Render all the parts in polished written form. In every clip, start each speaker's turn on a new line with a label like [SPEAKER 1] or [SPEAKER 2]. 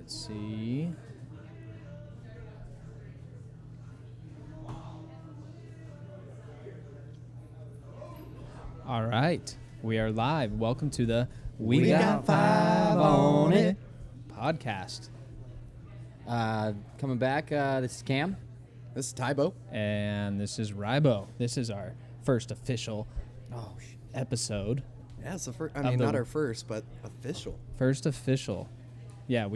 [SPEAKER 1] Let's see. All right, we are live. Welcome to the We Got Five on It podcast.
[SPEAKER 2] Coming back, this is Cam.
[SPEAKER 3] This is Tybo.
[SPEAKER 1] And this is Rybo. This is our first official episode.
[SPEAKER 3] Yeah, it's the first. I mean, not our first, but official.
[SPEAKER 1] First official. Yeah,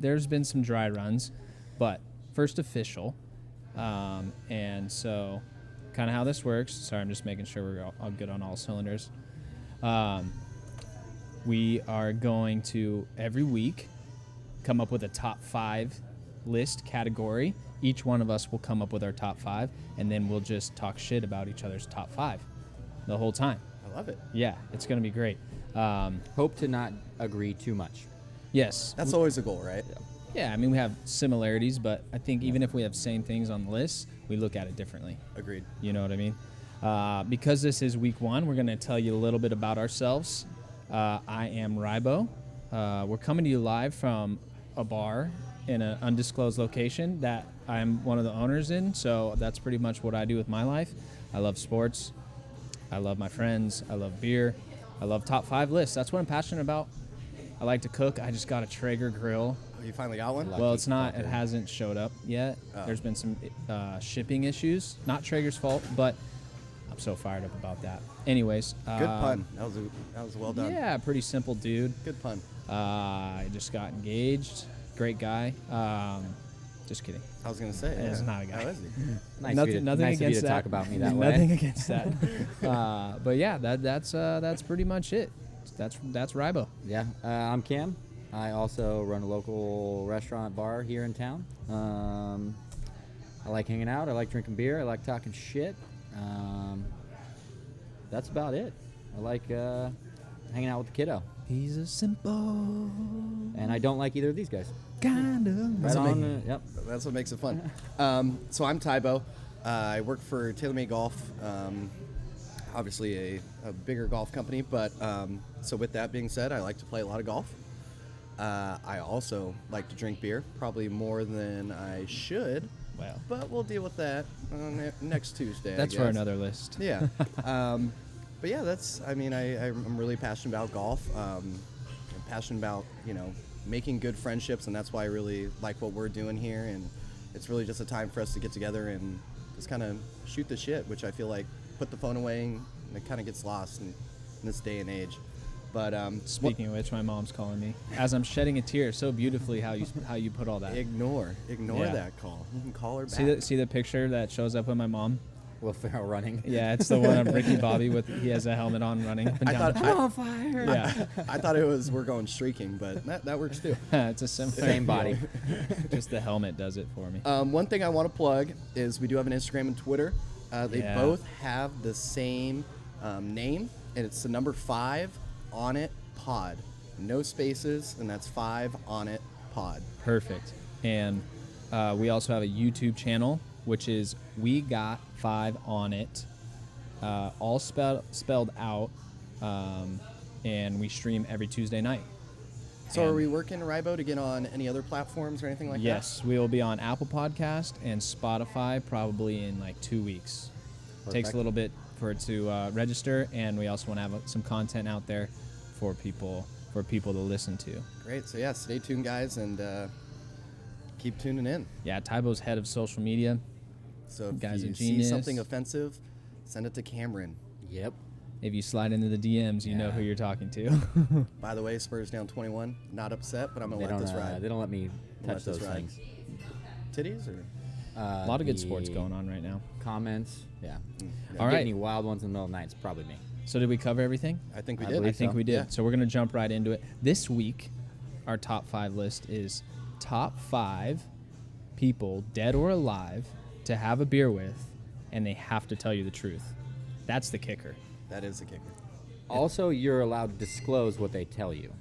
[SPEAKER 1] there's been some dry runs, but first official. And so kind of how this works. Sorry, I'm just making sure we're all good on all cylinders. We are going to every week come up with a top 5 list category. Each one of us will come up with our top 5, and then we'll just talk shit about each other's top 5 the whole time.
[SPEAKER 3] I love it.
[SPEAKER 1] Yeah, it's going to be great.
[SPEAKER 2] Hope to not agree too much.
[SPEAKER 1] Yes.
[SPEAKER 3] That's always a goal, right?
[SPEAKER 1] Yeah, I mean, we have similarities, but I think even if we have same things on the list, we look at it differently.
[SPEAKER 3] Agreed.
[SPEAKER 1] You know what I mean? Because this is week 1, we're going to tell you a little bit about ourselves. I am Rybo. We're coming to you live from a bar in an undisclosed location that I'm one of the owners in, so that's pretty much what I do with my life. I love sports. I love my friends. I love beer. I love top 5 lists. That's what I'm passionate about. I like to cook. I just got a Traeger grill.
[SPEAKER 3] Oh, you finally got one?
[SPEAKER 1] Well, it's not. It hasn't showed up yet.
[SPEAKER 3] Oh.
[SPEAKER 1] There's been some shipping issues. Not Traeger's fault, but I'm so fired up about that. Anyways.
[SPEAKER 3] Good pun. That was well done.
[SPEAKER 1] Yeah, pretty simple dude.
[SPEAKER 3] Good pun.
[SPEAKER 1] I just got engaged. Great guy. Just kidding.
[SPEAKER 3] I was going to say.
[SPEAKER 1] It's
[SPEAKER 3] yeah.
[SPEAKER 1] not a guy.
[SPEAKER 3] How is he?
[SPEAKER 2] Nice
[SPEAKER 1] nothing
[SPEAKER 2] of you
[SPEAKER 1] against
[SPEAKER 2] to
[SPEAKER 1] that.
[SPEAKER 2] talk about me that
[SPEAKER 1] Nothing
[SPEAKER 2] way.
[SPEAKER 1] against that. But yeah, that's pretty much it. That's Rybo.
[SPEAKER 2] Yeah, I'm Cam. I also run a local restaurant bar here in town. I like hanging out. I like drinking beer. I like talking shit. That's about it. I like hanging out with the kiddo.
[SPEAKER 1] He's a simple
[SPEAKER 2] And I don't like either of these guys.
[SPEAKER 1] kind of.
[SPEAKER 2] Right on. Yep.
[SPEAKER 3] That's what makes it fun. So I'm Tybo. I work for TaylorMade Golf. Obviously a bigger golf company, but so with that being said, I like to play a lot of golf. I also like to drink beer, probably more than I should.
[SPEAKER 1] Well,
[SPEAKER 3] But we'll deal with that next Tuesday. I
[SPEAKER 1] that's for
[SPEAKER 3] guess.
[SPEAKER 1] another list.
[SPEAKER 3] Yeah. But yeah, I'm really passionate about golf. I'm passionate about, making good friendships, and that's why I really like what we're doing here. And it's really just a time for us to get together and just kind of shoot the shit, which I feel like put the phone away and it kind of gets lost in this day and age. But
[SPEAKER 1] Speaking of which, my mom's calling me as I'm shedding a tear so beautifully. How you put all that?
[SPEAKER 3] ignore
[SPEAKER 1] Yeah.
[SPEAKER 3] that call. You can call her back.
[SPEAKER 1] See the picture that shows up with my mom?
[SPEAKER 2] Will Ferrell running.
[SPEAKER 1] Yeah, it's the one of Ricky Bobby with he has a helmet on running up and
[SPEAKER 3] I
[SPEAKER 1] down.
[SPEAKER 3] thought-
[SPEAKER 1] I'm
[SPEAKER 3] I-
[SPEAKER 1] on fire. Yeah,
[SPEAKER 3] I thought it was we're going streaking, but that works too.
[SPEAKER 1] it's a similar
[SPEAKER 2] Same body.
[SPEAKER 1] Just the helmet does it for me.
[SPEAKER 3] One thing I want to plug is we do have an Instagram and Twitter. They
[SPEAKER 1] Yeah.
[SPEAKER 3] both have the same name, and it's the number 5 on it pod. No spaces, and that's 5 on it pod.
[SPEAKER 1] Perfect. And we also have a YouTube channel, which is We Got 5 on It, all spelled out, and we stream every Tuesday night.
[SPEAKER 3] So
[SPEAKER 1] And
[SPEAKER 3] are we working, Rybo, to get on any other platforms or anything like
[SPEAKER 1] Yes, we will be on Apple Podcast and Spotify probably in like 2 weeks. Takes a
[SPEAKER 2] Perfect.
[SPEAKER 1] little bit for it to register, and we also want to have some content out there for people to listen to.
[SPEAKER 3] that? Great. So yeah, stay tuned, guys, and keep tuning in.
[SPEAKER 1] Yeah, Tybo's head of social media.
[SPEAKER 3] So if
[SPEAKER 1] Guy's a
[SPEAKER 3] you see
[SPEAKER 1] genius.
[SPEAKER 3] something offensive, send it to Cameron.
[SPEAKER 2] Yep.
[SPEAKER 1] If you slide into the DMs, you know
[SPEAKER 2] Yeah.
[SPEAKER 1] who you're talking to.
[SPEAKER 3] By the way, Spurs down 21. Not upset, but I'm
[SPEAKER 2] They
[SPEAKER 3] gonna let
[SPEAKER 2] don't.
[SPEAKER 3] this ride.
[SPEAKER 2] They don't let me
[SPEAKER 3] Let
[SPEAKER 2] touch
[SPEAKER 3] this
[SPEAKER 2] those
[SPEAKER 3] ride.
[SPEAKER 2] things.
[SPEAKER 3] Titties or
[SPEAKER 1] A lot of good sports going on right now.
[SPEAKER 2] Comments. Yeah.
[SPEAKER 3] yeah.
[SPEAKER 1] All
[SPEAKER 2] Get
[SPEAKER 1] right.
[SPEAKER 2] any wild ones in the middle of the night? It's probably me.
[SPEAKER 1] So did we cover everything?
[SPEAKER 3] I think we
[SPEAKER 2] I
[SPEAKER 3] did.
[SPEAKER 2] believe
[SPEAKER 1] I think
[SPEAKER 2] so.
[SPEAKER 1] we did.
[SPEAKER 3] Yeah.
[SPEAKER 1] So we're going to jump right into it. This week, our top 5 list is top 5 people, dead or alive, to have a beer with, and they have to tell you the truth. That's the kicker.
[SPEAKER 3] That is a kicker.
[SPEAKER 2] Also, you're allowed to disclose what they tell you.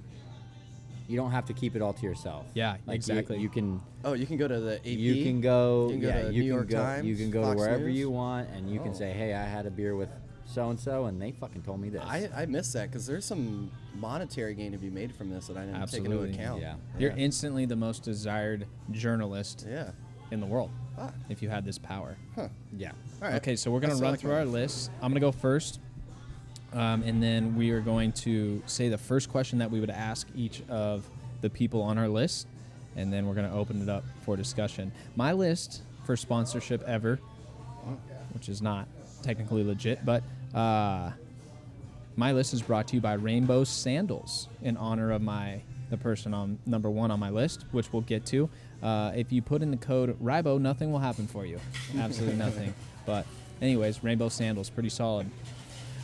[SPEAKER 2] You don't have to keep it all to yourself.
[SPEAKER 1] Yeah, exactly.
[SPEAKER 2] You can.
[SPEAKER 3] Oh, you can go to the AP.
[SPEAKER 2] You can go.
[SPEAKER 3] You can go
[SPEAKER 2] yeah,
[SPEAKER 3] to
[SPEAKER 2] you
[SPEAKER 3] New
[SPEAKER 2] can
[SPEAKER 3] York
[SPEAKER 2] go.
[SPEAKER 3] Times,
[SPEAKER 2] You can go
[SPEAKER 3] Fox
[SPEAKER 2] to wherever
[SPEAKER 3] News?
[SPEAKER 2] you want, and you can
[SPEAKER 3] Oh.
[SPEAKER 2] say, "Hey, I had a beer with so and so, and they fucking told me this.
[SPEAKER 3] I miss that because there's some monetary gain to be made from this that I didn't
[SPEAKER 1] Absolutely.
[SPEAKER 3] take into account.
[SPEAKER 2] Yeah.
[SPEAKER 1] You're instantly the most desired journalist
[SPEAKER 3] Yeah.
[SPEAKER 1] in the world
[SPEAKER 3] Ah.
[SPEAKER 1] if you had this power.
[SPEAKER 3] Huh.
[SPEAKER 2] Yeah.
[SPEAKER 3] All right.
[SPEAKER 1] Okay, so we're going
[SPEAKER 3] That's
[SPEAKER 1] to run
[SPEAKER 3] like
[SPEAKER 1] through
[SPEAKER 3] my-
[SPEAKER 1] our list. I'm going to go first. And then we are going to say the first question that we would ask each of the people on our list. And then we're going to open it up for discussion. My list for sponsorship ever, which is not technically legit, but my list is brought to you by Rainbow Sandals in honor of the person on number 1 on my list, which we'll get to. If you put in the code RIBO, nothing will happen for you. Absolutely nothing. But anyways, Rainbow Sandals, pretty solid.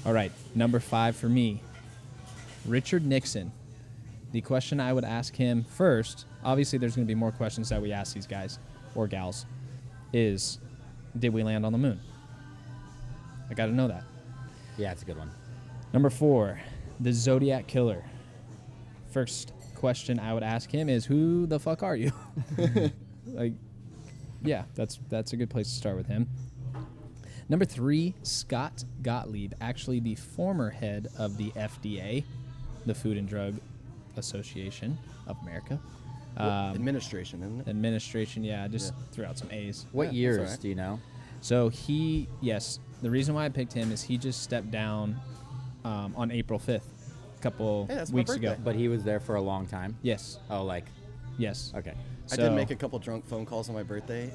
[SPEAKER 1] All right, number 5 for me, Richard Nixon. The question I would ask him first, obviously there's going to be more questions that we ask these guys or gals, is did we land on the moon? I got to know that.
[SPEAKER 2] Yeah, it's a good one.
[SPEAKER 1] Number 4, the Zodiac Killer. First question I would ask him is, who the fuck are you? Like, yeah, that's a good place to start with him. Number 3, Scott Gottlieb, actually the former head of the FDA, the Food and Drug Association of America.
[SPEAKER 3] Administration, isn't it?
[SPEAKER 1] Administration, yeah, just threw out some A's.
[SPEAKER 2] What
[SPEAKER 3] Yeah, that's
[SPEAKER 2] years
[SPEAKER 3] all right.
[SPEAKER 2] do you know?
[SPEAKER 1] So the reason why I picked him is he just stepped down on April 5th, a couple
[SPEAKER 3] Hey, that's my
[SPEAKER 1] weeks ago.
[SPEAKER 3] birthday.
[SPEAKER 2] But he was there for a long time.
[SPEAKER 1] Yes,
[SPEAKER 2] Oh, like,
[SPEAKER 1] yes.
[SPEAKER 2] okay.
[SPEAKER 3] I did make a couple drunk phone calls on my birthday.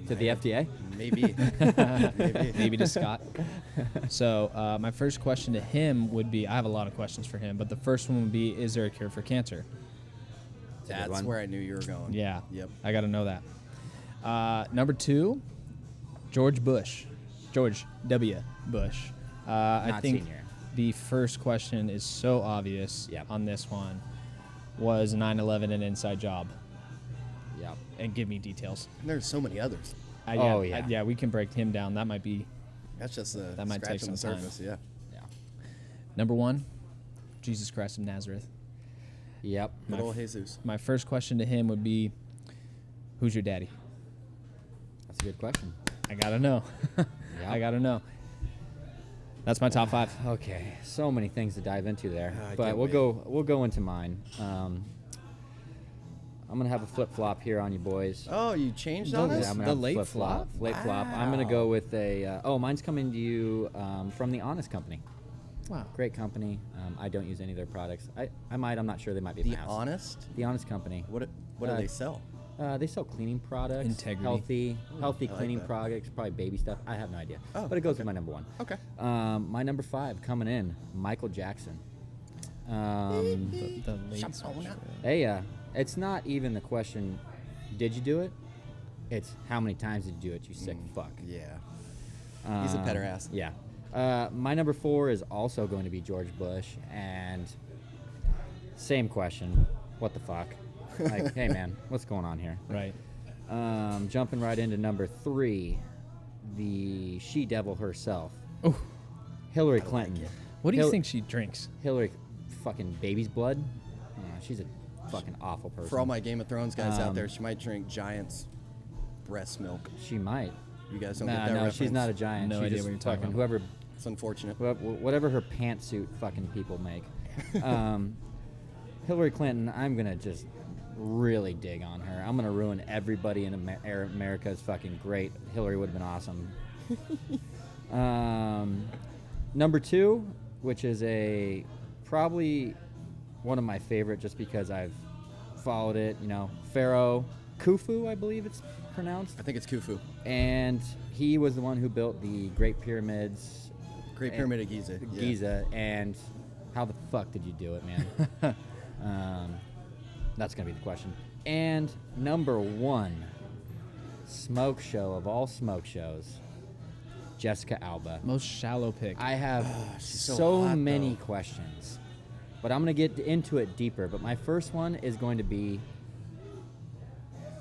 [SPEAKER 2] To the FDA?
[SPEAKER 3] Maybe. Maybe.
[SPEAKER 1] Maybe to Scott. So my first question to him would be, I have a lot of questions for him, but the first one would be, is there a cure for cancer?
[SPEAKER 2] a good
[SPEAKER 3] That's
[SPEAKER 2] one.
[SPEAKER 3] where I knew you were going.
[SPEAKER 1] Yeah.
[SPEAKER 3] Yep.
[SPEAKER 1] I got to know that. Number 2, George Bush. George W. Bush. I
[SPEAKER 2] Not
[SPEAKER 1] think
[SPEAKER 2] senior.
[SPEAKER 1] the first question is so obvious
[SPEAKER 2] Yep.
[SPEAKER 1] on this one. Was 9/11 an inside job?
[SPEAKER 2] Yeah.
[SPEAKER 1] And give me details.
[SPEAKER 3] And there's so many others.
[SPEAKER 2] Oh, yeah.
[SPEAKER 1] Yeah, we can break him down. That might be
[SPEAKER 3] That's just a
[SPEAKER 1] That might
[SPEAKER 3] scratch
[SPEAKER 1] take
[SPEAKER 3] on the
[SPEAKER 1] some time.
[SPEAKER 3] surface. Yeah.
[SPEAKER 2] Yeah.
[SPEAKER 1] number 1, Jesus Christ of Nazareth.
[SPEAKER 2] Yep.
[SPEAKER 3] Good old Jesus.
[SPEAKER 1] My first question to him would be, who's your daddy?
[SPEAKER 2] That's a good question.
[SPEAKER 1] I gotta know. I gotta know. That's my top 5.
[SPEAKER 2] Okay, so many things to dive into there,
[SPEAKER 3] I
[SPEAKER 2] but
[SPEAKER 3] can't
[SPEAKER 2] we'll go into mine. I'm gonna have a flip flop here on you boys.
[SPEAKER 3] Oh, you changed
[SPEAKER 1] The-
[SPEAKER 3] on
[SPEAKER 2] Yeah,
[SPEAKER 3] us?
[SPEAKER 2] I'm gonna
[SPEAKER 1] the
[SPEAKER 2] have a
[SPEAKER 1] late
[SPEAKER 2] flip-flop.
[SPEAKER 1] flop?
[SPEAKER 2] Late flop. I'm gonna go with a. Mine's coming to you from the Honest Company.
[SPEAKER 1] Wow.
[SPEAKER 2] Great company. I don't use any of their products. I might. I'm not sure. They might be
[SPEAKER 3] The
[SPEAKER 2] my house.
[SPEAKER 3] Honest?
[SPEAKER 2] The Honest Company.
[SPEAKER 3] What do
[SPEAKER 2] Uh,
[SPEAKER 3] they sell?
[SPEAKER 2] They sell cleaning products,
[SPEAKER 1] Integrity.
[SPEAKER 2] healthy
[SPEAKER 3] I like
[SPEAKER 2] cleaning
[SPEAKER 3] that.
[SPEAKER 2] products, probably baby stuff. I have no idea,
[SPEAKER 3] Oh,
[SPEAKER 2] but it goes
[SPEAKER 3] okay.
[SPEAKER 2] with my number 1.
[SPEAKER 3] Okay.
[SPEAKER 2] My number 5 coming in, Michael Jackson.
[SPEAKER 1] The late
[SPEAKER 3] Shampoo.
[SPEAKER 2] Hey, it's not even the question, did you do it? It's how many times did you do it, you sick fuck.
[SPEAKER 3] Yeah. He's a petter ass.
[SPEAKER 2] Yeah. My number 4 is also going to be George Bush, and same question, what the fuck? Like, hey man, what's going on here?
[SPEAKER 1] Right.
[SPEAKER 2] Jumping right into number 3, the she-devil herself,
[SPEAKER 1] Oh,
[SPEAKER 2] Hillary Clinton.
[SPEAKER 3] it.
[SPEAKER 1] what do you
[SPEAKER 2] Hil-
[SPEAKER 1] think she drinks?
[SPEAKER 2] Hillary, fucking baby's blood. She's a fucking awful person.
[SPEAKER 3] For all my Game of Thrones guys out
[SPEAKER 2] Um,
[SPEAKER 3] there, she might drink Giant's breast milk.
[SPEAKER 2] She might.
[SPEAKER 3] You guys don't
[SPEAKER 2] Nah,
[SPEAKER 3] get that
[SPEAKER 2] no,
[SPEAKER 3] reference?
[SPEAKER 2] she's not a giant.
[SPEAKER 1] No
[SPEAKER 2] she
[SPEAKER 1] idea
[SPEAKER 2] just
[SPEAKER 1] what you're talking
[SPEAKER 2] fucking
[SPEAKER 1] about.
[SPEAKER 3] It's unfortunate.
[SPEAKER 2] whatever her pantsuit fucking people make. Hillary Clinton, I'm gonna just really dig on her. I'm gonna ruin everybody in America is fucking great. Hillary would have been awesome. Number 2, which is probably one of my favorite, just because I've followed it. Pharaoh Khufu, I believe it's pronounced,
[SPEAKER 3] I think it's Khufu.
[SPEAKER 2] and he was the one who built the Great Pyramids,
[SPEAKER 3] Great Pyramid of Giza. Yeah.
[SPEAKER 2] Giza, and how the fuck did you do it, man? That's gonna be the question. And number 1, smoke show of all smoke shows, Jessica Alba.
[SPEAKER 1] Most shallow pick.
[SPEAKER 2] I have
[SPEAKER 3] she's so
[SPEAKER 2] so
[SPEAKER 3] hot,
[SPEAKER 2] many
[SPEAKER 3] though.
[SPEAKER 2] questions, but I'm gonna get into it deeper. But my first one is going to be,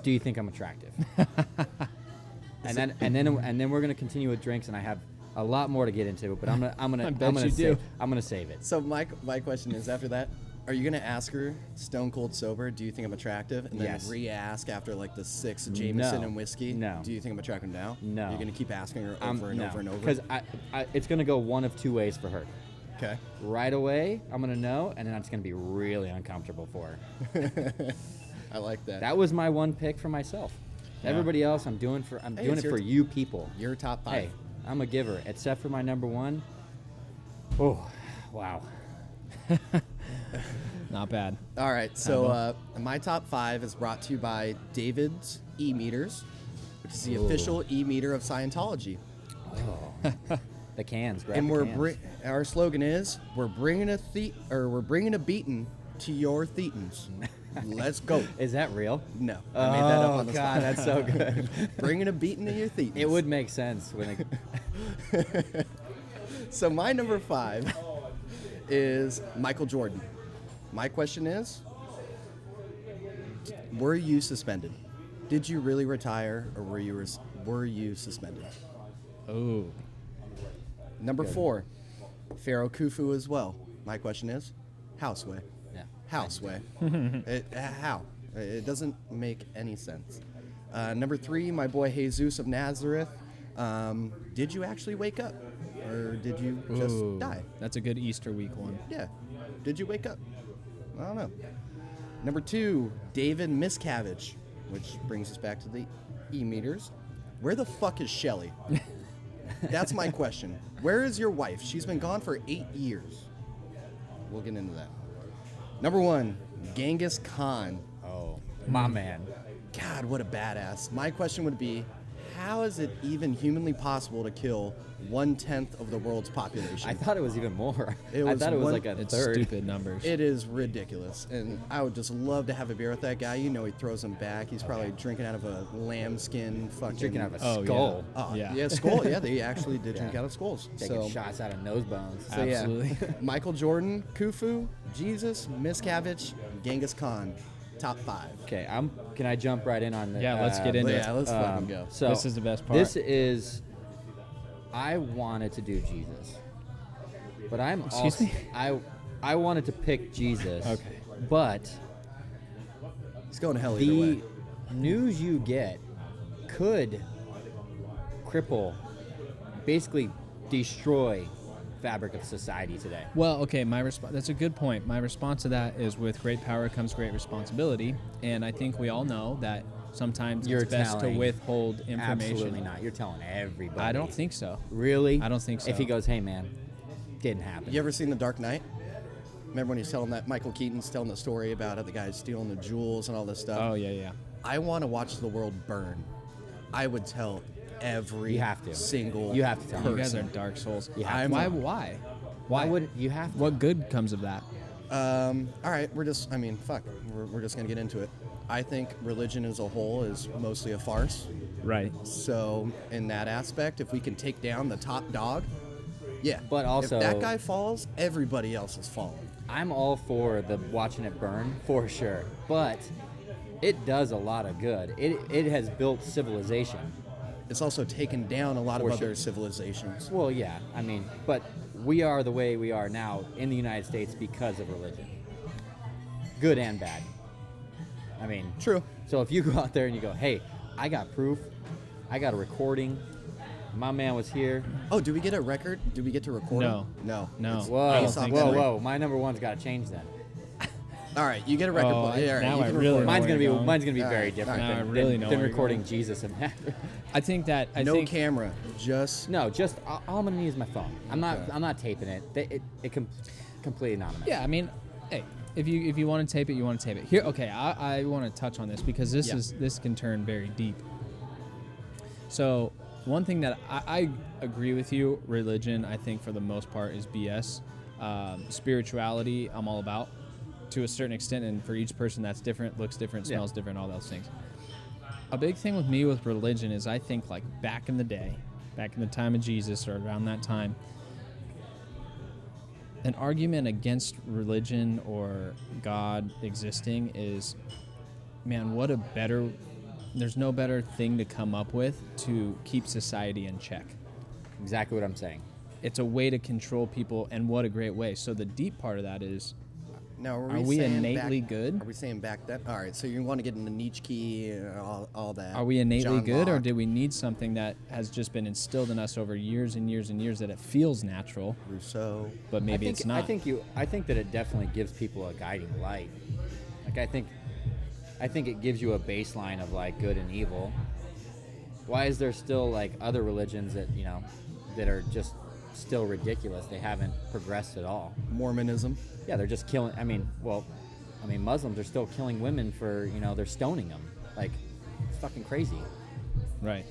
[SPEAKER 2] do you think I'm attractive? and then we're gonna continue with drinks, and I have a lot more to get into. But I'm
[SPEAKER 1] I bet
[SPEAKER 2] gonna
[SPEAKER 1] you do.
[SPEAKER 2] I'm gonna save it.
[SPEAKER 3] So my question is, after that, Are you gonna ask her stone cold sober? Do you think I'm attractive? And then
[SPEAKER 2] Yes.
[SPEAKER 3] re-ask after like the 6th Jameson
[SPEAKER 2] No.
[SPEAKER 3] and whiskey?
[SPEAKER 2] No.
[SPEAKER 3] Do you think I'm attractive now?
[SPEAKER 2] No.
[SPEAKER 3] You're gonna keep asking her over and over and over.
[SPEAKER 2] Because it's gonna go one of two ways for her.
[SPEAKER 3] Okay.
[SPEAKER 2] Right away, I'm gonna know, and then it's gonna be really uncomfortable for her.
[SPEAKER 3] I like that.
[SPEAKER 2] That was my one pick for myself.
[SPEAKER 1] Yeah.
[SPEAKER 2] Everybody else, I'm doing
[SPEAKER 3] Hey,
[SPEAKER 2] it
[SPEAKER 3] it's your
[SPEAKER 2] for
[SPEAKER 3] t-
[SPEAKER 2] you people.
[SPEAKER 3] Your top 5.
[SPEAKER 2] Hey, I'm a giver, except for my number one. Oh, wow.
[SPEAKER 1] Not bad.
[SPEAKER 3] All right. So my top 5 is brought to you by David's E-Meters, which is the
[SPEAKER 2] Ooh.
[SPEAKER 3] official E-Meter of Scientology.
[SPEAKER 2] Oh. The cans, grab
[SPEAKER 3] And
[SPEAKER 2] the cans.
[SPEAKER 3] our slogan is we're bringing a beating to your thetans. Let's go.
[SPEAKER 2] Is that real?
[SPEAKER 3] No, I made that up on the
[SPEAKER 2] God,
[SPEAKER 3] spot.
[SPEAKER 2] that's so good.
[SPEAKER 3] Bringing a beating to your thetans.
[SPEAKER 2] It would make sense when it,
[SPEAKER 3] So my number 5 is Michael Jordan. My question is, were you suspended? Did you really retire, or were you suspended?
[SPEAKER 1] Oh,
[SPEAKER 3] Number 4, Pharaoh Khufu as well. My question is, how sway?
[SPEAKER 2] yeah.
[SPEAKER 3] How sway? How? It doesn't make any sense. Number 3, my boy Jesus of Nazareth. Did you actually wake up, or did you just
[SPEAKER 1] Ooh,
[SPEAKER 3] die?
[SPEAKER 1] That's a good Easter week one.
[SPEAKER 3] Yeah. Did you wake up? I don't know. Number 2, David Miscavige, which brings us back to the E-meters. Where the fuck is Shelly? That's my question. Where is your wife? She's been gone for 8 years. We'll get into that. Number 1, Genghis Khan.
[SPEAKER 2] Oh, my man.
[SPEAKER 3] God, what a badass. My question would be, how is it even humanly possible to kill 1/10 of the world's population?
[SPEAKER 2] I thought it was even more.
[SPEAKER 3] It
[SPEAKER 2] I
[SPEAKER 3] was
[SPEAKER 2] thought it was
[SPEAKER 3] one-
[SPEAKER 2] like a
[SPEAKER 1] It's
[SPEAKER 2] third.
[SPEAKER 1] stupid numbers.
[SPEAKER 3] It is ridiculous, and I would just love to have a beer with that guy. You know, he throws them back. He's probably drinking out of a lambskin fucking.
[SPEAKER 2] Drinking out of a
[SPEAKER 1] Oh, yeah.
[SPEAKER 2] skull.
[SPEAKER 3] Oh,
[SPEAKER 1] Yeah.
[SPEAKER 3] yeah, skull. Yeah, they actually did drink
[SPEAKER 2] Yeah.
[SPEAKER 3] out of skulls.
[SPEAKER 2] Taking
[SPEAKER 3] So,
[SPEAKER 2] shots out of nose bones.
[SPEAKER 3] so yeah,
[SPEAKER 1] Absolutely.
[SPEAKER 3] Michael Jordan, Khufu, Jesus, Miscavige, Genghis Khan, top 5.
[SPEAKER 2] Okay, can I jump right in on the?
[SPEAKER 1] Yeah, let's get into it.
[SPEAKER 3] Yeah, let's fucking go.
[SPEAKER 2] So
[SPEAKER 1] This is the best part.
[SPEAKER 2] This is. I wanted to do Jesus, but I'm
[SPEAKER 1] Excuse
[SPEAKER 2] also
[SPEAKER 1] me?
[SPEAKER 2] I wanted to pick Jesus.
[SPEAKER 1] Okay.
[SPEAKER 2] But
[SPEAKER 3] He's going to hell either
[SPEAKER 2] the
[SPEAKER 3] way.
[SPEAKER 2] news you get could cripple, basically destroy fabric of society today.
[SPEAKER 1] Well, okay, that's a good point. My response to that is with great power comes great responsibility, and I think we all know that sometimes
[SPEAKER 2] You're
[SPEAKER 1] it's best to
[SPEAKER 2] telling-
[SPEAKER 1] withhold information.
[SPEAKER 2] Absolutely not. You're telling everybody.
[SPEAKER 1] I don't think so.
[SPEAKER 2] Really?
[SPEAKER 1] I don't think
[SPEAKER 2] If
[SPEAKER 1] so.
[SPEAKER 2] he goes, hey man, didn't happen.
[SPEAKER 3] You ever seen The Dark Knight? Remember when he's telling that Michael Keaton's telling the story about how the guy's stealing the jewels and all this stuff?
[SPEAKER 1] Oh, yeah.
[SPEAKER 3] I want to watch the world burn. I would tell every
[SPEAKER 2] You have to.
[SPEAKER 3] single
[SPEAKER 2] You have to tell.
[SPEAKER 3] person.
[SPEAKER 1] You guys are Dark Souls.
[SPEAKER 2] You have to.
[SPEAKER 1] Why?
[SPEAKER 2] Why would you have to?
[SPEAKER 1] What good comes of that?
[SPEAKER 3] All right, we're just going to get into it. I think religion as a whole is mostly a farce.
[SPEAKER 1] Right.
[SPEAKER 3] So, in that aspect, if we can take down the top dog, yeah.
[SPEAKER 2] But also-
[SPEAKER 3] if that guy falls, everybody else is falling.
[SPEAKER 2] I'm all for the watching it burn for sure, but it does a lot of good. It has built civilization.
[SPEAKER 3] It's also taken down a lot of
[SPEAKER 2] For
[SPEAKER 3] other
[SPEAKER 2] sure.
[SPEAKER 3] civilizations.
[SPEAKER 2] Well, yeah, I mean, but we are the way we are now in the United States because of religion, good and bad. I mean,
[SPEAKER 3] True.
[SPEAKER 2] So if you go out there and you go, hey, I got proof, I got a recording, my man was here.
[SPEAKER 3] Oh, do we get a record? Do we get to record?
[SPEAKER 1] No.
[SPEAKER 3] No.
[SPEAKER 1] No.
[SPEAKER 3] It's
[SPEAKER 2] Whoa,
[SPEAKER 1] don't
[SPEAKER 3] based off
[SPEAKER 1] think
[SPEAKER 2] whoa,
[SPEAKER 1] so.
[SPEAKER 3] memory.
[SPEAKER 2] whoa! My number one's got to change then.
[SPEAKER 3] All right, you get a record.
[SPEAKER 1] Oh,
[SPEAKER 3] player. Yeah, all right,
[SPEAKER 1] now
[SPEAKER 3] you
[SPEAKER 1] I
[SPEAKER 3] can
[SPEAKER 1] really
[SPEAKER 3] record.
[SPEAKER 1] know.
[SPEAKER 2] Mine's gonna be
[SPEAKER 1] where you're going.
[SPEAKER 2] very
[SPEAKER 3] Alright,
[SPEAKER 2] different
[SPEAKER 1] now I
[SPEAKER 2] than,
[SPEAKER 1] really
[SPEAKER 2] than,
[SPEAKER 1] know
[SPEAKER 2] than
[SPEAKER 1] where you're
[SPEAKER 2] recording
[SPEAKER 1] going.
[SPEAKER 2] Jesus and that.
[SPEAKER 1] I think that
[SPEAKER 3] No
[SPEAKER 1] think
[SPEAKER 3] camera, just
[SPEAKER 2] No, just all I'm gonna need is my phone. I'm not taping it. It completely anonymous.
[SPEAKER 1] Yeah, I mean, hey, if you want to tape it, you want to tape it. Here, okay, I want to touch on this because this can turn very deep. So one thing that I agree with you, religion, I think for the most part is BS. Spirituality, I'm all about to a certain extent, and for each person that's different, looks different,
[SPEAKER 2] Yeah.
[SPEAKER 1] smells different, all those things. A big thing with me with religion is I think like back in the day, back in the time of Jesus or around that time, an argument against religion or God existing is, man, there's no better thing to come up with to keep society in check.
[SPEAKER 2] Exactly what I'm saying.
[SPEAKER 1] It's a way to control people, and what a great way. So the deep part of that is,
[SPEAKER 3] Now,
[SPEAKER 1] Are we
[SPEAKER 3] saying
[SPEAKER 1] innately
[SPEAKER 3] back,
[SPEAKER 1] good?
[SPEAKER 3] Are we saying back then? All right, so you want to get into Nietzsche and all that.
[SPEAKER 1] Are we innately
[SPEAKER 3] John
[SPEAKER 1] good, or
[SPEAKER 3] Locke,
[SPEAKER 1] do we need something that has just been instilled in us over years and years and years that it feels natural,
[SPEAKER 3] Rousseau?
[SPEAKER 1] but maybe it's not?
[SPEAKER 2] I think that it definitely gives people a guiding light. Like I think it gives you a baseline of like good and evil. Why is there still like other religions that that are just still ridiculous? They haven't progressed at all.
[SPEAKER 3] Mormonism.
[SPEAKER 2] Yeah, they're just killing. Muslims are still killing women for they're stoning them. Like it's fucking crazy.
[SPEAKER 1] Right.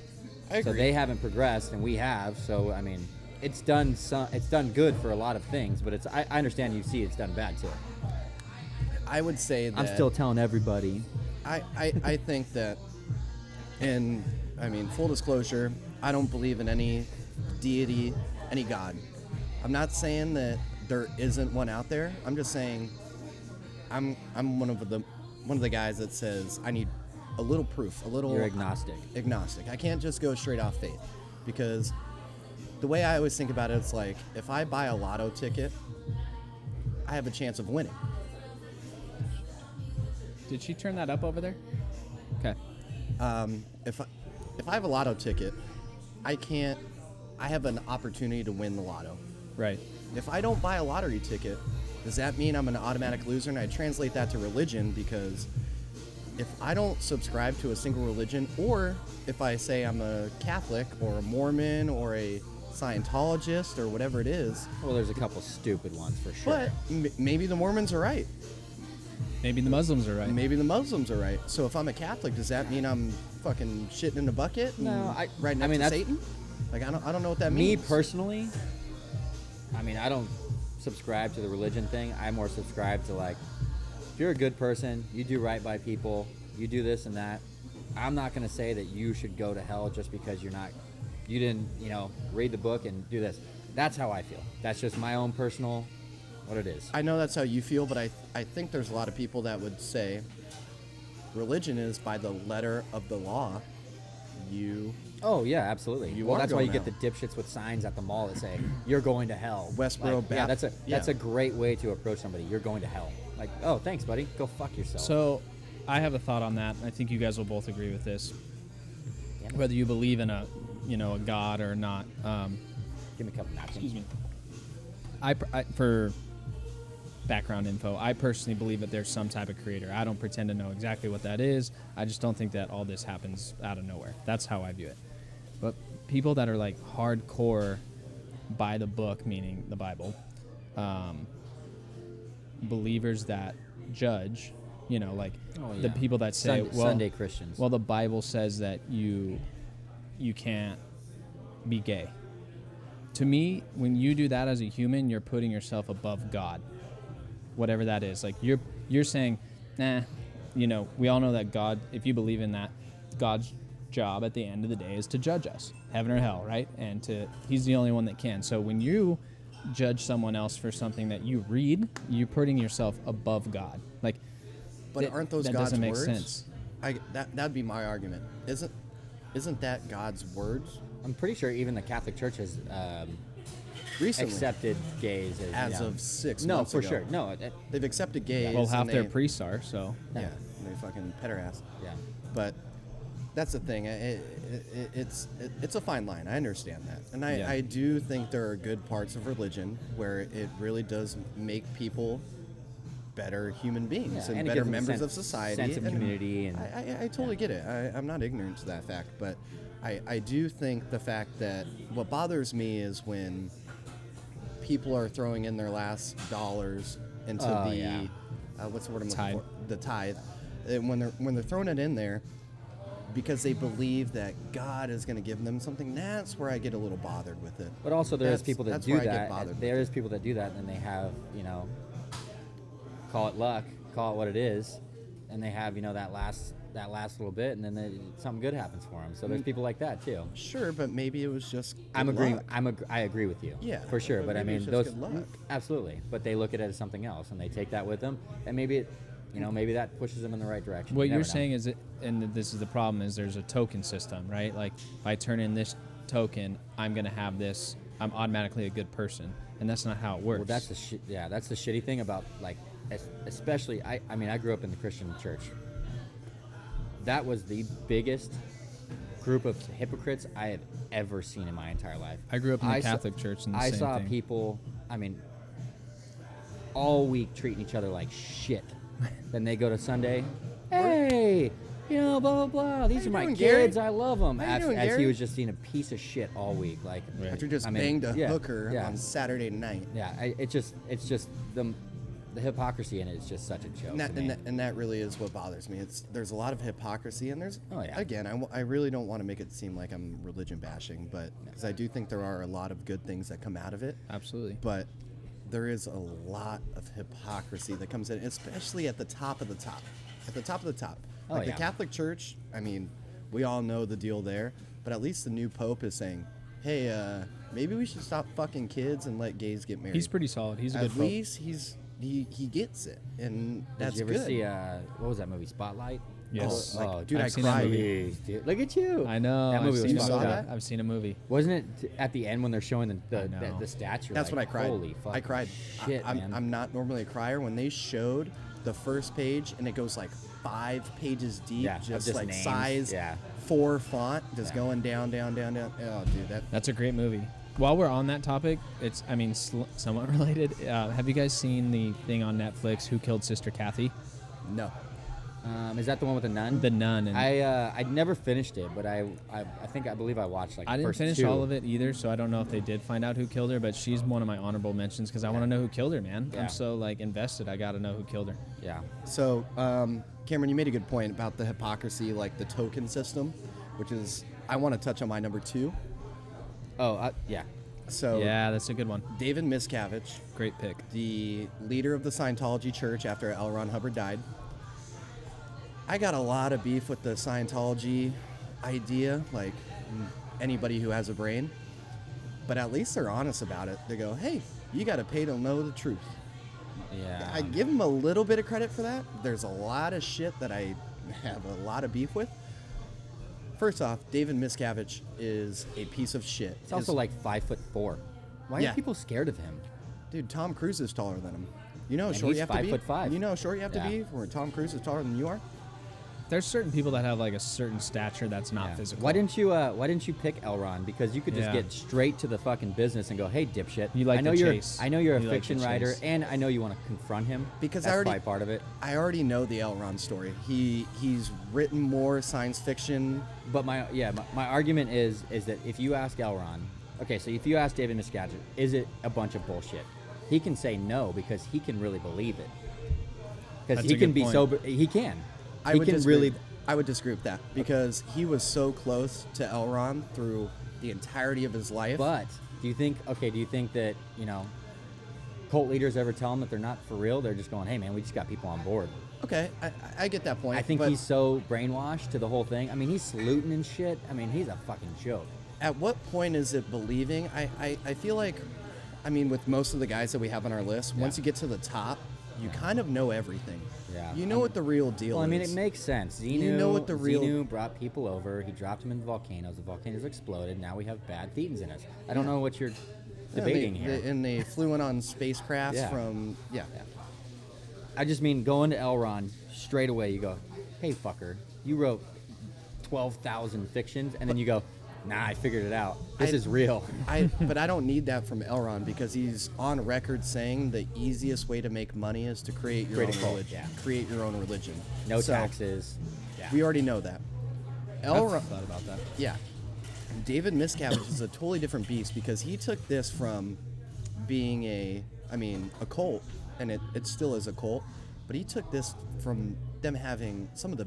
[SPEAKER 3] I agree.
[SPEAKER 2] So they haven't progressed, and we have. So it's done good for a lot of things, but I understand you see it's done bad too.
[SPEAKER 3] I would say that
[SPEAKER 2] I'm still telling everybody.
[SPEAKER 3] I think that, and full disclosure, I don't believe in any deity, any god. I'm not saying that there isn't one out there. I'm just saying I'm one of the guys that says I need a little proof, a little.
[SPEAKER 2] You're agnostic.
[SPEAKER 3] Agnostic. I can't just go straight off faith, because the way I always think about it, it's like if I buy a lotto ticket, I have a chance of winning.
[SPEAKER 1] Did she turn that up over there? Okay.
[SPEAKER 3] If I have a lotto ticket, I have an opportunity to win the lotto.
[SPEAKER 1] Right.
[SPEAKER 3] If I don't buy a lottery ticket, does that mean I'm an automatic loser? And I translate that to religion, because if I don't subscribe to a single religion, or if I say I'm a Catholic or a Mormon or a Scientologist or whatever it is,
[SPEAKER 2] Well, there's a couple stupid ones for sure.
[SPEAKER 3] but maybe the Mormons are right.
[SPEAKER 1] Maybe the Muslims are right.
[SPEAKER 3] Maybe the Muslims are right. So if I'm a Catholic, does that mean I'm fucking shitting in a bucket? And
[SPEAKER 2] No,
[SPEAKER 3] right next to
[SPEAKER 2] that's-
[SPEAKER 3] Satan? Like I don't know what that
[SPEAKER 2] Me
[SPEAKER 3] means.
[SPEAKER 2] personally, I don't subscribe to the religion thing. I more subscribe to like, if you're a good person, you do right by people, you do this and that. I'm not gonna say that you should go to hell just because you didn't read the book and do this. That's how I feel. That's just my own personal, what it is.
[SPEAKER 3] I know that's how you feel, but I think there's a lot of people that would say religion is by the letter of the law.
[SPEAKER 2] Oh yeah, absolutely.
[SPEAKER 3] You
[SPEAKER 2] Well,
[SPEAKER 3] are
[SPEAKER 2] that's why you
[SPEAKER 3] going
[SPEAKER 2] get the dipshits with signs at the mall that say "You're going to hell."
[SPEAKER 3] Westboro
[SPEAKER 2] Like, yeah,
[SPEAKER 3] Baptist.
[SPEAKER 2] that's a great way to approach somebody. You're going to hell. Like, oh, thanks, buddy. Go fuck yourself.
[SPEAKER 1] So, I have a thought on that. I think you guys will both agree with this.
[SPEAKER 2] Damn it.
[SPEAKER 1] Whether you believe in a god or not.
[SPEAKER 2] Give me a couple napkins.
[SPEAKER 1] Excuse me. I for background info, I personally believe that there's some type of creator. I don't pretend to know exactly what that is. I just don't think that all this happens out of nowhere. That's how I view it. But people that are like hardcore by the book, meaning the Bible, believers that judge,
[SPEAKER 2] Oh,
[SPEAKER 1] the
[SPEAKER 2] yeah.
[SPEAKER 1] people that say,
[SPEAKER 2] Sunday Christians.
[SPEAKER 1] well, the Bible says that you can't be gay. To me, when you do that as a human, you're putting yourself above God, whatever that is. Like you're saying, we all know that God, if you believe in that, God's job at the end of the day is to judge us, heaven or hell, right? And he's the only one that can. So when you judge someone else for something that you read, you're putting yourself above God. Like,
[SPEAKER 3] But aren't those
[SPEAKER 1] that
[SPEAKER 3] God's
[SPEAKER 1] doesn't make
[SPEAKER 3] words?
[SPEAKER 1] sense.
[SPEAKER 3] That'd be my argument. Isn't that God's words?
[SPEAKER 2] I'm pretty sure even the Catholic Church has
[SPEAKER 3] Recently,
[SPEAKER 2] accepted gays
[SPEAKER 3] as of 6
[SPEAKER 2] No,
[SPEAKER 3] months
[SPEAKER 2] for
[SPEAKER 3] ago.
[SPEAKER 2] sure. No,
[SPEAKER 3] They've accepted gays.
[SPEAKER 1] Well, half
[SPEAKER 3] and
[SPEAKER 1] their
[SPEAKER 3] they-
[SPEAKER 1] priests are, so.
[SPEAKER 3] Yeah, they fucking pederass.
[SPEAKER 2] yeah.
[SPEAKER 3] But that's the thing. It's a fine line. I understand that, and
[SPEAKER 1] Yeah.
[SPEAKER 3] I do think there are good parts of religion where it really does make people better human beings
[SPEAKER 2] Yeah,
[SPEAKER 3] and
[SPEAKER 2] and it
[SPEAKER 3] better
[SPEAKER 2] gives them a
[SPEAKER 3] members
[SPEAKER 2] sense-
[SPEAKER 3] of society.
[SPEAKER 2] sense of
[SPEAKER 3] and
[SPEAKER 2] community and-
[SPEAKER 3] I totally get it. I'm not ignorant to that fact, but I do think the fact that what bothers me is when people are throwing in their last dollars into
[SPEAKER 2] Oh,
[SPEAKER 3] the
[SPEAKER 2] yeah.
[SPEAKER 3] what's the word I'm
[SPEAKER 1] Tithe.
[SPEAKER 3] looking for? The tithe. And when they're throwing it in there because they believe that God is going to give them something, that's where I get a little bothered with it.
[SPEAKER 2] But also there is
[SPEAKER 3] That's-
[SPEAKER 2] people that
[SPEAKER 3] that's
[SPEAKER 2] do
[SPEAKER 3] where I get
[SPEAKER 2] that.
[SPEAKER 3] bothered
[SPEAKER 2] There
[SPEAKER 3] with
[SPEAKER 2] is people that do that, and they have call it luck, call it what it is, and they have that last little bit, and then something good happens for them. So there's people like that too.
[SPEAKER 3] Sure, but maybe it was just good
[SPEAKER 2] I'm agreeing.
[SPEAKER 3] luck.
[SPEAKER 2] I agree with you.
[SPEAKER 3] Yeah,
[SPEAKER 2] for sure.
[SPEAKER 3] but
[SPEAKER 2] But I
[SPEAKER 3] maybe
[SPEAKER 2] mean,
[SPEAKER 3] it's just
[SPEAKER 2] those
[SPEAKER 3] good luck.
[SPEAKER 2] absolutely. But they look at it as something else, and they take that with them, and maybe it, maybe that pushes them in the right direction.
[SPEAKER 1] What
[SPEAKER 2] You
[SPEAKER 1] you're
[SPEAKER 2] never know.
[SPEAKER 1] saying is, and this is the problem, is there's a token system, right? Like, if I turn in this token, I'm going to have this, I'm automatically a good person. And that's not how it works.
[SPEAKER 2] Well, that's the that's the shitty thing about like especially, I mean, I grew up in the Christian church. That was the biggest group of hypocrites I have ever seen in my entire life.
[SPEAKER 1] I grew up in the
[SPEAKER 2] saw-
[SPEAKER 1] Catholic church, and the
[SPEAKER 2] I
[SPEAKER 1] same
[SPEAKER 2] saw
[SPEAKER 1] thing.
[SPEAKER 2] people, I mean, all week treating each other like shit. Then they go to Sunday, hey, you know, blah, blah, blah. These
[SPEAKER 3] you
[SPEAKER 2] are my
[SPEAKER 3] doing, Gary?
[SPEAKER 2] kids. I love them.
[SPEAKER 3] How you
[SPEAKER 2] As,
[SPEAKER 3] doing,
[SPEAKER 2] as he
[SPEAKER 3] Gary?
[SPEAKER 2] was just being a piece of shit all week. Like,
[SPEAKER 1] Right.
[SPEAKER 3] After just
[SPEAKER 2] I mean,
[SPEAKER 3] banged a
[SPEAKER 2] yeah,
[SPEAKER 3] hooker
[SPEAKER 2] yeah.
[SPEAKER 3] on Saturday night.
[SPEAKER 2] yeah, it's just the hypocrisy in it is just such a joke.
[SPEAKER 3] And that,
[SPEAKER 2] to me.
[SPEAKER 3] and, that, and that really is what bothers me. There's a lot of hypocrisy, and there's
[SPEAKER 2] Oh, yeah.
[SPEAKER 3] again, I really don't want to make it seem like I'm religion bashing, but because I do think there are a lot of good things that come out of it,
[SPEAKER 1] Absolutely.
[SPEAKER 3] but there is a lot of hypocrisy that comes in, especially at the top of the top. At the top of the top,
[SPEAKER 2] Oh,
[SPEAKER 3] like
[SPEAKER 2] yeah.
[SPEAKER 3] the Catholic Church. I mean, we all know the deal there, but at least the new Pope is saying, "Hey, maybe we should stop fucking kids and let gays get married."
[SPEAKER 1] He's pretty solid. He's a good
[SPEAKER 3] At
[SPEAKER 1] pope.
[SPEAKER 3] least he gets it, and that's
[SPEAKER 2] Did you ever
[SPEAKER 3] good.
[SPEAKER 2] see what was that movie, Spotlight?
[SPEAKER 1] Yes.
[SPEAKER 2] Oh,
[SPEAKER 3] Dude,
[SPEAKER 1] I've
[SPEAKER 3] I
[SPEAKER 1] seen that
[SPEAKER 3] cried.
[SPEAKER 1] movie.
[SPEAKER 2] Jeez, dude. Look at you.
[SPEAKER 1] I know.
[SPEAKER 2] That movie
[SPEAKER 1] I've
[SPEAKER 2] was
[SPEAKER 1] seen,
[SPEAKER 3] fucking
[SPEAKER 1] a movie.
[SPEAKER 3] good.
[SPEAKER 1] I've seen a movie.
[SPEAKER 2] Wasn't it at the end when they're showing
[SPEAKER 1] I
[SPEAKER 2] the
[SPEAKER 1] know.
[SPEAKER 2] statue?
[SPEAKER 3] That's
[SPEAKER 2] like,
[SPEAKER 3] when I cried.
[SPEAKER 2] Holy fuck.
[SPEAKER 3] I cried.
[SPEAKER 2] Shit,
[SPEAKER 3] I'm,
[SPEAKER 2] man.
[SPEAKER 3] I'm not normally a crier. When they showed the first page and it goes like 5 pages deep,
[SPEAKER 2] Yeah, of
[SPEAKER 3] just
[SPEAKER 2] just
[SPEAKER 3] like
[SPEAKER 2] names.
[SPEAKER 3] size
[SPEAKER 2] Yeah.
[SPEAKER 3] 4 font, just
[SPEAKER 2] Yeah.
[SPEAKER 3] going down, down, down, down. Oh, dude, that.
[SPEAKER 1] That's a great movie. While we're on that topic, it's, I mean, somewhat related. Have you guys seen the thing on Netflix, Who Killed Sister Kathy?
[SPEAKER 3] No.
[SPEAKER 2] Is that the one with the nun?
[SPEAKER 1] The Nun. And
[SPEAKER 2] I never finished it, but I believe I watched like
[SPEAKER 1] I
[SPEAKER 2] the
[SPEAKER 1] didn't
[SPEAKER 2] first
[SPEAKER 1] finish
[SPEAKER 2] 2.
[SPEAKER 1] all of it either, so I don't know if they did find out who killed her, but she's one of my honorable mentions because I want to know who killed her, man.
[SPEAKER 2] Yeah.
[SPEAKER 1] I'm so, like, invested. I got to know who killed her.
[SPEAKER 2] Yeah.
[SPEAKER 3] So, Cameron, you made a good point about the hypocrisy, like the token system, which is, I want to touch on my number 2.
[SPEAKER 2] Oh, yeah.
[SPEAKER 3] So,
[SPEAKER 1] Yeah, that's a good one.
[SPEAKER 3] David Miscavige,
[SPEAKER 1] Great pick.
[SPEAKER 3] the leader of the Scientology church after L. Ron Hubbard died. I got a lot of beef with the Scientology idea, like anybody who has a brain. But at least they're honest about it. They go, hey, you got to pay to know the truth.
[SPEAKER 2] Yeah.
[SPEAKER 3] I give them a little bit of credit for that. There's a lot of shit that I have a lot of beef with. First off, David Miscavige is a piece of shit.
[SPEAKER 2] It's also
[SPEAKER 3] His-
[SPEAKER 2] like 5'4". Why
[SPEAKER 3] Yeah.
[SPEAKER 2] are people scared of him?
[SPEAKER 3] Dude, Tom Cruise is taller than him. You know how
[SPEAKER 2] And
[SPEAKER 3] short
[SPEAKER 2] he's
[SPEAKER 3] you have to be?
[SPEAKER 2] 5'5".
[SPEAKER 3] You know how short you have
[SPEAKER 2] Yeah.
[SPEAKER 3] to be where Tom Cruise is taller than you are?
[SPEAKER 1] There's certain people that have, like, a certain stature that's not
[SPEAKER 2] Yeah.
[SPEAKER 1] physical.
[SPEAKER 2] Why didn't you pick Elron? Because you could just
[SPEAKER 1] Yeah.
[SPEAKER 2] get straight to the fucking business and go, "Hey, dipshit!
[SPEAKER 1] You like
[SPEAKER 2] I know
[SPEAKER 1] the
[SPEAKER 2] you're
[SPEAKER 1] chase.
[SPEAKER 2] I know you're a
[SPEAKER 1] You like
[SPEAKER 2] fiction
[SPEAKER 1] the
[SPEAKER 2] writer,
[SPEAKER 1] chase.
[SPEAKER 2] and I know you want to confront him
[SPEAKER 3] Because
[SPEAKER 2] That's
[SPEAKER 3] I already
[SPEAKER 2] probably part of it.
[SPEAKER 3] I already know the L. Ron story. He's written more science fiction.
[SPEAKER 2] But my argument is that if you ask Elron, okay, so if you ask David Miscavige, is it a bunch of bullshit? He can say no because he can really believe it. Because
[SPEAKER 1] That's
[SPEAKER 2] he
[SPEAKER 1] a
[SPEAKER 2] can
[SPEAKER 1] good
[SPEAKER 2] be
[SPEAKER 1] point.
[SPEAKER 2] sober. He can.
[SPEAKER 3] I
[SPEAKER 2] He
[SPEAKER 3] would
[SPEAKER 2] can
[SPEAKER 3] disagree.
[SPEAKER 2] really.
[SPEAKER 3] I would disagree with that because he was so close to L. Ron through the entirety of his life.
[SPEAKER 2] But do you think that cult leaders ever tell him that they're not for real? They're just going, "Hey, man, we just got people on board."
[SPEAKER 3] Okay, I get that point.
[SPEAKER 2] I think
[SPEAKER 3] but
[SPEAKER 2] he's so brainwashed to the whole thing. I mean, he's saluting and shit. I mean, he's a fucking joke.
[SPEAKER 3] at what point is it believing? I feel like, I mean, with most of the guys that we have on our list, once you get to the top, you kind of know everything.
[SPEAKER 2] Yeah.
[SPEAKER 3] You know what the real deal
[SPEAKER 2] Well, I mean,
[SPEAKER 3] is.
[SPEAKER 2] it makes sense. Xenu,
[SPEAKER 3] You know what the real-
[SPEAKER 2] Xenu brought people over. He dropped them in the volcanoes. The volcanoes exploded. Now we have bad Thetans in us. I don't know what you're debating here.
[SPEAKER 3] And they flew in on spacecrafts
[SPEAKER 2] Yeah.
[SPEAKER 3] from, yeah.
[SPEAKER 2] I just mean going to Elron straight away. You go, "Hey, fucker, you wrote 12,000 fictions," and then you go, "Nah, I figured it out. This
[SPEAKER 3] I-
[SPEAKER 2] is real."
[SPEAKER 3] But I don't need that from Elron because he's on record saying the easiest way to make money is to create your
[SPEAKER 2] Create a
[SPEAKER 3] own
[SPEAKER 2] cult,
[SPEAKER 3] religion.
[SPEAKER 2] yeah.
[SPEAKER 3] Create your own religion.
[SPEAKER 2] No
[SPEAKER 3] So,
[SPEAKER 2] taxes. Yeah.
[SPEAKER 3] We already know that.
[SPEAKER 1] I've
[SPEAKER 3] Elron,
[SPEAKER 1] thought about that.
[SPEAKER 3] yeah. David Miscavige is a totally different beast because he took this from being a cult, and it still is a cult, but he took this from them having some of the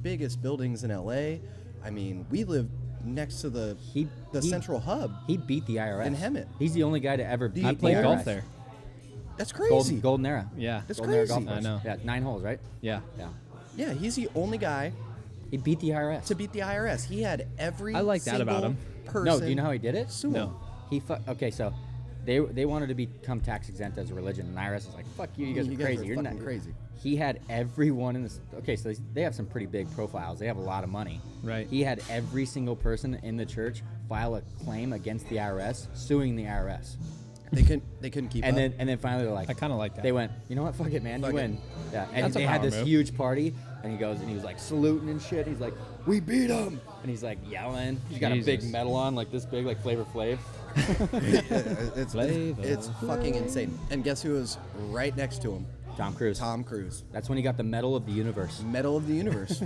[SPEAKER 3] biggest buildings in LA. I mean, we live next to the
[SPEAKER 2] He-
[SPEAKER 3] central hub.
[SPEAKER 2] He beat the IRS.
[SPEAKER 3] In Hemet.
[SPEAKER 2] He's the only guy to ever beat
[SPEAKER 1] I
[SPEAKER 2] the
[SPEAKER 1] played
[SPEAKER 2] IRS.
[SPEAKER 1] golf there.
[SPEAKER 3] That's crazy.
[SPEAKER 2] Golden Era.
[SPEAKER 1] Yeah.
[SPEAKER 3] That's
[SPEAKER 2] Golden Era
[SPEAKER 3] crazy.
[SPEAKER 2] golf course.
[SPEAKER 1] I know.
[SPEAKER 2] Yeah, 9 holes, right?
[SPEAKER 1] Yeah.
[SPEAKER 2] Yeah.
[SPEAKER 3] Yeah, he's the only guy
[SPEAKER 2] He beat the IRS.
[SPEAKER 3] to beat the IRS. He had every
[SPEAKER 1] I like that about
[SPEAKER 3] single
[SPEAKER 1] him.
[SPEAKER 3] person.
[SPEAKER 2] No, do you know how he did it?
[SPEAKER 3] sue
[SPEAKER 1] No.
[SPEAKER 3] him.
[SPEAKER 2] Okay, so they wanted to become tax exempt as a religion, and IRS is like, "Fuck you, you guys
[SPEAKER 3] You
[SPEAKER 2] are
[SPEAKER 3] guys
[SPEAKER 2] crazy.
[SPEAKER 3] are
[SPEAKER 2] You're
[SPEAKER 3] fucking
[SPEAKER 2] not
[SPEAKER 3] crazy."
[SPEAKER 2] He had everyone in this. Okay, so they have some pretty big profiles. They have a lot of money.
[SPEAKER 1] Right.
[SPEAKER 2] He had every single person in the church file a claim against the IRS, suing the IRS.
[SPEAKER 3] They couldn't keep
[SPEAKER 2] And
[SPEAKER 3] up.
[SPEAKER 2] then finally they're like,
[SPEAKER 1] I kind of like that.
[SPEAKER 2] they went, you know what, fuck it, man,
[SPEAKER 3] Fuck
[SPEAKER 2] you
[SPEAKER 3] it.
[SPEAKER 2] win. Yeah, and
[SPEAKER 1] That's a
[SPEAKER 2] they had
[SPEAKER 1] power
[SPEAKER 2] this
[SPEAKER 1] move.
[SPEAKER 2] huge party, and he goes and he was like saluting and shit. He's like, we beat him, and he's like yelling. He's got a big
[SPEAKER 1] Jesus.
[SPEAKER 2] medal on, like this big, like Flavor Flav.
[SPEAKER 3] It's
[SPEAKER 1] Flavor
[SPEAKER 3] fucking insane. And guess who was right next to him?
[SPEAKER 2] Tom Cruise.
[SPEAKER 3] Tom Cruise,
[SPEAKER 2] That's when he got the Medal of the Universe.
[SPEAKER 3] Medal of the Universe,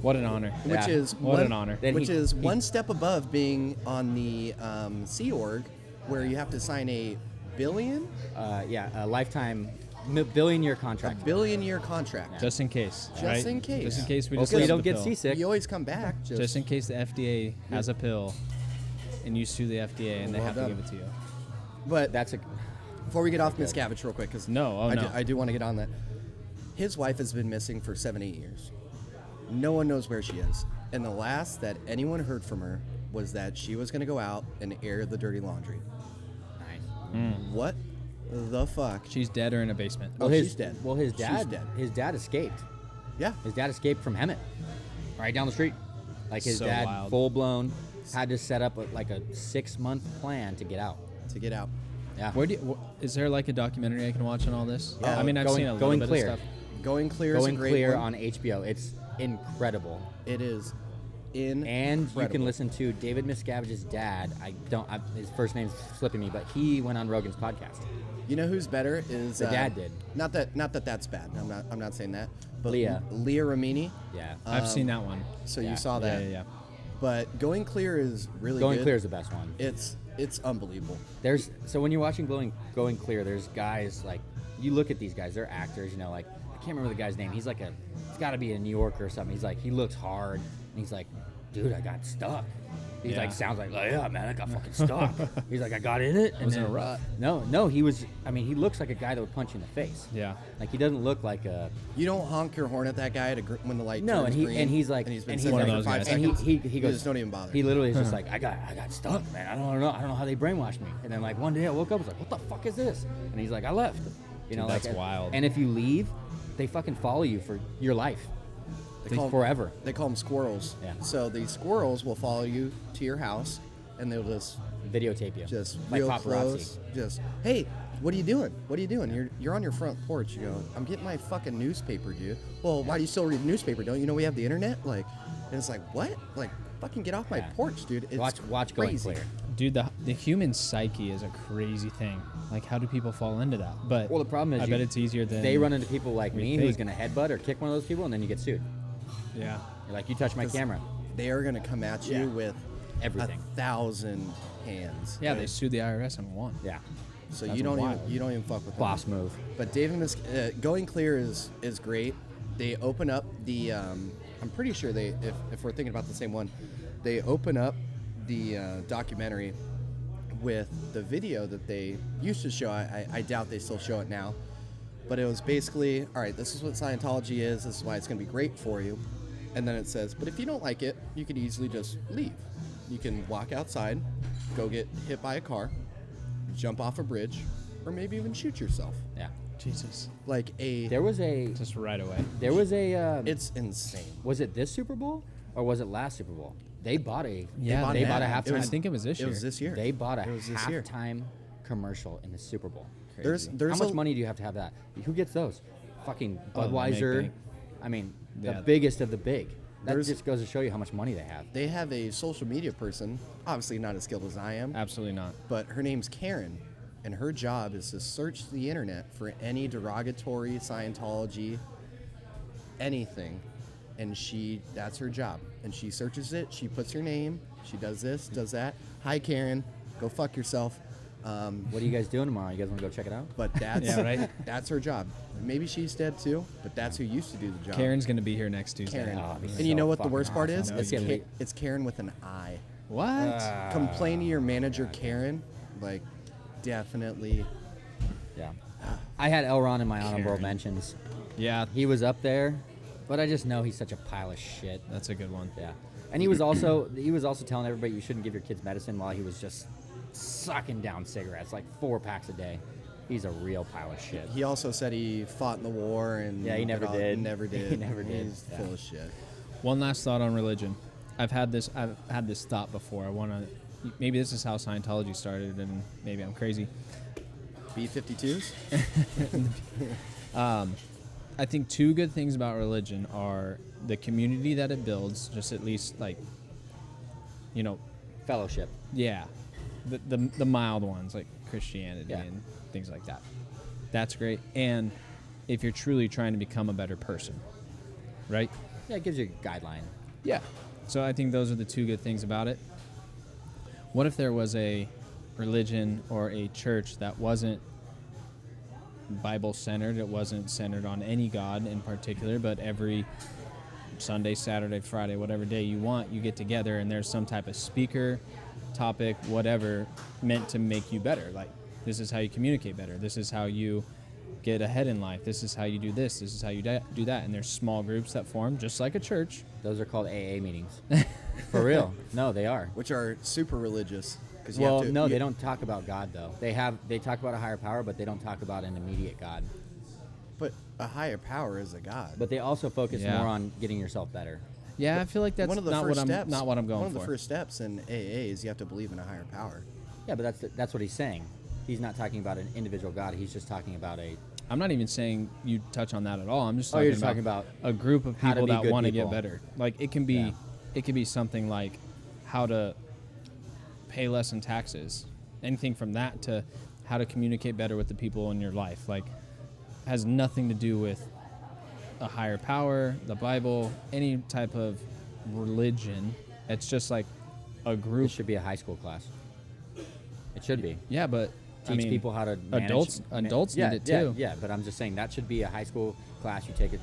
[SPEAKER 1] What an honor.
[SPEAKER 3] which
[SPEAKER 2] Yeah.
[SPEAKER 3] is
[SPEAKER 1] What
[SPEAKER 3] one,
[SPEAKER 1] an honor.
[SPEAKER 2] Then
[SPEAKER 3] which
[SPEAKER 2] he-
[SPEAKER 3] is
[SPEAKER 2] he-
[SPEAKER 3] one step above being on the Sea Org, where you have to sign a billion
[SPEAKER 2] A lifetime, billion-year contract.
[SPEAKER 3] billion-year contract.
[SPEAKER 1] Just in case.
[SPEAKER 3] Just
[SPEAKER 1] right?
[SPEAKER 3] in case.
[SPEAKER 1] Just in case we
[SPEAKER 2] Hopefully you
[SPEAKER 1] discover
[SPEAKER 2] don't
[SPEAKER 1] the
[SPEAKER 2] get
[SPEAKER 1] pill.
[SPEAKER 2] seasick.
[SPEAKER 3] You always come back.
[SPEAKER 1] Just in case the FDA has a pill and you sue the FDA and they
[SPEAKER 3] Well
[SPEAKER 1] have
[SPEAKER 3] done.
[SPEAKER 1] to give it to you.
[SPEAKER 3] But
[SPEAKER 2] That's a
[SPEAKER 3] before we get off Miscavige real quick, because
[SPEAKER 1] No, oh, no.
[SPEAKER 3] I do want to get on that. His wife has been missing for 7-8 years. No one knows where she is. And the last that anyone heard from her was that she was going to go out and air the dirty laundry.
[SPEAKER 2] nice.
[SPEAKER 3] What the fuck?
[SPEAKER 1] She's dead or in a basement.
[SPEAKER 3] Oh, she's dead.
[SPEAKER 2] Well, his
[SPEAKER 3] She's
[SPEAKER 2] dad.
[SPEAKER 3] dead.
[SPEAKER 2] His dad escaped.
[SPEAKER 3] Yeah.
[SPEAKER 2] His dad escaped from Hemet, right down the street. Like his
[SPEAKER 1] So
[SPEAKER 2] dad,
[SPEAKER 1] wild.
[SPEAKER 2] full blown, had to set up like a 6-month plan to get out.
[SPEAKER 3] To get out.
[SPEAKER 2] Yeah.
[SPEAKER 1] Where do you, is there like a documentary I can watch on all this?
[SPEAKER 3] Yeah.
[SPEAKER 1] I mean, I've
[SPEAKER 2] Going-
[SPEAKER 1] seen a little
[SPEAKER 2] Going
[SPEAKER 1] bit
[SPEAKER 2] Clear.
[SPEAKER 1] of stuff.
[SPEAKER 3] Going Clear is a
[SPEAKER 2] Going
[SPEAKER 3] great
[SPEAKER 2] Clear
[SPEAKER 3] one.
[SPEAKER 2] on HBO. It's incredible.
[SPEAKER 3] It is incredible.
[SPEAKER 2] And you can listen to David Miscavige's dad. His first name's slipping me, but he went on Rogan's podcast.
[SPEAKER 3] You know who's better is
[SPEAKER 2] The dad did.
[SPEAKER 3] Not that that's bad. I'm not saying that. But
[SPEAKER 2] Leah.
[SPEAKER 3] Ramini.
[SPEAKER 2] Yeah.
[SPEAKER 1] I've seen that one.
[SPEAKER 3] So
[SPEAKER 2] Yeah.
[SPEAKER 3] you saw that.
[SPEAKER 1] Yeah.
[SPEAKER 3] But Going Clear is really
[SPEAKER 2] Going
[SPEAKER 3] good.
[SPEAKER 2] Clear is the best one.
[SPEAKER 3] It's unbelievable.
[SPEAKER 2] So when you're watching Going Clear, there's guys like, you look at these guys, they're actors, you know, like I can't remember the guy's name. He's got to be a New Yorker or something. He's like, he looks hard, and he's like, dude, I got stuck. He's
[SPEAKER 1] Yeah.
[SPEAKER 2] like, sounds like, oh, yeah, man, I got fucking stuck. He's like, I got in it. And
[SPEAKER 1] was in a
[SPEAKER 2] then-
[SPEAKER 1] rut.
[SPEAKER 2] No, he was. I mean, he looks like a guy that would punch you in the face.
[SPEAKER 1] Yeah.
[SPEAKER 2] Like he doesn't look like a.
[SPEAKER 3] You don't honk your horn at that guy when the light
[SPEAKER 2] No,
[SPEAKER 3] turns green.
[SPEAKER 2] and he's like,
[SPEAKER 3] and he's been
[SPEAKER 2] and
[SPEAKER 3] sitting
[SPEAKER 1] one of
[SPEAKER 3] there
[SPEAKER 1] those
[SPEAKER 3] for 5
[SPEAKER 1] guys.
[SPEAKER 2] and
[SPEAKER 3] seconds.
[SPEAKER 2] he
[SPEAKER 3] You
[SPEAKER 2] goes,
[SPEAKER 3] just don't even bother.
[SPEAKER 2] He literally is just like, I got stuck, man. I don't know how they brainwashed me. And then like one day I woke up, I was like, what the fuck is this? And he's like, I left. You know,
[SPEAKER 1] Dude, that's
[SPEAKER 2] like,
[SPEAKER 1] wild.
[SPEAKER 2] And if you leave, they fucking follow you for your life.
[SPEAKER 3] They call 'em-
[SPEAKER 2] forever.
[SPEAKER 3] They call them squirrels.
[SPEAKER 2] Yeah.
[SPEAKER 3] So these squirrels will follow you to your house, and they'll just
[SPEAKER 2] Videotape you.
[SPEAKER 3] real
[SPEAKER 2] like paparazzi.
[SPEAKER 3] close. Just, hey, what are you doing? What are you doing? You're on your front porch. You go, I'm getting my fucking newspaper, dude. Well, why do you still read the newspaper? Don't you know we have the internet? Like, and it's like, what? Like, fucking get off my
[SPEAKER 2] Yeah.
[SPEAKER 3] porch, dude. It's
[SPEAKER 2] Watch Going
[SPEAKER 3] crazy.
[SPEAKER 2] Clear.
[SPEAKER 1] Dude, the human psyche is a crazy thing. Like, how do people fall into that? But
[SPEAKER 2] Well, the problem is
[SPEAKER 1] I bet it's easier than
[SPEAKER 2] they run into people like me
[SPEAKER 1] think.
[SPEAKER 2] who's gonna headbutt or kick one of those people, and then you get sued.
[SPEAKER 1] Yeah.
[SPEAKER 2] You're like, you touched my
[SPEAKER 3] 'Cause
[SPEAKER 2] camera.
[SPEAKER 3] They are gonna come at you
[SPEAKER 2] Yeah.
[SPEAKER 3] with
[SPEAKER 2] Everything.
[SPEAKER 3] 1,000 hands.
[SPEAKER 1] Yeah, they sued the IRS and won.
[SPEAKER 2] Yeah.
[SPEAKER 3] So
[SPEAKER 1] That's
[SPEAKER 3] you don't
[SPEAKER 1] wild.
[SPEAKER 3] even fuck with them.
[SPEAKER 2] Boss move.
[SPEAKER 3] But Going Clear is great. They open up the. I'm pretty sure if we're thinking about the same one, they open up the documentary with the video that they used to show. I doubt they still show it now, but it was basically, all right, this is what Scientology is. This is why it's going to be great for you. And then it says, but if you don't like it, you could easily just leave. You can walk outside, go get hit by a car, jump off a bridge, or maybe even shoot yourself.
[SPEAKER 2] Yeah.
[SPEAKER 1] Jesus.
[SPEAKER 3] Like
[SPEAKER 2] There was a.
[SPEAKER 1] Just right away.
[SPEAKER 2] There was a.
[SPEAKER 3] it's insane.
[SPEAKER 2] Was it this Super Bowl or was it last Super Bowl? They bought a.
[SPEAKER 1] Yeah,
[SPEAKER 2] they bought a
[SPEAKER 3] It
[SPEAKER 2] halftime.
[SPEAKER 3] was-
[SPEAKER 1] I think it was this
[SPEAKER 3] It
[SPEAKER 1] year.
[SPEAKER 3] was this year.
[SPEAKER 2] They bought a
[SPEAKER 3] It was this year.
[SPEAKER 2] halftime commercial in the Super Bowl.
[SPEAKER 3] There's
[SPEAKER 2] How much
[SPEAKER 3] a-
[SPEAKER 2] money do you have to have that? Who gets those? Fucking
[SPEAKER 1] Oh, they make
[SPEAKER 2] Budweiser.
[SPEAKER 1] bank.
[SPEAKER 2] I mean,
[SPEAKER 1] Yeah.
[SPEAKER 2] the biggest of the big. That
[SPEAKER 3] There's-
[SPEAKER 2] just goes to show you how much money they have.
[SPEAKER 3] They have a social media person, obviously not as skilled as I am,
[SPEAKER 1] Absolutely not.
[SPEAKER 3] but her name's Karen, and her job is to search the internet for any derogatory Scientology, anything, and that's her job. And she searches it, she puts her name, she does this, does that. Hi, Karen, go fuck yourself.
[SPEAKER 2] What are you guys doing tomorrow? You guys want to go check it out?
[SPEAKER 3] But that's
[SPEAKER 1] Yeah, right.
[SPEAKER 3] that's her job. Maybe she's dead too, but that's who used to do the job.
[SPEAKER 1] Karen's gonna be here next Tuesday.
[SPEAKER 3] Karen.
[SPEAKER 2] Oh, it'd be
[SPEAKER 3] And you know
[SPEAKER 2] so
[SPEAKER 3] what the
[SPEAKER 2] fucking
[SPEAKER 3] worst part is?
[SPEAKER 2] awesome.
[SPEAKER 3] It's,
[SPEAKER 2] Let's get
[SPEAKER 3] it's Karen with an I.
[SPEAKER 1] What?
[SPEAKER 3] Complain to your manager, Karen. Like, definitely.
[SPEAKER 2] Yeah. I had Elron in my honorable
[SPEAKER 1] Karen.
[SPEAKER 2] mentions.
[SPEAKER 1] Yeah,
[SPEAKER 2] He was up there, but I just know he's such a pile of shit.
[SPEAKER 1] that's a good one.
[SPEAKER 2] Yeah. And he was also telling everybody you shouldn't give your kids medicine while he was just sucking down cigarettes, like 4 packs a day. He's a real pile of shit.
[SPEAKER 3] He also said he fought in the war and
[SPEAKER 2] Yeah, he never did.
[SPEAKER 3] Never did.
[SPEAKER 2] He never did.
[SPEAKER 3] He's
[SPEAKER 2] Yeah.
[SPEAKER 3] full of shit.
[SPEAKER 1] One last thought on religion. I've had this thought before. I want to. Maybe this is how Scientology started, and maybe I'm crazy.
[SPEAKER 3] B-52s?
[SPEAKER 1] I think two good things about religion are the community that it builds, just at least like, you know,
[SPEAKER 2] Fellowship.
[SPEAKER 1] yeah, the mild ones like Christianity
[SPEAKER 2] Yeah.
[SPEAKER 1] and things like that. That's great. And if you're truly trying to become a better person, right?
[SPEAKER 2] Yeah, it gives you a guideline.
[SPEAKER 1] Yeah. So I think those are the two good things about it. What if there was a religion or a church that wasn't Bible centered? It wasn't centered on any God in particular, but every Sunday, Saturday, Friday, whatever day you want, you get together and there's some type of speaker, topic, whatever, meant to make you better. Like, this is how you communicate better. This is how you get ahead in life. This is how you do this. This is how you do that. And there's small groups that form, just like a church.
[SPEAKER 2] Those are called AA meetings. For real. No, they are.
[SPEAKER 3] Which are super religious. 'Cause you
[SPEAKER 2] Well,
[SPEAKER 3] have to,
[SPEAKER 2] no,
[SPEAKER 3] you-
[SPEAKER 2] they don't talk about God though. They talk about a higher power, but they don't talk about an immediate God.
[SPEAKER 3] But a higher power is a God.
[SPEAKER 2] But they also focus
[SPEAKER 1] Yeah.
[SPEAKER 2] more on getting yourself better.
[SPEAKER 1] Yeah, I feel like that's
[SPEAKER 3] one of the
[SPEAKER 1] not
[SPEAKER 3] first
[SPEAKER 1] what
[SPEAKER 3] steps,
[SPEAKER 1] I'm going
[SPEAKER 3] One of
[SPEAKER 1] for.
[SPEAKER 3] the first steps in AA is you have to believe in a higher power.
[SPEAKER 2] Yeah, but that's what he's saying. He's not talking about an individual God. He's just talking about a.
[SPEAKER 1] I'm not even saying you touch on that at all. I'm just
[SPEAKER 2] Oh,
[SPEAKER 1] talking,
[SPEAKER 2] you're just
[SPEAKER 1] about,
[SPEAKER 2] talking about
[SPEAKER 1] a group of
[SPEAKER 2] how to
[SPEAKER 1] people
[SPEAKER 2] be
[SPEAKER 1] that
[SPEAKER 2] good
[SPEAKER 1] want to get
[SPEAKER 2] people.
[SPEAKER 1] better. Like it can be,
[SPEAKER 2] Yeah.
[SPEAKER 1] it could be something like how to pay less in taxes. Anything from that to how to communicate better with the people in your life. Like has nothing to do with a higher power, the Bible, any type of religion. It's just like a
[SPEAKER 2] It
[SPEAKER 1] group.
[SPEAKER 2] should be a high school class. It should be.
[SPEAKER 1] Yeah, but
[SPEAKER 2] Teach
[SPEAKER 1] I mean,
[SPEAKER 2] people how to manage,
[SPEAKER 1] adults
[SPEAKER 2] yeah,
[SPEAKER 1] need it
[SPEAKER 2] yeah,
[SPEAKER 1] too.
[SPEAKER 2] Yeah, but I'm just saying that should be a high school class. You take it.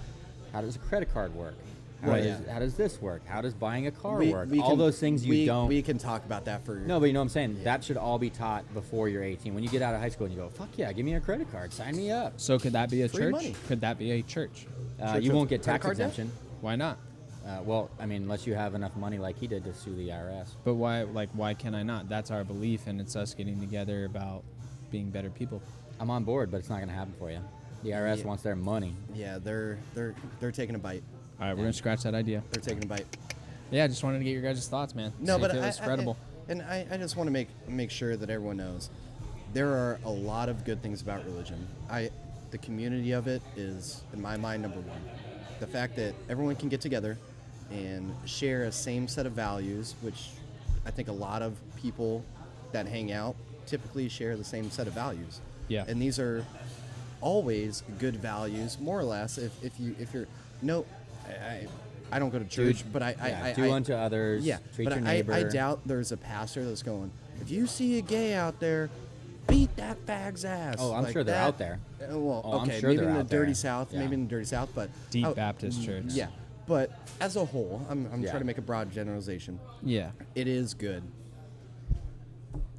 [SPEAKER 2] How does a credit card work?
[SPEAKER 3] Right.
[SPEAKER 2] How does this work? How does buying a car
[SPEAKER 3] We-
[SPEAKER 2] work?
[SPEAKER 3] we
[SPEAKER 2] All
[SPEAKER 3] can-
[SPEAKER 2] those things you don't.
[SPEAKER 3] We can talk about that for.
[SPEAKER 2] No, but you know what I'm saying? That should all be taught before you're 18. When you get out of high school and you go, fuck yeah, give me a credit card, sign me up.
[SPEAKER 1] So could that be a
[SPEAKER 3] Free
[SPEAKER 1] church?
[SPEAKER 3] money.
[SPEAKER 1] Could that be a church?
[SPEAKER 3] Church
[SPEAKER 2] You
[SPEAKER 3] of
[SPEAKER 2] won't get
[SPEAKER 3] credit
[SPEAKER 2] tax
[SPEAKER 3] card debt?
[SPEAKER 2] exemption.
[SPEAKER 1] Why not?
[SPEAKER 2] Well, I mean, unless you have enough money like he did to sue the IRS.
[SPEAKER 1] But why can I not? That's our belief, and it's us getting together about being better people.
[SPEAKER 2] I'm on board, but it's not going to happen for you. The IRS
[SPEAKER 3] Yeah.
[SPEAKER 2] wants their money.
[SPEAKER 3] Yeah, they're taking a bite.
[SPEAKER 1] All right, we're gonna scratch that idea.
[SPEAKER 3] They're taking a bite.
[SPEAKER 1] Yeah, I just wanted to get your guys' thoughts, man.
[SPEAKER 3] No,
[SPEAKER 1] See
[SPEAKER 3] but
[SPEAKER 1] if it was spreadable.
[SPEAKER 3] I just want to make sure that everyone knows there are a lot of good things about religion. The community of it is, in my mind, number one. The fact that everyone can get together and share a same set of values, which I think a lot of people that hang out typically share the same set of values.
[SPEAKER 1] Yeah.
[SPEAKER 3] And these are always good values, more or less. If you're no, I don't go to church, but I
[SPEAKER 2] do unto others.
[SPEAKER 3] yeah,
[SPEAKER 2] Treat
[SPEAKER 3] but
[SPEAKER 2] your neighbor.
[SPEAKER 3] I doubt there's a pastor that's going, if you see a gay out there, beat that fag's ass.
[SPEAKER 2] Oh, I'm sure they're out there.
[SPEAKER 3] Well,
[SPEAKER 2] Oh, I'm
[SPEAKER 3] okay,
[SPEAKER 2] sure
[SPEAKER 3] maybe
[SPEAKER 2] they're
[SPEAKER 3] in the
[SPEAKER 2] out there.
[SPEAKER 3] dirty South,
[SPEAKER 2] Yeah.
[SPEAKER 3] maybe in the dirty South, but
[SPEAKER 1] Deep Baptist church.
[SPEAKER 3] Yeah, but as a whole, I'm
[SPEAKER 2] Yeah.
[SPEAKER 3] trying to make a broad generalization.
[SPEAKER 1] Yeah.
[SPEAKER 3] It is good.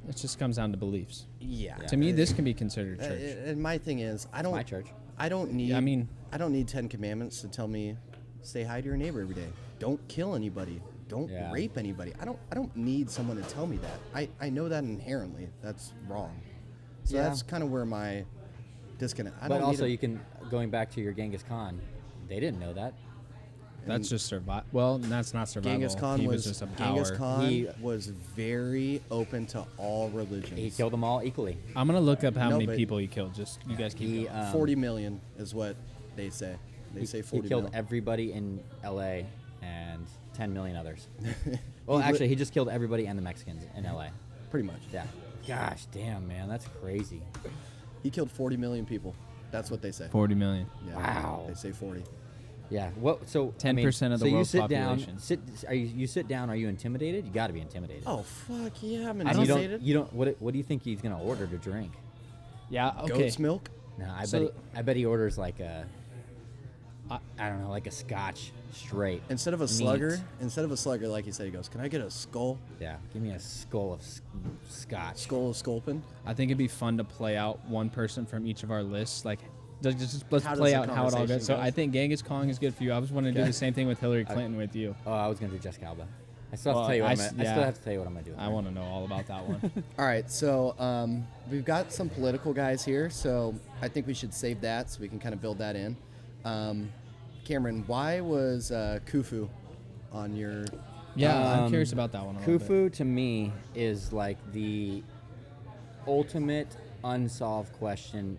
[SPEAKER 1] It just comes down to beliefs.
[SPEAKER 3] Yeah.
[SPEAKER 1] To me, this can be considered
[SPEAKER 3] Uh,
[SPEAKER 1] church.
[SPEAKER 3] and my thing is, I don't.
[SPEAKER 2] my church.
[SPEAKER 3] I don't need.
[SPEAKER 1] I mean-
[SPEAKER 3] I don't need 10 commandments to tell me, say hi to your neighbor every day. Don't kill anybody. Don't
[SPEAKER 2] Yeah.
[SPEAKER 3] rape anybody. I don't need someone to tell me that. I know that inherently. That's wrong. So
[SPEAKER 2] Yeah.
[SPEAKER 3] that's kind of where my disconnect. I
[SPEAKER 2] But
[SPEAKER 3] don't
[SPEAKER 2] also,
[SPEAKER 3] need
[SPEAKER 2] you can, going back to your Genghis Khan, they didn't know that.
[SPEAKER 1] That's just survival. Well, that's not survival.
[SPEAKER 3] Genghis Khan
[SPEAKER 1] he
[SPEAKER 3] was
[SPEAKER 1] just a
[SPEAKER 3] Genghis
[SPEAKER 1] power.
[SPEAKER 3] Khan
[SPEAKER 2] He-
[SPEAKER 3] was very open to all religions.
[SPEAKER 2] He killed them all equally.
[SPEAKER 1] I'm gonna look up how
[SPEAKER 3] No,
[SPEAKER 1] many
[SPEAKER 3] but-
[SPEAKER 1] people he killed. Just you guys keep
[SPEAKER 2] He,
[SPEAKER 1] going.
[SPEAKER 3] 40 million is what they say. They say
[SPEAKER 2] he
[SPEAKER 3] 40
[SPEAKER 2] killed
[SPEAKER 3] mil.
[SPEAKER 2] everybody in LA and 10 million others. Well,
[SPEAKER 3] He li-
[SPEAKER 2] actually, he just killed everybody and the Mexicans in LA.
[SPEAKER 3] Pretty much.
[SPEAKER 2] Yeah. Gosh damn, man, that's crazy.
[SPEAKER 3] He killed 40 million people. That's what they say.
[SPEAKER 1] 40 million.
[SPEAKER 3] Yeah,
[SPEAKER 2] Wow.
[SPEAKER 3] They say 40.
[SPEAKER 2] Yeah. What? So
[SPEAKER 1] 10% of the
[SPEAKER 2] so
[SPEAKER 1] world's
[SPEAKER 2] you sit
[SPEAKER 1] population.
[SPEAKER 2] Down, you sit down. Are you intimidated? You got to be intimidated.
[SPEAKER 3] Oh fuck yeah, I'm
[SPEAKER 2] And you
[SPEAKER 3] intimidated.
[SPEAKER 2] don't. You don't. What do you think he's gonna order to drink?
[SPEAKER 1] Yeah. Okay.
[SPEAKER 3] Goat's milk.
[SPEAKER 2] No,
[SPEAKER 1] So-
[SPEAKER 2] I bet he orders like a. I don't know, like a Scotch straight.
[SPEAKER 3] Instead of a
[SPEAKER 2] neat.
[SPEAKER 3] slugger, like you said, he goes, "Can I get a skull?
[SPEAKER 2] Yeah, give me a skull of Scotch.
[SPEAKER 3] Skull of Sculpin?"
[SPEAKER 1] I think it'd be fun to play out one person from each of our lists. Like, let's
[SPEAKER 3] How does
[SPEAKER 1] play
[SPEAKER 3] the
[SPEAKER 1] out how it all
[SPEAKER 3] conversation
[SPEAKER 1] goes. So
[SPEAKER 3] go?
[SPEAKER 1] I think Genghis Kong is good for you. I was wanting to do
[SPEAKER 3] Okay.
[SPEAKER 1] the same thing with Hillary Clinton with you.
[SPEAKER 2] Oh, I was gonna do Jessica Alba. I still have
[SPEAKER 1] Well,
[SPEAKER 2] to tell you what
[SPEAKER 1] I
[SPEAKER 2] I'm
[SPEAKER 1] s-
[SPEAKER 2] gonna, I
[SPEAKER 1] yeah.
[SPEAKER 2] still have to tell you what I'm gonna do. with
[SPEAKER 1] I
[SPEAKER 2] her.
[SPEAKER 1] want to know all about that one.
[SPEAKER 3] All right, so we've got some political guys here, so I think we should save that so we can kind of build that in. Cameron, why was Khufu on your?
[SPEAKER 1] Yeah, I'm
[SPEAKER 2] Um,
[SPEAKER 1] curious about that one. A little bit.
[SPEAKER 2] Khufu to me is like the ultimate unsolved question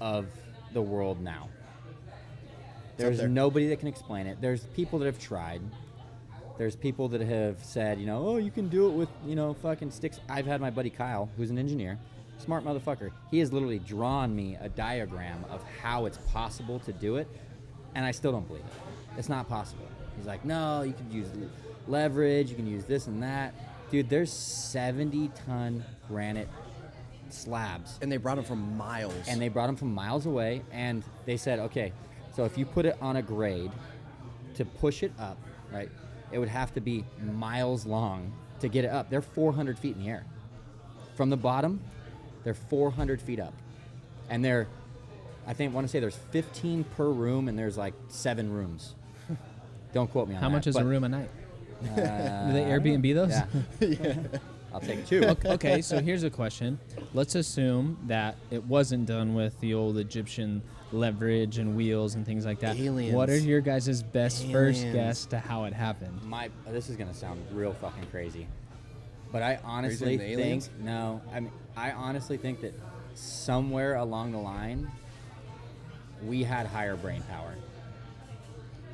[SPEAKER 2] of the world now.
[SPEAKER 3] up
[SPEAKER 2] There's
[SPEAKER 3] there.
[SPEAKER 2] nobody that can explain it. There's people that have tried. There's people that have said, oh, you can do it with, fucking sticks. I've had my buddy Kyle, who's an engineer, smart motherfucker. He has literally drawn me a diagram of how it's possible to do it, and I still don't believe it. It's not possible. He's like, no, you can use leverage, you can use this and that. Dude, there's 70-ton granite slabs,
[SPEAKER 3] And they brought them from miles.
[SPEAKER 2] and they brought them from miles away, and they said, okay, so if you put it on a grade to push it up, right, it would have to be miles long to get it up. They're 400 feet in the air. From the bottom, they're 400 feet up. And want to say there's 15 per room, and there's like 7 rooms. Don't quote me on that.
[SPEAKER 1] How much is a
[SPEAKER 2] but,
[SPEAKER 1] room a night? Do they
[SPEAKER 2] I don't know.
[SPEAKER 1] Airbnb those?
[SPEAKER 2] Yeah. I'll take 2.
[SPEAKER 1] Okay, so here's a question. Let's assume that it wasn't done with the old Egyptian leverage and wheels and things like that.
[SPEAKER 3] Aliens.
[SPEAKER 1] What are your guys' best first
[SPEAKER 3] Aliens.
[SPEAKER 1] guess to how it happened?
[SPEAKER 2] This is gonna sound real fucking crazy, but I honestly
[SPEAKER 3] Are you saying aliens?
[SPEAKER 2] think no. I honestly think that somewhere along the line, we had higher brain power.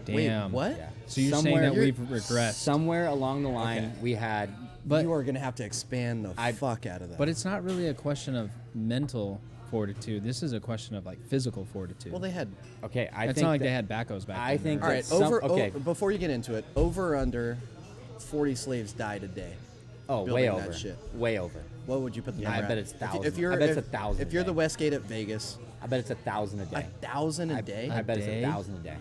[SPEAKER 3] Wait,
[SPEAKER 1] Damn.
[SPEAKER 3] what?
[SPEAKER 2] Yeah.
[SPEAKER 1] So you're saying that
[SPEAKER 3] You're-
[SPEAKER 1] we've regressed.
[SPEAKER 2] Somewhere along the line,
[SPEAKER 3] Okay.
[SPEAKER 2] we had.
[SPEAKER 1] But
[SPEAKER 3] you are going to have to expand the fuck out of that.
[SPEAKER 1] but it's not really a question of mental fortitude. This is a question of like physical fortitude.
[SPEAKER 3] well, they had.
[SPEAKER 2] Okay, I
[SPEAKER 1] it's
[SPEAKER 2] think
[SPEAKER 1] not like
[SPEAKER 2] that-
[SPEAKER 1] they had backhoes back
[SPEAKER 2] I
[SPEAKER 1] then.
[SPEAKER 2] think
[SPEAKER 3] All
[SPEAKER 2] that
[SPEAKER 3] right,
[SPEAKER 2] okay.
[SPEAKER 3] before you get into it, over or under 40 slaves died a day.
[SPEAKER 2] Oh, way
[SPEAKER 3] building
[SPEAKER 2] over.
[SPEAKER 3] that shit.
[SPEAKER 2] Way over.
[SPEAKER 3] What would you put the
[SPEAKER 2] Yeah, I
[SPEAKER 3] number
[SPEAKER 2] bet
[SPEAKER 3] at?
[SPEAKER 2] it's
[SPEAKER 3] If
[SPEAKER 2] 1,000.
[SPEAKER 3] you're,
[SPEAKER 2] I bet it's
[SPEAKER 3] if-
[SPEAKER 2] 1,000
[SPEAKER 3] If
[SPEAKER 2] a
[SPEAKER 3] you're
[SPEAKER 2] day.
[SPEAKER 3] the Westgate at Vegas,
[SPEAKER 2] I bet it's 1,000 a day.
[SPEAKER 3] 1,000 a day.
[SPEAKER 2] I bet
[SPEAKER 1] day?
[SPEAKER 2] it's 1,000 a day.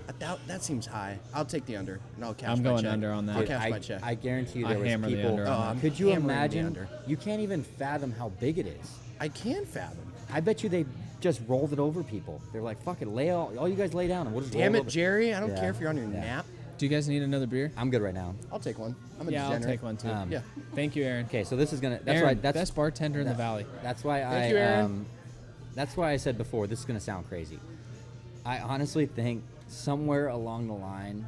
[SPEAKER 3] That seems high. I'll take the under, and I'll cash
[SPEAKER 1] I'm
[SPEAKER 3] my
[SPEAKER 1] going
[SPEAKER 3] check.
[SPEAKER 1] under on that.
[SPEAKER 3] I'll
[SPEAKER 1] Dude,
[SPEAKER 3] cash
[SPEAKER 2] I,
[SPEAKER 3] my check.
[SPEAKER 2] I guarantee you
[SPEAKER 1] I
[SPEAKER 2] there was
[SPEAKER 1] hammer the
[SPEAKER 2] people.
[SPEAKER 1] under on
[SPEAKER 3] that.
[SPEAKER 2] Could you
[SPEAKER 3] hammering the
[SPEAKER 2] imagine?
[SPEAKER 3] under.
[SPEAKER 2] You can't even fathom how big it is.
[SPEAKER 3] I can fathom.
[SPEAKER 2] I bet you they just rolled it over people. They're like, "Fuck it, all you guys lay down, and we'll just
[SPEAKER 3] Damn
[SPEAKER 2] roll
[SPEAKER 3] it,
[SPEAKER 2] over."
[SPEAKER 3] Jerry! I don't
[SPEAKER 2] Yeah,
[SPEAKER 3] care if you're on your
[SPEAKER 2] yeah.
[SPEAKER 3] nap.
[SPEAKER 1] Do you guys need another beer?
[SPEAKER 2] I'm good right now.
[SPEAKER 3] I'll take one. I'm a
[SPEAKER 1] Yeah, I'll
[SPEAKER 3] degenerate.
[SPEAKER 1] take one too.
[SPEAKER 3] Yeah.
[SPEAKER 1] Thank you, Aaron.
[SPEAKER 2] Okay, so this is gonna. That's
[SPEAKER 1] Aaron,
[SPEAKER 2] right. That's
[SPEAKER 1] best bartender in the valley.
[SPEAKER 2] That's why
[SPEAKER 1] Thank you, Aaron.
[SPEAKER 2] That's why I said before. This is gonna sound crazy. I honestly think somewhere along the line,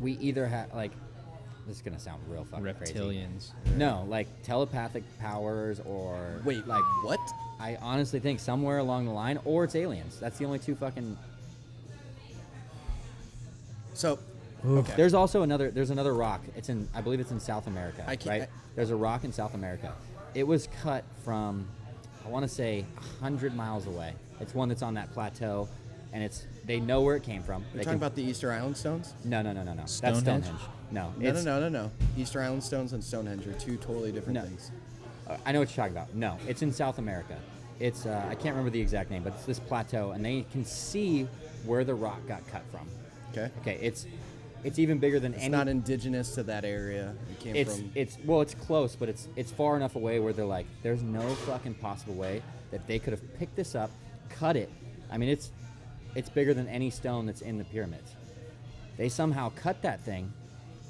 [SPEAKER 2] we either had like. This is gonna sound real fucking crazy.
[SPEAKER 1] Reptilians.
[SPEAKER 2] No, like telepathic powers or
[SPEAKER 3] Wait,
[SPEAKER 2] like
[SPEAKER 3] what?
[SPEAKER 2] I honestly think somewhere along the line, or it's aliens. That's the only two fucking.
[SPEAKER 3] So, okay.
[SPEAKER 2] There's also another rock. I believe it's in South America.
[SPEAKER 3] I can't-
[SPEAKER 2] right? There's a rock in South America. It was cut from, I want to say, 100 miles away. It's one that's on that plateau, and they know where it came from.
[SPEAKER 3] You're
[SPEAKER 2] They
[SPEAKER 3] talking
[SPEAKER 2] can-
[SPEAKER 3] about the Easter Island stones?
[SPEAKER 2] No. That's
[SPEAKER 1] Stonehenge?
[SPEAKER 2] Stonehenge. No.
[SPEAKER 3] No. Easter Island stones and Stonehenge are two totally different
[SPEAKER 2] No.
[SPEAKER 3] things.
[SPEAKER 2] I know what you're talking about. No, it's in South America. It's I can't remember the exact name, but it's this plateau, and they can see where the rock got cut from.
[SPEAKER 3] Okay.
[SPEAKER 2] Okay, it's even bigger than
[SPEAKER 3] It's
[SPEAKER 2] any.
[SPEAKER 3] not indigenous to that area. It came from.
[SPEAKER 2] It's close, but it's far enough away where they're like, there's no fucking possible way that they could have picked this up, cut it. I mean, it's bigger than any stone that's in the pyramids. They somehow cut that thing,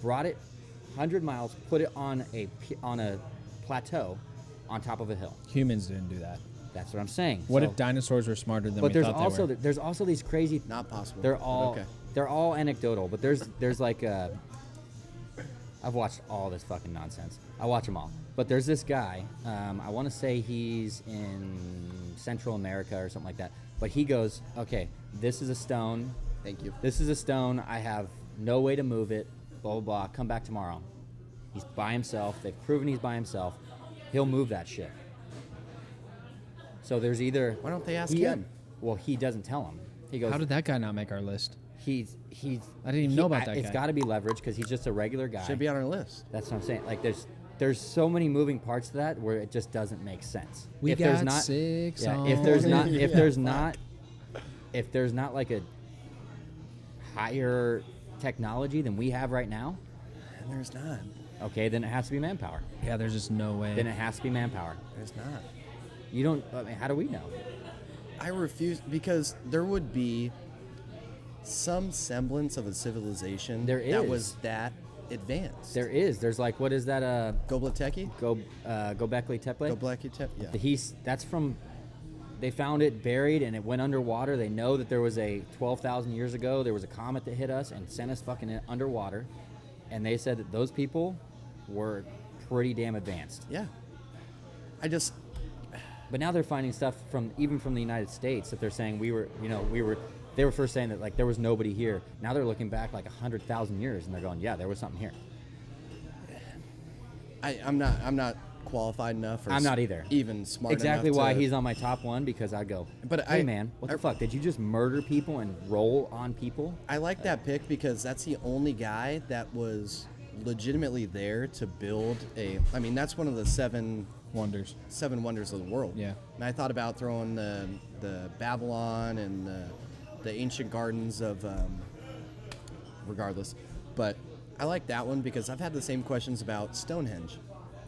[SPEAKER 2] brought it 100 miles, put it on a plateau, on top of a hill.
[SPEAKER 1] Humans didn't do that.
[SPEAKER 2] That's what I'm saying.
[SPEAKER 1] What
[SPEAKER 2] So-
[SPEAKER 1] if dinosaurs were smarter than
[SPEAKER 2] But
[SPEAKER 1] we
[SPEAKER 2] there's
[SPEAKER 1] thought
[SPEAKER 2] also
[SPEAKER 1] they were?
[SPEAKER 2] there's also these crazy.
[SPEAKER 3] Not possible.
[SPEAKER 2] They're
[SPEAKER 3] but
[SPEAKER 2] all
[SPEAKER 3] okay.
[SPEAKER 2] they're all anecdotal, but there's like I've watched all this fucking nonsense. I watch them all. But there's this guy. I want to say he's in Central America or something like that. But he goes, okay, this is a stone.
[SPEAKER 3] Thank you.
[SPEAKER 2] This is a stone. I have no way to move it. Blah blah blah. Come back tomorrow. He's by himself. They've proven he's by himself. He'll move that shit. So there's either.
[SPEAKER 3] Why don't they ask
[SPEAKER 2] he-
[SPEAKER 3] him?
[SPEAKER 2] Well, he doesn't tell him. He goes.
[SPEAKER 1] How did that guy not make our list?
[SPEAKER 2] He's.
[SPEAKER 1] I didn't even know about that
[SPEAKER 2] It's
[SPEAKER 1] guy.
[SPEAKER 2] got to be leverage because he's just a regular guy.
[SPEAKER 3] Should be on our list.
[SPEAKER 2] That's what I'm saying. Like there's so many moving parts to that where it just doesn't make sense.
[SPEAKER 1] We
[SPEAKER 2] if
[SPEAKER 1] got
[SPEAKER 2] there's not,
[SPEAKER 1] 6
[SPEAKER 2] yeah,
[SPEAKER 1] on
[SPEAKER 2] if there's not
[SPEAKER 1] it.
[SPEAKER 2] if
[SPEAKER 3] Yeah,
[SPEAKER 2] there's
[SPEAKER 3] fuck.
[SPEAKER 2] not if there's not like a higher technology than we have right now,
[SPEAKER 3] And there's not.
[SPEAKER 2] okay, then it has to be manpower.
[SPEAKER 1] Yeah, there's just no way.
[SPEAKER 2] Then it has to be manpower.
[SPEAKER 3] There's not.
[SPEAKER 2] You don't. I mean, how do we know?
[SPEAKER 3] I refuse because there would be some semblance of a civilization
[SPEAKER 2] There
[SPEAKER 3] that
[SPEAKER 2] is.
[SPEAKER 3] was that advanced.
[SPEAKER 2] There is. There's like what is that?
[SPEAKER 3] Gobleteki?
[SPEAKER 2] Gobekli Tepe.
[SPEAKER 3] Göbekli Tepe? Yeah.
[SPEAKER 2] That's from. They found it buried and it went underwater. They know that there was 12,000 years ago, there was a comet that hit us and sent us fucking underwater. And they said that those people were pretty damn advanced.
[SPEAKER 3] Yeah. I just
[SPEAKER 2] But now they're finding stuff even from the United States that they're saying they were first saying that like there was nobody here. Now they're looking back like 100,000 years and they're going, yeah, there was something here.
[SPEAKER 3] I'm not qualified enough. Or
[SPEAKER 2] I'm not either.
[SPEAKER 3] Even smart
[SPEAKER 2] Exactly
[SPEAKER 3] enough
[SPEAKER 2] why
[SPEAKER 3] to-
[SPEAKER 2] he's on my top one, because I go,
[SPEAKER 3] But
[SPEAKER 2] hey
[SPEAKER 3] I-
[SPEAKER 2] man, what
[SPEAKER 3] I-
[SPEAKER 2] the fuck? Did you just murder people and roll on people?
[SPEAKER 3] I like that pick because that's the only guy that was legitimately there to build I mean, that's one of the seven
[SPEAKER 1] Wonders.
[SPEAKER 3] wonders of the world.
[SPEAKER 1] Yeah.
[SPEAKER 3] And I thought about throwing the Babylon and the ancient gardens of regardless. But I like that one because I've had the same questions about Stonehenge.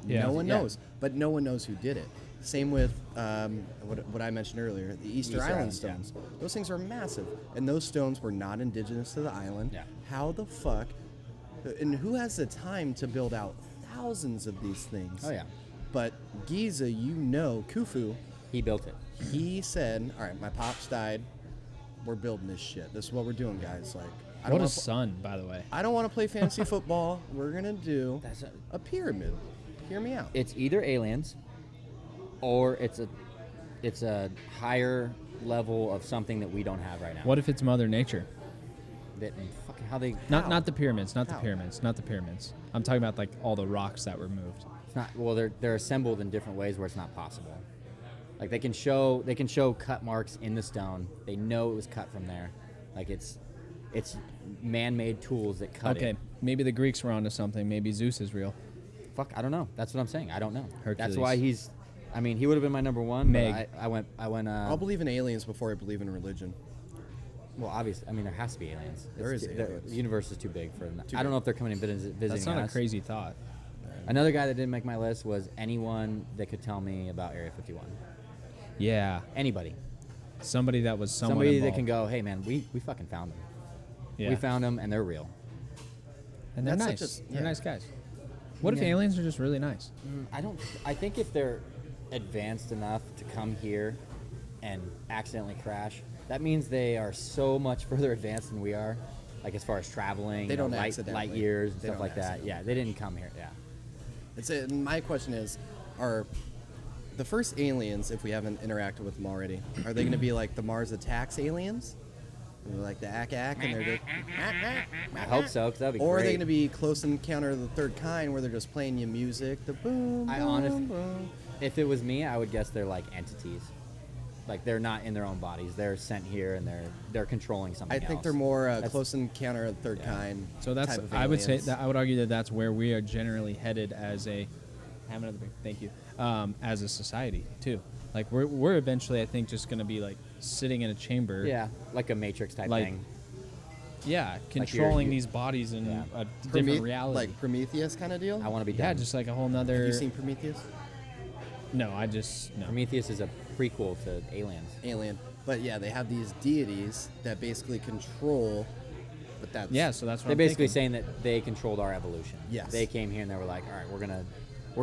[SPEAKER 1] Yeah.
[SPEAKER 3] No one
[SPEAKER 2] Yeah.
[SPEAKER 3] knows, but no one knows who did it. Same with what I mentioned earlier, the Easter
[SPEAKER 2] Easter
[SPEAKER 3] Island
[SPEAKER 2] Island, yeah.
[SPEAKER 3] stones. Those things are massive, and those stones were not indigenous to the island.
[SPEAKER 2] Yeah.
[SPEAKER 3] How the fuck? And who has the time to build out thousands of these things?
[SPEAKER 2] Oh yeah,
[SPEAKER 3] But Giza, Khufu,
[SPEAKER 2] he built it.
[SPEAKER 3] he said, "All right, my pops died. We're building this shit. This is what we're doing, guys. Like, I don't
[SPEAKER 1] What a
[SPEAKER 3] wanna
[SPEAKER 1] son, by the way.
[SPEAKER 3] I don't want to play fantasy football. We're gonna do
[SPEAKER 2] That's
[SPEAKER 3] a pyramid. Hear me out.
[SPEAKER 2] It's either aliens, or it's a higher level of something that we don't have right now.
[SPEAKER 1] What if it's Mother Nature?
[SPEAKER 2] That fucking how they
[SPEAKER 1] Not
[SPEAKER 3] How?
[SPEAKER 1] not the pyramids, not the
[SPEAKER 3] How?
[SPEAKER 1] pyramids, not the pyramids. I'm talking about like all the rocks that were moved.
[SPEAKER 2] It's not well. They're assembled in different ways where it's not possible. Like they can show cut marks in the stone. They know it was cut from there. Like it's man-made tools that cut
[SPEAKER 1] Okay,
[SPEAKER 2] it.
[SPEAKER 1] maybe the Greeks were onto something. Maybe Zeus is real.
[SPEAKER 2] Fuck, I don't know. That's what I'm saying. I don't know.
[SPEAKER 1] Hercules.
[SPEAKER 2] That's why he's. I mean, he would have been my number one.
[SPEAKER 1] Meg.
[SPEAKER 2] But I went.
[SPEAKER 3] I'll believe in aliens before I believe in religion.
[SPEAKER 2] Well, obviously, I mean, there has to be aliens.
[SPEAKER 3] There is
[SPEAKER 2] The
[SPEAKER 3] aliens.
[SPEAKER 2] universe is too big for them.
[SPEAKER 3] Too
[SPEAKER 2] I don't
[SPEAKER 3] big.
[SPEAKER 2] know if they're coming and visiting
[SPEAKER 1] That's not
[SPEAKER 2] us.
[SPEAKER 1] a crazy thought.
[SPEAKER 2] Another guy that didn't make my list was anyone that could tell me about Area 51.
[SPEAKER 1] Yeah,
[SPEAKER 2] Anybody.
[SPEAKER 1] somebody that was somewhat
[SPEAKER 2] Somebody
[SPEAKER 1] involved.
[SPEAKER 2] that can go, hey man, we fucking found them.
[SPEAKER 1] Yeah.
[SPEAKER 2] We found them and they're real.
[SPEAKER 1] and they're
[SPEAKER 3] That's
[SPEAKER 1] nice.
[SPEAKER 3] such a-
[SPEAKER 1] They're
[SPEAKER 3] yeah.
[SPEAKER 1] nice guys. What if
[SPEAKER 2] Yeah.
[SPEAKER 1] aliens are just really nice?
[SPEAKER 2] I think if they're advanced enough to come here and accidentally crash, that means they are so much further advanced than we are. Like as far as traveling,
[SPEAKER 3] They don't
[SPEAKER 2] light
[SPEAKER 3] accidentally.
[SPEAKER 2] years and
[SPEAKER 3] They
[SPEAKER 2] stuff
[SPEAKER 3] don't
[SPEAKER 2] like that.
[SPEAKER 3] accidentally.
[SPEAKER 2] Yeah, they didn't come here. Yeah.
[SPEAKER 3] My question is, are the first aliens, if we haven't interacted with them already, are they going to be like the Mars Attacks aliens? Like the Ak-Ak and they're just...
[SPEAKER 2] I hope so, because that'd be
[SPEAKER 3] Or are
[SPEAKER 2] great.
[SPEAKER 3] they going to be Close Encounter of the Third Kind, where they're just playing you music, the boom,
[SPEAKER 2] I
[SPEAKER 3] boom,
[SPEAKER 2] honest-
[SPEAKER 3] boom.
[SPEAKER 2] If it was me, I would guess they're like entities. Like they're not in their own bodies. They're sent here and they're controlling something
[SPEAKER 3] I think
[SPEAKER 2] else.
[SPEAKER 3] they're more
[SPEAKER 2] That's-
[SPEAKER 3] Close Encounter of the Third
[SPEAKER 2] Yeah.
[SPEAKER 3] Kind.
[SPEAKER 1] So that's
[SPEAKER 3] type of
[SPEAKER 1] I would say
[SPEAKER 3] aliens.
[SPEAKER 1] that I would argue that that's where we are generally headed as a. Have another big thank you. As a society too, like we're eventually I think just gonna be like sitting in a chamber.
[SPEAKER 2] Yeah, like a Matrix type
[SPEAKER 1] Like,
[SPEAKER 2] thing.
[SPEAKER 1] Yeah,
[SPEAKER 2] you're-
[SPEAKER 1] controlling
[SPEAKER 2] you-
[SPEAKER 1] these bodies in
[SPEAKER 2] Yeah.
[SPEAKER 1] a different
[SPEAKER 3] Promet-
[SPEAKER 1] reality.
[SPEAKER 3] like Prometheus kind of deal.
[SPEAKER 2] I want to be
[SPEAKER 1] yeah,
[SPEAKER 2] done.
[SPEAKER 1] just like a whole nother.
[SPEAKER 3] Have you seen Prometheus?
[SPEAKER 1] No, I just no.
[SPEAKER 2] Prometheus is a prequel to Aliens.
[SPEAKER 3] Alien. But yeah, they have these deities that basically control. But that's
[SPEAKER 1] Yeah, so that's what
[SPEAKER 2] They're
[SPEAKER 1] I'm
[SPEAKER 2] basically
[SPEAKER 1] thinking.
[SPEAKER 2] saying that they controlled our evolution.
[SPEAKER 3] Yes.
[SPEAKER 2] They came here and they were like, all right, we're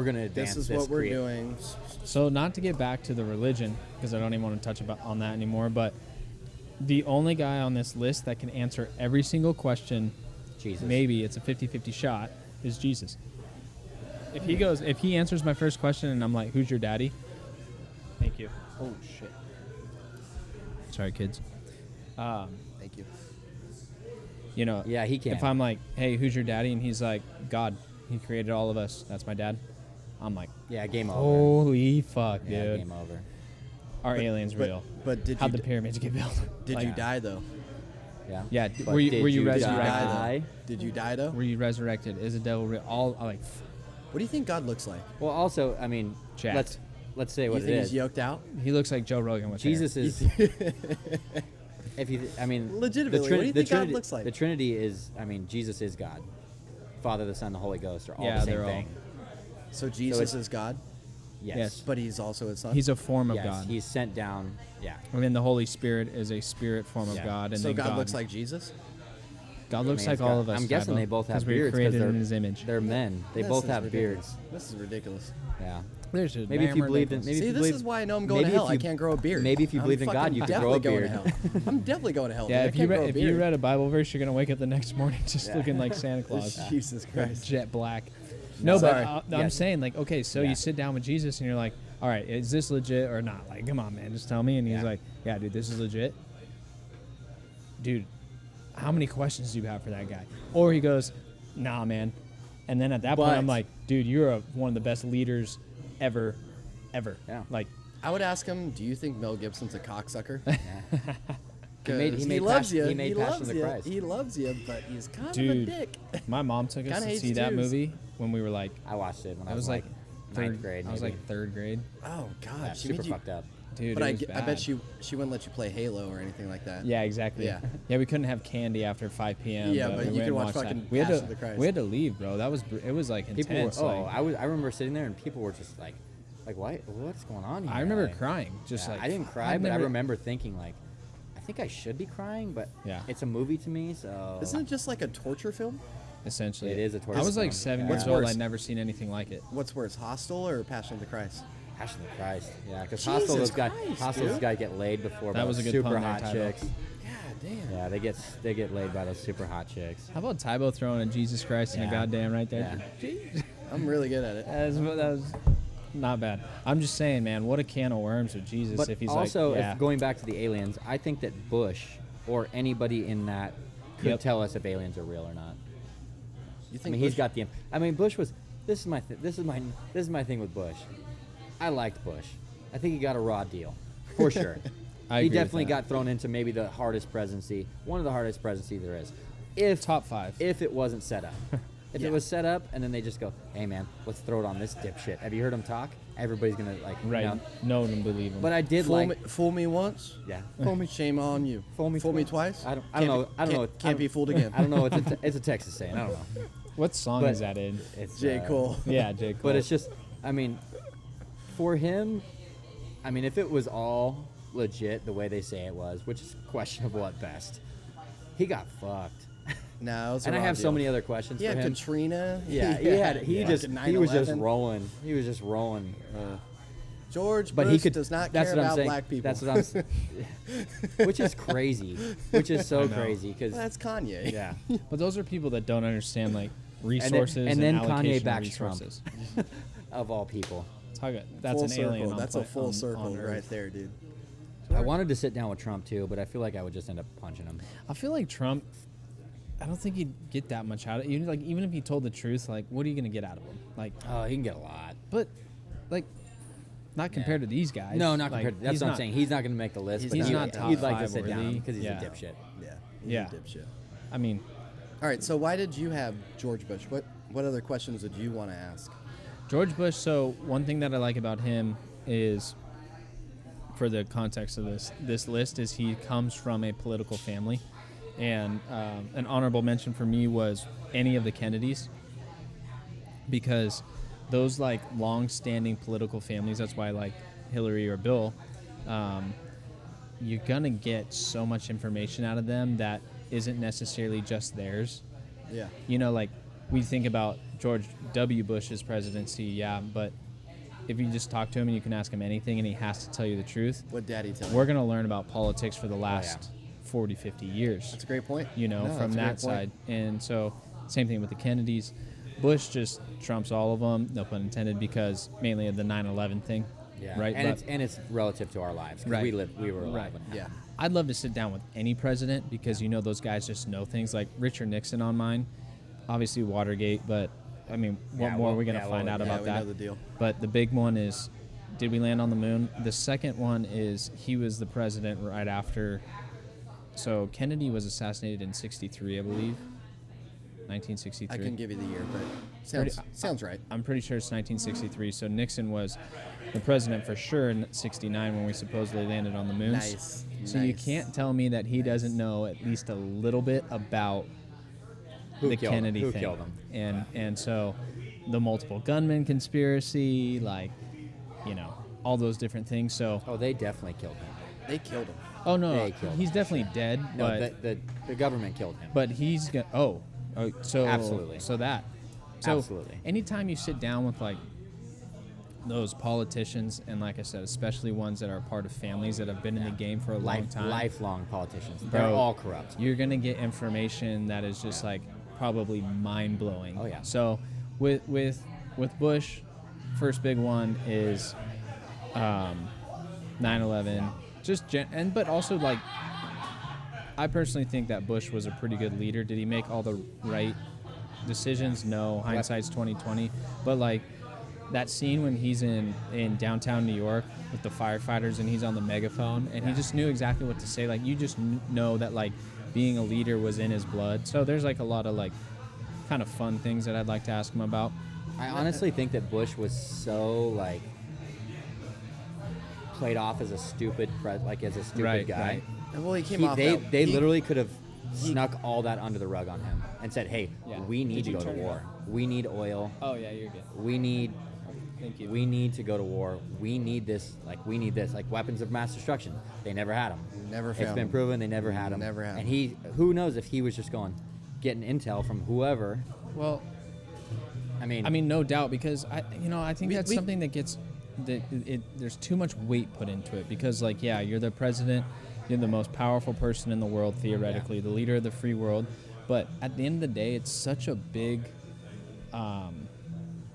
[SPEAKER 2] gonna advance
[SPEAKER 3] This is what we're
[SPEAKER 2] create-
[SPEAKER 3] doing.
[SPEAKER 1] So not to get back to the religion because I don't even want to touch on that anymore. But the only guy on this list that can answer every single question,
[SPEAKER 2] Jesus.
[SPEAKER 1] maybe it's a 50-50 shot, is Jesus. If he answers my first question and I'm like, "Who's your daddy?" Thank you. Oh shit. Sorry, kids.
[SPEAKER 3] Thank you.
[SPEAKER 1] You know,
[SPEAKER 2] Yeah, he can.
[SPEAKER 1] If I'm like, "Hey, who's your daddy?" and he's like, "God, he created all of us. That's my dad." I'm like,
[SPEAKER 2] Yeah, game over.
[SPEAKER 1] "Holy fuck,
[SPEAKER 2] Yeah,
[SPEAKER 1] dude!
[SPEAKER 2] game over.
[SPEAKER 1] Are aliens real?
[SPEAKER 3] But did
[SPEAKER 1] How'd
[SPEAKER 3] you
[SPEAKER 1] the pyramids get built?
[SPEAKER 3] did
[SPEAKER 1] Like,
[SPEAKER 3] you die though?
[SPEAKER 2] Yeah.
[SPEAKER 1] Yeah,
[SPEAKER 2] But
[SPEAKER 1] were you
[SPEAKER 2] did
[SPEAKER 1] resurrected?
[SPEAKER 2] die?
[SPEAKER 3] Did you die though?
[SPEAKER 1] Were you resurrected? Is the devil real? All like,
[SPEAKER 3] What do you think God looks like?
[SPEAKER 2] Well, also, I mean,
[SPEAKER 1] Jacked.
[SPEAKER 2] let's say
[SPEAKER 3] You
[SPEAKER 2] what it
[SPEAKER 3] think
[SPEAKER 2] is.
[SPEAKER 3] he's yoked out?
[SPEAKER 1] he looks like Joe Rogan with
[SPEAKER 2] Jesus
[SPEAKER 1] hair.
[SPEAKER 2] is. If you, I mean,
[SPEAKER 3] Legitimately, what do you think God
[SPEAKER 2] Trinity,
[SPEAKER 3] looks like?
[SPEAKER 2] The Trinity is, I mean, Jesus is God. Father, the Son, the Holy Ghost are all
[SPEAKER 1] Yeah,
[SPEAKER 2] the same
[SPEAKER 1] they're all-
[SPEAKER 2] thing.
[SPEAKER 3] So Jesus
[SPEAKER 2] it's-
[SPEAKER 3] is God,
[SPEAKER 2] Yes.
[SPEAKER 1] Yes.
[SPEAKER 3] but he's also his son.
[SPEAKER 1] He's a form of
[SPEAKER 2] Yes,
[SPEAKER 1] God.
[SPEAKER 2] he's sent down. Yeah.
[SPEAKER 1] And then the Holy Spirit is a spirit form of
[SPEAKER 2] Yeah.
[SPEAKER 1] God. And
[SPEAKER 3] so
[SPEAKER 1] then
[SPEAKER 3] God looks like Jesus.
[SPEAKER 1] God looks
[SPEAKER 2] I mean,
[SPEAKER 1] like
[SPEAKER 2] it's
[SPEAKER 1] all
[SPEAKER 2] got-
[SPEAKER 1] of us.
[SPEAKER 2] I'm guessing
[SPEAKER 1] Tybo,
[SPEAKER 2] they both have
[SPEAKER 1] we were
[SPEAKER 2] beards
[SPEAKER 1] created
[SPEAKER 2] they're
[SPEAKER 1] in His image.
[SPEAKER 2] They're men. They
[SPEAKER 3] This
[SPEAKER 2] both
[SPEAKER 3] is
[SPEAKER 2] have
[SPEAKER 3] ridiculous.
[SPEAKER 2] beards.
[SPEAKER 3] This is ridiculous.
[SPEAKER 2] Yeah.
[SPEAKER 1] There's a
[SPEAKER 2] Maybe if you
[SPEAKER 1] hammer
[SPEAKER 2] believed in,
[SPEAKER 1] necklace.
[SPEAKER 2] maybe
[SPEAKER 3] See,
[SPEAKER 2] if you
[SPEAKER 3] this
[SPEAKER 2] believe,
[SPEAKER 3] is why I know I'm going to
[SPEAKER 2] maybe
[SPEAKER 3] hell.
[SPEAKER 2] if
[SPEAKER 3] I
[SPEAKER 2] you-
[SPEAKER 3] can't grow a beard.
[SPEAKER 2] maybe if you
[SPEAKER 3] I'm
[SPEAKER 2] believed in God,
[SPEAKER 3] fucking
[SPEAKER 2] you could grow a
[SPEAKER 3] definitely
[SPEAKER 2] beard.
[SPEAKER 3] going to hell. I'm definitely going to hell.
[SPEAKER 1] Yeah,
[SPEAKER 3] dude. I
[SPEAKER 1] if you
[SPEAKER 3] can't grow
[SPEAKER 1] read
[SPEAKER 3] a
[SPEAKER 1] if you
[SPEAKER 3] beard.
[SPEAKER 1] read a Bible verse, you're gonna wake up the next morning just
[SPEAKER 2] Yeah.
[SPEAKER 1] looking like Santa Claus,
[SPEAKER 3] Jesus Christ.
[SPEAKER 1] jet black. No,
[SPEAKER 2] Sorry.
[SPEAKER 1] but
[SPEAKER 2] Yeah.
[SPEAKER 1] I'm saying like, okay, so
[SPEAKER 2] Yeah.
[SPEAKER 1] you sit down with Jesus and you're like, all right, is this legit or not? Like, come on, man, just tell me. And he's
[SPEAKER 2] Yeah.
[SPEAKER 1] like, yeah, dude, this is legit. Dude, how many questions do you have for that guy? Or he goes, nah, man. And then at that point,
[SPEAKER 3] But-
[SPEAKER 1] I'm like, dude, you're one of the best leaders ever.
[SPEAKER 2] Yeah.
[SPEAKER 1] Like,
[SPEAKER 3] I would ask him, do you think Mel Gibson's a cocksucker?
[SPEAKER 2] He made-
[SPEAKER 3] 'Cause
[SPEAKER 2] he made
[SPEAKER 3] loves
[SPEAKER 2] Passion-
[SPEAKER 3] you.
[SPEAKER 2] he made Passion
[SPEAKER 3] loves
[SPEAKER 2] of the
[SPEAKER 3] you.
[SPEAKER 2] Christ.
[SPEAKER 3] He loves you, but he's kind
[SPEAKER 1] Dude.
[SPEAKER 3] of a dick.
[SPEAKER 1] my mom took us
[SPEAKER 3] Kinda
[SPEAKER 1] to
[SPEAKER 3] hates
[SPEAKER 1] see that
[SPEAKER 3] Jews.
[SPEAKER 1] movie when we were like,
[SPEAKER 2] I watched it when
[SPEAKER 1] I
[SPEAKER 2] I
[SPEAKER 1] was like
[SPEAKER 2] ninth
[SPEAKER 1] third
[SPEAKER 2] grade.
[SPEAKER 1] I was
[SPEAKER 2] maybe.
[SPEAKER 1] like third grade.
[SPEAKER 3] Oh God,
[SPEAKER 2] Yeah,
[SPEAKER 3] she
[SPEAKER 2] super
[SPEAKER 3] made you.
[SPEAKER 2] fucked up.
[SPEAKER 1] Dude,
[SPEAKER 3] But
[SPEAKER 1] it
[SPEAKER 3] I,
[SPEAKER 1] was
[SPEAKER 3] I
[SPEAKER 1] bad.
[SPEAKER 3] bet she wouldn't let you play Halo or anything like that.
[SPEAKER 1] Yeah, exactly.
[SPEAKER 3] Yeah.
[SPEAKER 1] Yeah, we couldn't have candy after 5 p.m.
[SPEAKER 3] Yeah, but
[SPEAKER 1] we
[SPEAKER 3] you
[SPEAKER 1] went
[SPEAKER 3] could
[SPEAKER 1] and
[SPEAKER 3] watch
[SPEAKER 1] watched that.
[SPEAKER 3] fucking
[SPEAKER 1] We had
[SPEAKER 3] Passion
[SPEAKER 1] to
[SPEAKER 3] of the Christ.
[SPEAKER 1] we had to leave, bro. It was like
[SPEAKER 2] People were,
[SPEAKER 1] intense.
[SPEAKER 2] oh,
[SPEAKER 1] like,
[SPEAKER 2] I remember sitting there and people were just like, what's going on here?
[SPEAKER 1] I remember
[SPEAKER 2] Like,
[SPEAKER 1] crying. Just
[SPEAKER 2] yeah,
[SPEAKER 1] like
[SPEAKER 2] I didn't cry,
[SPEAKER 1] I've
[SPEAKER 2] but I
[SPEAKER 1] never-
[SPEAKER 2] remember thinking like, I think I should be crying, but
[SPEAKER 1] Yeah.
[SPEAKER 2] it's a movie to me, so
[SPEAKER 3] Isn't it just like a torture film?
[SPEAKER 1] essentially
[SPEAKER 2] It is a torture
[SPEAKER 1] I was like
[SPEAKER 2] film.
[SPEAKER 1] 7
[SPEAKER 2] Yeah.
[SPEAKER 1] years
[SPEAKER 3] What's
[SPEAKER 1] old.
[SPEAKER 3] worse?
[SPEAKER 1] I'd never seen anything like it.
[SPEAKER 3] What's worse, Hostel or Passion of the Christ?
[SPEAKER 2] Passion of the Christ. Yeah, because
[SPEAKER 3] Jesus
[SPEAKER 2] Hostels
[SPEAKER 3] Christ, dude.
[SPEAKER 2] got get laid before
[SPEAKER 1] That
[SPEAKER 2] by
[SPEAKER 1] was a
[SPEAKER 2] those
[SPEAKER 1] good
[SPEAKER 2] super
[SPEAKER 1] pun there,
[SPEAKER 2] hot
[SPEAKER 1] Tybo.
[SPEAKER 2] chicks.
[SPEAKER 3] God damn.
[SPEAKER 2] Yeah, they get laid by those super hot chicks.
[SPEAKER 1] How about Tybo throwing a Jesus Christ and a
[SPEAKER 2] Yeah.
[SPEAKER 1] goddamn right there?
[SPEAKER 2] Yeah.
[SPEAKER 3] I'm really good at it.
[SPEAKER 1] That was not bad. I'm just saying, man, what a can of worms with Jesus
[SPEAKER 2] But
[SPEAKER 1] if he's
[SPEAKER 2] also,
[SPEAKER 1] like, yeah.
[SPEAKER 2] if going back to the aliens, I think that Bush or anybody in that could
[SPEAKER 1] Yep.
[SPEAKER 2] tell us if aliens are real or not.
[SPEAKER 3] You
[SPEAKER 2] I
[SPEAKER 3] think
[SPEAKER 2] mean, he's
[SPEAKER 3] Bush-
[SPEAKER 2] got the. I mean, Bush was. This is my thing with Bush. I liked Bush. I think he got a raw deal, for sure.
[SPEAKER 1] I
[SPEAKER 2] He
[SPEAKER 1] agree with
[SPEAKER 2] definitely
[SPEAKER 1] that.
[SPEAKER 2] got thrown into maybe the hardest presidency, one of the hardest presidencies there is. If
[SPEAKER 1] Top 5.
[SPEAKER 2] if it wasn't set up. If
[SPEAKER 3] Yeah.
[SPEAKER 2] it was set up and then they just go, hey man, let's throw it on this dipshit. Have you heard him talk? Everybody's gonna like,
[SPEAKER 1] Right.
[SPEAKER 2] You know.
[SPEAKER 1] No one believe him.
[SPEAKER 2] But I did
[SPEAKER 3] fool,
[SPEAKER 2] like,
[SPEAKER 3] me, fool me once,
[SPEAKER 2] yeah.
[SPEAKER 3] shame on you.
[SPEAKER 2] Fool me
[SPEAKER 3] twice.
[SPEAKER 2] I don't
[SPEAKER 3] Can't
[SPEAKER 2] know.
[SPEAKER 3] be-
[SPEAKER 2] I don't know.
[SPEAKER 3] Can't be fooled again.
[SPEAKER 2] I don't know. It's a Texas saying. I don't know.
[SPEAKER 1] what song
[SPEAKER 2] but-
[SPEAKER 1] is that in?
[SPEAKER 2] It's
[SPEAKER 3] J. Cole.
[SPEAKER 1] Yeah, J. Cole.
[SPEAKER 2] But it's just, I mean, for him, I mean, if it was all legit the way they say it was, which is questionable at best, he got fucked.
[SPEAKER 3] No, it was a
[SPEAKER 2] And I
[SPEAKER 3] raw
[SPEAKER 2] have so
[SPEAKER 3] deal.
[SPEAKER 2] many other questions
[SPEAKER 3] He
[SPEAKER 2] for
[SPEAKER 3] had
[SPEAKER 2] him.
[SPEAKER 3] Katrina.
[SPEAKER 2] Yeah, he was just
[SPEAKER 3] 9/11.
[SPEAKER 2] rolling. He was just rolling.
[SPEAKER 3] George
[SPEAKER 2] But
[SPEAKER 3] Bush
[SPEAKER 2] he could.
[SPEAKER 3] does not
[SPEAKER 2] that's
[SPEAKER 3] care
[SPEAKER 2] what I'm
[SPEAKER 3] about
[SPEAKER 2] saying.
[SPEAKER 3] black people.
[SPEAKER 2] That's what I'm. Which is crazy. Which is so
[SPEAKER 1] know.
[SPEAKER 2] crazy because
[SPEAKER 3] That's Kanye.
[SPEAKER 2] yeah.
[SPEAKER 1] But those are people that don't understand like resources
[SPEAKER 2] and then Kanye
[SPEAKER 1] allocation of
[SPEAKER 2] backs Trump.
[SPEAKER 1] resources.
[SPEAKER 2] Of all people.
[SPEAKER 1] Talk it. That's
[SPEAKER 3] Full
[SPEAKER 1] an
[SPEAKER 3] circle.
[SPEAKER 1] alien. On
[SPEAKER 3] That's
[SPEAKER 1] pla-
[SPEAKER 3] a full
[SPEAKER 1] on-
[SPEAKER 3] circle
[SPEAKER 1] on Earth.
[SPEAKER 3] right there, dude.
[SPEAKER 2] I wanted to sit down with Trump too, but I feel like I would just end up punching him.
[SPEAKER 1] I feel like Trump. I don't think he'd get that much out of it. Like even if he told the truth, like what are you gonna get out of him? Like,
[SPEAKER 2] Oh, he can get a lot.
[SPEAKER 1] but like, not compared to these guys.
[SPEAKER 2] No, not
[SPEAKER 1] Like,
[SPEAKER 2] compared. To, that's
[SPEAKER 1] he's
[SPEAKER 2] what I'm
[SPEAKER 1] not-
[SPEAKER 2] saying. He's not going to make the list.
[SPEAKER 3] He's
[SPEAKER 2] but
[SPEAKER 1] not
[SPEAKER 2] you'd
[SPEAKER 1] top
[SPEAKER 2] you'd like to
[SPEAKER 1] five
[SPEAKER 2] sit down
[SPEAKER 1] worthy.
[SPEAKER 2] because he's
[SPEAKER 1] Yeah.
[SPEAKER 2] a dipshit.
[SPEAKER 3] Yeah. He's
[SPEAKER 1] Yeah.
[SPEAKER 3] a dipshit.
[SPEAKER 1] I mean,
[SPEAKER 3] All right. So why did you have George Bush? What other questions did you want to ask?
[SPEAKER 1] George Bush. So one thing that I like about him is, for the context of this list, is he comes from a political family, and an honorable mention for me was any of the Kennedys, because those like long-standing political families. That's why I like Hillary or Bill. You're gonna get so much information out of them that isn't necessarily just theirs.
[SPEAKER 3] Yeah.
[SPEAKER 1] You know, like we think about George W. Bush's presidency, yeah, but if you just talk to him and you can ask him anything and he has to tell you the truth,
[SPEAKER 3] What Daddy tell
[SPEAKER 1] we're
[SPEAKER 3] you?
[SPEAKER 1] going to learn about politics for the last 40, 50 years,
[SPEAKER 3] That's a great point.
[SPEAKER 1] you know,
[SPEAKER 3] No,
[SPEAKER 1] from
[SPEAKER 3] that's a
[SPEAKER 1] that
[SPEAKER 3] great
[SPEAKER 1] side.
[SPEAKER 3] point.
[SPEAKER 1] And so, same thing with the Kennedys. Bush just trumps all of them, no pun intended, because mainly of the 9/11 thing,
[SPEAKER 2] Yeah.
[SPEAKER 1] right?
[SPEAKER 2] And
[SPEAKER 1] But
[SPEAKER 2] it's relative to our lives. 'Cause
[SPEAKER 1] Right.
[SPEAKER 2] We were alive.
[SPEAKER 1] Right.
[SPEAKER 2] when it
[SPEAKER 3] Yeah.
[SPEAKER 2] happened.
[SPEAKER 1] I'd love to sit down with any president because you know those guys just know things. Like Richard Nixon on mine, obviously Watergate, but I mean, what
[SPEAKER 2] Yeah,
[SPEAKER 1] more
[SPEAKER 2] well,
[SPEAKER 1] are we gonna
[SPEAKER 2] yeah,
[SPEAKER 1] find
[SPEAKER 2] well,
[SPEAKER 1] out
[SPEAKER 3] yeah,
[SPEAKER 1] about
[SPEAKER 3] we
[SPEAKER 1] that?
[SPEAKER 3] know the deal.
[SPEAKER 1] But the big one is, did we land on the moon? The second one is he was the president right after. So Kennedy was assassinated in '63, I believe. 1963.
[SPEAKER 3] I couldn't give you the year, but sounds right.
[SPEAKER 1] I'm pretty sure it's 1963. So Nixon was the president for sure in '69 when we supposedly landed on the moon.
[SPEAKER 3] Nice.
[SPEAKER 1] So you
[SPEAKER 3] Nice.
[SPEAKER 1] can't tell me that he doesn't know at least a little bit about
[SPEAKER 2] Who
[SPEAKER 1] the
[SPEAKER 2] killed him?
[SPEAKER 1] Kennedy
[SPEAKER 2] Who
[SPEAKER 1] thing.
[SPEAKER 2] killed him?
[SPEAKER 1] And so the multiple gunman conspiracy, like, you know, all those different things. So
[SPEAKER 2] Oh, they definitely killed him.
[SPEAKER 3] They killed him.
[SPEAKER 1] oh no,
[SPEAKER 2] They killed
[SPEAKER 1] he's
[SPEAKER 2] him.
[SPEAKER 1] definitely dead.
[SPEAKER 2] No,
[SPEAKER 1] but
[SPEAKER 2] the government killed him.
[SPEAKER 1] but he's gonna. Oh, so
[SPEAKER 2] Absolutely.
[SPEAKER 1] So that. So
[SPEAKER 2] Absolutely.
[SPEAKER 1] anytime you sit down with like those politicians, and like I said, especially ones that are part of families that have been in the game for a long time,
[SPEAKER 2] Lifelong politicians.
[SPEAKER 1] Bro,
[SPEAKER 2] They're all corrupt.
[SPEAKER 1] you're gonna get information that is just like probably mind blowing.
[SPEAKER 2] Oh, yeah.
[SPEAKER 1] So with Bush, first big one is 9/11, but also like, I personally think that Bush was a pretty good leader. Did he make all the right decisions? No, hindsight's 20/20. But like that scene when he's in downtown New York with the firefighters and he's on the megaphone and he just knew exactly what to say. Like you just know that like being a leader was in his blood. So there's like a lot of like kind of fun things that I'd like to ask him about.
[SPEAKER 2] I honestly think that Bush was so like played off as a stupid
[SPEAKER 1] Right,
[SPEAKER 2] guy.
[SPEAKER 1] right.
[SPEAKER 3] And well, he came off.
[SPEAKER 2] They
[SPEAKER 3] that, he-
[SPEAKER 2] literally could have snuck all that under the rug on him and said, "Hey,
[SPEAKER 1] Yeah.
[SPEAKER 2] we need
[SPEAKER 1] Did
[SPEAKER 2] to
[SPEAKER 1] you
[SPEAKER 2] go to
[SPEAKER 1] turn it
[SPEAKER 2] war. We need oil.
[SPEAKER 1] Oh yeah, you're good.
[SPEAKER 2] We need
[SPEAKER 1] Thank you.
[SPEAKER 2] we need to go to war. We need this. Like weapons of mass destruction. They never had them.
[SPEAKER 3] Never
[SPEAKER 2] It's
[SPEAKER 3] found
[SPEAKER 2] been
[SPEAKER 3] them.
[SPEAKER 2] proven they never had them.
[SPEAKER 3] Never had
[SPEAKER 2] And
[SPEAKER 3] 'em.
[SPEAKER 2] who knows if he was just getting intel from whoever.
[SPEAKER 1] Well,
[SPEAKER 2] I mean,
[SPEAKER 1] I mean, no doubt, because I think that's
[SPEAKER 3] we-
[SPEAKER 1] something that gets there's too much weight put into it because, like, yeah, you're the president, you're the most powerful person in the world theoretically, the leader of the free world, but at the end of the day, it's such a big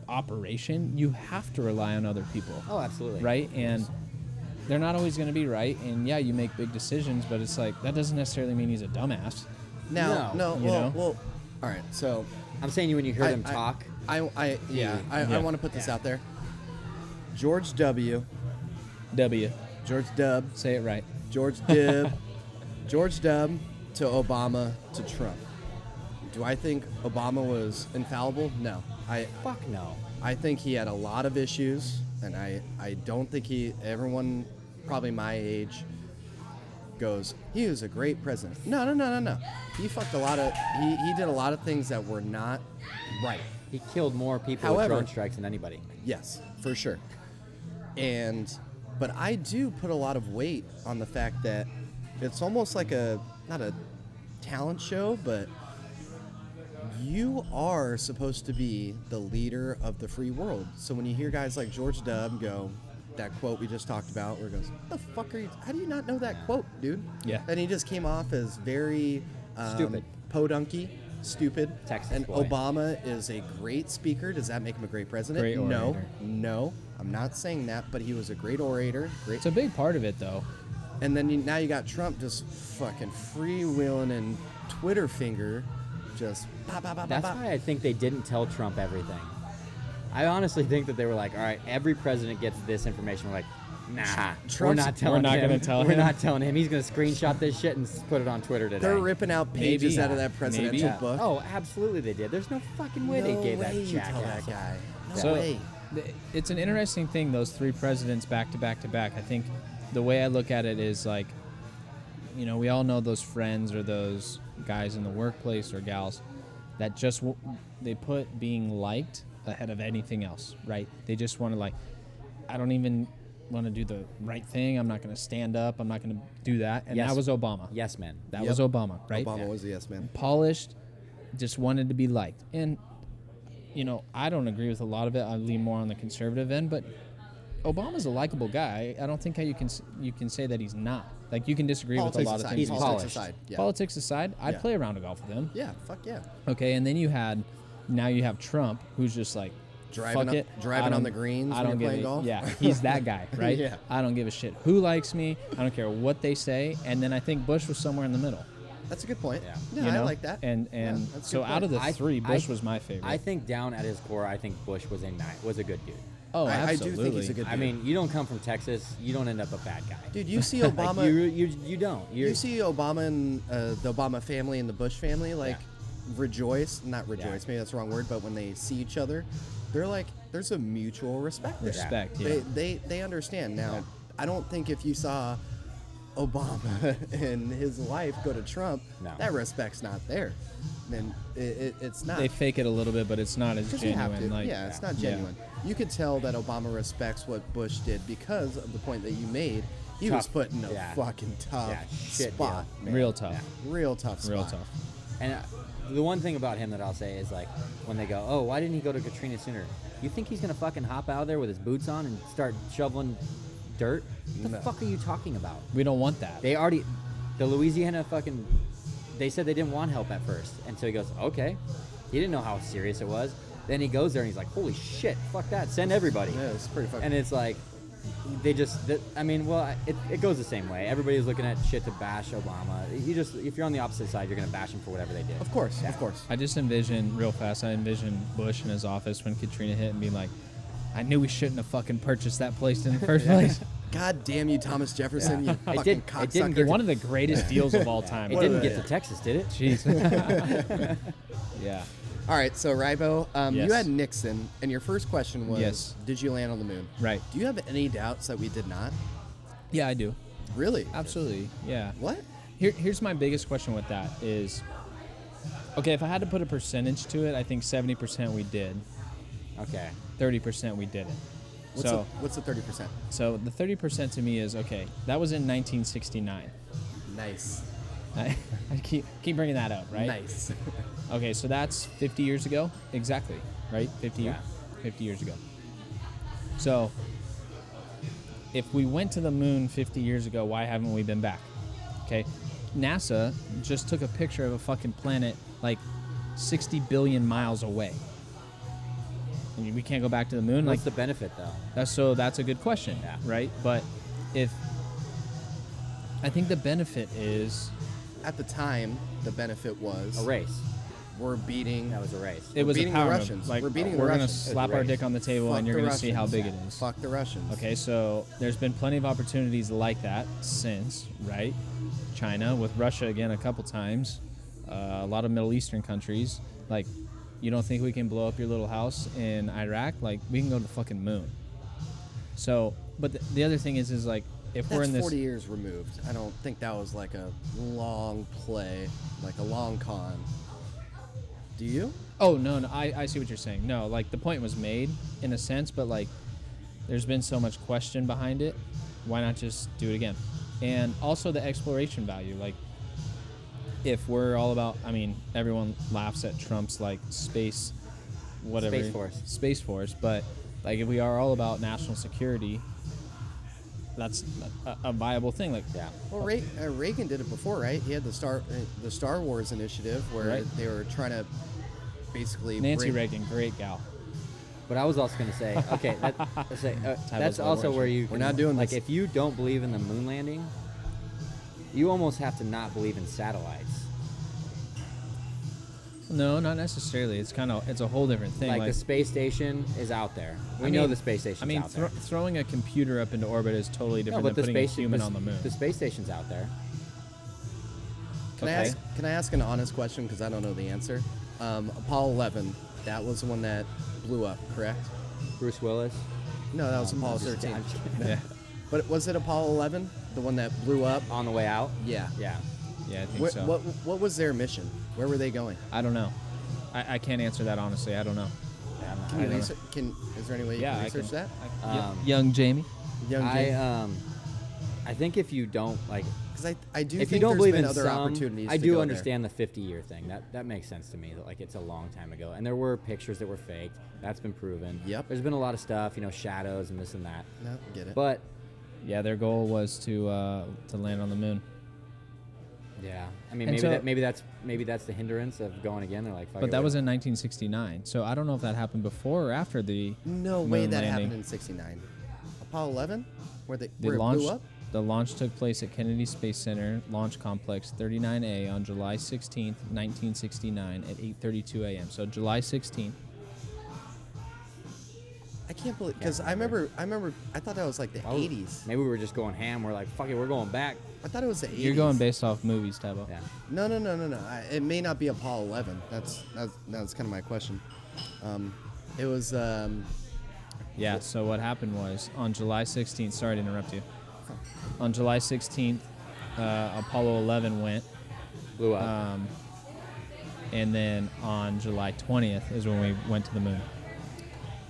[SPEAKER 1] operation. You have to rely on other people,
[SPEAKER 2] oh, absolutely.
[SPEAKER 1] right? And they're not always going to be right. And yeah, you make big decisions, but it's like that doesn't necessarily mean he's a dumbass.
[SPEAKER 3] Now,
[SPEAKER 2] No,
[SPEAKER 3] no,
[SPEAKER 1] you know?
[SPEAKER 3] well, all right. So
[SPEAKER 2] I'm saying when you heard him talk.
[SPEAKER 3] I
[SPEAKER 1] Yeah.
[SPEAKER 3] want to put this
[SPEAKER 2] Yeah.
[SPEAKER 3] out there. George W.
[SPEAKER 1] W.
[SPEAKER 3] George W.
[SPEAKER 1] Say it right.
[SPEAKER 3] George W. George W. to Obama to Trump. Do I think Obama was infallible? No.
[SPEAKER 2] Fuck no.
[SPEAKER 3] I think he had a lot of issues, and I don't think everyone probably my age goes, he was a great president. No. He fucked a lot of, he did a lot of things that were not right.
[SPEAKER 2] He killed more people
[SPEAKER 3] However-
[SPEAKER 2] with drone strikes than anybody.
[SPEAKER 3] Yes, for sure. But I do put a lot of weight on the fact that it's almost like not a talent show, but you are supposed to be the leader of the free world. So when you hear guys like George W. go, that quote we just talked about, where it goes, what the fuck are you, how do you not know that quote, dude?
[SPEAKER 1] Yeah.
[SPEAKER 3] And he just came off as very
[SPEAKER 2] Stupid.
[SPEAKER 3] podunky, stupid.
[SPEAKER 2] Texas
[SPEAKER 3] and
[SPEAKER 2] boy.
[SPEAKER 3] Obama is a great speaker. Does that make him a great president?
[SPEAKER 1] Great orator.
[SPEAKER 3] No, I'm not saying that, but he was a great orator. Great.
[SPEAKER 1] It's a big part of it, though.
[SPEAKER 3] And then now you got Trump just fucking freewheeling and Twitter finger, just pop, pop, pop,
[SPEAKER 2] That's
[SPEAKER 3] pop.
[SPEAKER 2] why I think they didn't tell Trump everything. I honestly think that they were like, all right, every president gets this information. We're like, nah, we're
[SPEAKER 3] Trump's-
[SPEAKER 2] not telling
[SPEAKER 1] we're not
[SPEAKER 2] him.
[SPEAKER 1] gonna tell
[SPEAKER 2] We're
[SPEAKER 1] him.
[SPEAKER 2] not telling him. He's going to screenshot this shit and put it on Twitter today.
[SPEAKER 3] They're ripping out pages
[SPEAKER 1] Maybe.
[SPEAKER 3] out of that presidential
[SPEAKER 1] Maybe.
[SPEAKER 3] book.
[SPEAKER 2] Oh, absolutely they did. There's no fucking way
[SPEAKER 3] no
[SPEAKER 2] they gave
[SPEAKER 3] way
[SPEAKER 2] that
[SPEAKER 3] you tell
[SPEAKER 2] jackass.
[SPEAKER 3] that guy. No
[SPEAKER 1] So
[SPEAKER 3] way.
[SPEAKER 1] it's an interesting thing, those three presidents back to back to back. I think the way I look at it is like, we all know those friends or those guys in the workplace or gals that just they put being liked ahead of anything else, right? They just want to like, I don't even want to do the right thing. I'm not going to stand up. I'm not going to do that. And
[SPEAKER 2] Yes.
[SPEAKER 1] that was Obama.
[SPEAKER 2] Yes, man.
[SPEAKER 1] That
[SPEAKER 3] Yep.
[SPEAKER 1] was Obama, right?
[SPEAKER 3] Obama was a yes man.
[SPEAKER 1] Polished, just wanted to be liked. And, I don't agree with a lot of it. I lean more on the conservative end, but Obama's a likable guy. I don't think how you can say that he's not. Like, you can disagree with a lot of
[SPEAKER 3] aside.
[SPEAKER 1] things.
[SPEAKER 2] He's
[SPEAKER 1] he
[SPEAKER 2] polished.
[SPEAKER 1] says.
[SPEAKER 3] aside. Yeah.
[SPEAKER 1] Politics aside, I'd
[SPEAKER 3] Yeah.
[SPEAKER 1] play a round of golf with him.
[SPEAKER 3] Yeah, fuck yeah.
[SPEAKER 1] Okay, and then now you have Trump, who's just like,
[SPEAKER 3] Driving
[SPEAKER 1] fuck
[SPEAKER 3] up-
[SPEAKER 1] it.
[SPEAKER 3] driving
[SPEAKER 1] I don't-
[SPEAKER 3] on the greens
[SPEAKER 1] I
[SPEAKER 3] when
[SPEAKER 1] don't
[SPEAKER 3] you're
[SPEAKER 1] give
[SPEAKER 3] playing
[SPEAKER 1] a-
[SPEAKER 3] golf?
[SPEAKER 1] Yeah, he's that guy, right?
[SPEAKER 3] Yeah.
[SPEAKER 1] I don't give a shit who likes me. I don't care what they say. And then I think Bush was somewhere in the middle.
[SPEAKER 3] That's a good point.
[SPEAKER 2] Yeah.
[SPEAKER 3] Yeah,
[SPEAKER 1] you
[SPEAKER 3] I
[SPEAKER 1] know?
[SPEAKER 3] like that.
[SPEAKER 1] And
[SPEAKER 3] Yeah, that's a
[SPEAKER 1] so
[SPEAKER 3] good
[SPEAKER 1] out of the
[SPEAKER 3] point.
[SPEAKER 1] three, Bush was my favorite.
[SPEAKER 2] I think down at his core, I think Bush was a good dude.
[SPEAKER 1] oh,
[SPEAKER 3] I do
[SPEAKER 1] absolutely.
[SPEAKER 3] think he's a good dude.
[SPEAKER 2] I mean, you don't come from Texas, you don't end up a bad guy.
[SPEAKER 3] Dude, you see Obama.
[SPEAKER 2] Like, you don't.
[SPEAKER 3] You see Obama and the Obama family and the Bush family not rejoice,
[SPEAKER 2] Yeah.
[SPEAKER 3] maybe that's the wrong word, but when they see each other, they're like, there's a mutual respect there.
[SPEAKER 1] Respect, yeah.
[SPEAKER 3] They understand. Now, I don't think if you saw Obama and his wife go to Trump,
[SPEAKER 2] No.
[SPEAKER 3] that respect's not there. Then it's not.
[SPEAKER 1] They fake it a little bit, but it's not as
[SPEAKER 3] Because you have
[SPEAKER 1] genuine.
[SPEAKER 3] to.
[SPEAKER 1] Like,
[SPEAKER 3] Yeah, it's not
[SPEAKER 1] Yeah.
[SPEAKER 3] genuine. You could tell that Obama respects what Bush did because of the point that you made. He was
[SPEAKER 2] Tough.
[SPEAKER 3] put in a
[SPEAKER 2] Yeah.
[SPEAKER 3] fucking tough
[SPEAKER 2] Yeah, shit
[SPEAKER 3] spot.
[SPEAKER 2] deal.
[SPEAKER 3] Man.
[SPEAKER 1] Real tough.
[SPEAKER 2] Yeah.
[SPEAKER 3] Real tough spot.
[SPEAKER 1] Real tough.
[SPEAKER 2] And the one thing about him that I'll say is like, when they go, oh, why didn't he go to Katrina sooner? You think he's gonna fucking hop out of there with his boots on and start shoveling dirt? What the
[SPEAKER 3] No.
[SPEAKER 2] fuck are you talking about?
[SPEAKER 1] We don't want that.
[SPEAKER 2] The Louisiana they said they didn't want help at first. And so he goes, okay. He didn't know how serious it was. Then he goes there and he's like, holy shit, fuck that, send everybody.
[SPEAKER 3] Yeah, it's pretty fucking.
[SPEAKER 2] And it's like, I mean, well, it goes the same way. Everybody's looking at shit to bash Obama. If you're on the opposite side, you're gonna bash him for whatever they did.
[SPEAKER 3] Of course, of course.
[SPEAKER 1] I just envision real fast. I envision Bush in his office when Katrina hit and being like, "I knew we shouldn't have fucking purchased that place in the first place."
[SPEAKER 3] God damn you, Thomas Jefferson, you
[SPEAKER 2] It
[SPEAKER 3] fucking
[SPEAKER 2] didn't
[SPEAKER 3] cocksucker.
[SPEAKER 2] get
[SPEAKER 1] One of the greatest deals of all time.
[SPEAKER 2] It
[SPEAKER 3] What
[SPEAKER 2] didn't
[SPEAKER 3] are
[SPEAKER 2] get
[SPEAKER 3] they?
[SPEAKER 2] to Texas, did it?
[SPEAKER 1] Jeez. Yeah.
[SPEAKER 3] All right, so Rybo,
[SPEAKER 1] Yes.
[SPEAKER 3] you had Nixon, and your first question was,
[SPEAKER 1] Yes.
[SPEAKER 3] did you land on the moon?
[SPEAKER 1] Right.
[SPEAKER 3] Do you have any doubts that we did not?
[SPEAKER 1] Yeah, I do.
[SPEAKER 3] Really?
[SPEAKER 1] Absolutely. Yeah.
[SPEAKER 3] What?
[SPEAKER 1] Here's my biggest question with that is, okay, if I had to put a percentage to it, I think 70% we did,
[SPEAKER 2] Okay.
[SPEAKER 1] 30% we didn't.
[SPEAKER 3] What's the 30%?
[SPEAKER 1] So the 30% to me is, okay, that was in 1969.
[SPEAKER 3] Nice.
[SPEAKER 1] I keep bringing that up, right?
[SPEAKER 3] Nice.
[SPEAKER 1] Okay, so that's 50 years ago, exactly, right? 50 years ago. So if we went to the moon 50 years ago, why haven't we been back? Okay, NASA just took a picture of a fucking planet like 60 billion miles away. I mean, we can't go back to the moon.
[SPEAKER 2] What's
[SPEAKER 1] Like
[SPEAKER 2] the benefit, though?
[SPEAKER 1] that's a good question,
[SPEAKER 2] Yeah.
[SPEAKER 1] right? But I think the benefit is
[SPEAKER 3] At the time, the benefit was
[SPEAKER 2] A race.
[SPEAKER 3] we're beating.
[SPEAKER 2] That was a race.
[SPEAKER 1] it was a
[SPEAKER 3] beating the
[SPEAKER 1] power move.
[SPEAKER 3] Russians.
[SPEAKER 1] Like
[SPEAKER 3] We're beating the
[SPEAKER 1] we're gonna
[SPEAKER 3] Russians.
[SPEAKER 1] slap
[SPEAKER 2] It's a
[SPEAKER 1] our
[SPEAKER 2] race.
[SPEAKER 1] dick on the table
[SPEAKER 3] Fuck
[SPEAKER 1] and you're
[SPEAKER 3] the
[SPEAKER 1] gonna see how
[SPEAKER 3] Russians.
[SPEAKER 1] big it is.
[SPEAKER 3] Fuck the Russians.
[SPEAKER 1] Okay, so there's been plenty of opportunities like that since, right? China, with Russia again a couple times, a lot of Middle Eastern countries. Like, you don't think we can blow up your little house in Iraq? Like, we can go to the fucking moon. So, but the other thing is like, if we're
[SPEAKER 3] That's
[SPEAKER 1] in this,
[SPEAKER 3] 40 years removed. I don't think that was like a long play, like a long con. Do you?
[SPEAKER 1] oh no, I see what you're saying. No, like the point was made in a sense, but like, there's been so much question behind it. Why not just do it again? And also the exploration value, like. If we're all about, I mean, everyone laughs at Trump's like space, whatever, Space Force, but like if we are all about national security, that's a viable thing. Like,
[SPEAKER 2] Yeah.
[SPEAKER 3] Well, Reagan did it before, right? He had the Star Wars initiative where
[SPEAKER 1] Right.
[SPEAKER 3] they were trying to basically
[SPEAKER 1] Nancy
[SPEAKER 3] bring-
[SPEAKER 1] Reagan, great gal.
[SPEAKER 2] But I was also going to say, okay, that's also where you.
[SPEAKER 3] We're not doing
[SPEAKER 2] like
[SPEAKER 3] this.
[SPEAKER 2] if you don't believe in the moon landing, you almost have to not believe in satellites.
[SPEAKER 1] No, not necessarily. It's a whole different thing.
[SPEAKER 2] Like the space station is out there. We
[SPEAKER 1] I
[SPEAKER 2] know
[SPEAKER 1] mean-
[SPEAKER 2] the space station's
[SPEAKER 1] I mean,
[SPEAKER 2] out there.
[SPEAKER 1] throwing a computer up into orbit is totally
[SPEAKER 2] No,
[SPEAKER 1] different
[SPEAKER 2] but the
[SPEAKER 1] than putting a
[SPEAKER 2] space
[SPEAKER 1] human on the moon.
[SPEAKER 2] The space station's out there.
[SPEAKER 3] Can I ask an honest question because I don't know the answer? Apollo 11, that was the one that blew up, correct?
[SPEAKER 2] Bruce Willis.
[SPEAKER 3] No, that was Apollo
[SPEAKER 2] I'm just-
[SPEAKER 3] 13.
[SPEAKER 2] I'm just-
[SPEAKER 1] Yeah,
[SPEAKER 3] But was it Apollo 11, the one that blew up?
[SPEAKER 2] On the way out.
[SPEAKER 3] Yeah.
[SPEAKER 2] Yeah.
[SPEAKER 1] yeah, I think
[SPEAKER 3] What,
[SPEAKER 1] so.
[SPEAKER 3] what was their mission? Where were they going?
[SPEAKER 1] I don't know. I can't answer that honestly. I don't know.
[SPEAKER 3] Can you
[SPEAKER 1] I don't
[SPEAKER 3] research? Is there any way you
[SPEAKER 1] Yeah,
[SPEAKER 3] can
[SPEAKER 1] I
[SPEAKER 3] research
[SPEAKER 1] can.
[SPEAKER 3] that?
[SPEAKER 1] Young Jamie.
[SPEAKER 3] Young Jay?
[SPEAKER 2] I think if you don't like,
[SPEAKER 3] Because I do
[SPEAKER 2] if
[SPEAKER 3] think
[SPEAKER 2] you don't
[SPEAKER 3] there's
[SPEAKER 2] believe
[SPEAKER 3] been
[SPEAKER 2] in
[SPEAKER 3] other
[SPEAKER 2] some,
[SPEAKER 3] opportunities.
[SPEAKER 2] I
[SPEAKER 3] to
[SPEAKER 2] do
[SPEAKER 3] go
[SPEAKER 2] understand the 50-year thing. That makes sense to me. That like it's a long time ago, and there were pictures that were faked. That's been proven.
[SPEAKER 3] Yep.
[SPEAKER 2] There's been a lot of stuff, shadows and this and that.
[SPEAKER 3] There. No, get it.
[SPEAKER 2] But
[SPEAKER 1] Yeah, their goal was to land on the moon.
[SPEAKER 2] yeah, I mean
[SPEAKER 1] And
[SPEAKER 2] maybe
[SPEAKER 1] so-
[SPEAKER 2] maybe that's the hindrance of going again. They're like, fuck
[SPEAKER 1] But
[SPEAKER 2] it,
[SPEAKER 1] that
[SPEAKER 2] we're-
[SPEAKER 1] was in 1969, so I don't know if that happened before or after the
[SPEAKER 3] no way
[SPEAKER 1] moon
[SPEAKER 3] that
[SPEAKER 1] landing.
[SPEAKER 3] happened in '69. Apollo 11, where
[SPEAKER 1] The
[SPEAKER 3] where
[SPEAKER 1] launch,
[SPEAKER 3] it blew up.
[SPEAKER 1] the launch took place at Kennedy Space Center Launch Complex 39A on July 16th, 1969 at 8:32 a.m. So July 16th.
[SPEAKER 3] I can't believe because I remember I thought that was like the
[SPEAKER 2] Why would-
[SPEAKER 3] 80s.
[SPEAKER 2] Maybe we were just going ham. We're like, fuck it, we're going back.
[SPEAKER 3] I thought it was the 80s.
[SPEAKER 1] You're going based off movies, Tabo.
[SPEAKER 2] Yeah.
[SPEAKER 3] No. It may not be Apollo 11. That's kind of my question. It was
[SPEAKER 1] Yeah, so what happened was on July 16th, sorry to interrupt you. On July 16th, Apollo 11 went,
[SPEAKER 2] Blew up.
[SPEAKER 1] and then on July 20th is when we went to the moon.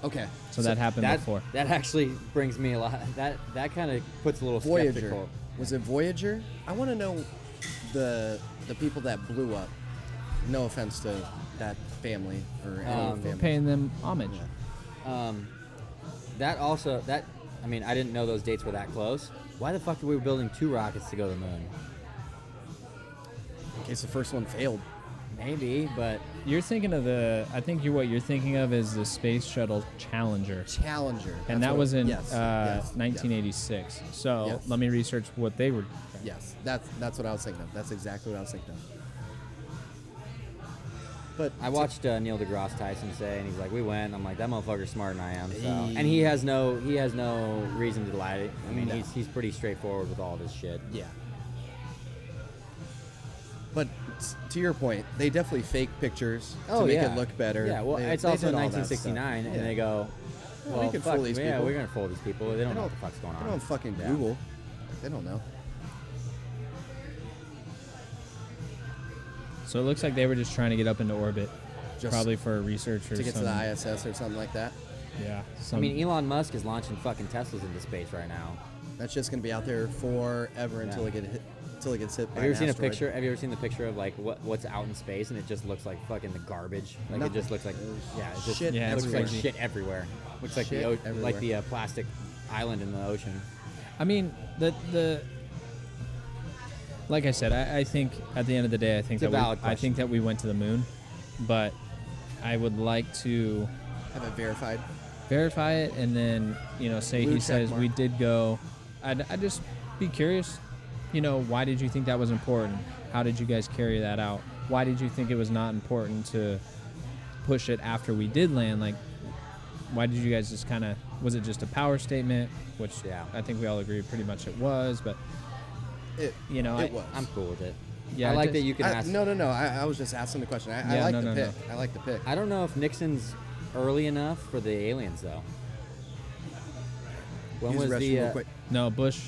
[SPEAKER 3] okay.
[SPEAKER 1] So that happened before.
[SPEAKER 2] That actually brings me a lot. That kind of puts a little
[SPEAKER 3] Voyager.
[SPEAKER 2] skeptical.
[SPEAKER 3] Was it Voyager? I want to know the people that blew up. No offense to that family or any
[SPEAKER 2] We're
[SPEAKER 1] We're
[SPEAKER 3] family.
[SPEAKER 1] paying them homage.
[SPEAKER 2] I mean, I didn't know those dates were that close. Why the fuck are we building 2 rockets to go to the moon?
[SPEAKER 3] In case the first one failed.
[SPEAKER 2] Maybe, but
[SPEAKER 1] You're thinking of I think what you're thinking of is the Space Shuttle Challenger.
[SPEAKER 3] Challenger.
[SPEAKER 1] And
[SPEAKER 3] That's
[SPEAKER 1] that
[SPEAKER 3] what-
[SPEAKER 1] was in
[SPEAKER 3] yes, yes,
[SPEAKER 1] 1986. So
[SPEAKER 3] Yes.
[SPEAKER 1] let me research what they were.
[SPEAKER 3] Yes, that's what I was thinking of. That's exactly what I was thinking of. But
[SPEAKER 2] I watched Neil deGrasse Tyson say, and he's like, "We went." I'm like, "That motherfucker's smarter than I am." So,
[SPEAKER 3] He-
[SPEAKER 2] and he has no reason to lie. I mean,
[SPEAKER 3] No.
[SPEAKER 2] he's pretty straightforward with all this shit.
[SPEAKER 3] Yeah. But to your point, they definitely fake pictures to make it look better.
[SPEAKER 2] Yeah, well,
[SPEAKER 3] They-
[SPEAKER 2] it's
[SPEAKER 3] they
[SPEAKER 2] also
[SPEAKER 3] did all that
[SPEAKER 2] 1969,
[SPEAKER 3] stuff.
[SPEAKER 2] and
[SPEAKER 3] Yeah.
[SPEAKER 2] they go,
[SPEAKER 3] Well,
[SPEAKER 2] "Well,
[SPEAKER 3] we can
[SPEAKER 2] fuck,
[SPEAKER 3] fool these
[SPEAKER 2] yeah,
[SPEAKER 3] people.
[SPEAKER 2] we're gonna fool these people. They don't know what the fuck's going
[SPEAKER 3] They
[SPEAKER 2] on."
[SPEAKER 3] don't fucking
[SPEAKER 2] Yeah.
[SPEAKER 3] Google. They don't know.
[SPEAKER 1] So it looks like they were just trying to get up into orbit,
[SPEAKER 3] Just
[SPEAKER 1] probably for research or
[SPEAKER 3] to get to the
[SPEAKER 1] something.
[SPEAKER 3] ISS or something like that.
[SPEAKER 1] Yeah.
[SPEAKER 2] I mean, Elon Musk is launching fucking Teslas into space right now.
[SPEAKER 3] That's just gonna be out there forever until
[SPEAKER 2] Yeah.
[SPEAKER 3] it get hit. Until it gets hit by
[SPEAKER 2] Have you ever
[SPEAKER 3] an
[SPEAKER 2] seen a
[SPEAKER 3] asteroid.
[SPEAKER 2] picture? Have you ever seen the picture of like what's out in space, and it just looks like fucking the garbage? Like
[SPEAKER 3] Nothing.
[SPEAKER 2] it just looks like it just
[SPEAKER 3] Shit
[SPEAKER 1] Yeah,
[SPEAKER 2] it
[SPEAKER 1] it's
[SPEAKER 2] looks like
[SPEAKER 1] crazy.
[SPEAKER 2] shit everywhere. Looks like
[SPEAKER 3] Shit
[SPEAKER 2] like
[SPEAKER 3] everywhere.
[SPEAKER 2] the plastic island in the ocean.
[SPEAKER 1] I mean, the like I said, I think at the end of the day, I think
[SPEAKER 2] It's a
[SPEAKER 1] that
[SPEAKER 2] valid
[SPEAKER 1] I think that we went to the moon, but I would like to
[SPEAKER 3] Have it verified.
[SPEAKER 1] verify it and then say
[SPEAKER 3] Blue
[SPEAKER 1] he
[SPEAKER 3] check
[SPEAKER 1] says
[SPEAKER 3] mark.
[SPEAKER 1] we did go. I'd just be curious. Why did you think that was important? How did you guys carry that out? Why did you think it was not important to push it after we did land? Like, why did you guys just kind of? Was it just a power statement? Which
[SPEAKER 2] Yeah.
[SPEAKER 1] I think we all agree pretty much it was. But
[SPEAKER 3] It
[SPEAKER 1] I-
[SPEAKER 3] was.
[SPEAKER 2] I'm cool with it.
[SPEAKER 1] Yeah,
[SPEAKER 2] I like
[SPEAKER 1] just-
[SPEAKER 2] that you can ask.
[SPEAKER 3] No. I was just asking the question. I
[SPEAKER 1] Yeah,
[SPEAKER 3] like
[SPEAKER 1] no,
[SPEAKER 3] the
[SPEAKER 1] no,
[SPEAKER 3] pick.
[SPEAKER 1] no.
[SPEAKER 3] I like the pick.
[SPEAKER 2] I don't know if Nixon's early enough for the aliens though. When
[SPEAKER 3] Use
[SPEAKER 2] was
[SPEAKER 3] the restroom
[SPEAKER 2] the
[SPEAKER 3] real quick.
[SPEAKER 1] no, Bush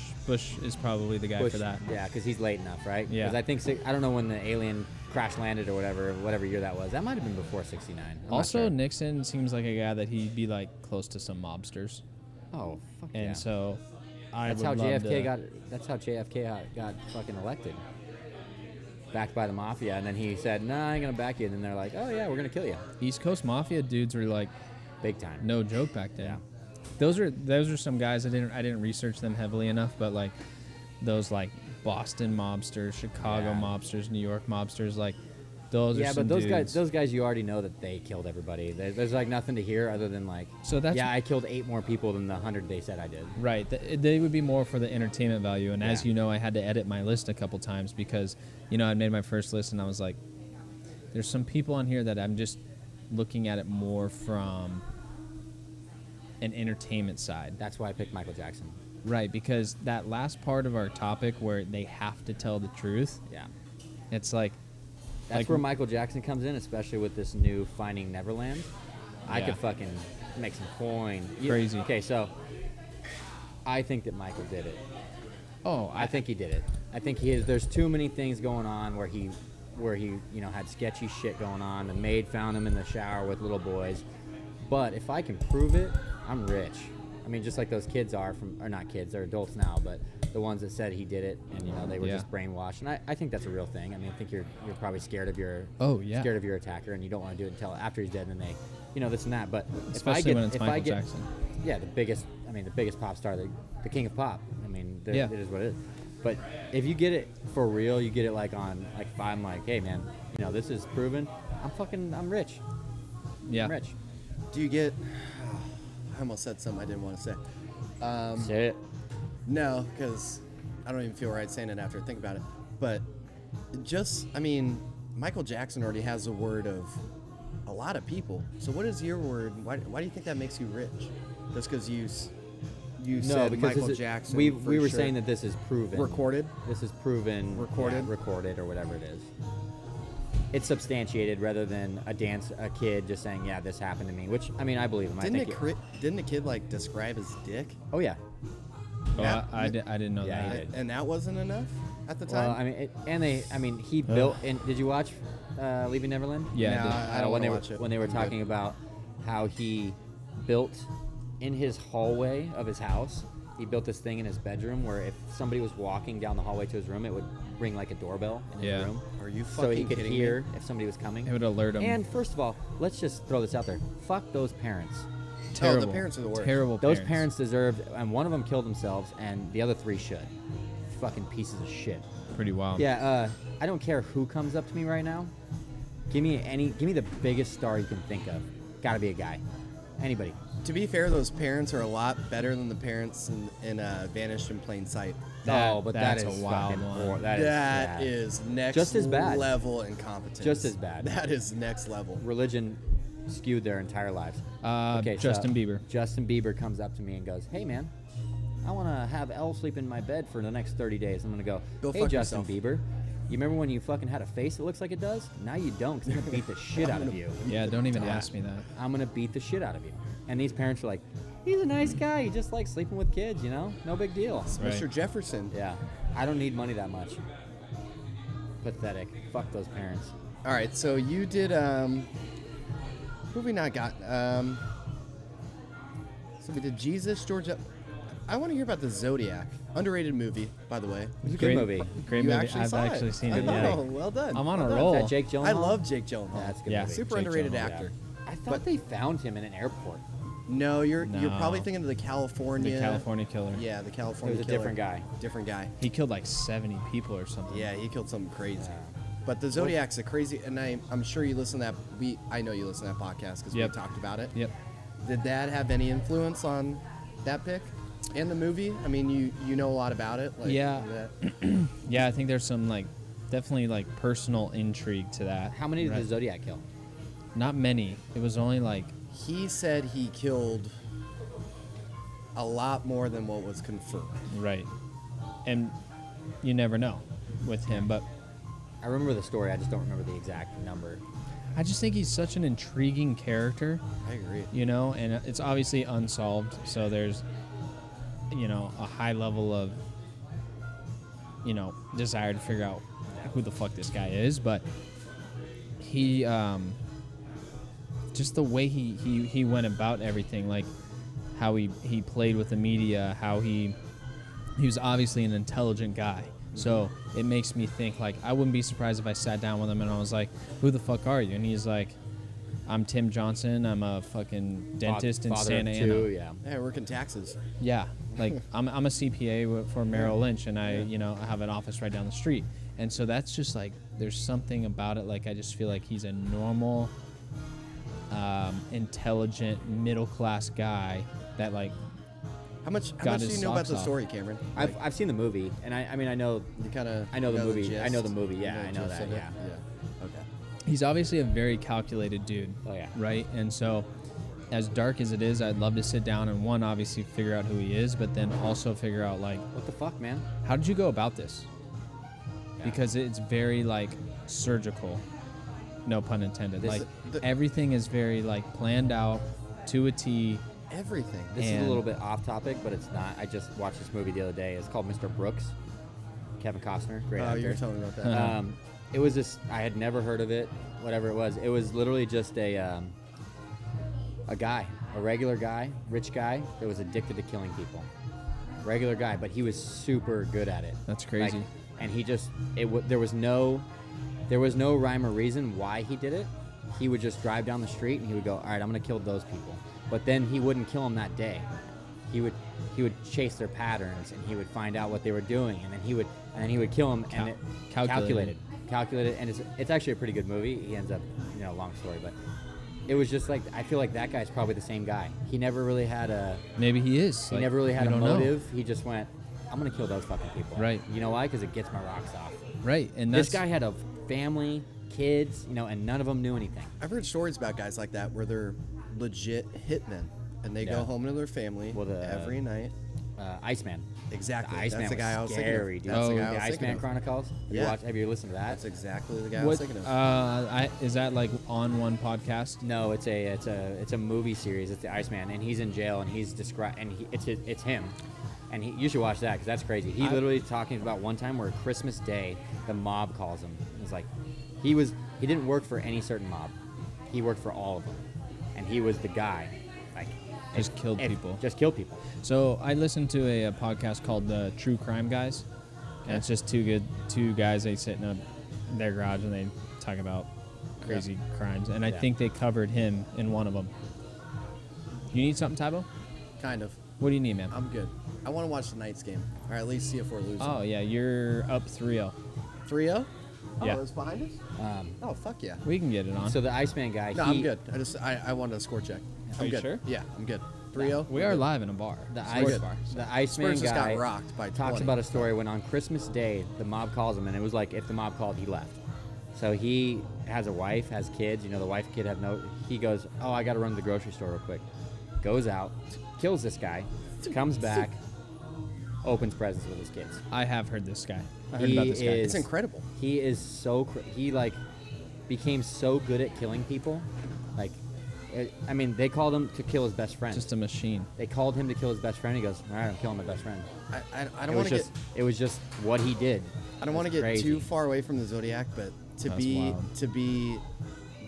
[SPEAKER 1] is probably the guy
[SPEAKER 2] Bush?
[SPEAKER 1] for that.
[SPEAKER 2] Yeah, because he's late enough, right?
[SPEAKER 1] Yeah.
[SPEAKER 2] Because I think I don't know when the alien crash landed or whatever year that was. That might have been before '69. I'm not
[SPEAKER 1] Also,
[SPEAKER 2] sure.
[SPEAKER 1] Nixon seems like a guy that he'd be like close to some mobsters,
[SPEAKER 2] Oh, fuck
[SPEAKER 1] and
[SPEAKER 2] yeah.
[SPEAKER 1] so I
[SPEAKER 2] That's
[SPEAKER 1] would
[SPEAKER 2] how
[SPEAKER 1] love
[SPEAKER 2] JFK
[SPEAKER 1] to,
[SPEAKER 2] got. That's how JFK got fucking elected. Backed by the mafia, and then he said, "Nah, I ain't gonna back you." And then they're like, "Oh yeah, we're gonna kill you."
[SPEAKER 1] East Coast Mafia dudes were like
[SPEAKER 2] Big time.
[SPEAKER 1] no joke back then.
[SPEAKER 2] Yeah.
[SPEAKER 1] Those are some guys I didn't research them heavily enough, but like those like Boston mobsters, Chicago
[SPEAKER 2] Yeah.
[SPEAKER 1] mobsters, New York mobsters, like those are
[SPEAKER 2] Yeah,
[SPEAKER 1] some
[SPEAKER 2] but
[SPEAKER 1] dudes.
[SPEAKER 2] those guys, you already know that they killed everybody. There's like nothing to hear other than like,
[SPEAKER 1] So that's-
[SPEAKER 2] yeah, I killed 8 more people than the 100 they said I did.
[SPEAKER 1] Right. They would be more for the entertainment value. And as
[SPEAKER 2] Yeah.
[SPEAKER 1] you know, I had to edit my list a couple times because, I made my first list and I was like, there's some people on here that I'm just looking at it more from an entertainment side.
[SPEAKER 2] That's why I picked Michael Jackson.
[SPEAKER 1] Right. Because that last part of our topic where they have to tell the truth,
[SPEAKER 2] Yeah.
[SPEAKER 1] it's like,
[SPEAKER 2] That's where Michael Jackson comes in, especially with this new Finding Neverland. I
[SPEAKER 1] Yeah.
[SPEAKER 2] could fucking make some coin.
[SPEAKER 1] Crazy.
[SPEAKER 2] Okay, so I think that Michael did it.
[SPEAKER 1] oh,
[SPEAKER 2] I think he did it. I think he is. There's too many things going on where he had sketchy shit going on. The maid found him in the shower with little boys. But if I can prove it, I'm rich. I mean, just like those kids are or not kids, they're adults now, but the ones that said he did it and they were
[SPEAKER 1] Yeah.
[SPEAKER 2] just brainwashed. And I think that's a real thing. I mean, I think you're probably scared of your scared of your attacker and you don't want to do it until after he's dead and then they this and that. But
[SPEAKER 1] especially when it's Michael Jackson.
[SPEAKER 2] yeah, the biggest pop star, the king of pop. I mean,
[SPEAKER 1] Yeah.
[SPEAKER 2] it is what it is. But if you get it for real, you get it like if I'm like, hey man, this is proven. I'm rich.
[SPEAKER 1] Yeah.
[SPEAKER 2] I'm rich.
[SPEAKER 3] Do you get? I almost said something I didn't want to say.
[SPEAKER 2] Say it.
[SPEAKER 3] No, because I don't even feel right saying it after I think about it. But Michael Jackson already has a word of a lot of people. So what is your word? Why do you think that makes you rich? Just because you said Michael Jackson.
[SPEAKER 2] We
[SPEAKER 3] for
[SPEAKER 2] were
[SPEAKER 3] sure.
[SPEAKER 2] saying that this is proven.
[SPEAKER 3] Recorded?
[SPEAKER 2] This is proven.
[SPEAKER 3] Recorded?
[SPEAKER 2] Yeah, recorded or whatever it is. It's substantiated rather than a kid just saying, yeah, this happened to me. Which I believe him.
[SPEAKER 3] Didn't the kid like describe his dick?
[SPEAKER 2] Oh yeah.
[SPEAKER 1] Oh,
[SPEAKER 3] Yeah.
[SPEAKER 1] I didn't know
[SPEAKER 2] Yeah,
[SPEAKER 1] that.
[SPEAKER 2] he did.
[SPEAKER 3] And that wasn't enough at the
[SPEAKER 2] Well,
[SPEAKER 3] time.
[SPEAKER 2] he built. And did you watch Leaving Neverland?
[SPEAKER 1] Yeah,
[SPEAKER 3] No,
[SPEAKER 1] I did.
[SPEAKER 3] I don't
[SPEAKER 2] when they
[SPEAKER 3] wanna watch it.
[SPEAKER 2] when they were
[SPEAKER 3] I'm
[SPEAKER 2] talking
[SPEAKER 3] good.
[SPEAKER 2] about how he built in his hallway of his house. He built this thing in his bedroom where if somebody was walking down the hallway to his room, it would ring like a doorbell in
[SPEAKER 1] Yeah.
[SPEAKER 2] his room.
[SPEAKER 3] Are you
[SPEAKER 2] So he
[SPEAKER 3] fucking
[SPEAKER 2] could
[SPEAKER 3] kidding
[SPEAKER 2] hear
[SPEAKER 3] me?
[SPEAKER 2] if somebody was coming.
[SPEAKER 1] It would alert him.
[SPEAKER 2] And first of all, let's just throw this out there. Fuck those parents.
[SPEAKER 1] Terrible.
[SPEAKER 3] parents are the worst.
[SPEAKER 1] Terrible.
[SPEAKER 2] Those parents deserved, and one of them killed themselves, and the other 3 should. Fucking pieces of shit.
[SPEAKER 1] Pretty wild.
[SPEAKER 2] Yeah, I don't care who comes up to me right now. Give me the biggest star you can think of. Gotta be a guy. Anybody.
[SPEAKER 3] To be fair, those parents are a lot better than the parents in Vanished in Plain Sight.
[SPEAKER 2] Oh, but
[SPEAKER 1] that's
[SPEAKER 2] that is
[SPEAKER 1] a wild
[SPEAKER 2] fucking
[SPEAKER 1] one.
[SPEAKER 2] hor-
[SPEAKER 3] That
[SPEAKER 2] bad.
[SPEAKER 3] is next
[SPEAKER 2] Just as bad.
[SPEAKER 3] level incompetence.
[SPEAKER 2] Just as bad.
[SPEAKER 3] That is next level.
[SPEAKER 2] Religion skewed their entire lives.
[SPEAKER 1] Justin Bieber.
[SPEAKER 2] Justin Bieber comes up to me and goes, "Hey man, I want to have Elle sleep in my bed for the next 30 days." I'm gonna go,
[SPEAKER 3] Go
[SPEAKER 2] "Hey
[SPEAKER 3] fuck
[SPEAKER 2] Justin
[SPEAKER 3] yourself."
[SPEAKER 2] Bieber, you remember when you fucking had a face that looks like it does? Now you don't, because I'm gonna beat the shit out of you.
[SPEAKER 1] Yeah, don't even
[SPEAKER 2] Yeah.
[SPEAKER 1] ask me that.
[SPEAKER 2] I'm gonna beat the shit out of you." And these parents are like, "He's a nice guy. He just likes sleeping with kids, you know? No big deal."
[SPEAKER 1] Right.
[SPEAKER 3] Mr. Jefferson.
[SPEAKER 2] Yeah, I don't need money that much. Pathetic. Fuck those parents.
[SPEAKER 3] All right, so you did. Who have we not got? So we did Jesus, Georgia. I want to hear about the Zodiac. Underrated movie, by the way.
[SPEAKER 2] It was a
[SPEAKER 1] Great-
[SPEAKER 2] good movie.
[SPEAKER 1] Great
[SPEAKER 3] You
[SPEAKER 1] movie.
[SPEAKER 3] actually
[SPEAKER 1] I've
[SPEAKER 3] saw
[SPEAKER 1] actually
[SPEAKER 3] it.
[SPEAKER 1] seen
[SPEAKER 3] I
[SPEAKER 1] it.
[SPEAKER 3] know.
[SPEAKER 1] Yeah.
[SPEAKER 3] Well done.
[SPEAKER 1] I'm on a
[SPEAKER 3] Well done.
[SPEAKER 1] roll.
[SPEAKER 2] Is that Jake Gyllenhaal?
[SPEAKER 3] I love Jake Gyllenhaal.
[SPEAKER 2] Yeah, that's a good
[SPEAKER 1] Yeah.
[SPEAKER 2] movie.
[SPEAKER 3] Super
[SPEAKER 1] Jake
[SPEAKER 3] underrated
[SPEAKER 1] Gyllenhaal,
[SPEAKER 3] actor.
[SPEAKER 2] I thought
[SPEAKER 3] But-
[SPEAKER 2] they found him in an airport.
[SPEAKER 3] No, you're
[SPEAKER 1] No.
[SPEAKER 3] probably thinking of the California.
[SPEAKER 1] The California Killer.
[SPEAKER 3] Yeah, the
[SPEAKER 2] It
[SPEAKER 3] California.
[SPEAKER 2] was a
[SPEAKER 3] Killer.
[SPEAKER 2] different guy.
[SPEAKER 3] Different guy.
[SPEAKER 1] He killed like 70 people or something.
[SPEAKER 3] Yeah, he killed something crazy.
[SPEAKER 2] Yeah.
[SPEAKER 3] But the Zodiac's a crazy, and I'm sure you listen to that. I know you listen to that podcast because
[SPEAKER 1] Yep.
[SPEAKER 3] we talked about it.
[SPEAKER 1] Yep.
[SPEAKER 3] Did that have any influence on that pick and the movie? I mean, you know a lot about it. Like,
[SPEAKER 1] Yeah.
[SPEAKER 3] that-
[SPEAKER 1] Yeah, I think there's some like definitely like personal intrigue to that.
[SPEAKER 2] How many did
[SPEAKER 1] Right.
[SPEAKER 2] the Zodiac kill?
[SPEAKER 1] Not many. It was only like
[SPEAKER 3] He said he killed a lot more than what was confirmed.
[SPEAKER 1] right. And you never know with him, but
[SPEAKER 2] I remember the story. I just don't remember the exact number.
[SPEAKER 1] I just think he's such an intriguing character,
[SPEAKER 3] I agree.
[SPEAKER 1] you know, and it's obviously unsolved, so there's you know, a high level of you know, desire to figure out who the fuck this guy is, but he just the way he went about everything, like how he played with the media, how he was obviously an intelligent guy. So it makes me think, like, I wouldn't be surprised if I sat down with him and I was like, who the fuck are you? And he's like, I'm Tim Johnson. I'm a fucking dentist in
[SPEAKER 2] Father of
[SPEAKER 1] Santa
[SPEAKER 2] two,
[SPEAKER 1] Ana.
[SPEAKER 2] yeah.
[SPEAKER 3] Yeah, working taxes.
[SPEAKER 1] Yeah, like I'm a CPA for Merrill Lynch, and I you know I have an office right down the street, and so that's just like there's something about it. Like I just feel like he's a normal, intelligent, middle class guy that like
[SPEAKER 3] How much
[SPEAKER 1] Got
[SPEAKER 3] do
[SPEAKER 1] his
[SPEAKER 3] you know about
[SPEAKER 1] socks
[SPEAKER 3] the
[SPEAKER 1] off.
[SPEAKER 3] story, Cameron?
[SPEAKER 2] I've seen the movie, and I mean I know
[SPEAKER 3] You kind of.
[SPEAKER 2] I know the movie. I know the movie. Yeah, I know that. Yeah.
[SPEAKER 3] Yeah. Okay.
[SPEAKER 1] he's obviously a very calculated dude.
[SPEAKER 2] Oh yeah.
[SPEAKER 1] Right, and so as dark as it is, I'd love to sit down and one obviously figure out who he is, but then also figure out like
[SPEAKER 2] What the fuck, man?
[SPEAKER 1] how did you go about this?
[SPEAKER 2] Yeah.
[SPEAKER 1] Because it's very like surgical, no pun intended.
[SPEAKER 3] This-
[SPEAKER 1] like
[SPEAKER 3] the-
[SPEAKER 1] everything is very like planned out to a T.
[SPEAKER 3] Everything.
[SPEAKER 2] This is a
[SPEAKER 1] And-
[SPEAKER 2] little bit off topic, but it's not. I just watched this movie the other day. It's called Mr. Brooks. Kevin Costner, great
[SPEAKER 3] Oh,
[SPEAKER 2] actor.
[SPEAKER 3] you were telling me about that.
[SPEAKER 2] It was this. I had never heard of it. Whatever it was, it was literally just a guy, a regular guy, rich guy that was addicted to killing people. Regular guy, but he was super good at it.
[SPEAKER 1] That's crazy.
[SPEAKER 2] And he just there was no rhyme or reason why he did it. He would just drive down the street and he would go, all right, I'm gonna kill those people. But then he wouldn't kill them that day. He would chase their patterns and he would find out what they were doing and then he would kill them and it calculated, and it's actually a pretty good movie. He ends up, you know, long story, but it was just like I feel like that guy's probably the same guy. He never really had
[SPEAKER 1] Maybe he is.
[SPEAKER 2] he
[SPEAKER 1] Like,
[SPEAKER 2] never really had
[SPEAKER 1] we
[SPEAKER 2] a
[SPEAKER 1] don't know.
[SPEAKER 2] motive. He just went, I'm gonna kill those fucking people.
[SPEAKER 1] Right.
[SPEAKER 2] You know why? Because it gets my rocks off.
[SPEAKER 1] Right, and that's
[SPEAKER 2] This guy had a family, kids, you know, and none of them knew anything.
[SPEAKER 3] I've heard stories about guys like that where they're legit hitmen and they go
[SPEAKER 2] Yeah.
[SPEAKER 3] home to their family
[SPEAKER 2] Well,
[SPEAKER 3] every night.
[SPEAKER 2] Iceman.
[SPEAKER 3] Exactly.
[SPEAKER 2] The Iceman
[SPEAKER 3] That's the guy I was
[SPEAKER 2] scary,
[SPEAKER 3] thinking
[SPEAKER 2] dude.
[SPEAKER 3] of. That's the
[SPEAKER 1] Oh,
[SPEAKER 3] guy I
[SPEAKER 2] The
[SPEAKER 3] was thinking
[SPEAKER 2] Iceman
[SPEAKER 3] of.
[SPEAKER 2] Chronicles.
[SPEAKER 3] Yeah.
[SPEAKER 2] Have you listened to that?
[SPEAKER 3] That's exactly the guy I
[SPEAKER 1] what.
[SPEAKER 3] was thinking of.
[SPEAKER 1] Is that like on one podcast?
[SPEAKER 2] No, it's a movie series. It's the Iceman, and he's in jail, and he's described, and it's him, and you should watch that because that's crazy. He literally talking about one time where Christmas Day, the mob calls him. It's like he didn't work for any certain mob, he worked for all of them, and he was the guy, like
[SPEAKER 1] Just killed people.
[SPEAKER 2] Just killed people.
[SPEAKER 1] So I listened to a podcast called the True Crime Guys, and it's just two guys. They sit in their garage and they talk about crazy crimes, and I
[SPEAKER 2] Yeah.
[SPEAKER 1] think they covered him in one of them. You need something, Tybo?
[SPEAKER 3] Kind of.
[SPEAKER 1] What do you need, man?
[SPEAKER 3] I'm good. I want to watch tonight's game, or at least see if we're losing.
[SPEAKER 1] Oh yeah, you're up 3-0.
[SPEAKER 3] 3-0?
[SPEAKER 1] Yeah.
[SPEAKER 3] it's behind us. Oh fuck yeah.
[SPEAKER 1] We can get it on.
[SPEAKER 2] So the Iceman guy.
[SPEAKER 3] No, I'm good. I wanted a score check.
[SPEAKER 1] Are
[SPEAKER 3] I'm
[SPEAKER 1] you
[SPEAKER 3] good.
[SPEAKER 1] sure?
[SPEAKER 3] Yeah, I'm good. 3-0.
[SPEAKER 1] we are live in a bar.
[SPEAKER 2] The,
[SPEAKER 1] Sports
[SPEAKER 2] ice,
[SPEAKER 1] bar.
[SPEAKER 2] the Iceman
[SPEAKER 3] Spurs just
[SPEAKER 2] guy
[SPEAKER 3] got rocked by
[SPEAKER 2] talks
[SPEAKER 3] 20.
[SPEAKER 2] about a story when on Christmas Day the mob calls him, and it was like if the mob called, he left. So he has a wife, has kids. You know, the wife, kid have no. He goes, oh, I got to run to the grocery store real quick. Goes out, kills this guy, comes back, opens presents with his kids.
[SPEAKER 1] I have heard this guy. I heard
[SPEAKER 2] He
[SPEAKER 1] about this guy.
[SPEAKER 2] is-
[SPEAKER 3] It's incredible.
[SPEAKER 2] He is so he like became so good at killing people, like. I mean, they called him to kill his best friend.
[SPEAKER 1] Just a machine.
[SPEAKER 2] They called him to kill his best friend. He goes, all right, I'm killing my best friend.
[SPEAKER 3] I
[SPEAKER 2] It
[SPEAKER 3] don't
[SPEAKER 2] was
[SPEAKER 3] want to get
[SPEAKER 2] just, it was just what he did.
[SPEAKER 3] I don't want to get
[SPEAKER 2] Crazy.
[SPEAKER 3] too far away from the Zodiac, but to
[SPEAKER 1] That's
[SPEAKER 3] be
[SPEAKER 1] wild.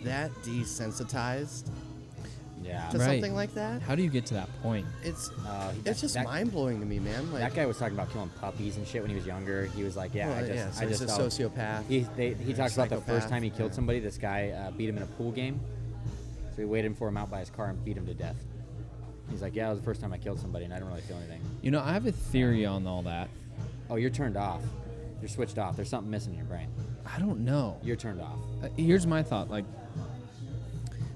[SPEAKER 3] that desensitized
[SPEAKER 2] Yeah.
[SPEAKER 3] to
[SPEAKER 1] Right.
[SPEAKER 3] something like that,
[SPEAKER 1] How do you get to that point?
[SPEAKER 3] it's
[SPEAKER 2] That-
[SPEAKER 3] just
[SPEAKER 2] that-
[SPEAKER 3] mind blowing to me, man. Like
[SPEAKER 2] That guy was talking about killing puppies and shit when he was younger. He was like, yeah,
[SPEAKER 3] well,
[SPEAKER 2] I just
[SPEAKER 3] he's a
[SPEAKER 2] felt-
[SPEAKER 3] sociopath.
[SPEAKER 2] He talks about the first
[SPEAKER 3] psychopath,
[SPEAKER 2] time he killed
[SPEAKER 3] yeah.
[SPEAKER 2] somebody. This guy beat him in a pool game. So he waited for him out by his car and beat him to death. He's like, yeah, it was the first time I killed somebody and I didn't really feel anything.
[SPEAKER 1] You know, I have a theory on all that.
[SPEAKER 2] Oh, you're turned off. You're switched off. There's something missing in your brain.
[SPEAKER 1] I don't know.
[SPEAKER 2] You're turned off.
[SPEAKER 1] Here's my thought. Like,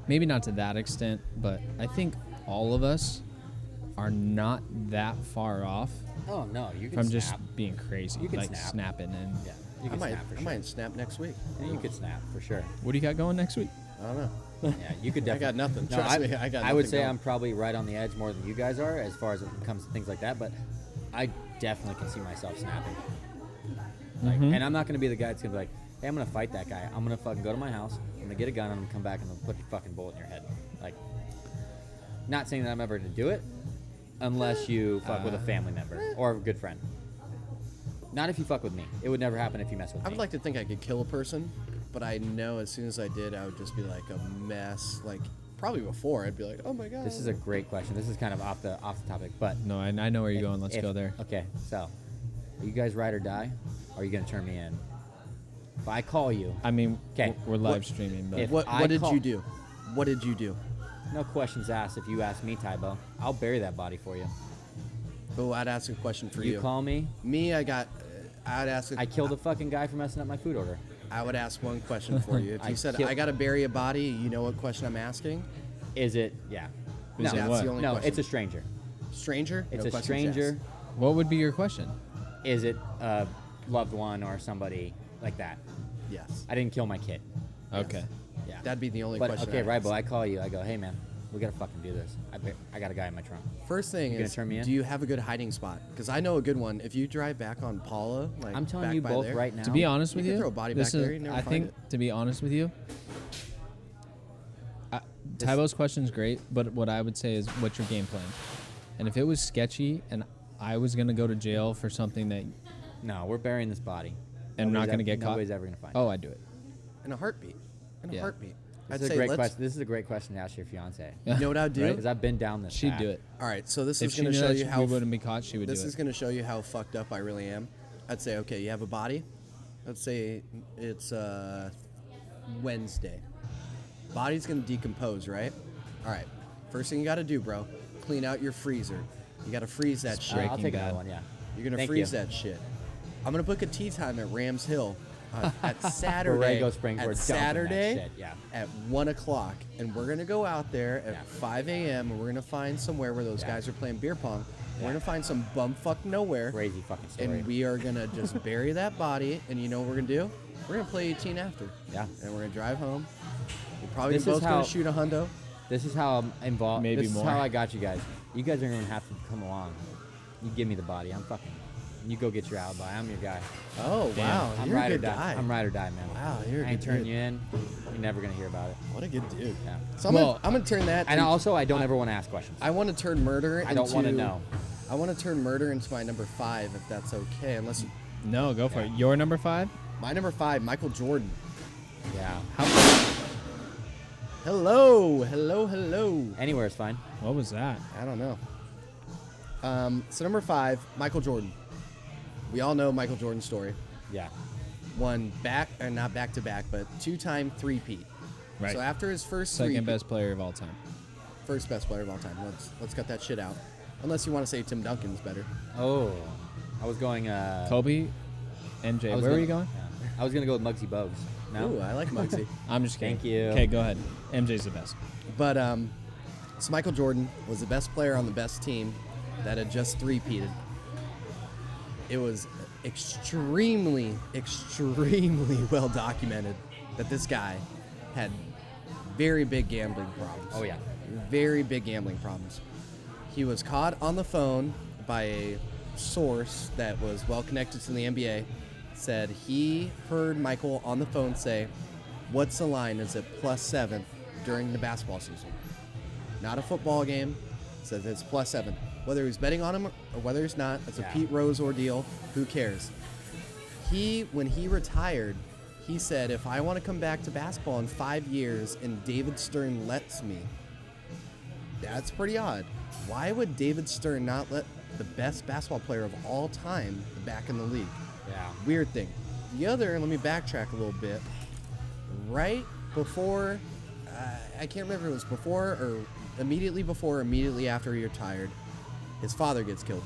[SPEAKER 1] maybe not to that extent, but I think all of us are not that far off
[SPEAKER 2] Oh no, you can
[SPEAKER 1] from
[SPEAKER 2] snap.
[SPEAKER 1] just being crazy,
[SPEAKER 2] You can
[SPEAKER 1] like
[SPEAKER 2] snap.
[SPEAKER 1] snapping. And
[SPEAKER 2] Yeah, you
[SPEAKER 3] I
[SPEAKER 2] can
[SPEAKER 3] might
[SPEAKER 2] snap for
[SPEAKER 3] I
[SPEAKER 2] sure.
[SPEAKER 3] might snap next week.
[SPEAKER 2] Yeah, you could snap for sure.
[SPEAKER 1] what do you got going next week?
[SPEAKER 3] I don't know.
[SPEAKER 2] Yeah, you could
[SPEAKER 3] I
[SPEAKER 2] definitely.
[SPEAKER 3] got nothing.
[SPEAKER 2] No,
[SPEAKER 3] Trust me, I got
[SPEAKER 2] I would
[SPEAKER 3] nothing
[SPEAKER 2] say
[SPEAKER 3] going.
[SPEAKER 2] I'm probably right on the edge more than you guys are as far as it comes to things like that. But I definitely can see myself snapping. Like,
[SPEAKER 1] Mhm.
[SPEAKER 2] And I'm not gonna be the guy that's gonna be like, hey, I'm gonna fight that guy. I'm gonna fucking go to my house. I'm gonna get a gun. I'm gonna come back and I'm gonna put a fucking bullet in your head. Like, not saying that I'm ever gonna do it, unless you fuck with a family member or a good friend. Not if you fuck with me. It would never happen if you mess with
[SPEAKER 3] I
[SPEAKER 2] me.
[SPEAKER 3] would like to think I could kill a person, but I know as soon as I did, I would just be like a mess. Like probably before, I'd be like, oh my god.
[SPEAKER 2] This is a great question. This is kind of off the topic, but
[SPEAKER 1] No, I know where you're going. Let's
[SPEAKER 2] if-
[SPEAKER 1] go there.
[SPEAKER 2] Okay, so are you guys ride or die? Or are you gonna turn me in? If I call you,
[SPEAKER 1] I mean,
[SPEAKER 2] 'Kay.
[SPEAKER 1] we're live streaming, but
[SPEAKER 2] If-
[SPEAKER 3] What
[SPEAKER 2] I
[SPEAKER 3] did
[SPEAKER 2] call-
[SPEAKER 3] you do? What did you do?
[SPEAKER 2] no questions asked. If you ask me, Tybo, I'll bury that body for you.
[SPEAKER 3] Oh, I'd ask a question for
[SPEAKER 2] You
[SPEAKER 3] you.
[SPEAKER 2] call me,
[SPEAKER 3] Me, I'd ask.
[SPEAKER 2] I killed a fucking guy for messing up my food order.
[SPEAKER 3] I would ask one question for you. If
[SPEAKER 2] I
[SPEAKER 3] you said
[SPEAKER 2] kill-
[SPEAKER 3] I gotta bury a body, you know what question I'm asking?
[SPEAKER 2] Is it? Yeah.
[SPEAKER 1] Is
[SPEAKER 2] no,
[SPEAKER 1] it
[SPEAKER 3] That's
[SPEAKER 1] what?
[SPEAKER 3] the only
[SPEAKER 2] no,
[SPEAKER 3] question.
[SPEAKER 2] it's a stranger.
[SPEAKER 3] Stranger?
[SPEAKER 2] It's
[SPEAKER 3] No
[SPEAKER 2] a
[SPEAKER 3] questions
[SPEAKER 2] stranger.
[SPEAKER 3] asked.
[SPEAKER 1] what would be your question?
[SPEAKER 2] Is it a loved one or somebody like that?
[SPEAKER 3] Yes.
[SPEAKER 2] I didn't kill my kid.
[SPEAKER 1] Okay.
[SPEAKER 2] Yeah.
[SPEAKER 3] That'd be the only
[SPEAKER 2] But
[SPEAKER 3] question.
[SPEAKER 2] okay,
[SPEAKER 3] I'd
[SPEAKER 2] Ribo,
[SPEAKER 3] ask.
[SPEAKER 2] I call you. I go, hey man, we gotta fucking do this. I got a guy in my trunk.
[SPEAKER 3] First thing
[SPEAKER 2] You gonna
[SPEAKER 3] is,
[SPEAKER 2] turn me in?
[SPEAKER 3] do you have a good hiding spot? Because I know a good one. If you drive back on Paula, like
[SPEAKER 2] I'm telling
[SPEAKER 3] back
[SPEAKER 2] you
[SPEAKER 3] by
[SPEAKER 2] both
[SPEAKER 3] there,
[SPEAKER 2] right now.
[SPEAKER 1] To be honest
[SPEAKER 3] You
[SPEAKER 1] with
[SPEAKER 3] could
[SPEAKER 1] you,
[SPEAKER 3] throw a body
[SPEAKER 1] this
[SPEAKER 3] back
[SPEAKER 1] is,
[SPEAKER 3] there, you never
[SPEAKER 1] I
[SPEAKER 3] find
[SPEAKER 1] think,
[SPEAKER 3] it.
[SPEAKER 1] to be honest with you, Tybo's question is great, but what I would say is, what's your game plan? And if it was sketchy and I was gonna go to jail for something that
[SPEAKER 2] No, we're burying this body.
[SPEAKER 1] and not
[SPEAKER 2] Nobody's
[SPEAKER 1] gonna
[SPEAKER 2] ever-
[SPEAKER 1] get caught,
[SPEAKER 2] Nobody's ever gonna find.
[SPEAKER 1] oh, I'd do it.
[SPEAKER 3] in a heartbeat. In a
[SPEAKER 1] Yeah.
[SPEAKER 3] heartbeat.
[SPEAKER 2] This
[SPEAKER 3] I'd
[SPEAKER 2] is a
[SPEAKER 3] say
[SPEAKER 2] great
[SPEAKER 3] let's.
[SPEAKER 2] question. This is a great question to ask your fiance.
[SPEAKER 3] You know what I'd do?
[SPEAKER 1] Right?
[SPEAKER 2] Because I've been down this.
[SPEAKER 1] She'd
[SPEAKER 2] path.
[SPEAKER 1] do it.
[SPEAKER 3] All right, so this
[SPEAKER 1] If
[SPEAKER 3] is
[SPEAKER 1] she
[SPEAKER 3] going to
[SPEAKER 1] knew
[SPEAKER 3] show
[SPEAKER 1] that
[SPEAKER 3] you how
[SPEAKER 1] we wouldn't be caught, she would
[SPEAKER 3] this
[SPEAKER 1] do
[SPEAKER 3] is
[SPEAKER 1] it.
[SPEAKER 3] going to show you how fucked up I really am. I'd say, okay, you have a body. Let's say it's Wednesday. Body's going to decompose, right? All right. First thing you got to do, bro, clean out your freezer. You got to freeze that shit.
[SPEAKER 2] I'll
[SPEAKER 1] Breaking
[SPEAKER 2] take
[SPEAKER 1] Bad.
[SPEAKER 2] another one. Yeah.
[SPEAKER 3] You're gonna
[SPEAKER 2] Thank
[SPEAKER 3] freeze
[SPEAKER 2] you.
[SPEAKER 3] that shit. I'm gonna book a tea time at Rams Hill at Saturday.
[SPEAKER 2] Borrego Springs, we're
[SPEAKER 3] at
[SPEAKER 2] dumping that
[SPEAKER 3] Saturday
[SPEAKER 2] shit, yeah.
[SPEAKER 3] at 1 o'clock, and we're gonna go out there at
[SPEAKER 2] Yeah.
[SPEAKER 3] 5 a.m. and we're gonna find somewhere where those
[SPEAKER 2] Yeah.
[SPEAKER 3] guys are playing beer pong.
[SPEAKER 2] Yeah.
[SPEAKER 3] We're gonna find some bumfuck nowhere,
[SPEAKER 2] Crazy fucking story.
[SPEAKER 3] and we are gonna just bury that body. And you know what we're gonna do? We're gonna play 18 after.
[SPEAKER 2] Yeah.
[SPEAKER 3] And we're gonna drive home. We're probably
[SPEAKER 2] This
[SPEAKER 3] both
[SPEAKER 2] is
[SPEAKER 3] gonna
[SPEAKER 2] how-
[SPEAKER 3] shoot a hundo.
[SPEAKER 2] This is how I'm involved.
[SPEAKER 1] Maybe
[SPEAKER 2] this
[SPEAKER 1] more.
[SPEAKER 2] is how I got you guys. You guys are gonna have to come along. You give me the body. I'm fucking. You go get your alibi. I'm your guy.
[SPEAKER 3] Oh
[SPEAKER 1] Damn.
[SPEAKER 3] wow,
[SPEAKER 2] I'm
[SPEAKER 3] you're a
[SPEAKER 2] ride or
[SPEAKER 3] good
[SPEAKER 2] die.
[SPEAKER 3] guy.
[SPEAKER 2] I'm ride or die, man.
[SPEAKER 3] Wow, you're a
[SPEAKER 2] I ain't
[SPEAKER 3] good
[SPEAKER 2] turning
[SPEAKER 3] dude.
[SPEAKER 2] you in. You're never gonna hear about it.
[SPEAKER 3] What a good dude.
[SPEAKER 2] Yeah.
[SPEAKER 3] So I'm,
[SPEAKER 1] Well,
[SPEAKER 3] gonna, I'm gonna turn that.
[SPEAKER 2] And
[SPEAKER 3] into-
[SPEAKER 2] also, I don't ever want to ask questions.
[SPEAKER 3] I want to turn murder into.
[SPEAKER 2] I don't wanna know.
[SPEAKER 3] I want to turn murder into my number 5, if that's okay. Unless you,
[SPEAKER 1] No, go for it. Your number 5?
[SPEAKER 3] my number 5, Michael Jordan.
[SPEAKER 2] Yeah.
[SPEAKER 3] Hello, hello, hello.
[SPEAKER 2] Anywhere is fine.
[SPEAKER 1] What was that?
[SPEAKER 3] I don't know. So number 5, Michael Jordan. We all know Michael Jordan's story.
[SPEAKER 2] Yeah.
[SPEAKER 3] Won not back to back, but 2-time three-peat.
[SPEAKER 1] Right.
[SPEAKER 3] So after his first
[SPEAKER 1] Second
[SPEAKER 3] three-peat-
[SPEAKER 1] best player of all time.
[SPEAKER 3] first best player of all time. Let's cut that shit out. Unless you want to say Tim Duncan's better.
[SPEAKER 2] Oh, I was going.
[SPEAKER 1] Kobe, MJ.
[SPEAKER 2] I was
[SPEAKER 1] Where were
[SPEAKER 2] gonna-
[SPEAKER 1] you going?
[SPEAKER 2] Yeah. I was gonna go with Muggsy Bogues. No.
[SPEAKER 3] Ooh, I like Muggsy.
[SPEAKER 1] I'm just kidding.
[SPEAKER 2] Thank you.
[SPEAKER 1] Okay, go ahead. MJ's the best.
[SPEAKER 3] But so Michael Jordan was the best player on the best team that had just three-peated. It was extremely, extremely well documented that this guy had very big gambling problems.
[SPEAKER 2] Oh yeah.
[SPEAKER 3] Very big gambling problems. He was caught on the phone by a source that was well connected to the NBA. Said he heard Michael on the phone say, "What's the line? Is it +7 during the basketball season?" Not a football game. Says it's +7. Whether he's betting on him or whether he's not, it's a
[SPEAKER 2] Yeah.
[SPEAKER 3] Pete Rose ordeal. Who cares? When he retired, he said, "If I want to come back to basketball in 5 years and David Stern lets me," that's pretty odd. Why would David Stern not let the best basketball player of all time back in the league?
[SPEAKER 2] Yeah.
[SPEAKER 3] Weird thing. The other, let me backtrack a little bit. Right before, I can't remember if it was before or immediately after he retired, his father gets killed.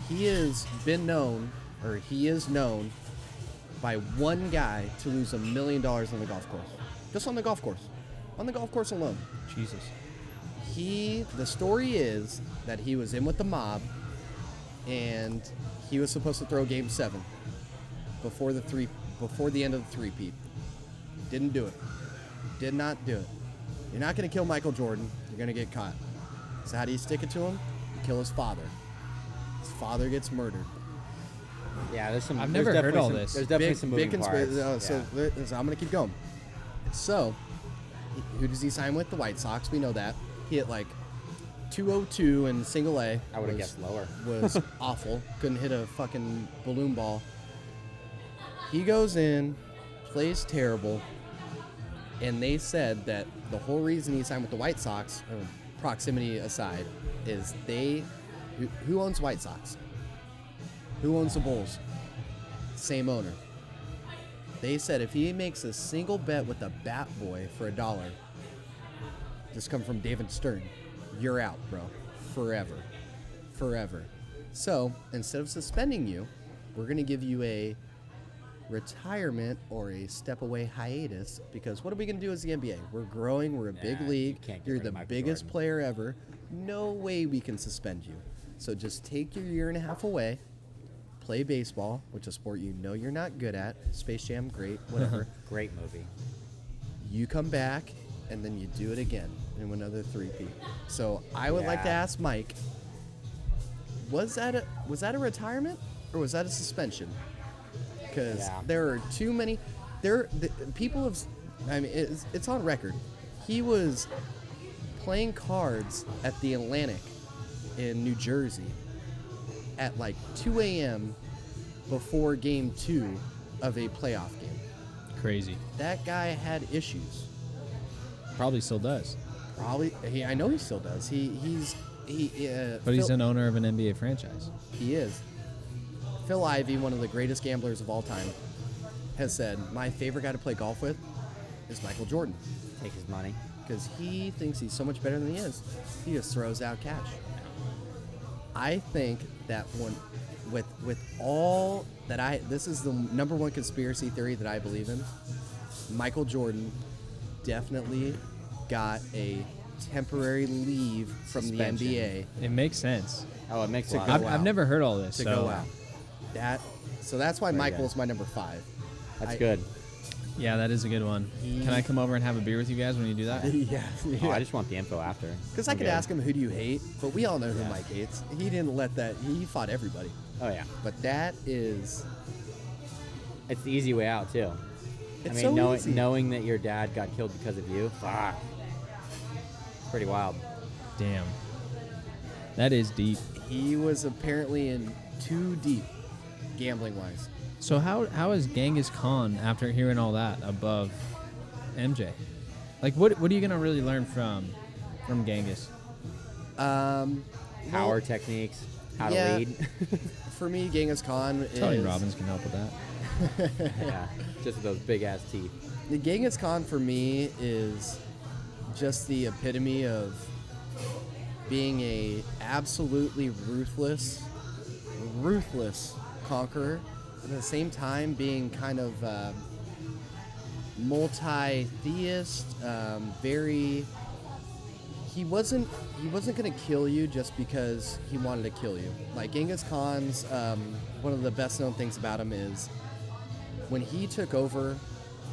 [SPEAKER 3] He is known by one guy to lose $1 million on the golf course. Just on the golf course. On the golf course alone.
[SPEAKER 1] Jesus.
[SPEAKER 3] The story is that he was in with the mob and he was supposed to throw game 7 before the end of the three-peat. Didn't do it. Did not do it. You're not going to kill Michael Jordan. You're going to get caught. So how do you stick it to him? You kill his father. His father gets murdered.
[SPEAKER 2] Yeah, there's some.
[SPEAKER 1] I've
[SPEAKER 2] there's
[SPEAKER 1] never heard
[SPEAKER 2] definitely
[SPEAKER 1] all
[SPEAKER 2] some-
[SPEAKER 1] this.
[SPEAKER 2] There's definitely some moving
[SPEAKER 3] conspiracy.
[SPEAKER 2] parts.
[SPEAKER 3] So I'm going to keep going. So, who does he sign with? The White Sox. We know that. He hit like 202 in single A.
[SPEAKER 2] I would have guessed lower.
[SPEAKER 3] Was awful. Couldn't hit a fucking balloon ball. He goes in, plays terrible, and they said that the whole reason he signed with the White Sox, proximity aside, is who owns White Sox? Who owns the Bulls? Same owner. They said if he makes a single bet with a bat boy for $1, this come from David Stern, you're out, bro. Forever. Forever. So, instead of suspending you, we're going to give you a retirement or a step away hiatus, because what are we going to do as the NBA? We're growing. We're a big
[SPEAKER 2] Nah,
[SPEAKER 3] league.
[SPEAKER 2] you can't get
[SPEAKER 3] You're
[SPEAKER 2] rid
[SPEAKER 3] the
[SPEAKER 2] of Michael
[SPEAKER 3] biggest
[SPEAKER 2] Jordan.
[SPEAKER 3] player ever. No way we can suspend you. So just take your year and a half away, play baseball, which is a sport you know you're not good at. Space Jam, great, whatever.
[SPEAKER 2] Great movie.
[SPEAKER 3] You come back, and then you do it again in another three-peat. So I would like to
[SPEAKER 2] Yeah.
[SPEAKER 3] ask Mike, was that a retirement or was that a suspension? Because
[SPEAKER 2] Yeah.
[SPEAKER 3] there are too many. People have. I mean, it's on record. He was playing cards at the Atlantic in New Jersey at like 2 a.m. before Game 2 of a playoff game.
[SPEAKER 1] Crazy.
[SPEAKER 3] That guy had issues.
[SPEAKER 1] Probably still does.
[SPEAKER 3] Probably, I know he still does.
[SPEAKER 1] But he's an owner of an NBA franchise.
[SPEAKER 3] He is. Phil Ivey, one of the greatest gamblers of all time, has said, my favorite guy to play golf with is Michael Jordan,
[SPEAKER 2] Take his money.
[SPEAKER 3] because he thinks he's so much better than he is. He just throws out cash. I think that with all that this is the number one conspiracy theory that I believe in. Michael Jordan definitely got a temporary leave from
[SPEAKER 2] Suspension.
[SPEAKER 3] the NBA
[SPEAKER 1] It makes sense.
[SPEAKER 2] Oh, it makes
[SPEAKER 3] To
[SPEAKER 2] a lot
[SPEAKER 3] go
[SPEAKER 2] of
[SPEAKER 1] I've,
[SPEAKER 3] out.
[SPEAKER 1] I've never heard all this.
[SPEAKER 3] to
[SPEAKER 1] so
[SPEAKER 3] go out. So that's why
[SPEAKER 2] Very
[SPEAKER 3] Michael
[SPEAKER 2] good.
[SPEAKER 3] is my number 5.
[SPEAKER 2] That's
[SPEAKER 3] I-
[SPEAKER 2] good.
[SPEAKER 1] Yeah, that is a good one. Can I come over and have a beer with you guys when you do that?
[SPEAKER 3] yeah.
[SPEAKER 2] Oh, I just want the info after.
[SPEAKER 3] Because I
[SPEAKER 2] I'm
[SPEAKER 3] could
[SPEAKER 2] good.
[SPEAKER 3] ask him, who do you hate? But we all know who
[SPEAKER 2] Yeah.
[SPEAKER 3] Mike hates. He didn't let that. He fought everybody.
[SPEAKER 2] Oh yeah,
[SPEAKER 3] But that is.
[SPEAKER 2] it's the easy way out too.
[SPEAKER 3] It's
[SPEAKER 2] I
[SPEAKER 3] so
[SPEAKER 2] mean,
[SPEAKER 3] easy.
[SPEAKER 2] knowing that your dad got killed because of you, fuck, pretty wild.
[SPEAKER 1] Damn. That is deep.
[SPEAKER 3] He was apparently in too deep, gambling wise.
[SPEAKER 1] So how is Genghis Khan, after hearing all that, above MJ? Like, what are you gonna really learn from Genghis?
[SPEAKER 2] Power techniques, how
[SPEAKER 3] yeah.
[SPEAKER 2] to lead.
[SPEAKER 3] For me, Genghis Khan is.
[SPEAKER 1] Tony Robbins can help with that.
[SPEAKER 2] Yeah, just with those big ass teeth.
[SPEAKER 3] The Genghis Khan for me is just the epitome of being a absolutely ruthless conqueror at the same time being kind of multi-theist, very. He wasn't gonna kill you just because he wanted to kill you. Like Genghis Khan's, one of the best known things about him is when he took over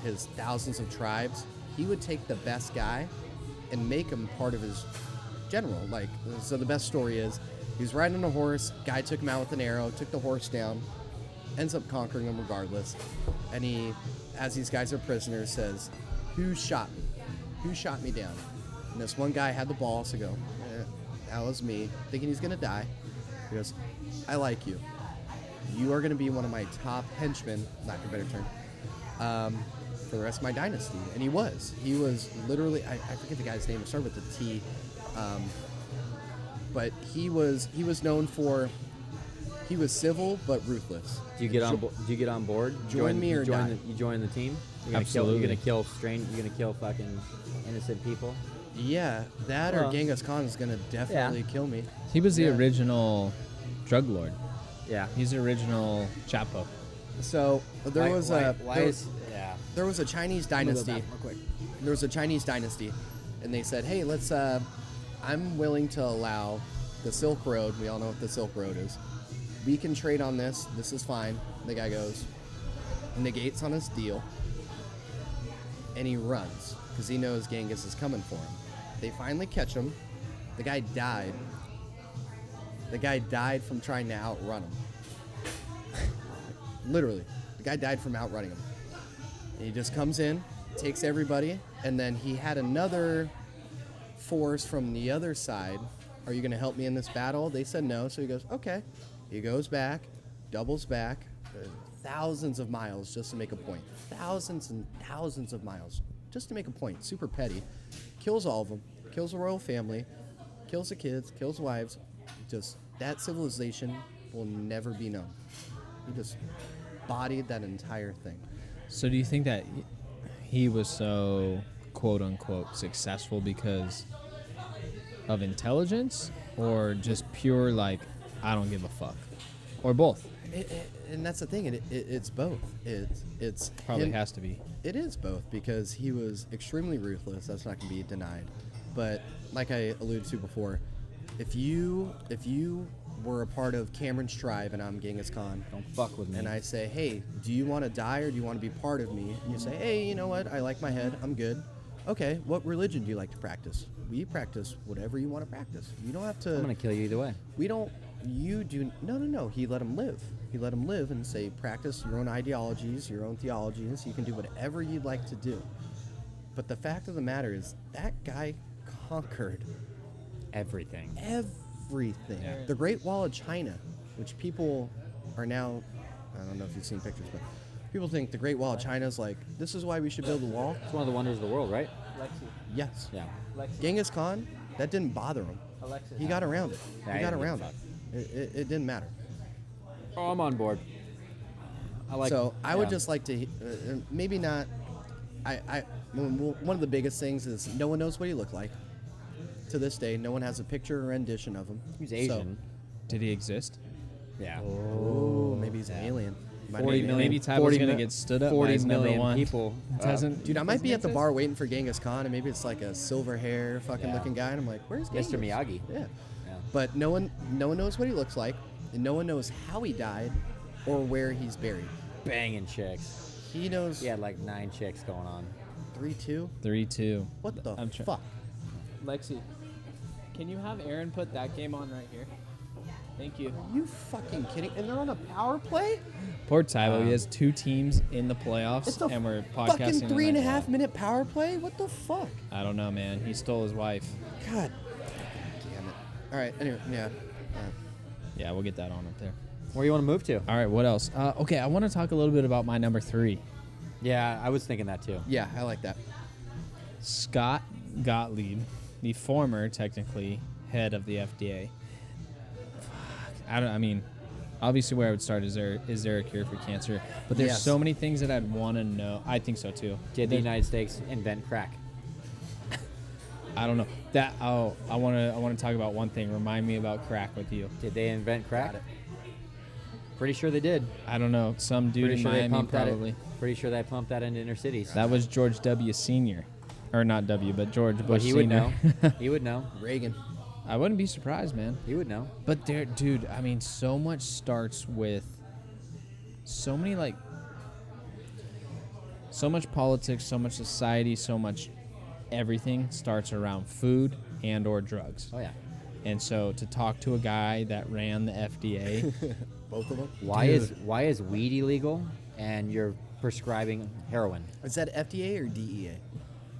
[SPEAKER 3] his thousands of tribes, he would take the best guy and make him part of his general. Like, so the best story is he was riding on a horse, guy took him out with an arrow, took the horse down, ends up conquering him regardless. And he, as these guys are prisoners, says, "Who shot me? Who shot me down?" And this one guy had the balls to go, "That was me," thinking he's gonna die. He goes, "I like you. You are gonna be one of my top henchmen," lack of a better term, for the rest of my dynasty. And he was. He was literally, I forget the guy's name, it started with the T. But he was known for, he was civil but ruthless.
[SPEAKER 2] Do you get on? Do you get on board?
[SPEAKER 3] Join me or die.
[SPEAKER 2] You join the team.
[SPEAKER 1] Absolutely.
[SPEAKER 2] You're gonna kill You're gonna kill fucking innocent people.
[SPEAKER 3] Yeah, that or
[SPEAKER 2] Well,
[SPEAKER 3] Genghis Khan is gonna definitely kill me.
[SPEAKER 1] He was the
[SPEAKER 3] Yeah.
[SPEAKER 1] original drug lord.
[SPEAKER 2] Yeah.
[SPEAKER 1] He's the original Chapo.
[SPEAKER 3] So there was a
[SPEAKER 2] yeah.
[SPEAKER 3] there was a Chinese
[SPEAKER 2] I'm gonna go
[SPEAKER 3] dynasty.
[SPEAKER 2] back real quick.
[SPEAKER 3] There was a Chinese dynasty, and they said, "Hey, let's. I'm willing to allow the Silk Road. We all know what the Silk Road is. We can trade on this. This is fine." The guy goes, negates on his deal, and he runs because he knows Genghis is coming for him. They finally catch him. The guy died. The guy died from trying to outrun him. Literally, the guy died from outrunning him. And he just comes in, takes everybody, and then he had another force from the other side. "Are you going to help me in this battle?" They said no, so he goes, "Okay." He goes back, doubles back, thousands of miles just to make a point. Thousands and thousands of miles just to make a point. Super petty. Kills all of them. Kills the royal family. Kills the kids. Kills wives. Just that civilization will never be known. He just bodied that entire thing.
[SPEAKER 1] So do you think that he was so quote unquote successful because of intelligence or just pure like I don't give a fuck, or both?
[SPEAKER 3] And that's the thing. It's both. It's
[SPEAKER 1] Probably
[SPEAKER 3] him-
[SPEAKER 1] has to be.
[SPEAKER 3] It is both because he was extremely ruthless. That's not going to be denied. But like I alluded to before, if you were a part of Cameron's tribe and I'm Genghis Khan,
[SPEAKER 2] Don't fuck with me.
[SPEAKER 3] and I say, "Hey, do you want to die or do you want to be part of me?" And you say, "Hey, you know what? I like my head. I'm good." "Okay, what religion do you like to practice?" "We practice whatever you want to practice. You don't have to."
[SPEAKER 2] I'm gonna kill you either way.
[SPEAKER 3] We don't. You do. No. He let him live. He let him live and say, practice your own ideologies, your own theologies. You can do whatever you'd like to do. But the fact of the matter is, that guy conquered
[SPEAKER 2] Everything.
[SPEAKER 3] everything.
[SPEAKER 1] Yeah.
[SPEAKER 3] The Great Wall of China, which people are now, I don't know if you've seen pictures, but people think the Great Wall of China is like, this is why we should build a wall.
[SPEAKER 2] It's one of the wonders of the world, right?
[SPEAKER 3] Yes.
[SPEAKER 2] Yeah.
[SPEAKER 3] Genghis Khan, that didn't bother him. He got around it.
[SPEAKER 2] Yeah,
[SPEAKER 3] He
[SPEAKER 2] he
[SPEAKER 3] got
[SPEAKER 2] didn't
[SPEAKER 3] around
[SPEAKER 2] give a
[SPEAKER 3] it. It didn't matter.
[SPEAKER 2] Oh, I'm on board. I like.
[SPEAKER 3] So I would
[SPEAKER 2] yeah.
[SPEAKER 3] just like to, maybe not. One of the biggest things is no one knows what he looked like. To this day, no one has a picture or rendition of him.
[SPEAKER 2] He's Asian.
[SPEAKER 1] Did he exist?
[SPEAKER 2] Yeah.
[SPEAKER 3] Oh, maybe he's an alien. Might
[SPEAKER 2] 40
[SPEAKER 3] be an
[SPEAKER 2] million.
[SPEAKER 3] alien.
[SPEAKER 1] Maybe Tybo's gonna get stood up by
[SPEAKER 2] 40
[SPEAKER 1] his number
[SPEAKER 2] million
[SPEAKER 1] one.
[SPEAKER 2] people.
[SPEAKER 1] Doesn't
[SPEAKER 3] Dude, I might be at the
[SPEAKER 1] doesn't
[SPEAKER 3] bar waiting for Genghis Khan, and maybe it's like a silver hair fucking
[SPEAKER 2] Yeah.
[SPEAKER 3] looking guy, and I'm like, where's Genghis?
[SPEAKER 2] Mr. Miyagi.
[SPEAKER 3] Yeah.
[SPEAKER 2] Yeah.
[SPEAKER 3] But no one knows what he looks like, and no one knows how he died, or where he's buried.
[SPEAKER 2] Banging chicks.
[SPEAKER 3] He knows.
[SPEAKER 2] He had like 9 chicks going on.
[SPEAKER 3] 3-2.
[SPEAKER 1] 3-2.
[SPEAKER 3] What the
[SPEAKER 1] I'm trying-
[SPEAKER 3] fuck?
[SPEAKER 1] Lexi, can you have Aaron put that game on right here? Thank you.
[SPEAKER 3] Are you fucking kidding? And they're on a power play?
[SPEAKER 1] Poor Tybo. He has 2 teams in the playoffs,
[SPEAKER 3] It's a
[SPEAKER 1] and we're
[SPEAKER 3] fucking
[SPEAKER 1] podcasting. on
[SPEAKER 3] 3.5
[SPEAKER 1] that.
[SPEAKER 3] minute power play? What the fuck?
[SPEAKER 1] I don't know, man. He stole his wife.
[SPEAKER 3] God damn it. All right, anyway, yeah.
[SPEAKER 1] Yeah, we'll get that on up there.
[SPEAKER 2] Where you want to move to?
[SPEAKER 1] All right, what else? Okay, I want to talk a little bit about my number 3.
[SPEAKER 2] Yeah, I was thinking that too.
[SPEAKER 3] Yeah, I like that.
[SPEAKER 1] Scott Gottlieb, the former, technically, head of the FDA. Fuck. I mean, obviously where I would start is there a cure for cancer? But there's
[SPEAKER 3] Yes.
[SPEAKER 1] so many things that I'd want to know. I think so too.
[SPEAKER 2] Did the
[SPEAKER 1] There-
[SPEAKER 2] United States invent crack?
[SPEAKER 1] I don't know. I want to talk about one thing. Remind me about crack with you.
[SPEAKER 2] Did they invent crack?
[SPEAKER 3] Got it.
[SPEAKER 2] Pretty sure they did.
[SPEAKER 1] I don't know. Some dude
[SPEAKER 2] Pretty
[SPEAKER 1] in
[SPEAKER 2] sure they
[SPEAKER 1] Miami
[SPEAKER 2] pumped
[SPEAKER 1] probably.
[SPEAKER 2] Pretty sure they pumped that into inner cities.
[SPEAKER 1] That was George W. Senior, or not W, but George
[SPEAKER 2] But
[SPEAKER 1] Bush
[SPEAKER 2] he would
[SPEAKER 1] Senior.
[SPEAKER 2] know. He would know.
[SPEAKER 3] Reagan.
[SPEAKER 1] I wouldn't be surprised, man.
[SPEAKER 2] He would know.
[SPEAKER 1] But there, dude, I mean, so much starts with so many so much politics, so much society, so much everything starts around food and or drugs.
[SPEAKER 2] Oh yeah.
[SPEAKER 1] And so to talk to a guy that ran the FDA,
[SPEAKER 3] Both of them.
[SPEAKER 2] Why is weed illegal and you're prescribing heroin?
[SPEAKER 3] Is that FDA or DEA?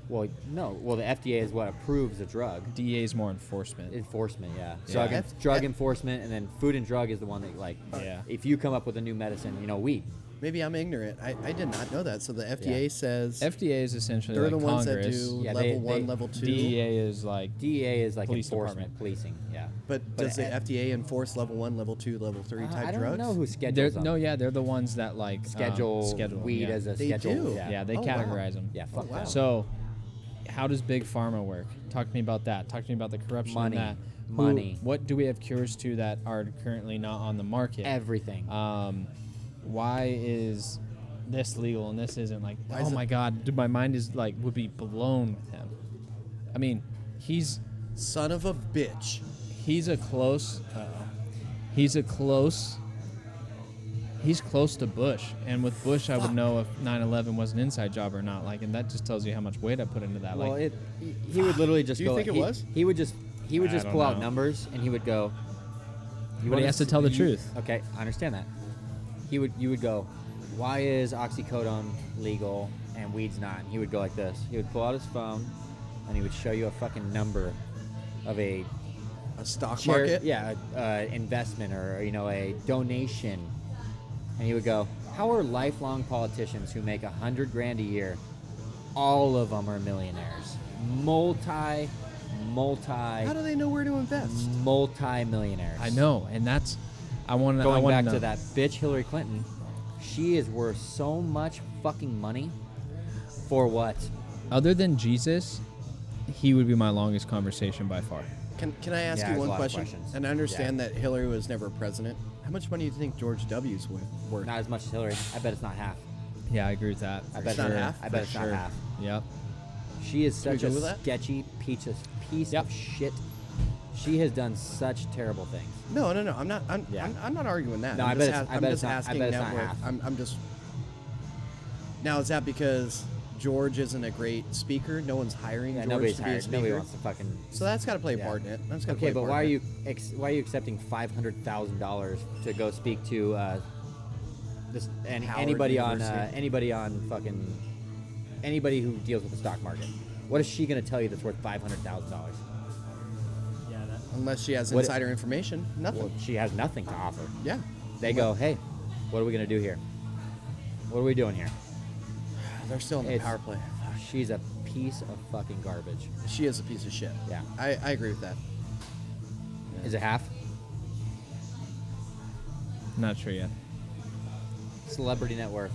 [SPEAKER 2] Well, no. Well, the FDA is what approves a drug.
[SPEAKER 1] DEA is more enforcement.
[SPEAKER 2] Enforcement, yeah.
[SPEAKER 1] Yeah.
[SPEAKER 2] Drug enforcement, and then food and drug is the one that, like,
[SPEAKER 1] Yeah.
[SPEAKER 2] if you come up with a new medicine, weed.
[SPEAKER 3] Maybe I'm ignorant. I did not know that. So the FDA
[SPEAKER 2] Yeah.
[SPEAKER 3] says
[SPEAKER 1] FDA is essentially
[SPEAKER 3] they're
[SPEAKER 1] like
[SPEAKER 3] the ones
[SPEAKER 1] Congress.
[SPEAKER 3] that do
[SPEAKER 2] Yeah,
[SPEAKER 3] level
[SPEAKER 2] they-
[SPEAKER 3] 1, level 2.
[SPEAKER 1] DEA is like
[SPEAKER 2] DEA is like
[SPEAKER 1] Police
[SPEAKER 2] enforcement,
[SPEAKER 1] department.
[SPEAKER 2] policing, yeah.
[SPEAKER 3] But does the FDA enforce level 1, level 2, level 3 type
[SPEAKER 2] I don't
[SPEAKER 3] drugs?
[SPEAKER 2] know who
[SPEAKER 1] they're,
[SPEAKER 2] schedules them.
[SPEAKER 1] no, yeah, they're the ones that like
[SPEAKER 2] schedule weed
[SPEAKER 1] yeah.
[SPEAKER 2] as a
[SPEAKER 3] They
[SPEAKER 2] schedule.
[SPEAKER 3] do?
[SPEAKER 2] Yeah.
[SPEAKER 1] Yeah, they
[SPEAKER 3] Oh, wow.
[SPEAKER 1] categorize them.
[SPEAKER 2] Yeah, fuck
[SPEAKER 3] wow.
[SPEAKER 2] that.
[SPEAKER 1] So, how does big pharma work? Talk to me about that. Talk to me about the corruption
[SPEAKER 2] Money.
[SPEAKER 1] in that.
[SPEAKER 2] Money.
[SPEAKER 1] What do we have cures to that are currently not on the market?
[SPEAKER 2] Everything.
[SPEAKER 1] Why is this legal and this isn't? Like,
[SPEAKER 3] Why
[SPEAKER 1] oh
[SPEAKER 3] is
[SPEAKER 1] my
[SPEAKER 3] it-
[SPEAKER 1] God, dude, my mind is like would be blown with him. I mean, he's
[SPEAKER 3] Son of a bitch.
[SPEAKER 1] he's a close, he's close to Bush, and with Bush, I would know if 9/11 was an inside job or not. Like, and that just tells you how much weight I put into that.
[SPEAKER 2] well,
[SPEAKER 1] Like,
[SPEAKER 2] he would literally just
[SPEAKER 3] Do you
[SPEAKER 2] go.
[SPEAKER 3] think it
[SPEAKER 2] he,
[SPEAKER 3] was?
[SPEAKER 2] He would just
[SPEAKER 1] I don't
[SPEAKER 2] pull out
[SPEAKER 1] know.
[SPEAKER 2] numbers and he would go. You
[SPEAKER 1] but
[SPEAKER 2] wanna
[SPEAKER 1] he has to
[SPEAKER 2] s-
[SPEAKER 1] tell the
[SPEAKER 2] you-
[SPEAKER 1] truth.
[SPEAKER 2] Okay, I understand that. You would go, why is oxycodone legal and weed's not? And he would go like this. He would pull out his phone and he would show you a fucking number of a
[SPEAKER 3] A stock
[SPEAKER 2] chari-
[SPEAKER 3] market?
[SPEAKER 2] yeah, investment or a donation, and he would go, "How are lifelong politicians who make $100 grand a year, all of them are millionaires, multi
[SPEAKER 3] How do they know where to invest?
[SPEAKER 2] millionaires?"
[SPEAKER 1] I know, and that's I want to
[SPEAKER 2] Going back
[SPEAKER 1] know.
[SPEAKER 2] to that bitch Hillary Clinton, she is worth so much fucking money for what?
[SPEAKER 1] Other than Jesus, he would be my longest conversation by far.
[SPEAKER 3] Can I ask
[SPEAKER 2] Yeah,
[SPEAKER 3] you
[SPEAKER 2] there's
[SPEAKER 3] one
[SPEAKER 2] a lot of
[SPEAKER 3] question?
[SPEAKER 2] questions.
[SPEAKER 3] And I understand that Hillary was never president. How much money do you think George W.'s worth?
[SPEAKER 2] Not as much as Hillary. I bet it's not half.
[SPEAKER 1] Yeah, I agree with that.
[SPEAKER 2] I
[SPEAKER 1] for
[SPEAKER 2] bet
[SPEAKER 3] It's not
[SPEAKER 1] sure.
[SPEAKER 3] half?
[SPEAKER 2] I bet
[SPEAKER 3] For
[SPEAKER 2] it's
[SPEAKER 3] sure.
[SPEAKER 2] not half.
[SPEAKER 1] Yep.
[SPEAKER 2] She is
[SPEAKER 3] Can we
[SPEAKER 2] such
[SPEAKER 3] go
[SPEAKER 2] a
[SPEAKER 3] with that?
[SPEAKER 2] sketchy piece
[SPEAKER 1] Yep.
[SPEAKER 2] of shit. She has done such terrible things.
[SPEAKER 3] No. I'm not.
[SPEAKER 2] Yeah.
[SPEAKER 3] I'm not arguing that.
[SPEAKER 2] No,
[SPEAKER 3] I'm
[SPEAKER 2] I
[SPEAKER 3] just
[SPEAKER 2] bet it's- I
[SPEAKER 3] I'm
[SPEAKER 2] bet
[SPEAKER 3] just
[SPEAKER 2] it's not- I
[SPEAKER 3] asking
[SPEAKER 2] bet it's
[SPEAKER 3] net
[SPEAKER 2] not
[SPEAKER 3] worth.
[SPEAKER 2] half.
[SPEAKER 3] I'm just. Now is that because George isn't a great speaker? No one's hiring
[SPEAKER 2] Yeah,
[SPEAKER 3] George
[SPEAKER 2] nobody's
[SPEAKER 3] to be a
[SPEAKER 2] hired.
[SPEAKER 3] speaker.
[SPEAKER 2] Nobody wants to fucking.
[SPEAKER 3] So that's got to play a
[SPEAKER 2] Yeah.
[SPEAKER 3] part in it. That's got to
[SPEAKER 2] Okay,
[SPEAKER 3] play a
[SPEAKER 2] but
[SPEAKER 3] part
[SPEAKER 2] why are
[SPEAKER 3] in
[SPEAKER 2] you
[SPEAKER 3] it.
[SPEAKER 2] why are you accepting $500,000 to go speak to this and
[SPEAKER 3] Howard
[SPEAKER 2] anybody
[SPEAKER 3] University.
[SPEAKER 2] on anybody who deals with the stock market? What is she going to tell you that's worth $500,000?
[SPEAKER 1] Yeah.
[SPEAKER 3] Unless she has
[SPEAKER 2] What-
[SPEAKER 3] insider information, nothing.
[SPEAKER 2] Well, she has nothing to offer.
[SPEAKER 3] Yeah.
[SPEAKER 2] They go, hey, what are we going to do here? What are we doing here?
[SPEAKER 3] They're still in the
[SPEAKER 2] It's-
[SPEAKER 3] power play.
[SPEAKER 2] She's a piece of fucking garbage.
[SPEAKER 3] She is a piece of shit.
[SPEAKER 2] Yeah.
[SPEAKER 3] I agree with that.
[SPEAKER 2] Is it half?
[SPEAKER 1] Not sure yet.
[SPEAKER 2] Celebrity net worth.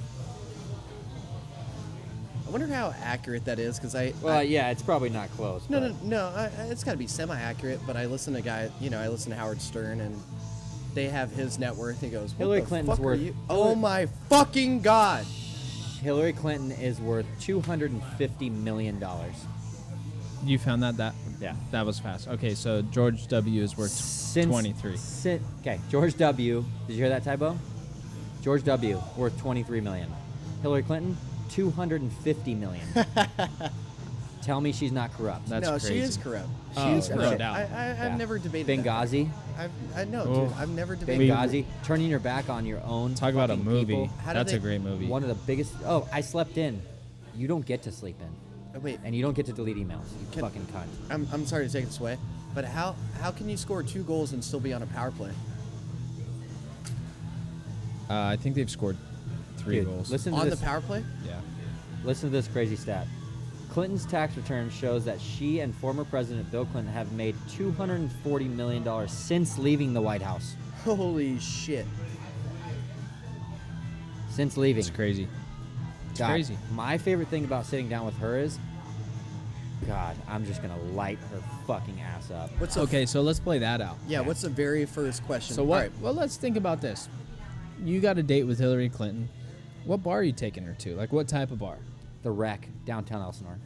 [SPEAKER 3] I wonder how accurate that is because
[SPEAKER 2] Well, yeah, it's probably not close.
[SPEAKER 3] No,
[SPEAKER 2] but-
[SPEAKER 3] no. It's got to be semi-accurate. But I listen to I listen to Howard Stern, and they have his net worth. He goes, what
[SPEAKER 2] Hillary
[SPEAKER 3] the
[SPEAKER 2] Clinton's
[SPEAKER 3] fuck are
[SPEAKER 2] worth-
[SPEAKER 3] you? Oh my fucking god!
[SPEAKER 2] Hillary Clinton is worth $250 million.
[SPEAKER 1] You found that?
[SPEAKER 2] Yeah.
[SPEAKER 1] That was fast. Okay, so George W. is worth 23.
[SPEAKER 2] Okay, George W. Did you hear that, Tybo? George W. worth 23 million. Hillary Clinton, 250 million. Tell me she's not corrupt.
[SPEAKER 1] That's
[SPEAKER 3] no,
[SPEAKER 1] crazy.
[SPEAKER 3] she is corrupt. She
[SPEAKER 1] Oh,
[SPEAKER 3] is
[SPEAKER 1] no
[SPEAKER 3] corrupt.
[SPEAKER 1] doubt.
[SPEAKER 3] I've
[SPEAKER 2] Yeah.
[SPEAKER 3] never debated
[SPEAKER 2] Benghazi,
[SPEAKER 3] that. I know,
[SPEAKER 1] Oh.
[SPEAKER 3] dude. I've never debated.
[SPEAKER 2] Benghazi, turning your back on your own.
[SPEAKER 1] Talk about a
[SPEAKER 2] fucking
[SPEAKER 1] movie.
[SPEAKER 2] people.
[SPEAKER 3] How do
[SPEAKER 1] That's
[SPEAKER 3] they-
[SPEAKER 1] a great movie.
[SPEAKER 2] One of the biggest. Oh, I slept in. You don't get to sleep in,
[SPEAKER 3] Wait,
[SPEAKER 2] and you don't get to delete emails. You
[SPEAKER 3] Can-
[SPEAKER 2] fucking cunt.
[SPEAKER 3] I'm sorry to take this away, but how can you score 2 goals and still be on a power play?
[SPEAKER 1] I think they've scored 3
[SPEAKER 2] Dude,
[SPEAKER 1] goals.
[SPEAKER 2] Listen to
[SPEAKER 3] On
[SPEAKER 2] this.
[SPEAKER 3] the power play?
[SPEAKER 1] Yeah.
[SPEAKER 2] Listen to this crazy stat. Clinton's tax return shows that she and former President Bill Clinton have made $240 million since leaving the White House.
[SPEAKER 3] Holy shit!
[SPEAKER 2] Since leaving.
[SPEAKER 1] It's crazy. It's
[SPEAKER 2] God,
[SPEAKER 1] crazy.
[SPEAKER 2] My favorite thing about sitting down with her is, God, I'm just going to light her fucking ass up.
[SPEAKER 3] What's the
[SPEAKER 1] Okay, so let's play that out.
[SPEAKER 3] Yeah. What's the very first question?
[SPEAKER 1] So what?
[SPEAKER 3] All right.
[SPEAKER 1] Well, let's think about this. you got a date with Hillary Clinton. What bar are you taking her to? Like, what type of bar?
[SPEAKER 2] The Wreck, downtown Elsinore.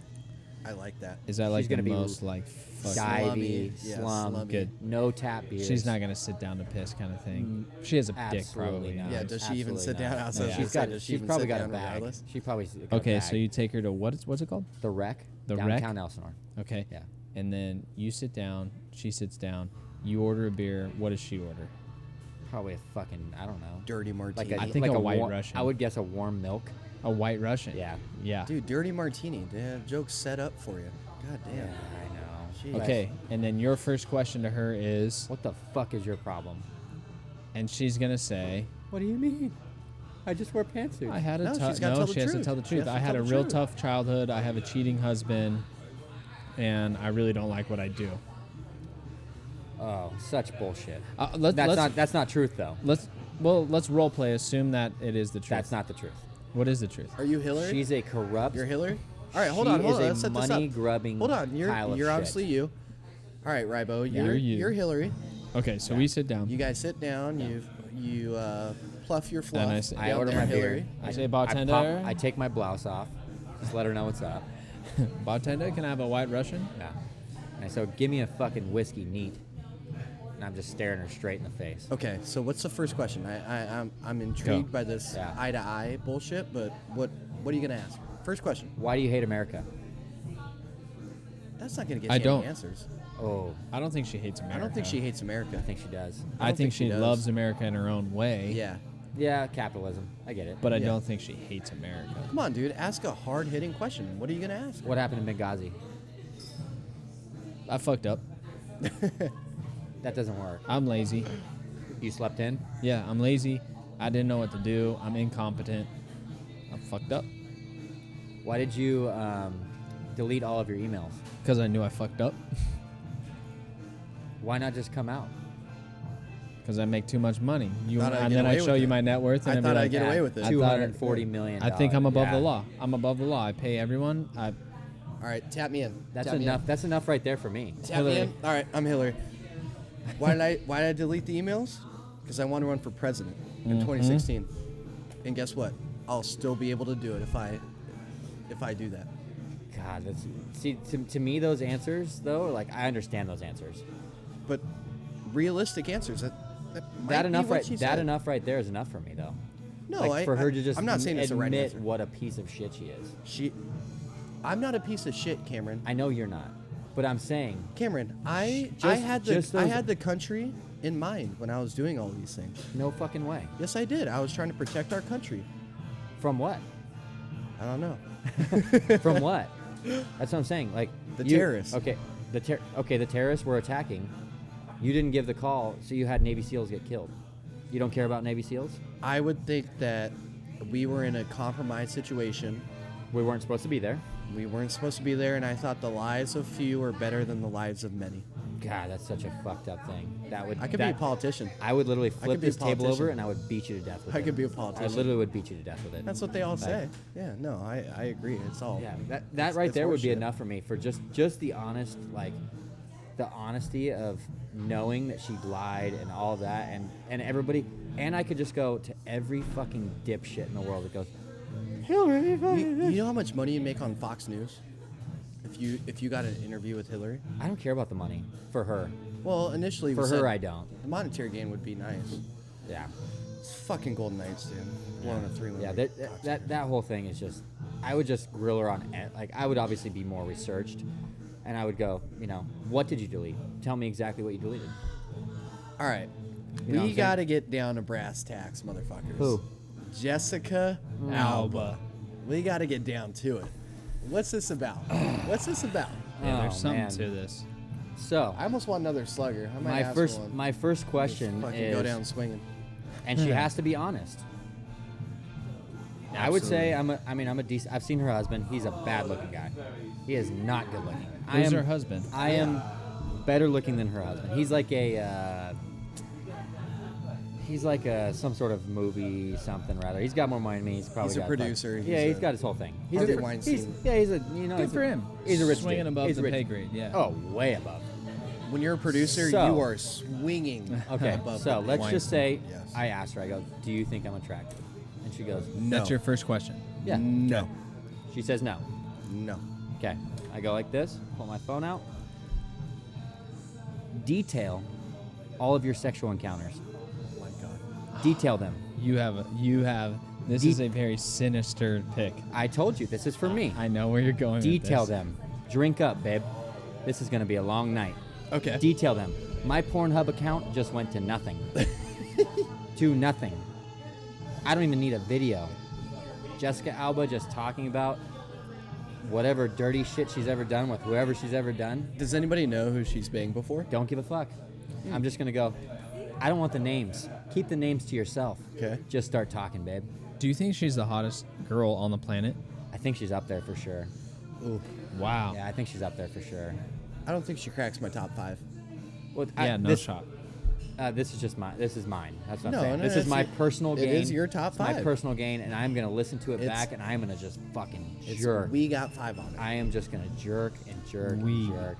[SPEAKER 3] I like that.
[SPEAKER 1] Is that like
[SPEAKER 2] She's
[SPEAKER 1] the
[SPEAKER 2] gonna be
[SPEAKER 1] most like fucking
[SPEAKER 2] Divey,
[SPEAKER 3] Yeah,
[SPEAKER 2] slum,
[SPEAKER 3] slummy.
[SPEAKER 1] good?
[SPEAKER 2] no tap beers.
[SPEAKER 1] She's not gonna sit down to piss kind of thing. She has a dick,
[SPEAKER 2] Absolutely
[SPEAKER 1] probably.
[SPEAKER 2] not.
[SPEAKER 3] Yeah, does she even
[SPEAKER 2] Absolutely
[SPEAKER 3] sit down?
[SPEAKER 2] not.
[SPEAKER 3] I was gonna
[SPEAKER 1] Yeah.
[SPEAKER 3] say,
[SPEAKER 2] She's got.
[SPEAKER 3] does she
[SPEAKER 2] She's
[SPEAKER 3] even
[SPEAKER 2] probably
[SPEAKER 3] sit
[SPEAKER 2] got a
[SPEAKER 3] down
[SPEAKER 2] bag.
[SPEAKER 3] regardless?
[SPEAKER 2] She probably got a
[SPEAKER 1] Okay,
[SPEAKER 2] bag.
[SPEAKER 1] so you take her to what's it called?
[SPEAKER 2] The Wreck,
[SPEAKER 1] The Wreck?
[SPEAKER 2] downtown Elsinore.
[SPEAKER 1] Okay.
[SPEAKER 2] Yeah.
[SPEAKER 1] And then you sit down. She sits down. You order a beer. What does she order?
[SPEAKER 2] Probably a fucking, I don't know.
[SPEAKER 3] Dirty
[SPEAKER 2] Like
[SPEAKER 3] martini.
[SPEAKER 1] I think a white
[SPEAKER 2] warm,
[SPEAKER 1] Russian.
[SPEAKER 2] I would guess a warm milk.
[SPEAKER 1] A White Russian.
[SPEAKER 2] Yeah.
[SPEAKER 1] Yeah.
[SPEAKER 3] Dude, dirty martini. They have jokes set up for you. God damn.
[SPEAKER 2] Yeah, I know.
[SPEAKER 3] Jeez.
[SPEAKER 1] Okay. And then your first question to her is,
[SPEAKER 2] What the fuck is your problem?
[SPEAKER 1] and she's gonna say,
[SPEAKER 2] What do you mean? I just wear pantsuits.
[SPEAKER 1] I had a
[SPEAKER 3] No,
[SPEAKER 1] tough.
[SPEAKER 3] she's gotta
[SPEAKER 1] No,
[SPEAKER 3] tell the
[SPEAKER 1] she has to
[SPEAKER 3] truth.
[SPEAKER 1] tell the
[SPEAKER 3] She
[SPEAKER 1] truth.
[SPEAKER 3] has to
[SPEAKER 1] I had
[SPEAKER 3] tell
[SPEAKER 1] a
[SPEAKER 3] the
[SPEAKER 1] real
[SPEAKER 3] truth.
[SPEAKER 1] tough childhood. I have a cheating husband, and I really don't like what I do.
[SPEAKER 2] Oh, such bullshit.
[SPEAKER 1] Let's
[SPEAKER 2] That's not truth though.
[SPEAKER 1] let's role play. Assume that it is the truth.
[SPEAKER 2] That's not the truth.
[SPEAKER 1] What is the truth?
[SPEAKER 3] Are you Hillary?
[SPEAKER 2] She's a corrupt.
[SPEAKER 3] You're Hillary? All right, hold
[SPEAKER 2] She
[SPEAKER 3] on.
[SPEAKER 2] is a
[SPEAKER 3] Let's set this up.
[SPEAKER 2] money-grubbing
[SPEAKER 3] Hold on. You're
[SPEAKER 2] pile of shit.
[SPEAKER 3] obviously you. All right, Rybo.
[SPEAKER 1] You're you.
[SPEAKER 3] You're Hillary.
[SPEAKER 1] Okay, so we sit down.
[SPEAKER 3] You guys sit down. You pluff your fluff.
[SPEAKER 1] And I say-
[SPEAKER 2] I
[SPEAKER 3] down
[SPEAKER 2] order
[SPEAKER 3] there,
[SPEAKER 2] my
[SPEAKER 3] Hillary.
[SPEAKER 2] beer.
[SPEAKER 1] I say, bartender.
[SPEAKER 2] I take my blouse off. Just let her know what's up.
[SPEAKER 1] Bartender, can I have a White Russian?
[SPEAKER 2] Yeah. And so give me a fucking whiskey neat. And I'm just staring her straight in the face.
[SPEAKER 3] Okay, so what's the first question? I'm intrigued
[SPEAKER 1] Go.
[SPEAKER 3] by this
[SPEAKER 2] Yeah.
[SPEAKER 3] eye to eye bullshit, but what are you gonna ask? First question.
[SPEAKER 2] Why do you hate America?
[SPEAKER 3] That's not gonna get
[SPEAKER 1] I
[SPEAKER 3] you
[SPEAKER 1] don't.
[SPEAKER 3] any answers.
[SPEAKER 2] Oh,
[SPEAKER 1] I don't think she hates America.
[SPEAKER 3] I don't think she hates America.
[SPEAKER 2] I think she does.
[SPEAKER 1] I
[SPEAKER 3] don't
[SPEAKER 1] think
[SPEAKER 3] think she
[SPEAKER 1] she
[SPEAKER 3] does.
[SPEAKER 1] loves America in her own way.
[SPEAKER 3] Yeah.
[SPEAKER 2] Yeah, capitalism. I get it.
[SPEAKER 1] But I
[SPEAKER 3] Yeah.
[SPEAKER 1] don't think she hates America.
[SPEAKER 3] Come on, dude. Ask a hard hitting question. What are you gonna ask?
[SPEAKER 2] What happened in Benghazi?
[SPEAKER 1] I fucked up.
[SPEAKER 2] That doesn't work.
[SPEAKER 1] I'm lazy.
[SPEAKER 2] You slept in?
[SPEAKER 1] Yeah, I'm lazy. I didn't know what to do. I'm incompetent. I'm fucked up
[SPEAKER 2] Why did you delete all of your emails?
[SPEAKER 1] because I knew I fucked up.
[SPEAKER 2] Why not just come out?
[SPEAKER 1] Because I make too much money.
[SPEAKER 3] Thought I'd
[SPEAKER 1] And
[SPEAKER 3] get
[SPEAKER 1] then I
[SPEAKER 3] away
[SPEAKER 1] show
[SPEAKER 3] with
[SPEAKER 1] you
[SPEAKER 3] it.
[SPEAKER 1] my net worth, and
[SPEAKER 3] I
[SPEAKER 1] I'd be
[SPEAKER 3] thought
[SPEAKER 1] like,
[SPEAKER 3] I'd get away with it.
[SPEAKER 1] I thought-
[SPEAKER 2] $240 million.
[SPEAKER 1] I think I'm above
[SPEAKER 2] Yeah.
[SPEAKER 1] the law. I'm above the law. I pay everyone.
[SPEAKER 3] All right, tap me in.
[SPEAKER 2] That's
[SPEAKER 3] Tap me
[SPEAKER 2] enough.
[SPEAKER 3] in.
[SPEAKER 2] That's enough right there for me.
[SPEAKER 3] Tap me
[SPEAKER 1] Hillary.
[SPEAKER 3] in. All right, I'm Hillary. Why did I delete the emails? Because I want to run for president in 2016. And guess what? I'll still be able to do it if I do that.
[SPEAKER 2] God, that's see to me those answers though. Like I understand those answers.
[SPEAKER 3] But realistic answers. That might
[SPEAKER 2] That
[SPEAKER 3] be
[SPEAKER 2] enough
[SPEAKER 3] what
[SPEAKER 2] right.
[SPEAKER 3] she
[SPEAKER 2] That
[SPEAKER 3] said.
[SPEAKER 2] enough right there is enough for me though.
[SPEAKER 3] No,
[SPEAKER 2] like for her to just
[SPEAKER 3] I'm not saying it's the right
[SPEAKER 2] admit
[SPEAKER 3] answer.
[SPEAKER 2] what a piece of shit she is.
[SPEAKER 3] I'm not a piece of shit, Cameron.
[SPEAKER 2] I know you're not, but I'm saying
[SPEAKER 3] Cameron, I
[SPEAKER 2] Just-
[SPEAKER 3] had
[SPEAKER 2] just
[SPEAKER 3] I
[SPEAKER 2] those-
[SPEAKER 3] had the country in mind when I was doing all these things.
[SPEAKER 2] no fucking way.
[SPEAKER 3] Yes, I did. I was trying to protect our country.
[SPEAKER 2] From what?
[SPEAKER 3] I don't know.
[SPEAKER 2] From what? That's what I'm saying. Like
[SPEAKER 3] The
[SPEAKER 2] you-
[SPEAKER 3] terrorists.
[SPEAKER 2] Okay, the terrorists were attacking. You didn't give the call, so you had Navy SEALs get killed. You don't care about Navy SEAls?
[SPEAKER 3] I would think that we were in a compromised situation.
[SPEAKER 2] We weren't supposed to be there.
[SPEAKER 3] We weren't supposed to be there, and I thought the lives of few are better than the lives of many.
[SPEAKER 2] God, that's such a fucked up thing. That would.
[SPEAKER 3] I could be a
[SPEAKER 2] that-
[SPEAKER 3] politician.
[SPEAKER 2] I would literally
[SPEAKER 3] could
[SPEAKER 2] flip
[SPEAKER 3] be a
[SPEAKER 2] this table
[SPEAKER 3] politician.
[SPEAKER 2] over and I would beat you to death with
[SPEAKER 3] I
[SPEAKER 2] it.
[SPEAKER 3] could be a
[SPEAKER 2] I
[SPEAKER 3] politician.
[SPEAKER 2] literally would beat you to death with it.
[SPEAKER 3] That's what they all
[SPEAKER 2] Like,
[SPEAKER 3] say. Yeah, no, I agree. It's all.
[SPEAKER 2] Yeah, that
[SPEAKER 3] it's-
[SPEAKER 2] right
[SPEAKER 3] it's
[SPEAKER 2] there would be
[SPEAKER 3] horseshit.
[SPEAKER 2] enough for me for just the honest the honesty of knowing that she lied and all that and everybody and I could just go to every fucking dipshit in the world that goes, Hillary,
[SPEAKER 3] You know how much money you make on Fox News? If you got an interview with Hillary?
[SPEAKER 2] I don't care about the money for her.
[SPEAKER 3] Well, initially we
[SPEAKER 2] For
[SPEAKER 3] said
[SPEAKER 2] her, I don't.
[SPEAKER 3] the monetary gain would be nice.
[SPEAKER 2] Yeah.
[SPEAKER 3] It's fucking Golden Knights, dude. Blowing a 3-1.
[SPEAKER 2] Yeah, that whole thing is just. I would just grill her on like I would obviously be more researched, and I would go, what did you delete? Tell me exactly what you deleted.
[SPEAKER 3] All right.
[SPEAKER 2] You know what
[SPEAKER 3] We
[SPEAKER 2] I'm
[SPEAKER 3] got to get down to brass tacks, motherfuckers.
[SPEAKER 2] Who?
[SPEAKER 3] Jessica Alba. We got to get down to it. What's this about? What's this about?
[SPEAKER 1] Yeah, there's
[SPEAKER 2] Oh,
[SPEAKER 1] something
[SPEAKER 2] man.
[SPEAKER 1] to this.
[SPEAKER 2] So
[SPEAKER 3] I almost want another slugger. I might
[SPEAKER 2] my
[SPEAKER 3] ask
[SPEAKER 2] first
[SPEAKER 3] one.
[SPEAKER 2] my first question
[SPEAKER 3] Fucking
[SPEAKER 2] is,
[SPEAKER 3] go down swinging.
[SPEAKER 2] and she has to be honest. I would say I'm a decent. I've seen her husband. He's a bad looking guy. He is not good looking.
[SPEAKER 1] Who's her husband?
[SPEAKER 2] I am better looking than her husband. He's like some sort of movie something rather. He's got more money than me. He's probably
[SPEAKER 3] He's a
[SPEAKER 2] got
[SPEAKER 3] producer.
[SPEAKER 2] Yeah,
[SPEAKER 3] He's
[SPEAKER 2] he's
[SPEAKER 3] a
[SPEAKER 2] got his whole thing. He's
[SPEAKER 3] Harvey
[SPEAKER 2] a,
[SPEAKER 3] Weinstein.
[SPEAKER 2] he's, yeah, he's a
[SPEAKER 1] Good
[SPEAKER 2] he's
[SPEAKER 1] for
[SPEAKER 2] a,
[SPEAKER 1] him.
[SPEAKER 2] He's a rich
[SPEAKER 1] Swinging
[SPEAKER 2] dude.
[SPEAKER 1] above
[SPEAKER 2] He's a
[SPEAKER 1] the
[SPEAKER 2] rich
[SPEAKER 1] pay
[SPEAKER 2] dude.
[SPEAKER 1] grade. Yeah.
[SPEAKER 2] Oh, way above.
[SPEAKER 3] When you're a producer,
[SPEAKER 2] So-
[SPEAKER 3] you are swinging.
[SPEAKER 2] Okay,
[SPEAKER 3] above
[SPEAKER 2] so
[SPEAKER 3] the
[SPEAKER 2] let's
[SPEAKER 1] wine
[SPEAKER 2] just say
[SPEAKER 3] Yes.
[SPEAKER 2] I asked her, I go, do you think I'm attractive? And she goes,
[SPEAKER 3] No.
[SPEAKER 1] That's your first question.
[SPEAKER 2] yeah.
[SPEAKER 3] No.
[SPEAKER 2] She says no.
[SPEAKER 3] No.
[SPEAKER 2] Okay, I go like this, pull my phone out. Detail all of your sexual encounters.
[SPEAKER 3] Oh my God.
[SPEAKER 2] Detail them.
[SPEAKER 1] You have. This
[SPEAKER 2] Deep-
[SPEAKER 1] is a very sinister pick.
[SPEAKER 2] I told you, this is for me.
[SPEAKER 1] I know where you're going.
[SPEAKER 2] Detail
[SPEAKER 1] with this.
[SPEAKER 2] them. Drink up, babe. This is going to be a long night.
[SPEAKER 3] Okay.
[SPEAKER 2] Detail them. My Pornhub account just went to nothing. To nothing. I don't even need a video. Jessica Alba just talking about whatever dirty shit she's ever done with whoever she's ever done.
[SPEAKER 3] Does anybody know who she's banged before?
[SPEAKER 2] Don't give a fuck. I'm just going to go, I don't want the names. Keep the names to yourself.
[SPEAKER 3] Okay.
[SPEAKER 2] Just start talking, babe.
[SPEAKER 1] Do you think she's the hottest girl on the planet?
[SPEAKER 2] I think she's up there for sure.
[SPEAKER 3] Ooh.
[SPEAKER 1] Wow.
[SPEAKER 2] Yeah, I think she's up there for sure.
[SPEAKER 3] I don't think she cracks my top 5.
[SPEAKER 2] Well,
[SPEAKER 1] Yeah, no shot.
[SPEAKER 2] This is just mine. This is mine. That's what
[SPEAKER 3] No,
[SPEAKER 2] I'm saying.
[SPEAKER 3] no,
[SPEAKER 2] This is
[SPEAKER 3] it's
[SPEAKER 2] my
[SPEAKER 3] your-
[SPEAKER 2] personal
[SPEAKER 3] it
[SPEAKER 2] gain.
[SPEAKER 3] is your top
[SPEAKER 2] It's my
[SPEAKER 3] 5.
[SPEAKER 2] personal gain, and I'm gonna listen to it
[SPEAKER 3] It's-
[SPEAKER 2] back, and I'm gonna just fucking
[SPEAKER 3] It's,
[SPEAKER 2] jerk.
[SPEAKER 3] We got 5 on it.
[SPEAKER 2] I am just gonna jerk and jerk
[SPEAKER 1] We.
[SPEAKER 2] and jerk.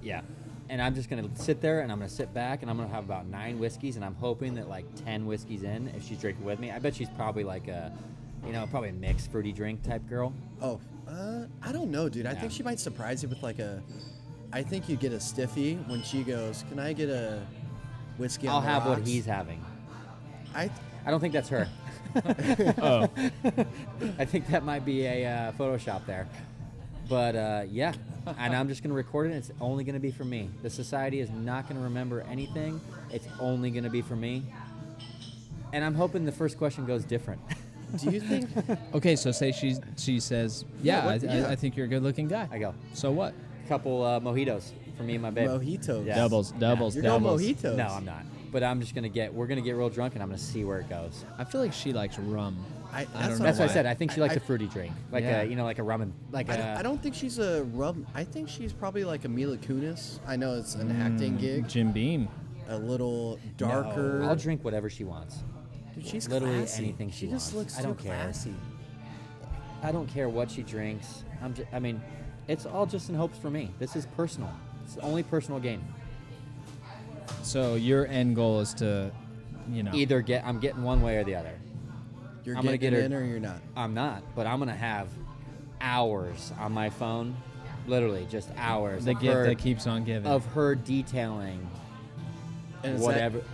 [SPEAKER 2] Yeah, and I'm just gonna sit there, and I'm gonna sit back, and I'm gonna have about 9 whiskeys, and I'm hoping that like 10 whiskeys in, if she's drinking with me, I bet she's probably like a, probably a mixed fruity drink type girl.
[SPEAKER 3] Oh, I don't know, dude. I
[SPEAKER 2] Yeah.
[SPEAKER 3] think she might surprise you with like a. I think you get a stiffy when she goes, "Can I get a whiskey on
[SPEAKER 2] I'll
[SPEAKER 3] the
[SPEAKER 2] have what
[SPEAKER 3] rocks?"
[SPEAKER 2] he's having.
[SPEAKER 3] I
[SPEAKER 2] I don't think that's her.
[SPEAKER 1] Oh.
[SPEAKER 2] I think that might be a Photoshop there. But yeah, and I'm just going to record it. And it's only going to be for me. The society is not going to remember anything. It's only going to be for me. And I'm hoping the first question goes different.
[SPEAKER 3] do you think?
[SPEAKER 1] Okay, so say she says, yeah,
[SPEAKER 3] what- yeah.
[SPEAKER 1] I think you're a good-looking guy.
[SPEAKER 2] I go,
[SPEAKER 1] So what?
[SPEAKER 2] couple mojitos for me and my babe.
[SPEAKER 3] Mojitos.
[SPEAKER 2] Yeah.
[SPEAKER 1] Doubles.
[SPEAKER 3] You're going
[SPEAKER 1] doubles.
[SPEAKER 3] mojitos.
[SPEAKER 2] No, I'm not. But I'm just going to we're going to get real drunk and I'm going to see where it goes.
[SPEAKER 1] I feel like she likes rum.
[SPEAKER 3] I
[SPEAKER 1] don't
[SPEAKER 3] that's
[SPEAKER 1] know
[SPEAKER 3] what
[SPEAKER 2] That's what I
[SPEAKER 1] why.
[SPEAKER 2] said. I think she likes
[SPEAKER 3] I-
[SPEAKER 2] a fruity drink. Like
[SPEAKER 1] Yeah.
[SPEAKER 2] like a rum and, like
[SPEAKER 3] I don't think she's a rum. I think she's probably like a Mila Kunis. I know it's an acting gig.
[SPEAKER 1] Jim Beam.
[SPEAKER 3] A little darker.
[SPEAKER 2] I'll drink whatever she wants.
[SPEAKER 3] Dude, she's
[SPEAKER 2] literally
[SPEAKER 3] classy.
[SPEAKER 2] anything she
[SPEAKER 3] just
[SPEAKER 2] wants.
[SPEAKER 3] looks
[SPEAKER 2] I don't
[SPEAKER 3] too
[SPEAKER 2] care.
[SPEAKER 3] classy.
[SPEAKER 2] I don't care what she drinks. I mean, it's all just in hopes for me. This is personal. It's only personal gain.
[SPEAKER 1] So your end goal is to,
[SPEAKER 2] Either I'm getting one way or the other.
[SPEAKER 3] You're
[SPEAKER 2] I'm gonna
[SPEAKER 3] getting
[SPEAKER 2] get
[SPEAKER 3] in
[SPEAKER 2] her-
[SPEAKER 3] or you're not.
[SPEAKER 2] I'm not, but I'm gonna have hours on my phone, literally just hours
[SPEAKER 1] the
[SPEAKER 2] of
[SPEAKER 1] gift
[SPEAKER 2] her,
[SPEAKER 1] that keeps on giving.
[SPEAKER 2] of her detailing
[SPEAKER 3] And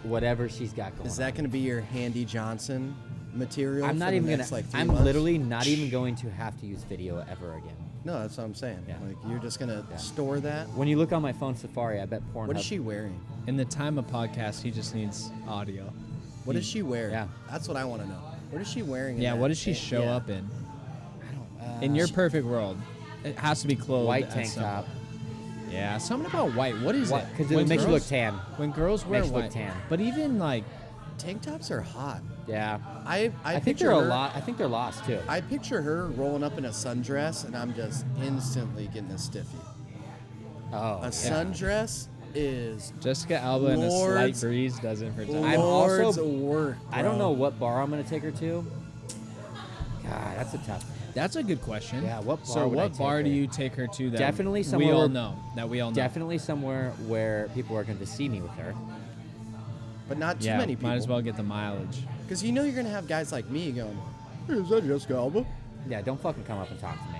[SPEAKER 2] whatever she's got going.
[SPEAKER 3] Is that
[SPEAKER 2] on.
[SPEAKER 3] going to be your Handy Johnson material?
[SPEAKER 2] I'm
[SPEAKER 3] for
[SPEAKER 2] not
[SPEAKER 3] the
[SPEAKER 2] even
[SPEAKER 3] next,
[SPEAKER 2] gonna.
[SPEAKER 3] Like 3
[SPEAKER 2] I'm
[SPEAKER 3] months?
[SPEAKER 2] literally not even going to have to use video ever again.
[SPEAKER 3] No, that's what I'm saying.
[SPEAKER 2] Yeah.
[SPEAKER 3] Like you're just gonna
[SPEAKER 2] Yeah.
[SPEAKER 3] store that.
[SPEAKER 2] When you look on my phone Safari, I bet Pornhub.
[SPEAKER 3] What is she wearing?
[SPEAKER 1] In the time of podcast, he just needs audio.
[SPEAKER 3] What is she wearing?
[SPEAKER 2] Yeah.
[SPEAKER 3] That's what I want to know. What is she wearing? in
[SPEAKER 1] Yeah,
[SPEAKER 3] that?
[SPEAKER 1] what does she show
[SPEAKER 3] Yeah.
[SPEAKER 1] up in?
[SPEAKER 2] I don't.
[SPEAKER 1] In your perfect world, it has to be clothed.
[SPEAKER 2] white
[SPEAKER 1] as
[SPEAKER 2] tank
[SPEAKER 1] some-
[SPEAKER 2] top.
[SPEAKER 1] Yeah, something about white. What is it?
[SPEAKER 2] Because
[SPEAKER 1] When
[SPEAKER 2] it makes you look
[SPEAKER 1] girls-
[SPEAKER 2] tan.
[SPEAKER 1] When girls wear
[SPEAKER 2] Makes you look
[SPEAKER 1] white,
[SPEAKER 2] tan.
[SPEAKER 1] but even like,
[SPEAKER 3] Tank tops are hot.
[SPEAKER 2] Yeah.
[SPEAKER 3] I
[SPEAKER 2] I think
[SPEAKER 3] picture
[SPEAKER 2] they're
[SPEAKER 3] her,
[SPEAKER 2] a lot. I think they're lost too.
[SPEAKER 3] I picture her rolling up in a sundress, and I'm just instantly getting a stiffy.
[SPEAKER 2] Oh.
[SPEAKER 3] A
[SPEAKER 2] yeah.
[SPEAKER 3] sundress is
[SPEAKER 1] Jessica Alba in a slight
[SPEAKER 3] Lord's-
[SPEAKER 1] breeze does it for time.
[SPEAKER 2] I'm
[SPEAKER 3] Lord's
[SPEAKER 2] also-
[SPEAKER 3] work.
[SPEAKER 2] I don't
[SPEAKER 3] bro.
[SPEAKER 2] know what bar I'm gonna take her to. God, that's a tough.
[SPEAKER 1] That's a good question.
[SPEAKER 2] Yeah, what bar
[SPEAKER 1] So
[SPEAKER 2] would I
[SPEAKER 1] what
[SPEAKER 2] take
[SPEAKER 1] bar do
[SPEAKER 2] her?
[SPEAKER 1] you take her to? That
[SPEAKER 2] Definitely
[SPEAKER 1] we
[SPEAKER 2] somewhere
[SPEAKER 1] all
[SPEAKER 2] where-
[SPEAKER 1] know that we all know.
[SPEAKER 2] Definitely somewhere where people are going to see me with her.
[SPEAKER 3] But not too
[SPEAKER 1] Yeah,
[SPEAKER 3] many people.
[SPEAKER 1] might as well get the mileage.
[SPEAKER 3] Because you know you're gonna have guys like me going, "Hey, is that Jessica Alba?"
[SPEAKER 2] Yeah, don't fucking come up and talk to me.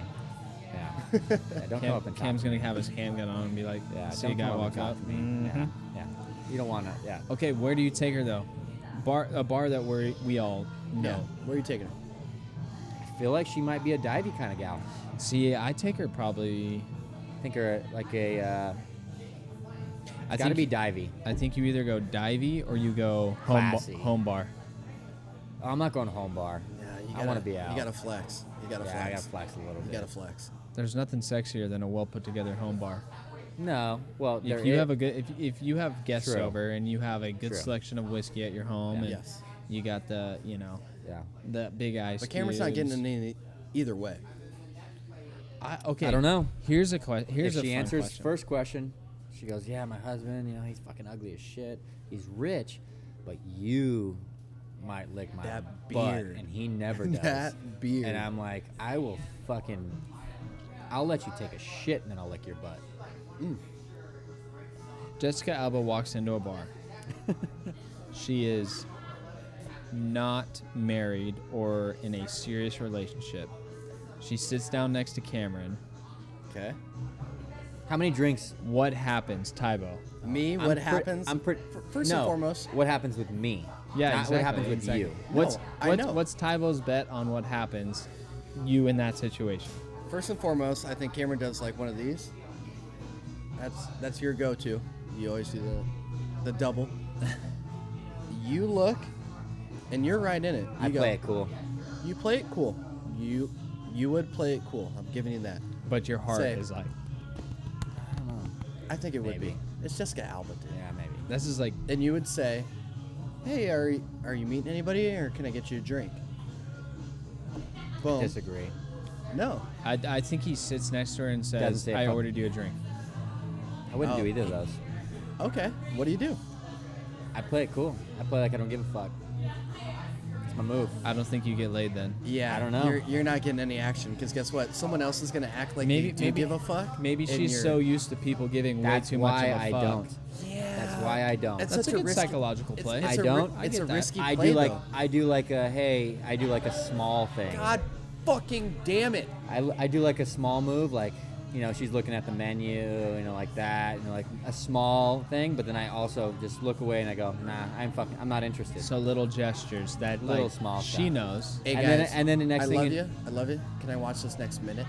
[SPEAKER 2] Yeah, yeah don't come up and talk.
[SPEAKER 1] Cam's
[SPEAKER 2] to me.
[SPEAKER 1] gonna have his handgun on and be like,
[SPEAKER 2] Yeah,
[SPEAKER 1] see a
[SPEAKER 2] don't
[SPEAKER 1] guy
[SPEAKER 2] come up
[SPEAKER 1] walk
[SPEAKER 2] and talk
[SPEAKER 1] up.
[SPEAKER 2] to me.
[SPEAKER 1] Mhm.
[SPEAKER 2] Yeah, yeah. You don't want to. Yeah.
[SPEAKER 1] Okay, where do you take her though? A bar that we all know.
[SPEAKER 3] Yeah. Where are you taking her?
[SPEAKER 2] I feel like she might be a divey kind of gal.
[SPEAKER 1] See, I take her probably.
[SPEAKER 2] I think her like a.
[SPEAKER 1] I
[SPEAKER 2] Got to
[SPEAKER 1] think
[SPEAKER 2] be divey.
[SPEAKER 1] I think you either go divey or you go
[SPEAKER 2] Classy.
[SPEAKER 1] home bar.
[SPEAKER 2] Oh, I'm not going home bar.
[SPEAKER 3] Yeah, you
[SPEAKER 2] I
[SPEAKER 3] gotta,
[SPEAKER 2] want to be out.
[SPEAKER 3] You gotta flex. You gotta
[SPEAKER 2] yeah,
[SPEAKER 3] flex.
[SPEAKER 2] I got to flex a little
[SPEAKER 3] You
[SPEAKER 2] bit.
[SPEAKER 3] gotta flex.
[SPEAKER 1] There's nothing sexier than a well put together home bar.
[SPEAKER 2] No, well, there
[SPEAKER 1] If you
[SPEAKER 2] is-
[SPEAKER 1] have a good, if you have guests
[SPEAKER 2] True.
[SPEAKER 1] over and you have a good
[SPEAKER 2] True.
[SPEAKER 1] selection of whiskey at your home,
[SPEAKER 2] Yeah.
[SPEAKER 1] and
[SPEAKER 3] Yes.
[SPEAKER 1] you got the
[SPEAKER 2] yeah.
[SPEAKER 1] the big ice.
[SPEAKER 3] The camera's not getting
[SPEAKER 1] cubes.
[SPEAKER 3] in any, either way.
[SPEAKER 1] Okay,
[SPEAKER 2] I don't know.
[SPEAKER 1] Here's a question. Here's
[SPEAKER 2] If
[SPEAKER 1] a
[SPEAKER 2] she
[SPEAKER 1] fun
[SPEAKER 2] answers
[SPEAKER 1] question.
[SPEAKER 2] first question, she goes, "Yeah, my husband, he's fucking ugly as shit. He's rich, but you might lick my
[SPEAKER 3] That
[SPEAKER 2] butt,
[SPEAKER 3] beard.
[SPEAKER 2] and he never does."
[SPEAKER 3] That beard.
[SPEAKER 2] And I'm like, I will fucking, I'll let you take a shit, and then I'll lick your butt.
[SPEAKER 1] Jessica Alba walks into a bar. She is not married or in a serious relationship. She sits down next to Cameron.
[SPEAKER 3] Okay.
[SPEAKER 2] How many drinks?
[SPEAKER 1] What happens, Tybo?
[SPEAKER 3] Me, what happens? First and
[SPEAKER 2] no,
[SPEAKER 3] foremost.
[SPEAKER 2] what happens with me?
[SPEAKER 1] Yeah,
[SPEAKER 2] not
[SPEAKER 1] exactly.
[SPEAKER 2] what happens with
[SPEAKER 1] exactly.
[SPEAKER 2] you.
[SPEAKER 3] I know.
[SPEAKER 1] What's Tybo's bet on what happens, you in that situation?
[SPEAKER 3] First and foremost, I think Cameron does like one of these. That's your go-to. You always do the double. You look, and you're right in it.
[SPEAKER 2] I play it cool.
[SPEAKER 3] You play it cool. You would play it cool. I'm giving you that.
[SPEAKER 1] But your heart
[SPEAKER 3] Say.
[SPEAKER 1] is like,
[SPEAKER 2] I don't know.
[SPEAKER 3] I think it would
[SPEAKER 2] Maybe.
[SPEAKER 3] be. It's Jessica Alba, dude.
[SPEAKER 2] Yeah, maybe.
[SPEAKER 1] this is like,
[SPEAKER 3] And you would say, "Hey, are you meeting anybody, or can I get you a drink?" Boom.
[SPEAKER 2] Disagree.
[SPEAKER 3] No.
[SPEAKER 1] I think he sits next to her and
[SPEAKER 2] Doesn't
[SPEAKER 1] says,
[SPEAKER 2] say a
[SPEAKER 1] I
[SPEAKER 2] fuck-
[SPEAKER 1] ordered you a drink.
[SPEAKER 2] I wouldn't
[SPEAKER 3] Oh.
[SPEAKER 2] do either of those.
[SPEAKER 3] Okay. What do you do?
[SPEAKER 2] I play it cool. I play like I don't give a fuck. It's my move.
[SPEAKER 1] I don't think you get laid then.
[SPEAKER 3] Yeah.
[SPEAKER 2] I don't know.
[SPEAKER 3] You're not getting any action because guess what? Someone else is gonna act like
[SPEAKER 1] Maybe-
[SPEAKER 3] they do
[SPEAKER 1] maybe-
[SPEAKER 3] give a fuck.
[SPEAKER 1] Maybe
[SPEAKER 3] and
[SPEAKER 1] she's
[SPEAKER 3] you're-
[SPEAKER 1] so used to people giving
[SPEAKER 2] That's
[SPEAKER 1] way too much
[SPEAKER 2] why
[SPEAKER 1] of a
[SPEAKER 2] I
[SPEAKER 1] fuck.
[SPEAKER 2] don't.
[SPEAKER 3] Yeah.
[SPEAKER 2] That's why I don't.
[SPEAKER 3] It's
[SPEAKER 1] That's
[SPEAKER 3] such
[SPEAKER 1] a good
[SPEAKER 3] risky-
[SPEAKER 1] psychological play.
[SPEAKER 3] It's
[SPEAKER 2] I
[SPEAKER 3] a
[SPEAKER 2] don't.
[SPEAKER 3] It's
[SPEAKER 1] I
[SPEAKER 3] a
[SPEAKER 1] get that.
[SPEAKER 3] risky
[SPEAKER 2] I
[SPEAKER 3] play,
[SPEAKER 2] do like
[SPEAKER 3] though.
[SPEAKER 2] I do like a hey. I do like a small thing.
[SPEAKER 3] God fucking damn it.
[SPEAKER 2] I do like a small move, like she's looking at the menu, like that, like a small thing. But then I also just look away and I go, nah, I'm not interested.
[SPEAKER 1] So little gestures that
[SPEAKER 2] Little
[SPEAKER 1] like,
[SPEAKER 2] small
[SPEAKER 1] she
[SPEAKER 2] stuff.
[SPEAKER 1] knows.
[SPEAKER 3] Hey
[SPEAKER 2] And
[SPEAKER 3] guys,
[SPEAKER 2] then- and then the next
[SPEAKER 3] I
[SPEAKER 2] thing
[SPEAKER 3] love
[SPEAKER 2] in-
[SPEAKER 3] you. I love it. Can I watch this next minute?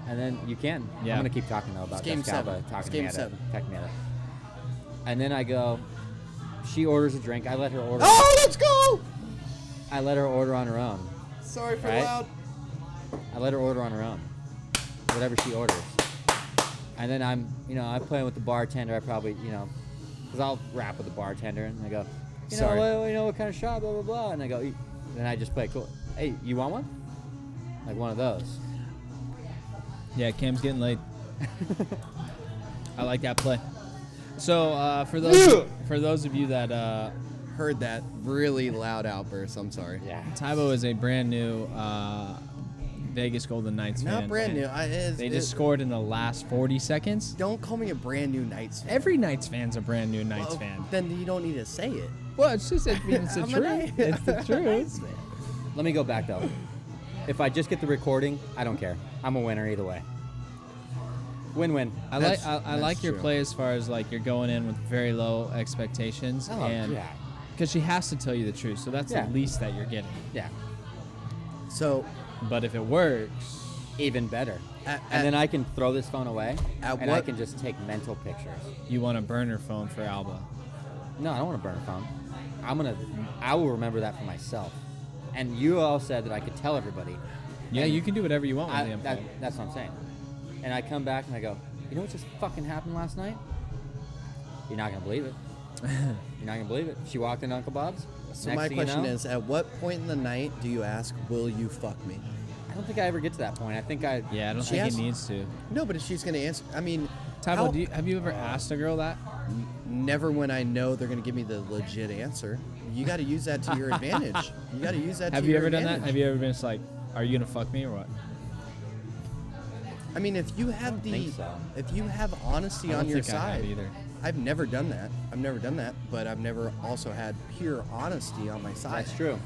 [SPEAKER 2] And then you can.
[SPEAKER 1] Yeah.
[SPEAKER 2] I'm gonna keep talking though about
[SPEAKER 3] It's game
[SPEAKER 2] Jessica Alba
[SPEAKER 3] 7. It's
[SPEAKER 2] talking
[SPEAKER 3] game
[SPEAKER 2] me at it,
[SPEAKER 3] 7.
[SPEAKER 2] talking me at it. And then I go. She orders a drink. I let her order.
[SPEAKER 3] Oh, let's go!
[SPEAKER 2] I let her order on her own.
[SPEAKER 3] Sorry for
[SPEAKER 2] Right?
[SPEAKER 3] loud.
[SPEAKER 2] I let her order on her own, whatever she orders. And then I'm playing with the bartender. I probably, because I'll rap with the bartender and I go,
[SPEAKER 1] Sorry.
[SPEAKER 2] what kind of shot, blah blah blah. And I go, then I just play it cool. Hey, you want one? Like one of those.
[SPEAKER 1] Yeah, Cam's getting laid. I like that play. So for those of you that
[SPEAKER 3] Heard that really loud outburst. I'm sorry.
[SPEAKER 2] Yeah.
[SPEAKER 1] Tybo is a brand new Vegas Golden Knights fan.
[SPEAKER 3] Not brand new.
[SPEAKER 1] and They just scored in the last 40 seconds.
[SPEAKER 3] Don't call me a brand new Knights fan.
[SPEAKER 1] Every Knights fan's a brand new Knights
[SPEAKER 3] Well,
[SPEAKER 1] fan.
[SPEAKER 3] Then you don't need to say it.
[SPEAKER 1] Well, it's just it's the
[SPEAKER 3] I'm a
[SPEAKER 1] truth.
[SPEAKER 3] Knight-
[SPEAKER 1] It's the
[SPEAKER 3] I'm a
[SPEAKER 1] truth.
[SPEAKER 3] Knights fan.
[SPEAKER 2] Let me go back though. If I just get the recording, I don't care. I'm a winner either way. Win-win.
[SPEAKER 1] I
[SPEAKER 3] That's-
[SPEAKER 1] I
[SPEAKER 3] that's
[SPEAKER 1] like your
[SPEAKER 3] true.
[SPEAKER 1] play as far as like you're going in with very low expectations,
[SPEAKER 2] Oh,
[SPEAKER 1] and
[SPEAKER 2] yeah.
[SPEAKER 1] because she has to tell you the truth, so that's
[SPEAKER 2] Yeah.
[SPEAKER 1] the least that you're getting.
[SPEAKER 2] Yeah.
[SPEAKER 3] So,
[SPEAKER 1] But if it works,
[SPEAKER 2] Even better.
[SPEAKER 3] At-
[SPEAKER 2] and then
[SPEAKER 3] at-
[SPEAKER 2] I can throw this phone away,
[SPEAKER 3] At
[SPEAKER 2] and I
[SPEAKER 3] what-
[SPEAKER 2] can just take mental pictures.
[SPEAKER 1] you want a burner phone for Alba.
[SPEAKER 2] No, I don't want to burn a phone. I will remember that for myself. And you all said that I could tell everybody.
[SPEAKER 1] Yeah,
[SPEAKER 2] And
[SPEAKER 1] you can do whatever you want with the info.
[SPEAKER 2] that's what I'm saying. And I come back and I go, you know what just fucking happened last night? You're not gonna believe it. You're not gonna believe it. She walked in Uncle Bob's.
[SPEAKER 3] so
[SPEAKER 2] Next
[SPEAKER 3] my
[SPEAKER 2] thing you
[SPEAKER 3] question
[SPEAKER 2] know-
[SPEAKER 3] is, at what point in the night do you ask, "Will you fuck me"?
[SPEAKER 2] I don't think I ever get to that point. I think I.
[SPEAKER 1] Yeah, I don't
[SPEAKER 3] She
[SPEAKER 1] think
[SPEAKER 3] has-
[SPEAKER 1] it needs to.
[SPEAKER 3] No, but if she's gonna answer, I mean,
[SPEAKER 1] Tybo,
[SPEAKER 3] how-
[SPEAKER 1] have you ever asked a girl that?
[SPEAKER 3] never when I know they're gonna give me the legit answer. You got to use that to your advantage. You got to use that.
[SPEAKER 1] Have
[SPEAKER 3] to
[SPEAKER 1] you
[SPEAKER 3] your
[SPEAKER 1] ever done that?
[SPEAKER 3] advantage.
[SPEAKER 1] Have you ever been just like, are you gonna fuck me or what?
[SPEAKER 3] I mean, if you have
[SPEAKER 2] think so.
[SPEAKER 3] if you have honesty
[SPEAKER 1] I
[SPEAKER 3] on
[SPEAKER 1] don't
[SPEAKER 3] your
[SPEAKER 1] think I have
[SPEAKER 3] side,
[SPEAKER 1] either.
[SPEAKER 3] I've never done that. I've never done that, but I've never also had pure honesty on my side.
[SPEAKER 2] That's true.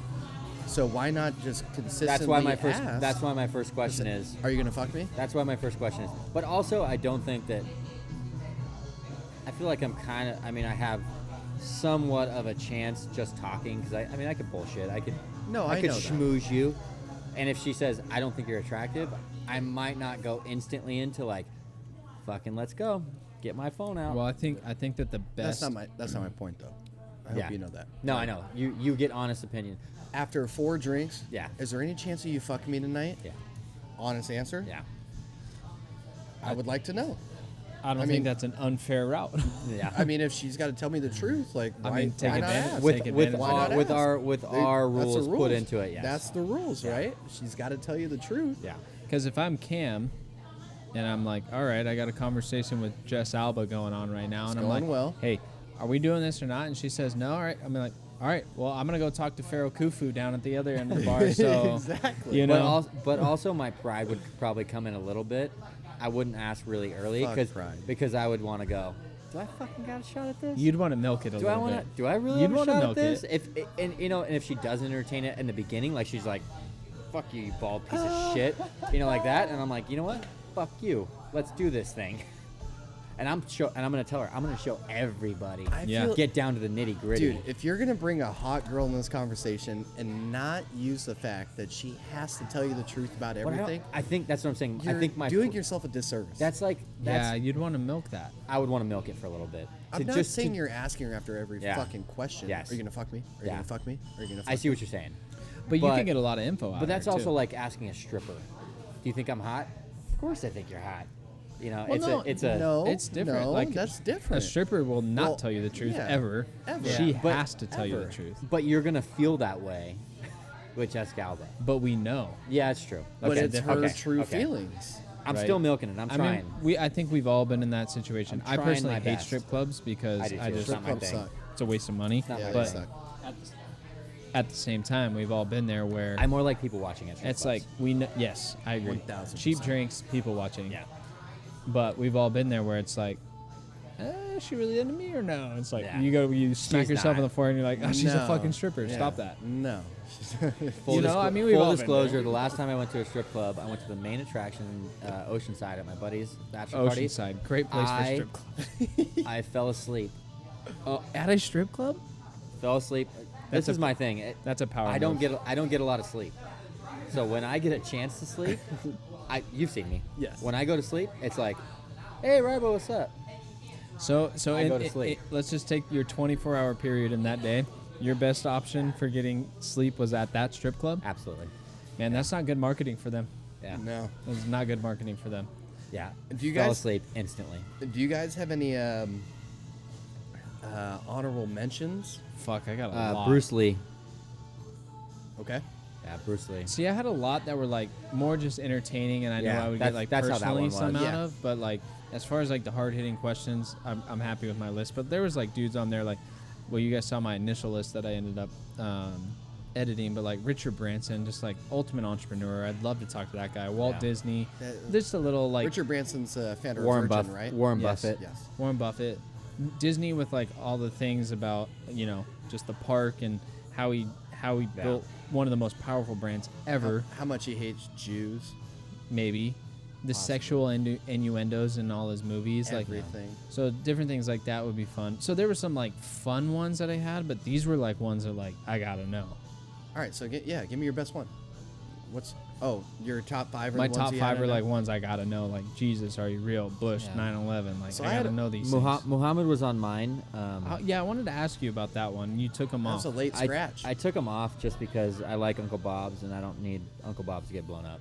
[SPEAKER 3] So why not just consistently
[SPEAKER 2] That's why my first.
[SPEAKER 3] ask,
[SPEAKER 2] That's why my first question is.
[SPEAKER 3] Are you gonna fuck me?
[SPEAKER 2] That's why my first question is. But also, I don't think that. I feel like I'm kind of. I mean, I have somewhat of a chance just talking because I could bullshit. I could.
[SPEAKER 3] No,
[SPEAKER 2] I
[SPEAKER 3] I
[SPEAKER 2] could
[SPEAKER 3] know that.
[SPEAKER 2] schmooze you, and if she says I don't think you're attractive, I might not go instantly into like, fucking let's go, get my phone out.
[SPEAKER 1] Well, I think that the best.
[SPEAKER 3] That's not my point though. I hope you know that.
[SPEAKER 2] No, I know. You get honest opinion.
[SPEAKER 3] After 4 drinks,
[SPEAKER 2] Yeah.
[SPEAKER 3] Is there any chance that you fuck me tonight?
[SPEAKER 2] Yeah.
[SPEAKER 3] Honest answer.
[SPEAKER 2] Yeah.
[SPEAKER 3] I would like to know.
[SPEAKER 1] I don't
[SPEAKER 3] I
[SPEAKER 1] think
[SPEAKER 3] mean-
[SPEAKER 1] that's an unfair route.
[SPEAKER 2] Yeah.
[SPEAKER 3] I mean, if she's got to tell me the truth, like,
[SPEAKER 1] I
[SPEAKER 3] why,
[SPEAKER 1] mean, take
[SPEAKER 3] why not
[SPEAKER 1] advantage-
[SPEAKER 3] ask?
[SPEAKER 1] with-
[SPEAKER 2] with
[SPEAKER 1] take
[SPEAKER 2] with
[SPEAKER 1] advantage
[SPEAKER 3] Why
[SPEAKER 2] our
[SPEAKER 3] not
[SPEAKER 2] with
[SPEAKER 3] ask?
[SPEAKER 2] our with
[SPEAKER 3] They-
[SPEAKER 2] our
[SPEAKER 3] that's the
[SPEAKER 2] rules put into it. Yes.
[SPEAKER 3] That's the rules, right? She's got to tell you the truth.
[SPEAKER 2] yeah.
[SPEAKER 1] Because if I'm Cam, and I'm like, all right, I got a conversation with Jess Alba going on right now, and I'm
[SPEAKER 3] going
[SPEAKER 1] like,
[SPEAKER 3] well.
[SPEAKER 1] hey, are we doing this or not? And she says no. All right, I'm like, all right, well, I'm gonna go talk to Pharaoh Khufu down at the other end of the bar. So
[SPEAKER 3] Exactly.
[SPEAKER 1] you know,
[SPEAKER 2] But also my pride would probably come in a little bit. I wouldn't ask really early
[SPEAKER 3] Fuck pride.
[SPEAKER 2] because I would want to go. do I fucking got a shot at this?
[SPEAKER 1] You'd want to milk it a
[SPEAKER 2] do I
[SPEAKER 1] little
[SPEAKER 2] want to?
[SPEAKER 1] bit.
[SPEAKER 2] Do I really
[SPEAKER 1] You'd
[SPEAKER 2] have a
[SPEAKER 1] wanna
[SPEAKER 2] shot
[SPEAKER 1] milk
[SPEAKER 2] at this?
[SPEAKER 1] it.
[SPEAKER 2] If and if she doesn't entertain it in the beginning, like she's like, "Fuck you, you bald piece of shit," like that, and I'm like, you know what? Fuck you. Let's do this thing. And I'm gonna tell her. I'm gonna show everybody.
[SPEAKER 3] I
[SPEAKER 1] Yeah.
[SPEAKER 3] feel,
[SPEAKER 2] Get down to the nitty gritty.
[SPEAKER 3] dude, if you're gonna bring a hot girl in this conversation and not use the fact that she has to tell you the truth about
[SPEAKER 2] But
[SPEAKER 3] everything,
[SPEAKER 2] I think that's what I'm saying.
[SPEAKER 3] you're
[SPEAKER 2] I think my
[SPEAKER 3] doing yourself a disservice.
[SPEAKER 2] that's like
[SPEAKER 1] Yeah, you'd want to milk that.
[SPEAKER 2] I would want to milk it for a little bit.
[SPEAKER 3] I'm
[SPEAKER 2] To
[SPEAKER 3] not
[SPEAKER 2] just
[SPEAKER 3] saying
[SPEAKER 2] to-
[SPEAKER 3] you're asking her after every
[SPEAKER 2] Yeah.
[SPEAKER 3] fucking question.
[SPEAKER 2] Yes.
[SPEAKER 3] Are you gonna fuck me? Are you
[SPEAKER 2] Yeah.
[SPEAKER 3] gonna fuck me? Are you gonna fuck
[SPEAKER 2] I see what you're saying.
[SPEAKER 1] But you
[SPEAKER 2] But-
[SPEAKER 1] can get a lot of info out
[SPEAKER 2] But
[SPEAKER 1] of
[SPEAKER 2] that's
[SPEAKER 1] her,
[SPEAKER 2] also
[SPEAKER 1] too.
[SPEAKER 2] like asking a stripper. Do you think I'm hot? Of course I think you're hot. You know,
[SPEAKER 1] Well,
[SPEAKER 2] it's a
[SPEAKER 3] no,
[SPEAKER 1] It's different.
[SPEAKER 3] No,
[SPEAKER 1] like
[SPEAKER 3] that's different.
[SPEAKER 1] A stripper will not
[SPEAKER 3] Well,
[SPEAKER 1] tell you the truth
[SPEAKER 3] yeah,
[SPEAKER 1] ever.
[SPEAKER 3] ever.
[SPEAKER 1] She
[SPEAKER 2] Yeah. But-
[SPEAKER 1] has to tell you the
[SPEAKER 3] ever.
[SPEAKER 1] truth.
[SPEAKER 2] But you're gonna feel that way with Jessica Alba.
[SPEAKER 1] But we know.
[SPEAKER 2] Yeah, it's true.
[SPEAKER 3] But
[SPEAKER 2] Okay,
[SPEAKER 3] it's her
[SPEAKER 2] okay,
[SPEAKER 3] true
[SPEAKER 2] okay.
[SPEAKER 3] feelings.
[SPEAKER 2] I'm
[SPEAKER 1] right?
[SPEAKER 2] still milking it. I'm
[SPEAKER 1] I
[SPEAKER 2] trying.
[SPEAKER 1] mean, I think we've all been in that situation.
[SPEAKER 2] I'm
[SPEAKER 1] I
[SPEAKER 2] trying
[SPEAKER 1] personally
[SPEAKER 2] my
[SPEAKER 1] hate
[SPEAKER 2] best.
[SPEAKER 1] strip clubs because
[SPEAKER 2] I do too.
[SPEAKER 1] I
[SPEAKER 2] It's
[SPEAKER 1] just
[SPEAKER 2] not my
[SPEAKER 3] Clubs
[SPEAKER 2] thing.
[SPEAKER 3] suck.
[SPEAKER 1] it's a waste of money.
[SPEAKER 2] not
[SPEAKER 3] Yeah,
[SPEAKER 2] my
[SPEAKER 3] they
[SPEAKER 1] but
[SPEAKER 2] thing.
[SPEAKER 3] suck.
[SPEAKER 1] at the same time, we've all been there where
[SPEAKER 2] I more like people watching it.
[SPEAKER 1] it's like we know. Yes, I agree.
[SPEAKER 3] 1000%.
[SPEAKER 1] Cheap drinks, people watching.
[SPEAKER 2] Yeah.
[SPEAKER 1] But we've all been there where it's like, is she really into me or no? It's like
[SPEAKER 2] Yeah.
[SPEAKER 1] you smack
[SPEAKER 2] She's
[SPEAKER 1] yourself in
[SPEAKER 2] not.
[SPEAKER 1] the forehead and you're like, oh, she's a
[SPEAKER 3] No.
[SPEAKER 1] fucking stripper.
[SPEAKER 3] Yeah.
[SPEAKER 1] Stop that.
[SPEAKER 3] No.
[SPEAKER 1] You know, I mean, we've
[SPEAKER 2] full
[SPEAKER 1] all been
[SPEAKER 2] disclosure.
[SPEAKER 1] there.
[SPEAKER 2] The last time I went to a strip club, I went to the main attraction, Oceanside, at my buddy's bachelor party.
[SPEAKER 1] Oceanside, great place for strip club.
[SPEAKER 2] I fell asleep.
[SPEAKER 1] Oh, at a strip club?
[SPEAKER 2] Fell asleep.
[SPEAKER 1] That's
[SPEAKER 2] This is my thing.
[SPEAKER 1] That's a power.
[SPEAKER 2] I don't
[SPEAKER 1] move.
[SPEAKER 2] get a lot of sleep. So when I get a chance to sleep, you've seen me.
[SPEAKER 3] Yes.
[SPEAKER 2] When I go to sleep, it's like, hey, Ribo, what's up?
[SPEAKER 1] So
[SPEAKER 2] I go to sleep.
[SPEAKER 1] let's just take your 24-hour period in that day. Your best option for getting sleep was at that strip club.
[SPEAKER 2] Absolutely.
[SPEAKER 1] Man, that's not good marketing for them.
[SPEAKER 2] Yeah.
[SPEAKER 3] No.
[SPEAKER 1] That's not good marketing for them.
[SPEAKER 2] Yeah.
[SPEAKER 3] Do you
[SPEAKER 2] Fell
[SPEAKER 3] guys-
[SPEAKER 2] asleep instantly.
[SPEAKER 3] Do you guys have any honorable mentions?
[SPEAKER 1] Fuck, I got a lot.
[SPEAKER 2] Bruce Lee.
[SPEAKER 3] Okay.
[SPEAKER 2] Yeah, Bruce Lee.
[SPEAKER 1] See, I had a lot that were like more just entertaining, and I know
[SPEAKER 2] Yeah,
[SPEAKER 1] I would
[SPEAKER 2] that's-
[SPEAKER 1] get like
[SPEAKER 2] that's how that
[SPEAKER 1] personally
[SPEAKER 2] one was.
[SPEAKER 1] some out
[SPEAKER 3] Yeah.
[SPEAKER 1] of. But like as far as like the hard hitting questions, I'm happy with my list. But there was like dudes on there like, well, you guys saw my initial list that I ended up editing, but like Richard Branson, just like ultimate entrepreneur. I'd love to talk to that guy. Walt
[SPEAKER 2] Yeah.
[SPEAKER 1] Disney,
[SPEAKER 3] That-
[SPEAKER 1] just a little like
[SPEAKER 3] Richard Branson's founder
[SPEAKER 2] Warren
[SPEAKER 3] of Virgin,
[SPEAKER 2] Buffett.
[SPEAKER 3] right?
[SPEAKER 2] Warren
[SPEAKER 1] Yes.
[SPEAKER 2] Buffett.
[SPEAKER 3] Yes.
[SPEAKER 1] Warren Buffett, Disney with like all the things about just the park and how he
[SPEAKER 2] Yeah.
[SPEAKER 1] built one of the most powerful brands ever.
[SPEAKER 3] How much he hates Jews.
[SPEAKER 1] Maybe the sexual innuendos in all his movies, like
[SPEAKER 3] Everything.
[SPEAKER 1] so different things like that would be fun. So there were some like fun ones that I had, but these were like ones that like I gotta know.
[SPEAKER 3] All right. So give me your best one. What's your top five? Are
[SPEAKER 1] My
[SPEAKER 3] the ones
[SPEAKER 1] top
[SPEAKER 3] you
[SPEAKER 1] 5
[SPEAKER 3] had
[SPEAKER 1] are
[SPEAKER 3] in
[SPEAKER 1] like
[SPEAKER 3] there?
[SPEAKER 1] ones I gotta know, like Jesus, are you real? Bush,
[SPEAKER 2] Yeah.
[SPEAKER 1] 9/11. Like
[SPEAKER 3] So
[SPEAKER 1] I
[SPEAKER 3] I had
[SPEAKER 1] gotta
[SPEAKER 3] a-
[SPEAKER 1] know these things.
[SPEAKER 2] Muhammad was on mine.
[SPEAKER 1] Yeah, I wanted to ask you about that one. You took them
[SPEAKER 3] That
[SPEAKER 1] off.
[SPEAKER 3] was a late scratch.
[SPEAKER 2] I took him off just because I like Uncle Bob's and I don't need Uncle Bob's to get blown up.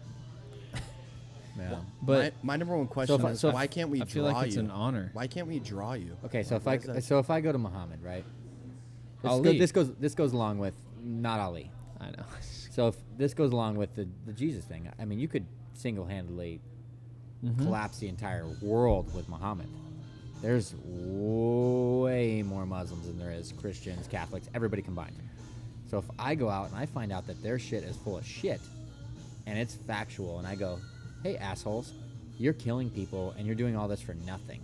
[SPEAKER 2] Yeah.
[SPEAKER 1] but
[SPEAKER 3] my number one question is
[SPEAKER 2] so
[SPEAKER 3] why can't we
[SPEAKER 1] I feel
[SPEAKER 3] draw
[SPEAKER 1] like it's
[SPEAKER 3] you?
[SPEAKER 1] an honor.
[SPEAKER 3] Why can't we draw you?
[SPEAKER 2] Okay, so
[SPEAKER 3] Like, what is that?
[SPEAKER 2] if I go to Muhammad, right?
[SPEAKER 1] Ali.
[SPEAKER 2] This goes along with not Ali.
[SPEAKER 1] I know.
[SPEAKER 2] So if this goes along with the Jesus thing, I mean, you could single-handedly collapse the entire world with Muhammad. There's way more Muslims than there is Christians, Catholics, everybody combined. So if I go out and I find out that their shit is full of shit, and it's factual, and I go, hey, assholes, you're killing people, and you're doing all this for nothing.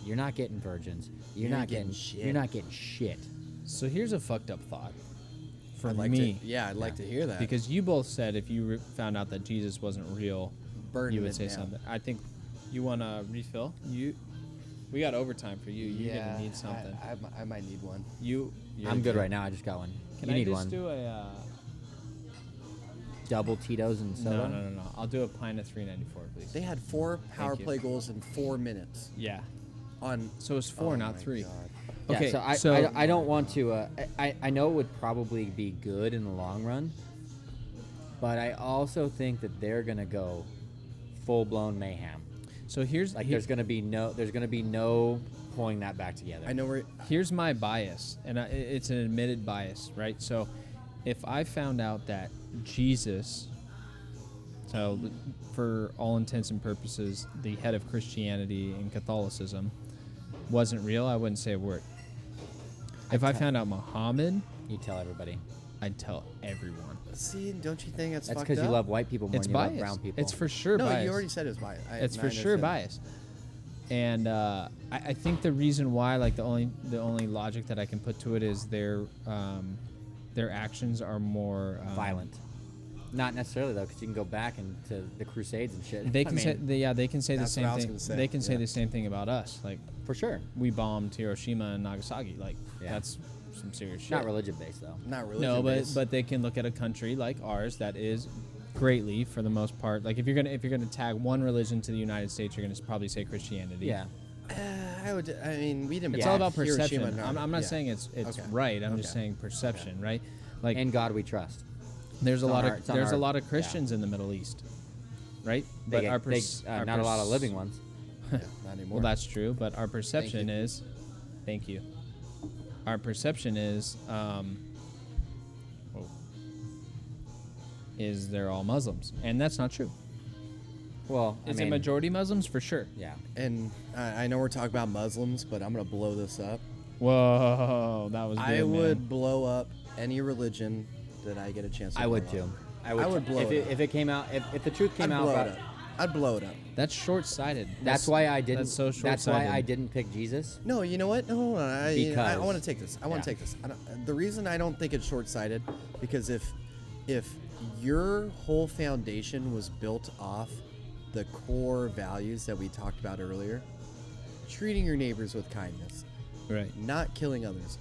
[SPEAKER 2] You're not getting virgins. You're not getting
[SPEAKER 3] shit.
[SPEAKER 2] You're not getting shit.
[SPEAKER 1] So here's a fucked up thought for
[SPEAKER 3] I'd like
[SPEAKER 1] me.
[SPEAKER 3] I'd like to hear that.
[SPEAKER 1] Because you both said if you found out that Jesus wasn't real,
[SPEAKER 3] Burning
[SPEAKER 1] you would
[SPEAKER 3] it
[SPEAKER 1] say
[SPEAKER 3] down.
[SPEAKER 1] something. I think you want to refill. We got overtime for you. You're gonna need something.
[SPEAKER 3] I might need one.
[SPEAKER 1] you're
[SPEAKER 2] I'm good
[SPEAKER 1] okay.
[SPEAKER 2] right now. I just got one.
[SPEAKER 1] Can
[SPEAKER 2] you
[SPEAKER 1] I
[SPEAKER 2] need
[SPEAKER 1] just
[SPEAKER 2] one.
[SPEAKER 1] do a?
[SPEAKER 2] Double Tito's and soda?
[SPEAKER 1] No. I'll do a pint of 3.94, please.
[SPEAKER 3] They had 4 power
[SPEAKER 1] Thank you.
[SPEAKER 3] play goals in 4 minutes.
[SPEAKER 1] Yeah.
[SPEAKER 3] On
[SPEAKER 1] So it's 4,
[SPEAKER 3] Oh
[SPEAKER 1] not
[SPEAKER 3] my
[SPEAKER 1] 3.
[SPEAKER 3] God.
[SPEAKER 2] Yeah,
[SPEAKER 1] Okay.
[SPEAKER 2] so I don't want to. I know it would probably be good in the long run, but I also think that they're gonna go full blown mayhem.
[SPEAKER 1] So here's
[SPEAKER 2] Like there's gonna be no pulling that back together.
[SPEAKER 3] I know where
[SPEAKER 1] here's my bias, and it's an admitted bias, right? So if I found out that Jesus, so for all intents and purposes, the head of Christianity and Catholicism, wasn't real, I wouldn't say a word. If I found out Muhammad,
[SPEAKER 2] You tell everybody.
[SPEAKER 1] I'd tell everyone.
[SPEAKER 3] see, don't you think it's
[SPEAKER 2] That's
[SPEAKER 3] fucked
[SPEAKER 2] because you
[SPEAKER 3] up?
[SPEAKER 2] love white people more
[SPEAKER 1] It's
[SPEAKER 2] than you
[SPEAKER 1] bias.
[SPEAKER 2] love brown people.
[SPEAKER 1] It's for sure
[SPEAKER 3] No,
[SPEAKER 1] bias.
[SPEAKER 3] you already said it's bias.
[SPEAKER 1] It's for sure bias. And I think the reason why, like the only logic that I can put to it is their actions are more
[SPEAKER 2] Violent. Not necessarily though, because you can go back into the Crusades and shit.
[SPEAKER 1] They can say they can say the
[SPEAKER 3] That's
[SPEAKER 1] same
[SPEAKER 3] what I was
[SPEAKER 1] thing.
[SPEAKER 3] gonna say,
[SPEAKER 1] They can say
[SPEAKER 3] yeah.
[SPEAKER 1] the same thing about us. Like
[SPEAKER 2] for sure.
[SPEAKER 1] we bombed Hiroshima and Nagasaki. Like
[SPEAKER 2] Yeah.
[SPEAKER 1] that's some serious shit.
[SPEAKER 2] Not religion based though.
[SPEAKER 3] Not really.
[SPEAKER 1] No, but they can look at a country like ours that is greatly, for the most part. Like if you're gonna tag one religion to the United States, you're gonna probably say Christianity.
[SPEAKER 2] Yeah.
[SPEAKER 3] I mean, we didn't.
[SPEAKER 1] It's
[SPEAKER 2] Yeah.
[SPEAKER 1] all about
[SPEAKER 3] Hiroshima,
[SPEAKER 1] perception.
[SPEAKER 3] no.
[SPEAKER 1] I'm not
[SPEAKER 3] Yeah.
[SPEAKER 1] saying it's
[SPEAKER 3] Okay.
[SPEAKER 1] right. I'm just
[SPEAKER 3] Okay.
[SPEAKER 1] saying perception, right? Like
[SPEAKER 2] In God we trust.
[SPEAKER 1] there's a
[SPEAKER 2] on
[SPEAKER 1] lot
[SPEAKER 2] our-
[SPEAKER 1] of
[SPEAKER 2] it's on
[SPEAKER 1] there's a
[SPEAKER 2] our-
[SPEAKER 1] lot of
[SPEAKER 2] yeah.
[SPEAKER 1] Christians in the Middle East, right?
[SPEAKER 2] They get,
[SPEAKER 1] our
[SPEAKER 2] not a lot of living ones.
[SPEAKER 3] Yeah, not anymore.
[SPEAKER 1] Well, that's true, but our perception
[SPEAKER 3] you.
[SPEAKER 1] is, thank you. Our perception is they're all Muslims, and that's not true.
[SPEAKER 2] Well,
[SPEAKER 1] Is
[SPEAKER 2] I mean,
[SPEAKER 1] it majority Muslims? For sure.
[SPEAKER 2] Yeah.
[SPEAKER 3] And I know we're talking about Muslims, but I'm gonna blow this up.
[SPEAKER 1] Whoa, that was good,
[SPEAKER 3] I would
[SPEAKER 1] man.
[SPEAKER 3] blow up any religion that I get a chance to.
[SPEAKER 2] I would
[SPEAKER 3] blow
[SPEAKER 2] too.
[SPEAKER 3] up.
[SPEAKER 2] I would
[SPEAKER 3] blow
[SPEAKER 2] if
[SPEAKER 3] it up.
[SPEAKER 2] if it came out if the truth came
[SPEAKER 3] I'd
[SPEAKER 2] out
[SPEAKER 3] blow
[SPEAKER 2] about
[SPEAKER 3] it up. I'd blow it up.
[SPEAKER 1] That's short-sighted.
[SPEAKER 2] That's why I didn't.
[SPEAKER 1] That's so
[SPEAKER 2] That's why
[SPEAKER 1] short-sighted.
[SPEAKER 2] I didn't pick Jesus.
[SPEAKER 3] No, you know what? No, hold on. I
[SPEAKER 2] Because-
[SPEAKER 3] want to take this. I want to
[SPEAKER 2] yeah.
[SPEAKER 3] take this. The reason I don't think it's short-sighted, because if your whole foundation was built off the core values that we talked about earlier, treating your neighbors with kindness,
[SPEAKER 1] Right.
[SPEAKER 3] not killing others,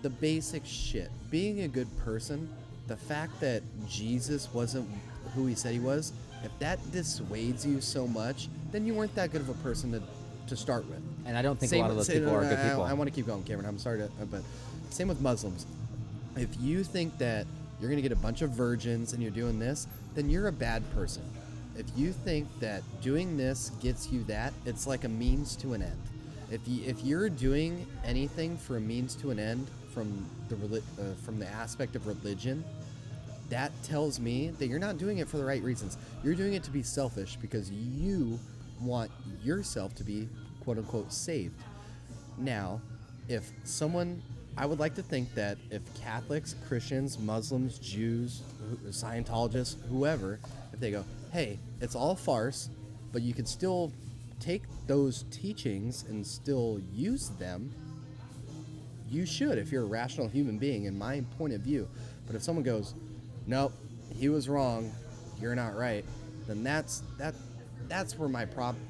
[SPEAKER 3] the basic shit, being a good person, the fact that Jesus wasn't who he said he was, if that dissuades you so much, then you weren't that good of a person to start with.
[SPEAKER 2] And I don't think a lot of those people are good people.
[SPEAKER 3] I want to keep going, Cameron. I'm sorry but same with Muslims. If you think that you're going to get a bunch of virgins and you're doing this, then you're a bad person. If you think that doing this gets you that, it's like a means to an end. If you're doing anything for a means to an end from the aspect of religion, that tells me that you're not doing it for the right reasons. You're doing it to be selfish because you want yourself to be quote unquote saved. Now, if someone, I would like to think that if Catholics, Christians, Muslims, Jews, Scientologists, whoever, if they go, hey, it's all farce, but you can still take those teachings and still use them, you should if you're a rational human being, in my point of view. But if someone goes, nope, he was wrong, you're not right, then that's where my problem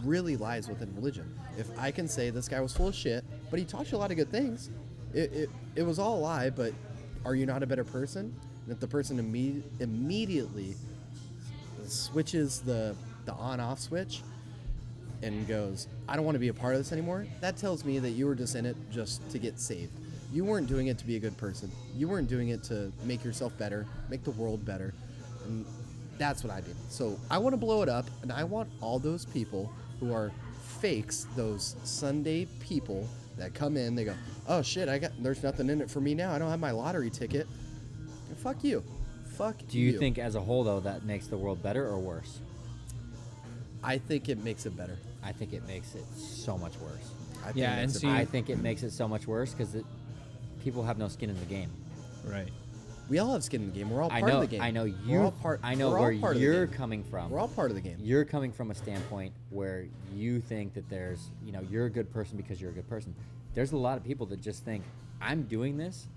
[SPEAKER 3] really lies within religion. If I can say this guy was full of shit, but he taught you a lot of good things, it was all a lie, but are you not a better person? And if the person immediately switches the on-off switch and goes, I don't want to be a part of this anymore, that tells me that you were just in it just to get saved. You weren't doing it to be a good person. You weren't doing it to make yourself better, make the world better. And that's what I did. So I want to blow it up, and I want all those people who are fakes, those Sunday people that come in, they go, oh shit, there's nothing in it for me now. I don't have my lottery ticket. And fuck you. Fuck you.
[SPEAKER 2] Do you think as a whole though that makes the world better or worse?
[SPEAKER 3] I think it makes it better.
[SPEAKER 2] I think it makes it so much worse.
[SPEAKER 3] I think
[SPEAKER 1] Yeah,
[SPEAKER 3] it
[SPEAKER 1] and
[SPEAKER 3] makes it
[SPEAKER 1] see-
[SPEAKER 3] better.
[SPEAKER 2] I think it makes it so much worse because people have no skin in the game.
[SPEAKER 1] Right.
[SPEAKER 3] We all have skin in the game. We're all
[SPEAKER 2] I
[SPEAKER 3] part
[SPEAKER 2] know.
[SPEAKER 3] of the game.
[SPEAKER 2] I know
[SPEAKER 3] We're all
[SPEAKER 2] you.
[SPEAKER 3] part.
[SPEAKER 2] I know
[SPEAKER 3] we're all
[SPEAKER 2] where
[SPEAKER 3] part of the
[SPEAKER 2] you're
[SPEAKER 3] game.
[SPEAKER 2] coming from.
[SPEAKER 3] We're all part of the game.
[SPEAKER 2] You're coming from a standpoint where you think that you're a good person because you're a good person. There's a lot of people that just think I'm doing this,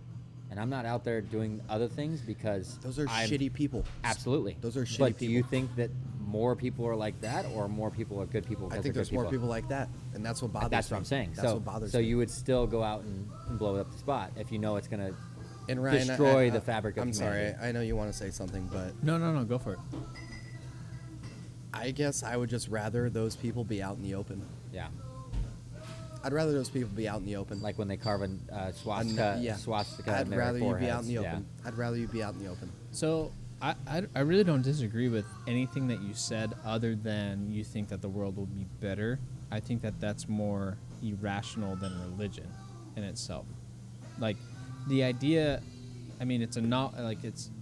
[SPEAKER 2] and I'm not out there doing other things because
[SPEAKER 3] Those are
[SPEAKER 2] I'm,
[SPEAKER 3] shitty people.
[SPEAKER 2] Absolutely.
[SPEAKER 3] Those are shitty
[SPEAKER 2] But do you
[SPEAKER 3] people.
[SPEAKER 2] think that more people are like that, or more people are good people?
[SPEAKER 3] I
[SPEAKER 2] because
[SPEAKER 3] think
[SPEAKER 2] they're
[SPEAKER 3] there's
[SPEAKER 2] good
[SPEAKER 3] more people like that, and that's what bothers
[SPEAKER 2] That's
[SPEAKER 3] me.
[SPEAKER 2] what I'm saying.
[SPEAKER 3] That's
[SPEAKER 2] so,
[SPEAKER 3] what bothers
[SPEAKER 2] so
[SPEAKER 3] me.
[SPEAKER 2] you would still go out and blow up the spot if you know it's gonna
[SPEAKER 3] and Ryan,
[SPEAKER 2] destroy the fabric of
[SPEAKER 3] I'm sorry.
[SPEAKER 2] humanity.
[SPEAKER 3] I know you want to say something, but
[SPEAKER 1] No, go for it.
[SPEAKER 3] I guess I would just rather those people be out in the open.
[SPEAKER 2] Yeah.
[SPEAKER 3] I'd rather those people be out in the open.
[SPEAKER 2] Like when they carve a swastika,
[SPEAKER 3] yeah.
[SPEAKER 2] swastika
[SPEAKER 3] I'd
[SPEAKER 2] in their
[SPEAKER 3] rather you be out in
[SPEAKER 2] foreheads.
[SPEAKER 3] the
[SPEAKER 2] Yeah.
[SPEAKER 3] open. I'd rather you be out in the open.
[SPEAKER 1] So I really don't disagree with anything that you said, other than you think that the world will be better. I think that that's more irrational than religion in itself. Like the idea, I mean, it's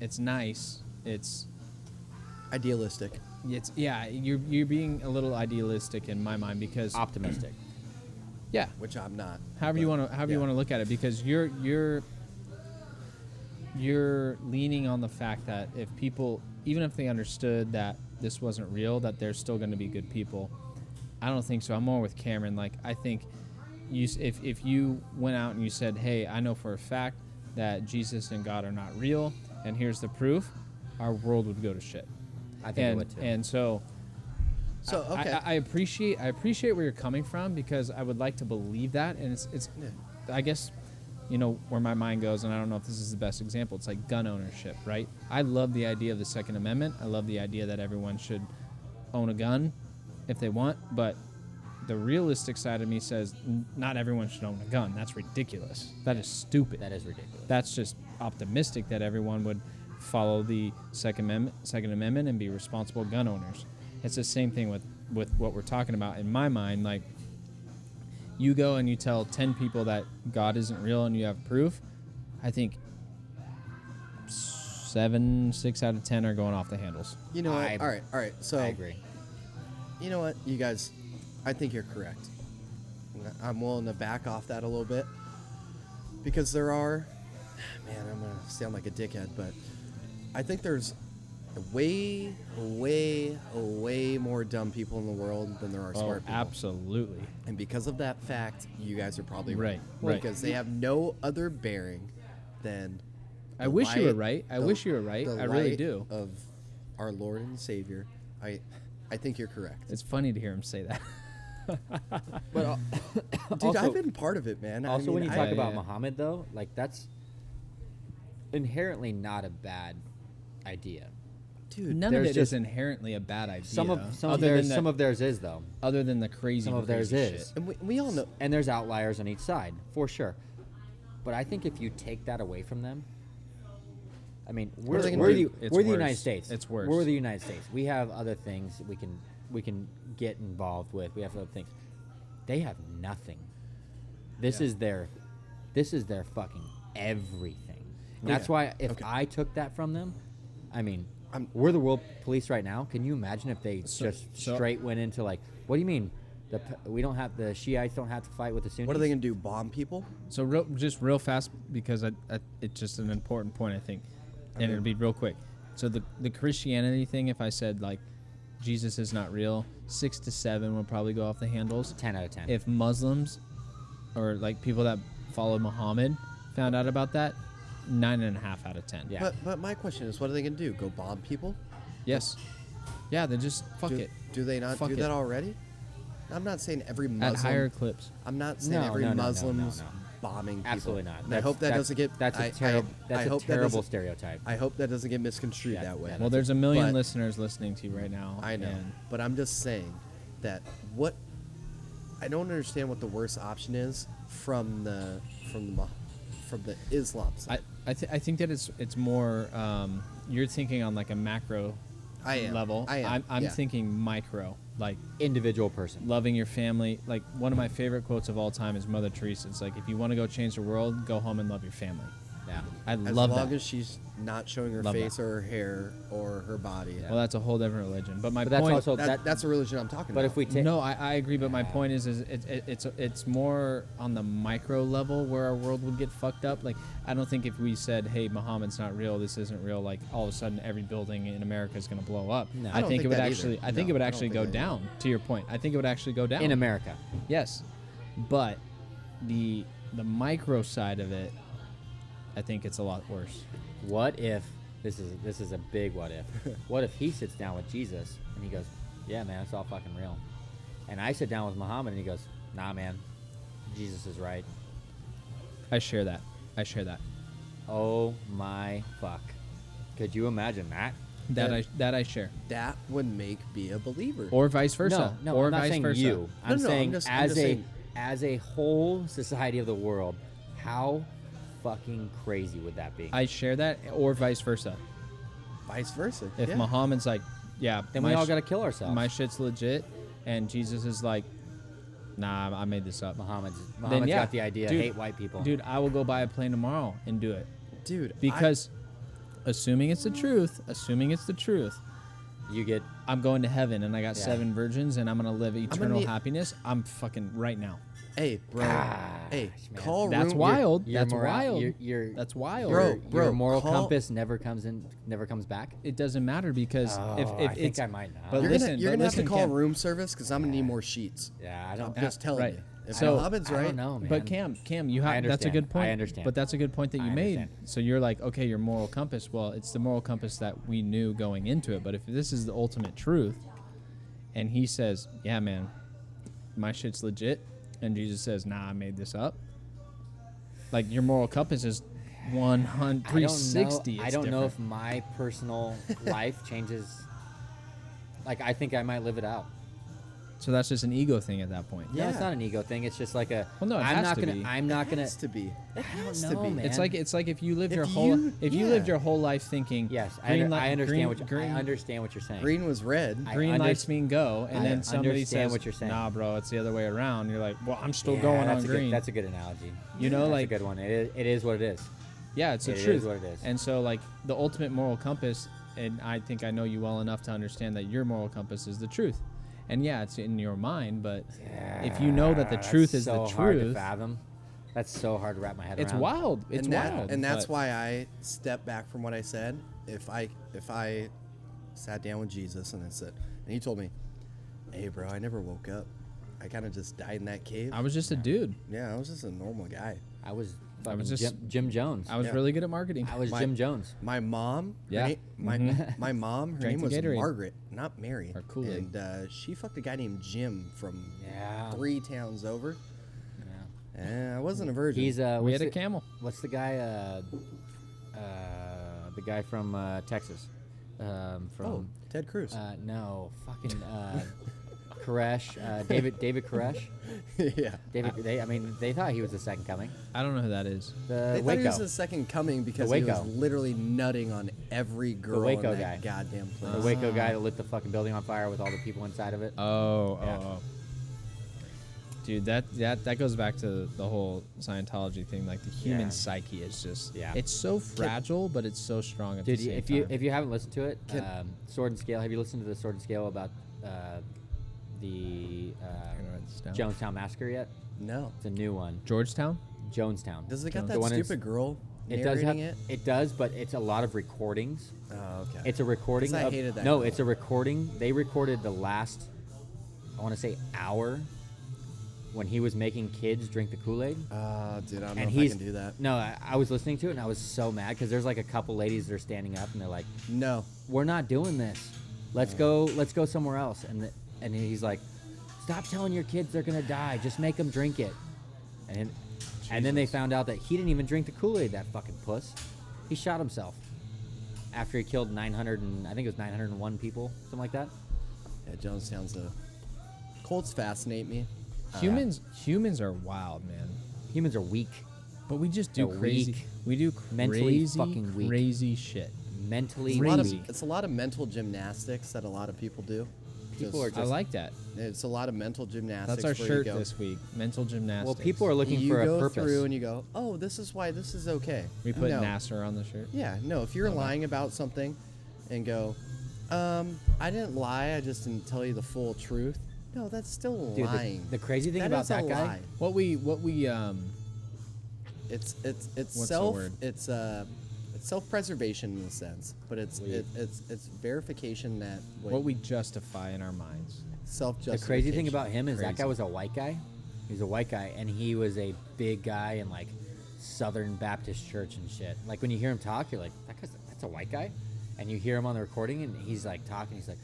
[SPEAKER 1] it's nice. It's
[SPEAKER 3] Idealistic.
[SPEAKER 1] you're being a little idealistic in my mind, because
[SPEAKER 2] Optimistic.
[SPEAKER 1] yeah,
[SPEAKER 3] Which I'm not.
[SPEAKER 1] however you
[SPEAKER 3] but,
[SPEAKER 1] want to
[SPEAKER 3] yeah.
[SPEAKER 1] look at it, because you're leaning on the fact that if people, even if they understood that this wasn't real, that they're still going to be good people. I don't think so. I'm more with Cameron. Like, I think if you went out and you said, hey, I know for a fact that Jesus and God are not real, and here's the proof, our world would go to shit.
[SPEAKER 2] I think it would too.
[SPEAKER 1] And so
[SPEAKER 3] okay.
[SPEAKER 1] I appreciate where you're coming from, because I would like to believe that, and it's I guess, you know, where my mind goes, and I don't know if this is the best example. It's like gun ownership, right? I love the idea of the Second Amendment. I love the idea that everyone should own a gun if they want, but the realistic side of me says not everyone should own a gun. That's ridiculous. That is stupid.
[SPEAKER 2] That is ridiculous.
[SPEAKER 1] That's just optimistic that everyone would follow the Second Amendment and be responsible gun owners. It's the same thing with what we're talking about. In my mind, like, you go and you tell 10 people that God isn't real and you have proof, I think 6 out of 10 are going off the handles.
[SPEAKER 3] You know what? All right. So
[SPEAKER 2] I agree.
[SPEAKER 3] You know what, you guys, I think you're correct. I'm willing to back off that a little bit, because there are, man, I'm gonna sound like a dickhead, but I think there's way more dumb people in the world than there are smart people.
[SPEAKER 1] Absolutely.
[SPEAKER 3] And because of that fact, you guys are probably
[SPEAKER 1] Right.
[SPEAKER 3] Because they have no other bearing than
[SPEAKER 1] I
[SPEAKER 3] the
[SPEAKER 1] wish you were
[SPEAKER 3] light-
[SPEAKER 1] right. I
[SPEAKER 3] the-
[SPEAKER 1] wish you were right.
[SPEAKER 3] the
[SPEAKER 1] I really
[SPEAKER 3] light
[SPEAKER 1] do.
[SPEAKER 3] Of our Lord and Savior. I think you're correct.
[SPEAKER 1] It's funny to hear him say that.
[SPEAKER 3] But dude,
[SPEAKER 2] Also-
[SPEAKER 3] I've been part of it, man.
[SPEAKER 2] Also, when you
[SPEAKER 3] I-
[SPEAKER 2] talk
[SPEAKER 1] Yeah,
[SPEAKER 2] about
[SPEAKER 1] yeah.
[SPEAKER 2] Muhammad, though, like, that's inherently not a bad idea.
[SPEAKER 3] dude,
[SPEAKER 1] None of
[SPEAKER 2] there's
[SPEAKER 1] it is
[SPEAKER 2] just-
[SPEAKER 1] inherently a bad idea.
[SPEAKER 2] Some of
[SPEAKER 1] other than
[SPEAKER 2] some of theirs is though.
[SPEAKER 1] other than the crazy.
[SPEAKER 2] Some of theirs
[SPEAKER 1] crazy
[SPEAKER 2] is.
[SPEAKER 1] shit.
[SPEAKER 3] and we all know.
[SPEAKER 2] And there's outliers on each side, for sure. But I think if you take that away from them, I mean,
[SPEAKER 3] are
[SPEAKER 2] we're
[SPEAKER 3] they gonna
[SPEAKER 2] the
[SPEAKER 3] do?
[SPEAKER 1] It's
[SPEAKER 2] we're the
[SPEAKER 1] worse.
[SPEAKER 2] United States.
[SPEAKER 1] It's worse.
[SPEAKER 2] We're the United States. We have other things we can get involved with. We have other things. They have nothing. This is their fucking everything. And that's why if I took that from them, I mean, we're the world police right now. Can you imagine if they
[SPEAKER 1] So-
[SPEAKER 2] straight went into like, what do you mean? The Shiites don't have to fight with the Sunnis?
[SPEAKER 3] What are they gonna do? Bomb people?
[SPEAKER 1] So real fast, because it's just an important point, I think, and it'll be real quick. So the Christianity thing, if I said like Jesus is not real, 6 to 7 would probably go off the handles.
[SPEAKER 2] 10 out of 10.
[SPEAKER 1] If Muslims or like people that follow Muhammad found out about that, 9.5 out of 10.
[SPEAKER 2] Yeah.
[SPEAKER 3] But my question is, what are they gonna do? Go bomb people?
[SPEAKER 1] Yes. Yeah, then just fuck
[SPEAKER 3] do,
[SPEAKER 1] it.
[SPEAKER 3] Do they not
[SPEAKER 1] Fuck
[SPEAKER 3] do
[SPEAKER 1] it.
[SPEAKER 3] that already? I'm not saying every
[SPEAKER 1] At
[SPEAKER 3] Muslim.
[SPEAKER 1] higher clips.
[SPEAKER 3] I'm not saying
[SPEAKER 2] No,
[SPEAKER 3] every
[SPEAKER 2] no, no, no,
[SPEAKER 3] Muslim's
[SPEAKER 2] no, no.
[SPEAKER 3] bombing people.
[SPEAKER 2] Absolutely not.
[SPEAKER 3] And I hope that doesn't get.
[SPEAKER 2] That's a
[SPEAKER 3] I
[SPEAKER 2] terrible. That's a
[SPEAKER 3] hope that
[SPEAKER 2] terrible
[SPEAKER 3] doesn't-
[SPEAKER 2] stereotype.
[SPEAKER 3] I hope that doesn't get misconstrued
[SPEAKER 2] Yeah,
[SPEAKER 3] that way.
[SPEAKER 2] yeah,
[SPEAKER 1] Well, there's a million
[SPEAKER 3] But-
[SPEAKER 1] listeners listening to you right now.
[SPEAKER 3] I know,
[SPEAKER 1] and
[SPEAKER 3] but I'm just saying that what I don't understand what the worst option is from the Islam side.
[SPEAKER 1] I think that it's more you're thinking on like a macro
[SPEAKER 3] I am.
[SPEAKER 1] level.
[SPEAKER 3] I am,
[SPEAKER 1] I'm
[SPEAKER 3] yeah.
[SPEAKER 1] thinking micro, like
[SPEAKER 2] Individual person.
[SPEAKER 1] loving your family. Like one of my favorite quotes of all time is Mother Teresa. It's like, if you want to go change the world, go home and love your family.
[SPEAKER 2] Yeah.
[SPEAKER 1] I
[SPEAKER 3] As
[SPEAKER 1] love
[SPEAKER 3] long
[SPEAKER 1] that.
[SPEAKER 3] as she's not showing her
[SPEAKER 1] Love
[SPEAKER 3] face
[SPEAKER 1] that.
[SPEAKER 3] or her hair or her body.
[SPEAKER 1] Well, that's a whole different religion. But my
[SPEAKER 2] But that's
[SPEAKER 1] point.
[SPEAKER 2] also
[SPEAKER 3] That's a religion I'm talking
[SPEAKER 2] But
[SPEAKER 3] about.
[SPEAKER 2] if we take
[SPEAKER 1] No, I agree, but my point is it's more on the micro level where our world would get fucked up. Like, I don't think if we said, "Hey, Muhammad's not real. This isn't real," like all of a sudden every building in America is going to blow up.
[SPEAKER 2] No.
[SPEAKER 1] I
[SPEAKER 3] I don't
[SPEAKER 1] think it
[SPEAKER 3] think
[SPEAKER 1] would
[SPEAKER 3] that
[SPEAKER 1] actually.
[SPEAKER 3] either.
[SPEAKER 1] I think
[SPEAKER 3] No,
[SPEAKER 1] it would
[SPEAKER 3] I don't
[SPEAKER 1] actually
[SPEAKER 3] think
[SPEAKER 1] go
[SPEAKER 3] that
[SPEAKER 1] down. To your point, I think it would actually go down
[SPEAKER 2] in America.
[SPEAKER 1] Yes, but the micro side of it, I think it's a lot worse.
[SPEAKER 2] What if this is a big what if? What if he sits down with Jesus and he goes, "Yeah, man, it's all fucking real," and I sit down with Muhammad and he goes, "Nah, man, Jesus is right."
[SPEAKER 1] I share that.
[SPEAKER 2] Oh my fuck! Could you imagine that?
[SPEAKER 1] That I share,
[SPEAKER 3] that would make me a believer.
[SPEAKER 1] or vice versa.
[SPEAKER 2] No,
[SPEAKER 1] or
[SPEAKER 2] I'm not
[SPEAKER 1] vice
[SPEAKER 2] saying
[SPEAKER 1] versa.
[SPEAKER 2] you. I'm
[SPEAKER 3] no,
[SPEAKER 2] saying
[SPEAKER 3] I'm just
[SPEAKER 2] as
[SPEAKER 3] saying-
[SPEAKER 2] as a whole society of the world, how fucking crazy would that be?
[SPEAKER 1] I share that, or vice versa.
[SPEAKER 3] Vice versa.
[SPEAKER 1] If
[SPEAKER 3] yeah.
[SPEAKER 1] Muhammad's like, yeah,
[SPEAKER 2] then
[SPEAKER 1] my
[SPEAKER 2] we all
[SPEAKER 1] sh-
[SPEAKER 2] got to kill ourselves.
[SPEAKER 1] my shit's legit, and Jesus is like, nah, I made this up.
[SPEAKER 2] Muhammad's
[SPEAKER 1] Then yeah,
[SPEAKER 2] got the idea.
[SPEAKER 1] dude,
[SPEAKER 2] Hate white people.
[SPEAKER 1] Dude, I will go buy a plane tomorrow and do it,
[SPEAKER 3] Dude,
[SPEAKER 1] because assuming it's the truth,
[SPEAKER 2] You get
[SPEAKER 1] I'm going to heaven and I got
[SPEAKER 2] Yeah.
[SPEAKER 1] 7 virgins and I'm gonna live eternal
[SPEAKER 3] need-
[SPEAKER 1] happiness. I'm fucking right now.
[SPEAKER 3] Hey, bro. Hey,
[SPEAKER 2] man.
[SPEAKER 3] call
[SPEAKER 1] That's
[SPEAKER 3] room.
[SPEAKER 1] wild.
[SPEAKER 2] Your
[SPEAKER 1] That's
[SPEAKER 2] moral-
[SPEAKER 1] wild.
[SPEAKER 2] your-
[SPEAKER 1] That's wild.
[SPEAKER 3] Bro,
[SPEAKER 2] your moral
[SPEAKER 3] call-
[SPEAKER 2] compass never comes back.
[SPEAKER 1] It doesn't matter because if
[SPEAKER 2] I
[SPEAKER 1] it's
[SPEAKER 2] think I might not.
[SPEAKER 1] but
[SPEAKER 3] You're
[SPEAKER 1] listen,
[SPEAKER 3] gonna, you're
[SPEAKER 1] but
[SPEAKER 3] gonna have to
[SPEAKER 1] listen,
[SPEAKER 3] call
[SPEAKER 1] Cam.
[SPEAKER 3] room service because I'm gonna need more sheets.
[SPEAKER 2] Yeah, I
[SPEAKER 3] I'm
[SPEAKER 2] don't.
[SPEAKER 3] just telling
[SPEAKER 1] right.
[SPEAKER 3] you. If
[SPEAKER 1] So-
[SPEAKER 3] Mohammed's
[SPEAKER 2] I
[SPEAKER 3] right,
[SPEAKER 2] don't know, man.
[SPEAKER 1] But Cam, you
[SPEAKER 2] I
[SPEAKER 1] have that's a
[SPEAKER 2] understand.
[SPEAKER 1] good point.
[SPEAKER 2] I understand.
[SPEAKER 1] But that's a good point that
[SPEAKER 2] I
[SPEAKER 1] you made.
[SPEAKER 2] understand.
[SPEAKER 1] So you're like, okay, your moral compass. Well, it's the moral compass that we knew going into it. But if this is the ultimate truth, and he says, "Yeah, man, my shit's legit," and Jesus says, "Nah, I made this up," like your moral compass is 100, 360.
[SPEAKER 2] I don't know if my personal life changes. Like, I think I might live it out.
[SPEAKER 1] So that's just an ego thing at that point.
[SPEAKER 2] No, it's
[SPEAKER 3] Yeah.
[SPEAKER 2] not an ego thing. It's just like a.
[SPEAKER 1] Well, no, it
[SPEAKER 2] I'm
[SPEAKER 1] has
[SPEAKER 2] not
[SPEAKER 1] to
[SPEAKER 2] gonna.
[SPEAKER 1] be.
[SPEAKER 2] I'm not
[SPEAKER 3] it
[SPEAKER 2] gonna.
[SPEAKER 3] has to be. It has
[SPEAKER 2] know,
[SPEAKER 3] to be.
[SPEAKER 2] man.
[SPEAKER 1] It's like if you lived
[SPEAKER 3] If
[SPEAKER 1] your whole
[SPEAKER 3] you-
[SPEAKER 1] if you
[SPEAKER 3] yeah.
[SPEAKER 1] lived your whole life thinking
[SPEAKER 2] Yes,
[SPEAKER 1] green light-
[SPEAKER 2] I understand
[SPEAKER 1] green-
[SPEAKER 2] what you,
[SPEAKER 1] green,
[SPEAKER 2] I understand what you're saying.
[SPEAKER 3] Green was red.
[SPEAKER 2] I
[SPEAKER 1] green
[SPEAKER 2] under-
[SPEAKER 1] lights mean go, and
[SPEAKER 2] I
[SPEAKER 1] then somebody
[SPEAKER 2] understand
[SPEAKER 1] says,
[SPEAKER 2] what you're saying.
[SPEAKER 1] "Nah, bro, it's the other way around." You're like, "Well, I'm still
[SPEAKER 2] Yeah,
[SPEAKER 1] going on
[SPEAKER 2] that's a
[SPEAKER 1] green."
[SPEAKER 2] Good, that's a good analogy.
[SPEAKER 1] You know,
[SPEAKER 2] That's
[SPEAKER 1] like
[SPEAKER 2] a good one. It is what it is.
[SPEAKER 1] yeah, it's the
[SPEAKER 2] It is
[SPEAKER 1] truth.
[SPEAKER 2] what it is.
[SPEAKER 1] And so, like the ultimate moral compass, and I think I know you well enough to understand that your moral compass is the truth. And yeah, it's in your mind, but if you know that the
[SPEAKER 2] That's
[SPEAKER 1] truth is
[SPEAKER 2] so
[SPEAKER 1] the
[SPEAKER 2] hard to
[SPEAKER 1] truth,
[SPEAKER 2] fathom. That's so hard to wrap my head
[SPEAKER 1] it's
[SPEAKER 2] around.
[SPEAKER 1] wild. It's wild.
[SPEAKER 3] And that's
[SPEAKER 1] but-
[SPEAKER 3] why I stepped back from what I said. If I sat down with Jesus and I said, and he told me, "Hey, bro, I never woke up. I kind of just died in that cave."
[SPEAKER 1] I was just a dude.
[SPEAKER 3] Yeah, I was just a normal guy.
[SPEAKER 2] I was fucking
[SPEAKER 1] was just-
[SPEAKER 2] Jim Jones.
[SPEAKER 1] I was
[SPEAKER 3] Yeah.
[SPEAKER 1] really good at marketing.
[SPEAKER 2] I was
[SPEAKER 3] My-
[SPEAKER 2] Jim Jones.
[SPEAKER 3] My mom,
[SPEAKER 1] Yeah.
[SPEAKER 3] my mom, her
[SPEAKER 1] Drank
[SPEAKER 3] name
[SPEAKER 1] the
[SPEAKER 3] was
[SPEAKER 1] Gatorade.
[SPEAKER 3] Margaret, not Mary.
[SPEAKER 1] Or Kool-Aid.
[SPEAKER 3] And she fucked a guy named Jim from
[SPEAKER 2] Yeah.
[SPEAKER 3] 3 towns over.
[SPEAKER 2] Yeah.
[SPEAKER 3] And I wasn't a virgin.
[SPEAKER 2] He's
[SPEAKER 1] we
[SPEAKER 2] what's
[SPEAKER 1] had a
[SPEAKER 2] the-
[SPEAKER 1] camel.
[SPEAKER 2] What's the guy? The guy from Texas. From
[SPEAKER 3] Ted Cruz.
[SPEAKER 2] no, fucking Koresh. David Koresh.
[SPEAKER 3] yeah.
[SPEAKER 2] They thought he was the second coming.
[SPEAKER 1] I don't know who that is.
[SPEAKER 2] The
[SPEAKER 3] They thought
[SPEAKER 2] Waco.
[SPEAKER 3] he was the second coming because he was
[SPEAKER 2] Waco.
[SPEAKER 3] literally nutting on every girl in
[SPEAKER 2] Waco
[SPEAKER 3] that
[SPEAKER 2] guy.
[SPEAKER 3] goddamn place.
[SPEAKER 2] The Waco guy that lit the fucking building on fire with all the people inside of it.
[SPEAKER 1] Oh,
[SPEAKER 2] Yeah.
[SPEAKER 1] oh. Dude, that goes back to the whole Scientology thing. Like the human
[SPEAKER 2] Yeah.
[SPEAKER 1] psyche is just,
[SPEAKER 2] Yeah.
[SPEAKER 1] it's so fragile, but it's so strong at
[SPEAKER 2] Dude,
[SPEAKER 1] the same
[SPEAKER 2] if
[SPEAKER 1] time.
[SPEAKER 2] you haven't listened to it,
[SPEAKER 3] Can-
[SPEAKER 2] Sword and Scale. Have you listened to the Sword and Scale about the
[SPEAKER 1] I'm gonna write this down.
[SPEAKER 2] Jonestown massacre yet?
[SPEAKER 3] No.
[SPEAKER 2] It's a new one.
[SPEAKER 1] Georgetown?
[SPEAKER 2] Jonestown.
[SPEAKER 3] Does it got
[SPEAKER 2] The
[SPEAKER 3] that
[SPEAKER 2] one in-
[SPEAKER 3] stupid girl
[SPEAKER 2] It does have.
[SPEAKER 3] narrating it?
[SPEAKER 2] It does, but it's a lot of recordings.
[SPEAKER 3] Oh, okay.
[SPEAKER 2] It's a recording.
[SPEAKER 3] 'Cause I
[SPEAKER 2] of,
[SPEAKER 3] hated that
[SPEAKER 2] No,
[SPEAKER 3] girl.
[SPEAKER 2] it's a recording. They recorded the last, I want to say, hour when he was making kids drink the Kool-Aid.
[SPEAKER 3] Dude, I don't know
[SPEAKER 2] And
[SPEAKER 3] if I
[SPEAKER 2] he's
[SPEAKER 3] can do that.
[SPEAKER 2] No, I was listening to it and I was so mad because there's like a couple ladies that are standing up and they're like,
[SPEAKER 3] No.
[SPEAKER 2] "We're not doing this. Let's go somewhere else." And he's like, "Stop telling your kids they're gonna die. Just make them drink it." And then they found out that he didn't even drink the Kool-Aid. That fucking puss. He shot himself after he killed 900 and I think it was 901 people, something like that.
[SPEAKER 3] Yeah, Jonestown's a. Colts fascinate me.
[SPEAKER 1] Humans are wild, man.
[SPEAKER 2] Humans are weak,
[SPEAKER 1] But we just do
[SPEAKER 2] They're
[SPEAKER 1] crazy.
[SPEAKER 2] weak.
[SPEAKER 1] We do
[SPEAKER 2] Mentally
[SPEAKER 1] crazy,
[SPEAKER 2] fucking weak.
[SPEAKER 1] crazy shit.
[SPEAKER 2] mentally
[SPEAKER 3] It's a, lot of,
[SPEAKER 2] weak.
[SPEAKER 3] it's a lot of mental gymnastics that a lot of people do.
[SPEAKER 2] People are
[SPEAKER 1] I
[SPEAKER 2] just
[SPEAKER 1] like that.
[SPEAKER 3] It's a lot of mental gymnastics.
[SPEAKER 1] That's our
[SPEAKER 3] where you
[SPEAKER 1] shirt
[SPEAKER 3] go,
[SPEAKER 1] this week. Mental gymnastics.
[SPEAKER 2] well, people are looking
[SPEAKER 3] you
[SPEAKER 2] for
[SPEAKER 3] go
[SPEAKER 2] a purpose.
[SPEAKER 3] through and you go, oh, this is why this is okay.
[SPEAKER 1] We put
[SPEAKER 3] no.
[SPEAKER 1] Nasser on the shirt.
[SPEAKER 3] Yeah, no. If you're lying about something, and go, I didn't lie. I just didn't tell you the full truth. No, that's still
[SPEAKER 2] Dude,
[SPEAKER 3] lying.
[SPEAKER 2] the crazy thing
[SPEAKER 3] That
[SPEAKER 2] about
[SPEAKER 3] is a
[SPEAKER 2] that guy,
[SPEAKER 3] lie.
[SPEAKER 1] What we
[SPEAKER 3] It's
[SPEAKER 1] What's the
[SPEAKER 3] self.
[SPEAKER 1] word?
[SPEAKER 3] It's self-preservation in a sense, but it's
[SPEAKER 2] Wait.
[SPEAKER 3] it's verification that
[SPEAKER 1] what we justify in our minds.
[SPEAKER 2] the
[SPEAKER 3] self-justification.
[SPEAKER 2] crazy thing about him is that
[SPEAKER 1] Crazy.
[SPEAKER 2] guy was a white guy. He's a white guy, and he was a big guy in like Southern Baptist church and shit. Like when you hear him talk, you're like, that's a white guy, and you hear him on the recording, and he's like talking. He's like,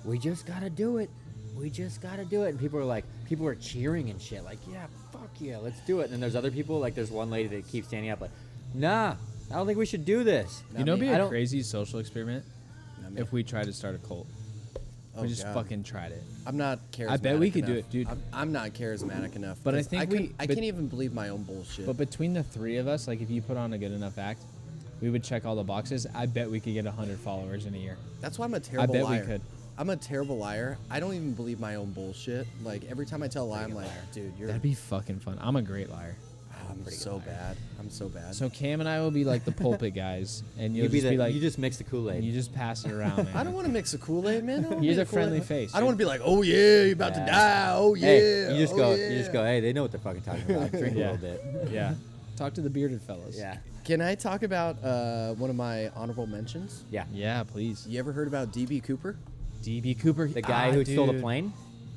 [SPEAKER 2] we just gotta do it. We just gotta do it. And people are cheering and shit. Like, yeah, fuck yeah, let's do it. And then there's other people. Like there's one lady that keeps standing up like, nah, I don't think we should do this.
[SPEAKER 1] You know,
[SPEAKER 3] me.
[SPEAKER 1] it'd be
[SPEAKER 2] I
[SPEAKER 1] a
[SPEAKER 2] don't-
[SPEAKER 1] crazy social experiment
[SPEAKER 3] Not me.
[SPEAKER 1] if we tried to start a cult.
[SPEAKER 3] Oh,
[SPEAKER 1] we just
[SPEAKER 3] God.
[SPEAKER 1] fucking tried it.
[SPEAKER 3] I'm not charismatic.
[SPEAKER 1] I bet we could do
[SPEAKER 3] enough.
[SPEAKER 1] it, dude.
[SPEAKER 3] I'm not charismatic enough.
[SPEAKER 1] But I
[SPEAKER 3] 'cause
[SPEAKER 1] think
[SPEAKER 3] I
[SPEAKER 1] but-
[SPEAKER 3] can't even believe my own bullshit.
[SPEAKER 1] But between the three of us, like if you put on a good enough act, we would check all the boxes. I bet we could get 100 followers in a year.
[SPEAKER 3] That's why I'm a terrible
[SPEAKER 1] bet we
[SPEAKER 3] liar.
[SPEAKER 1] could.
[SPEAKER 3] I'm a terrible liar. I don't even believe my own bullshit. Like every time I tell a lie, I'm like, dude, you're.
[SPEAKER 1] That'd be fucking fun. I'm a great liar.
[SPEAKER 3] I'm
[SPEAKER 2] pretty good
[SPEAKER 3] so
[SPEAKER 2] liar.
[SPEAKER 3] bad. I'm so bad.
[SPEAKER 1] So Cam and I will be like the pulpit guys, and you'll
[SPEAKER 2] You be
[SPEAKER 1] just be
[SPEAKER 2] the,
[SPEAKER 1] like,
[SPEAKER 2] you just mix the Kool-Aid.
[SPEAKER 1] you just pass it around, man.
[SPEAKER 3] I don't want to mix the Kool-Aid, man. I don't wanna
[SPEAKER 1] Use
[SPEAKER 3] be
[SPEAKER 1] a
[SPEAKER 3] the Kool-Aid.
[SPEAKER 1] friendly face,
[SPEAKER 3] I don't
[SPEAKER 1] dude.
[SPEAKER 3] want to be like, oh yeah, you're about to
[SPEAKER 2] Yeah.
[SPEAKER 3] die. Oh yeah.
[SPEAKER 2] Hey, you just
[SPEAKER 3] oh,
[SPEAKER 2] go.
[SPEAKER 3] yeah.
[SPEAKER 2] You just go. Hey, they know what they're fucking talking about. Drink
[SPEAKER 1] Yeah.
[SPEAKER 2] a little bit.
[SPEAKER 1] Yeah. Talk to the bearded fellas.
[SPEAKER 2] Yeah.
[SPEAKER 3] Can I talk about one of my honorable mentions?
[SPEAKER 2] Yeah.
[SPEAKER 1] Yeah, please.
[SPEAKER 3] You ever heard about DB Cooper?
[SPEAKER 1] DB Cooper.
[SPEAKER 2] The guy who stole the
[SPEAKER 1] dude.
[SPEAKER 2] plane.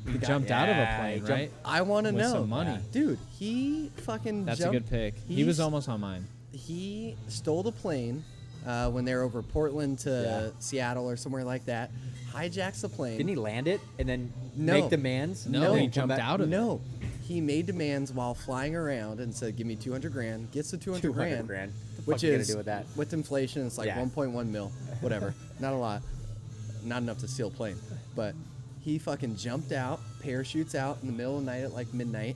[SPEAKER 1] He jumped out of a
[SPEAKER 2] Yeah, he
[SPEAKER 1] plane,
[SPEAKER 2] jumped-
[SPEAKER 1] right?
[SPEAKER 3] I want to
[SPEAKER 1] With
[SPEAKER 3] know.
[SPEAKER 1] some money.
[SPEAKER 2] Yeah.
[SPEAKER 3] Dude, he fucking
[SPEAKER 1] That's
[SPEAKER 3] jumped.
[SPEAKER 1] a good pick. He
[SPEAKER 3] he's-
[SPEAKER 1] was almost on mine.
[SPEAKER 3] He stole the plane when they were over Portland to
[SPEAKER 2] Yeah.
[SPEAKER 3] Seattle or somewhere like that. Hijacks the plane.
[SPEAKER 2] Didn't he land it and then
[SPEAKER 3] No.
[SPEAKER 2] make demands?
[SPEAKER 1] No,
[SPEAKER 3] No,
[SPEAKER 1] he
[SPEAKER 3] come
[SPEAKER 1] jumped
[SPEAKER 2] back-
[SPEAKER 1] out of it.
[SPEAKER 3] No, he made demands while flying around and said, "Give me 200 grand." Gets the 200
[SPEAKER 2] 200
[SPEAKER 3] grand,
[SPEAKER 2] grand. The fuck
[SPEAKER 3] which
[SPEAKER 2] you gonna
[SPEAKER 3] is
[SPEAKER 2] do with that?
[SPEAKER 3] with inflation, it's like
[SPEAKER 2] Yeah.
[SPEAKER 3] 1.1 mil, whatever. Not a lot, not enough to steal a plane. But he fucking jumped out, parachutes out in the middle of the night at like midnight.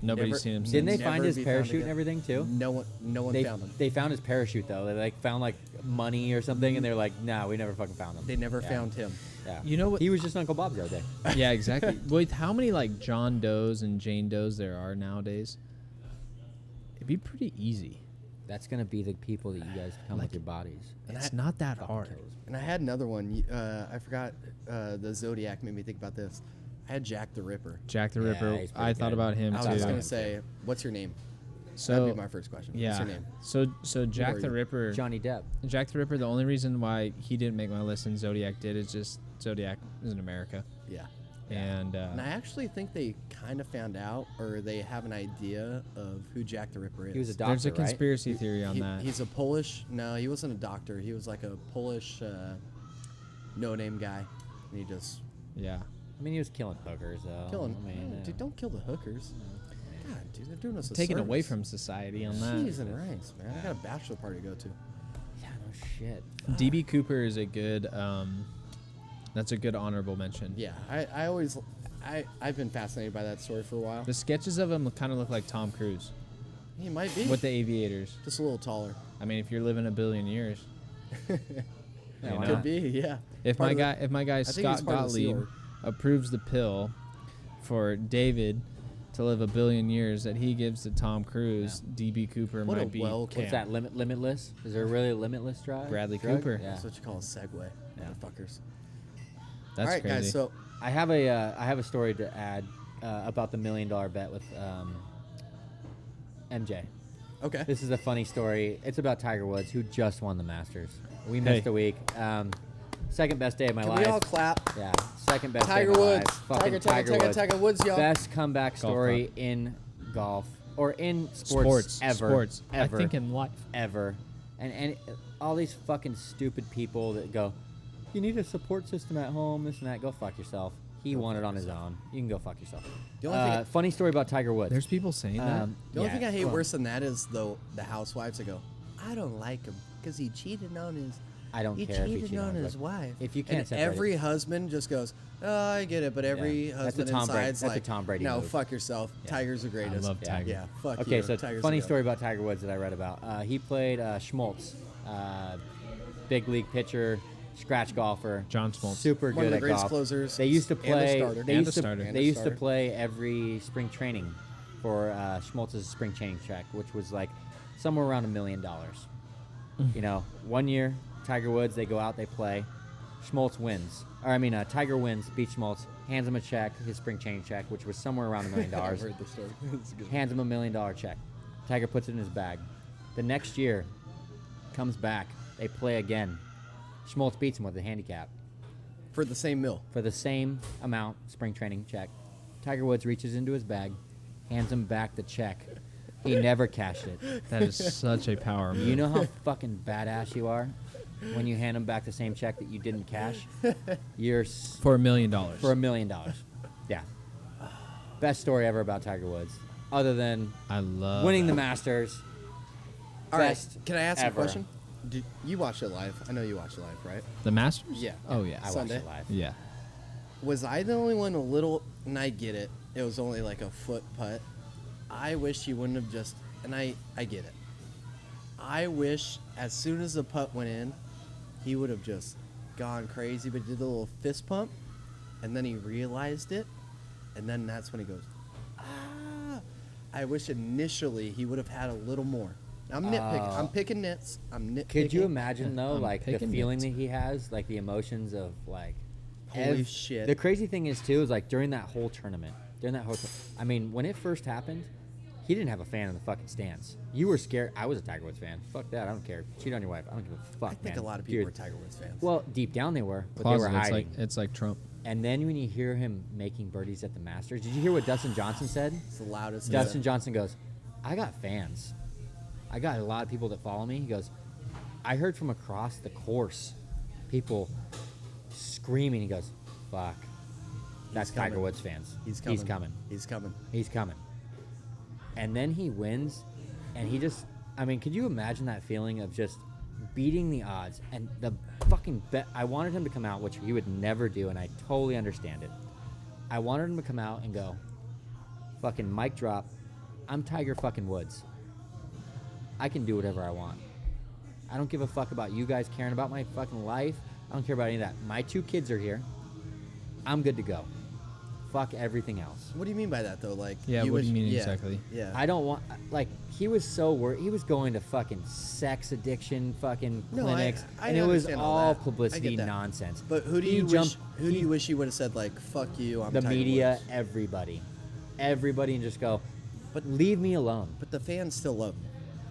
[SPEAKER 1] Nobody's
[SPEAKER 3] Never-
[SPEAKER 1] seen him
[SPEAKER 2] Didn't they
[SPEAKER 1] since.
[SPEAKER 3] Never
[SPEAKER 2] find his
[SPEAKER 3] be found
[SPEAKER 2] parachute and
[SPEAKER 3] again.
[SPEAKER 2] everything too?
[SPEAKER 3] No one
[SPEAKER 2] They
[SPEAKER 3] found him.
[SPEAKER 2] They found his parachute though. They like found like money or something, and they're like, "Nah, we never fucking found him."
[SPEAKER 3] They never
[SPEAKER 2] Yeah.
[SPEAKER 3] found him.
[SPEAKER 2] Yeah.
[SPEAKER 1] You know what-
[SPEAKER 2] He was just Uncle Bob's the other day.
[SPEAKER 1] Yeah, exactly. With how many like John Does and Jane Does there are nowadays, it'd be pretty easy.
[SPEAKER 2] That's gonna be the people that you guys become with your bodies.
[SPEAKER 1] It's not that hard.
[SPEAKER 3] And I had another one. I forgot the Zodiac made me think about this. I had Jack the Ripper.
[SPEAKER 1] Jack the
[SPEAKER 2] Yeah,
[SPEAKER 1] Ripper.
[SPEAKER 2] he's pretty
[SPEAKER 1] I thought
[SPEAKER 2] good.
[SPEAKER 1] about him
[SPEAKER 3] I was
[SPEAKER 1] too.
[SPEAKER 3] just
[SPEAKER 2] about
[SPEAKER 3] gonna
[SPEAKER 2] him,
[SPEAKER 3] say, what's your name?
[SPEAKER 1] So
[SPEAKER 3] That'd be my first question.
[SPEAKER 1] yeah.
[SPEAKER 3] What's your name?
[SPEAKER 1] So Jack
[SPEAKER 3] are
[SPEAKER 1] the
[SPEAKER 3] you?
[SPEAKER 1] Ripper.
[SPEAKER 2] Johnny Depp.
[SPEAKER 1] Jack the Ripper. The only reason why he didn't make my list and Zodiac did is just Zodiac is in America,
[SPEAKER 3] Yeah.
[SPEAKER 1] and
[SPEAKER 3] And I actually think they kind of found out, or they have an idea of who Jack the Ripper is.
[SPEAKER 2] He was a doctor,
[SPEAKER 1] there's a
[SPEAKER 2] right?
[SPEAKER 1] conspiracy theory on that.
[SPEAKER 3] He's a Polish. No, he wasn't a doctor. He was like a Polish no-name guy. And he just
[SPEAKER 1] Yeah.
[SPEAKER 2] I mean, he was killing hookers though.
[SPEAKER 3] killing.
[SPEAKER 2] I mean,
[SPEAKER 3] dude, don't kill the hookers. God, dude, they're doing us a
[SPEAKER 1] Taken away
[SPEAKER 3] service.
[SPEAKER 1] from society on that.
[SPEAKER 3] Jeez and rice, man. I got a bachelor party to go to.
[SPEAKER 2] yeah, no shit.
[SPEAKER 1] DB Cooper is a good. That's a good honorable mention.
[SPEAKER 3] Yeah, I've been fascinated by that story for a while.
[SPEAKER 1] The sketches of him kind of look like Tom Cruise
[SPEAKER 3] He might be
[SPEAKER 1] with the aviators.
[SPEAKER 3] just a little taller.
[SPEAKER 1] I mean, if you're living a billion years,
[SPEAKER 2] Yeah,
[SPEAKER 1] You
[SPEAKER 2] why
[SPEAKER 1] know?
[SPEAKER 2] not?
[SPEAKER 3] Could be, yeah.
[SPEAKER 1] if
[SPEAKER 3] Part
[SPEAKER 1] my
[SPEAKER 3] of the-
[SPEAKER 1] guy, if my guy
[SPEAKER 3] think he's
[SPEAKER 1] Scott
[SPEAKER 3] part of the Sea
[SPEAKER 1] Gottlieb
[SPEAKER 3] Org.
[SPEAKER 1] approves the pill for David to live a billion years that he gives to Tom Cruise, DB Cooper
[SPEAKER 3] What a
[SPEAKER 1] might be
[SPEAKER 3] well-
[SPEAKER 2] What's that? Limitless? Is there really a limitless drive?
[SPEAKER 1] Bradley
[SPEAKER 2] drug?
[SPEAKER 1] Cooper.
[SPEAKER 2] Yeah.
[SPEAKER 3] That's what you call a segue,
[SPEAKER 2] Yeah.
[SPEAKER 3] motherfuckers.
[SPEAKER 1] That's
[SPEAKER 3] All right,
[SPEAKER 1] crazy.
[SPEAKER 3] guys. So
[SPEAKER 2] I have a story to add about the $1 million bet with MJ.
[SPEAKER 3] okay,
[SPEAKER 2] This is a funny story. It's about Tiger Woods, who just won the Masters. We missed
[SPEAKER 1] Hey.
[SPEAKER 2] a week. Second best day of my
[SPEAKER 3] can
[SPEAKER 2] life.
[SPEAKER 3] we all clap?
[SPEAKER 2] Yeah, second best
[SPEAKER 3] Tiger
[SPEAKER 2] day of my
[SPEAKER 3] Woods,
[SPEAKER 2] life. Fucking
[SPEAKER 3] Tiger Woods, y'all.
[SPEAKER 2] Best comeback
[SPEAKER 1] Golf
[SPEAKER 2] story
[SPEAKER 1] club.
[SPEAKER 2] in golf or in sports, ever.
[SPEAKER 1] Sports.
[SPEAKER 2] Ever.
[SPEAKER 1] I think in life.
[SPEAKER 2] ever. And all these fucking stupid people that go, you need a support system at home, this and that. Go fuck yourself. He won it on his own. You can go fuck yourself.
[SPEAKER 3] The only thing-
[SPEAKER 2] Funny story about Tiger Woods.
[SPEAKER 1] There's people saying that.
[SPEAKER 3] The only
[SPEAKER 2] Yeah,
[SPEAKER 3] thing I hate
[SPEAKER 2] well,
[SPEAKER 3] worse than that is the housewives that go, I don't like him because he cheated on his.
[SPEAKER 2] I don't
[SPEAKER 3] he
[SPEAKER 2] care if he
[SPEAKER 3] cheated
[SPEAKER 2] cheated
[SPEAKER 3] on
[SPEAKER 2] on
[SPEAKER 3] his
[SPEAKER 2] his
[SPEAKER 3] wife.
[SPEAKER 2] If you can't
[SPEAKER 3] and
[SPEAKER 2] separate
[SPEAKER 3] every
[SPEAKER 2] it.
[SPEAKER 3] husband just goes, oh, I get it, but every
[SPEAKER 2] Yeah. That's a
[SPEAKER 3] husband
[SPEAKER 2] Tom Brady-
[SPEAKER 3] inside's
[SPEAKER 2] that's a
[SPEAKER 3] like,
[SPEAKER 2] Tom Brady
[SPEAKER 3] no,
[SPEAKER 2] move.
[SPEAKER 3] fuck yourself. Tiger's the greatest.
[SPEAKER 1] love Tiger.
[SPEAKER 3] Yeah, fuck
[SPEAKER 2] Okay,
[SPEAKER 3] you.
[SPEAKER 2] so
[SPEAKER 3] Tiger's
[SPEAKER 2] funny
[SPEAKER 3] the
[SPEAKER 2] story about Tiger Woods that I read about. He played Schmaltz, big league pitcher, scratch golfer.
[SPEAKER 1] John Smoltz.
[SPEAKER 2] Super
[SPEAKER 3] One of
[SPEAKER 2] good
[SPEAKER 3] the
[SPEAKER 2] at
[SPEAKER 3] greatest
[SPEAKER 2] golf.
[SPEAKER 3] closers
[SPEAKER 2] They used to
[SPEAKER 3] and a
[SPEAKER 2] play.
[SPEAKER 3] starter.
[SPEAKER 2] They
[SPEAKER 1] And
[SPEAKER 2] used
[SPEAKER 1] a
[SPEAKER 2] to.
[SPEAKER 1] starter.
[SPEAKER 3] And
[SPEAKER 2] They
[SPEAKER 3] a
[SPEAKER 2] used to
[SPEAKER 3] starter.
[SPEAKER 2] play every spring training for Schmaltz's spring training check, which was like somewhere around $1 million. You know, one year Tiger Woods, they go out, they play. Schmaltz wins. Tiger wins, beats Schmaltz, hands him a check, his spring training check, which was somewhere around $1 million.
[SPEAKER 3] I've heard the story. It's good.
[SPEAKER 2] Hands him $1 million check. Tiger puts it in his bag. The next year, comes back. They play again. Schmaltz beats him with a handicap
[SPEAKER 3] For the same mill.
[SPEAKER 2] for the same amount spring training check. Tiger Woods reaches into his bag, hands him back the check. He never cashed it.
[SPEAKER 1] That is such a power move.
[SPEAKER 2] You know how fucking badass you are when you hand him back the same check that you didn't cash? You're
[SPEAKER 1] for $1 million.
[SPEAKER 2] for $1 million. Yeah. Best story ever about Tiger Woods, other than
[SPEAKER 1] I love
[SPEAKER 2] winning the
[SPEAKER 1] that.
[SPEAKER 2] Masters.
[SPEAKER 3] All right,
[SPEAKER 2] Best
[SPEAKER 3] can I ask
[SPEAKER 2] ever.
[SPEAKER 3] a question? Did you watch it live? I know you watched it live, right?
[SPEAKER 1] The Masters.
[SPEAKER 3] Yeah.
[SPEAKER 1] Oh yeah.
[SPEAKER 2] I watched
[SPEAKER 3] Sunday?
[SPEAKER 2] it live.
[SPEAKER 1] Yeah.
[SPEAKER 3] Was I the only one a little, and I get it, it was only like a foot putt. I wish he wouldn't have just, and I get it. I wish as soon as the putt went in, he would have just gone crazy, but did a little fist pump, and then he realized it, and then that's when he goes, ah. I wish initially he would have had a little more. I'm nitpicking. I'm picking nits. I'm nitpicking.
[SPEAKER 2] Could you imagine though,
[SPEAKER 1] I'm
[SPEAKER 2] like the
[SPEAKER 1] picking
[SPEAKER 2] feeling
[SPEAKER 1] nits.
[SPEAKER 2] that he has, like the emotions of like,
[SPEAKER 3] Holy shit.
[SPEAKER 2] The crazy thing is too is like during that whole tournament, I mean, when it first happened, he didn't have a fan in the fucking stands. You were scared. I was a Tiger Woods fan. Fuck that. I don't care. Cheat on your wife. I don't give a fuck,
[SPEAKER 3] I think
[SPEAKER 2] man.
[SPEAKER 3] a lot of people
[SPEAKER 2] Dude.
[SPEAKER 3] are Tiger Woods fans.
[SPEAKER 2] Well, deep down they were, but
[SPEAKER 1] Closet,
[SPEAKER 2] they were hiding.
[SPEAKER 1] it's like Trump.
[SPEAKER 2] And then when you hear him making birdies at the Masters, did you hear what Dustin Johnson said?
[SPEAKER 3] It's the loudest.
[SPEAKER 2] Dustin Johnson goes, I got fans. I got a lot of people that follow me. He goes, I heard from across the course people screaming. He goes, fuck. That's Tiger
[SPEAKER 3] coming.
[SPEAKER 2] Woods fans.
[SPEAKER 3] He's coming.
[SPEAKER 2] He's coming.
[SPEAKER 3] He's coming.
[SPEAKER 2] He's coming. And then he wins, and he just, I mean, could you imagine that feeling of just beating the odds? And the fucking bet, I wanted him to come out, which he would never do, and I totally understand it. I wanted him to come out and go, fucking mic drop, I'm Tiger fucking Woods. I can do whatever I want. I don't give a fuck about you guys caring about my fucking life. I don't care about any of that. My 2 kids are here. I'm good to go. Fuck everything else.
[SPEAKER 3] What do you mean by that though? Like,
[SPEAKER 1] Yeah, what do you mean exactly?
[SPEAKER 3] Yeah.
[SPEAKER 2] I don't want, like, he was so worried. He was going to fucking sex addiction fucking
[SPEAKER 3] No,
[SPEAKER 2] clinics,
[SPEAKER 3] I
[SPEAKER 2] and it was
[SPEAKER 3] understand
[SPEAKER 2] all
[SPEAKER 3] that. I
[SPEAKER 2] publicity
[SPEAKER 3] get that.
[SPEAKER 2] nonsense.
[SPEAKER 3] But who do
[SPEAKER 2] He
[SPEAKER 3] you
[SPEAKER 2] jumped-
[SPEAKER 3] wish? Who do you wish he would have said like, "Fuck you"? I'm
[SPEAKER 2] the
[SPEAKER 3] Tiger
[SPEAKER 2] media,
[SPEAKER 3] Woods.
[SPEAKER 2] everybody, and just go,
[SPEAKER 3] But-
[SPEAKER 2] leave me alone.
[SPEAKER 3] But the fans still love him.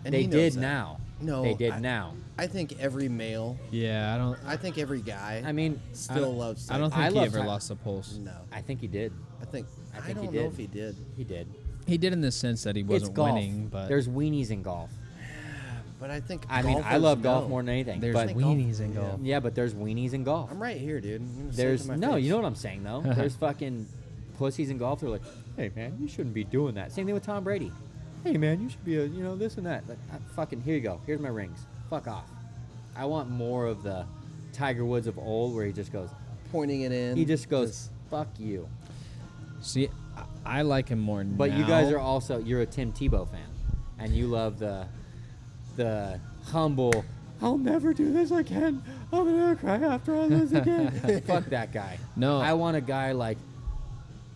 [SPEAKER 3] And
[SPEAKER 2] They
[SPEAKER 3] he knows
[SPEAKER 2] did
[SPEAKER 3] that.
[SPEAKER 2] now.
[SPEAKER 3] No,
[SPEAKER 2] they did now.
[SPEAKER 3] I think every male.
[SPEAKER 1] Yeah,
[SPEAKER 3] I think every guy.
[SPEAKER 2] I mean,
[SPEAKER 3] still loves.
[SPEAKER 1] I don't
[SPEAKER 3] Tiger.
[SPEAKER 1] think he
[SPEAKER 2] love
[SPEAKER 1] ever
[SPEAKER 2] Ti-
[SPEAKER 1] lost the pulse.
[SPEAKER 3] No,
[SPEAKER 2] I think he did.
[SPEAKER 3] I think.
[SPEAKER 2] I
[SPEAKER 3] I
[SPEAKER 2] think he
[SPEAKER 3] don't know
[SPEAKER 2] did.
[SPEAKER 3] if he did.
[SPEAKER 2] He did.
[SPEAKER 1] He did in the sense that he
[SPEAKER 2] It's
[SPEAKER 1] wasn't
[SPEAKER 2] golf.
[SPEAKER 1] winning, but
[SPEAKER 2] There's weenies in golf.
[SPEAKER 3] But I think.
[SPEAKER 2] I mean, I
[SPEAKER 3] golfers
[SPEAKER 2] love golf
[SPEAKER 3] know.
[SPEAKER 2] more than anything.
[SPEAKER 1] there's
[SPEAKER 2] but
[SPEAKER 3] think golf-
[SPEAKER 1] weenies in
[SPEAKER 3] yeah.
[SPEAKER 1] golf.
[SPEAKER 2] yeah, but there's weenies in golf.
[SPEAKER 3] I'm right here, dude. I'm gonna say it
[SPEAKER 2] There's
[SPEAKER 3] to my
[SPEAKER 2] no,
[SPEAKER 3] face.
[SPEAKER 2] you know what I'm saying though. There's fucking pussies in golf. They're like, hey man, you shouldn't be doing that. Same thing with Tom Brady. Hey man, you should be this and that. Like, fucking here you go. Here's my rings. Fuck off. I want more of the Tiger Woods of old, where he just goes.
[SPEAKER 3] Pointing it in.
[SPEAKER 2] He just goes, fuck you.
[SPEAKER 1] See, I like him more now.
[SPEAKER 2] But you guys are also, you're a Tim Tebow fan, and you love the humble. I'll never do this again. I'm gonna cry after I lose again. Fuck that guy.
[SPEAKER 1] No.
[SPEAKER 2] I want a guy like,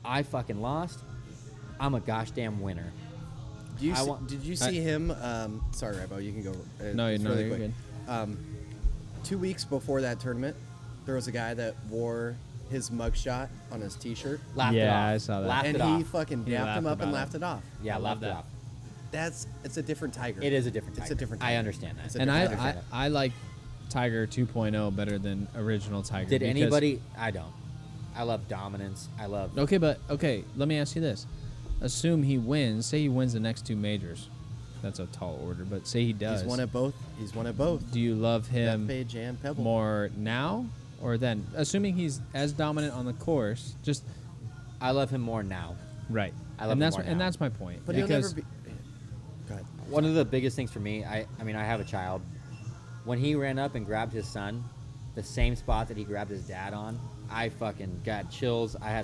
[SPEAKER 2] I fucking lost. I'm a gosh damn winner.
[SPEAKER 3] Do you
[SPEAKER 2] I
[SPEAKER 3] see,
[SPEAKER 2] want-
[SPEAKER 3] did you see him? Sorry, Rabo, you can go.
[SPEAKER 1] No,
[SPEAKER 3] it's
[SPEAKER 1] no,
[SPEAKER 3] really
[SPEAKER 1] you're
[SPEAKER 3] quick.
[SPEAKER 1] good.
[SPEAKER 3] 2 weeks before that tournament, there was a guy that wore his mugshot on his T-shirt,
[SPEAKER 2] Laughed it
[SPEAKER 1] Yeah,
[SPEAKER 2] off.
[SPEAKER 1] I saw that.
[SPEAKER 2] Laughed
[SPEAKER 3] and
[SPEAKER 2] it
[SPEAKER 3] he
[SPEAKER 2] off.
[SPEAKER 3] fucking
[SPEAKER 1] He
[SPEAKER 3] dapped
[SPEAKER 1] laughed
[SPEAKER 3] him up and
[SPEAKER 1] about it.
[SPEAKER 3] laughed it off.
[SPEAKER 2] Yeah,
[SPEAKER 1] I love
[SPEAKER 2] laughed it
[SPEAKER 1] that.
[SPEAKER 2] off.
[SPEAKER 3] It's a different Tiger.
[SPEAKER 2] It is a different Tiger.
[SPEAKER 3] It's a different
[SPEAKER 2] I
[SPEAKER 3] Tiger.
[SPEAKER 2] understand that.
[SPEAKER 3] It's a
[SPEAKER 1] And
[SPEAKER 3] different
[SPEAKER 1] I,
[SPEAKER 3] Tiger.
[SPEAKER 1] I like Tiger 2.0 better than original Tiger.
[SPEAKER 2] Did
[SPEAKER 1] because-
[SPEAKER 2] anybody? I don't. I love dominance. I love.
[SPEAKER 1] Okay, but let me ask you this: assume he wins. Say he wins the next 2 majors. That's a tall order, but say he does.
[SPEAKER 3] He's won at both. He's won at both.
[SPEAKER 1] Do you love him
[SPEAKER 3] Bethpage and Pebble.
[SPEAKER 1] more now or then? Assuming he's as dominant on the course, just
[SPEAKER 2] I love him more now.
[SPEAKER 1] right.
[SPEAKER 2] I love
[SPEAKER 1] and
[SPEAKER 2] him
[SPEAKER 1] that's
[SPEAKER 2] more
[SPEAKER 1] and
[SPEAKER 2] now.
[SPEAKER 1] that's my point.
[SPEAKER 3] But he'll
[SPEAKER 1] because
[SPEAKER 3] never be. Go ahead.
[SPEAKER 2] One of the biggest things for me, I mean, I have a child. When he ran up and grabbed his son, the same spot that he grabbed his dad on, I fucking got chills. I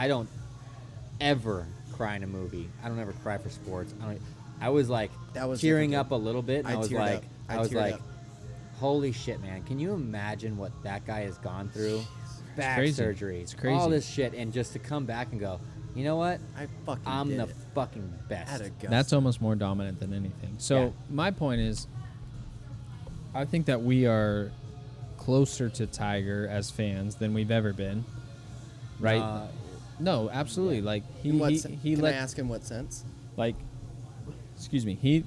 [SPEAKER 2] don't ever cry in a movie. I don't ever cry for sports. I was like
[SPEAKER 3] That was
[SPEAKER 2] tearing
[SPEAKER 3] difficult.
[SPEAKER 2] up a little bit, and I was
[SPEAKER 3] teared
[SPEAKER 2] like,
[SPEAKER 3] up.
[SPEAKER 2] I was
[SPEAKER 3] teared
[SPEAKER 2] like,
[SPEAKER 3] up.
[SPEAKER 2] holy shit, man! Can you imagine what that guy has gone through? Back
[SPEAKER 1] crazy.
[SPEAKER 2] surgery,
[SPEAKER 1] It's crazy.
[SPEAKER 2] all this shit, and just to come back and go, you know what?
[SPEAKER 3] I fucking
[SPEAKER 2] I'm
[SPEAKER 3] did
[SPEAKER 2] the
[SPEAKER 3] it.
[SPEAKER 2] fucking best.
[SPEAKER 3] At a guts.
[SPEAKER 1] that's almost more dominant than anything. So
[SPEAKER 2] Yeah.
[SPEAKER 1] my point is, I think that we are closer to Tiger as fans than we've ever been. Right? No, absolutely. Like
[SPEAKER 3] In what
[SPEAKER 1] he
[SPEAKER 3] sen-
[SPEAKER 1] he
[SPEAKER 3] Can
[SPEAKER 1] let
[SPEAKER 3] I ask him what sense?
[SPEAKER 1] like, excuse me, he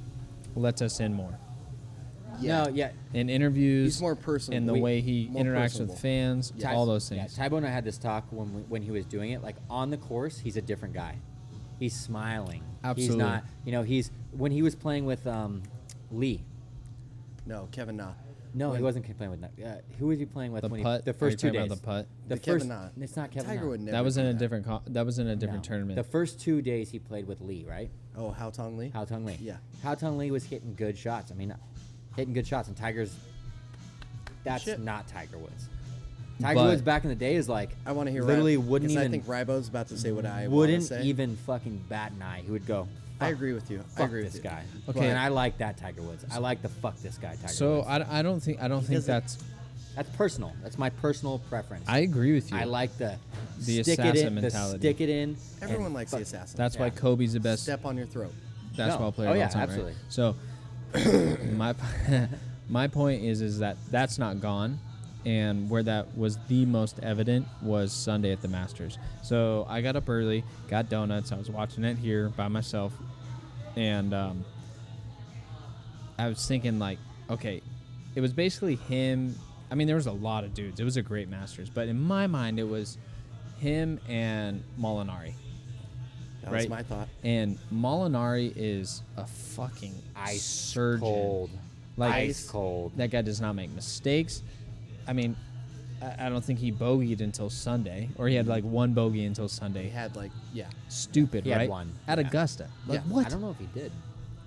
[SPEAKER 1] lets us in more
[SPEAKER 2] No, yeah.
[SPEAKER 1] in interviews.
[SPEAKER 3] He's more personal.
[SPEAKER 1] in the
[SPEAKER 3] We-
[SPEAKER 1] way he
[SPEAKER 3] more
[SPEAKER 1] interacts
[SPEAKER 3] personable.
[SPEAKER 1] with fans,
[SPEAKER 3] Yeah.
[SPEAKER 1] all those things.
[SPEAKER 2] Yeah, Tybo and I had this talk when he was doing it. Like on the course, he's a different guy. He's smiling.
[SPEAKER 1] Absolutely.
[SPEAKER 2] He's not. He's when he was playing with Lee.
[SPEAKER 3] No, Kevin Na.
[SPEAKER 2] No,
[SPEAKER 3] When-
[SPEAKER 2] he wasn't playing with. Who was he playing with?
[SPEAKER 1] The
[SPEAKER 2] when
[SPEAKER 1] putt.
[SPEAKER 2] He, the
[SPEAKER 1] Are you
[SPEAKER 2] first 2
[SPEAKER 1] talking
[SPEAKER 2] days.
[SPEAKER 1] about the putt?
[SPEAKER 2] The
[SPEAKER 3] The
[SPEAKER 2] first.
[SPEAKER 3] Kevin Na.
[SPEAKER 2] It's not Kevin
[SPEAKER 3] Tiger
[SPEAKER 2] Na.
[SPEAKER 3] would never.
[SPEAKER 1] That was in
[SPEAKER 3] do
[SPEAKER 1] a different. That was in a different
[SPEAKER 2] No.
[SPEAKER 1] tournament.
[SPEAKER 2] The first 2 days he played with Lee, right?
[SPEAKER 3] Oh, Hao Tong Lee.
[SPEAKER 2] Hao Tong Lee.
[SPEAKER 3] Yeah.
[SPEAKER 2] Hao Tong Lee was hitting good shots. I mean, hitting good shots, and Tiger's. That's
[SPEAKER 3] Shit.
[SPEAKER 2] not Tiger Woods. Tiger
[SPEAKER 1] But-
[SPEAKER 2] Woods back in the day is like.
[SPEAKER 3] I want to hear.
[SPEAKER 2] Literally
[SPEAKER 3] Rib,
[SPEAKER 2] wouldn't
[SPEAKER 3] 'cause
[SPEAKER 2] even.
[SPEAKER 3] I think Ribo's about to say what I want to
[SPEAKER 2] wouldn't
[SPEAKER 3] say.
[SPEAKER 2] even fucking bat an eye. He would go.
[SPEAKER 3] I
[SPEAKER 2] "Fuck
[SPEAKER 3] agree with you. I
[SPEAKER 2] Fuck
[SPEAKER 3] agree
[SPEAKER 2] this
[SPEAKER 3] with you.
[SPEAKER 2] guy.
[SPEAKER 1] Okay.
[SPEAKER 2] And I like that Tiger Woods. I like the fuck this guy Tiger
[SPEAKER 1] So
[SPEAKER 2] Woods.
[SPEAKER 1] I don't think
[SPEAKER 3] doesn't-
[SPEAKER 1] that's
[SPEAKER 2] That's personal. That's my personal preference.
[SPEAKER 1] I agree with you.
[SPEAKER 2] I like the
[SPEAKER 1] The
[SPEAKER 2] stick it
[SPEAKER 1] assassin
[SPEAKER 2] in,
[SPEAKER 1] mentality.
[SPEAKER 2] The stick it in.
[SPEAKER 3] Everyone
[SPEAKER 2] and
[SPEAKER 3] likes the assassin.
[SPEAKER 1] That's why
[SPEAKER 2] Yeah.
[SPEAKER 1] Kobe's the best
[SPEAKER 3] Step on your throat.
[SPEAKER 1] basketball
[SPEAKER 2] No.
[SPEAKER 1] player
[SPEAKER 2] Oh,
[SPEAKER 1] of
[SPEAKER 2] yeah,
[SPEAKER 1] all time.
[SPEAKER 2] absolutely.
[SPEAKER 1] Right? So my my point is that that's not gone, and where that was the most evident was Sunday at the Masters. So I got up early, got donuts. I was watching it here by myself, and I was thinking like, okay, it was basically him. I mean, there was a lot of dudes. It was a great Masters, but in my mind, it was him and Molinari.
[SPEAKER 3] That was
[SPEAKER 1] Right.
[SPEAKER 3] my thought.
[SPEAKER 1] And Molinari is a fucking
[SPEAKER 2] Ice
[SPEAKER 1] surgeon.
[SPEAKER 2] cold.
[SPEAKER 1] Like
[SPEAKER 2] Ice cold.
[SPEAKER 1] That guy does not make mistakes. I mean, I don't think he bogeyed until Sunday, or he had like one bogey until
[SPEAKER 3] He
[SPEAKER 1] Sunday.
[SPEAKER 3] had like, yeah.
[SPEAKER 1] Stupid,
[SPEAKER 2] He had
[SPEAKER 1] right?
[SPEAKER 2] one.
[SPEAKER 1] At
[SPEAKER 2] Yeah.
[SPEAKER 1] Augusta. Like,
[SPEAKER 3] Yeah.
[SPEAKER 1] what?
[SPEAKER 2] I don't know if he did.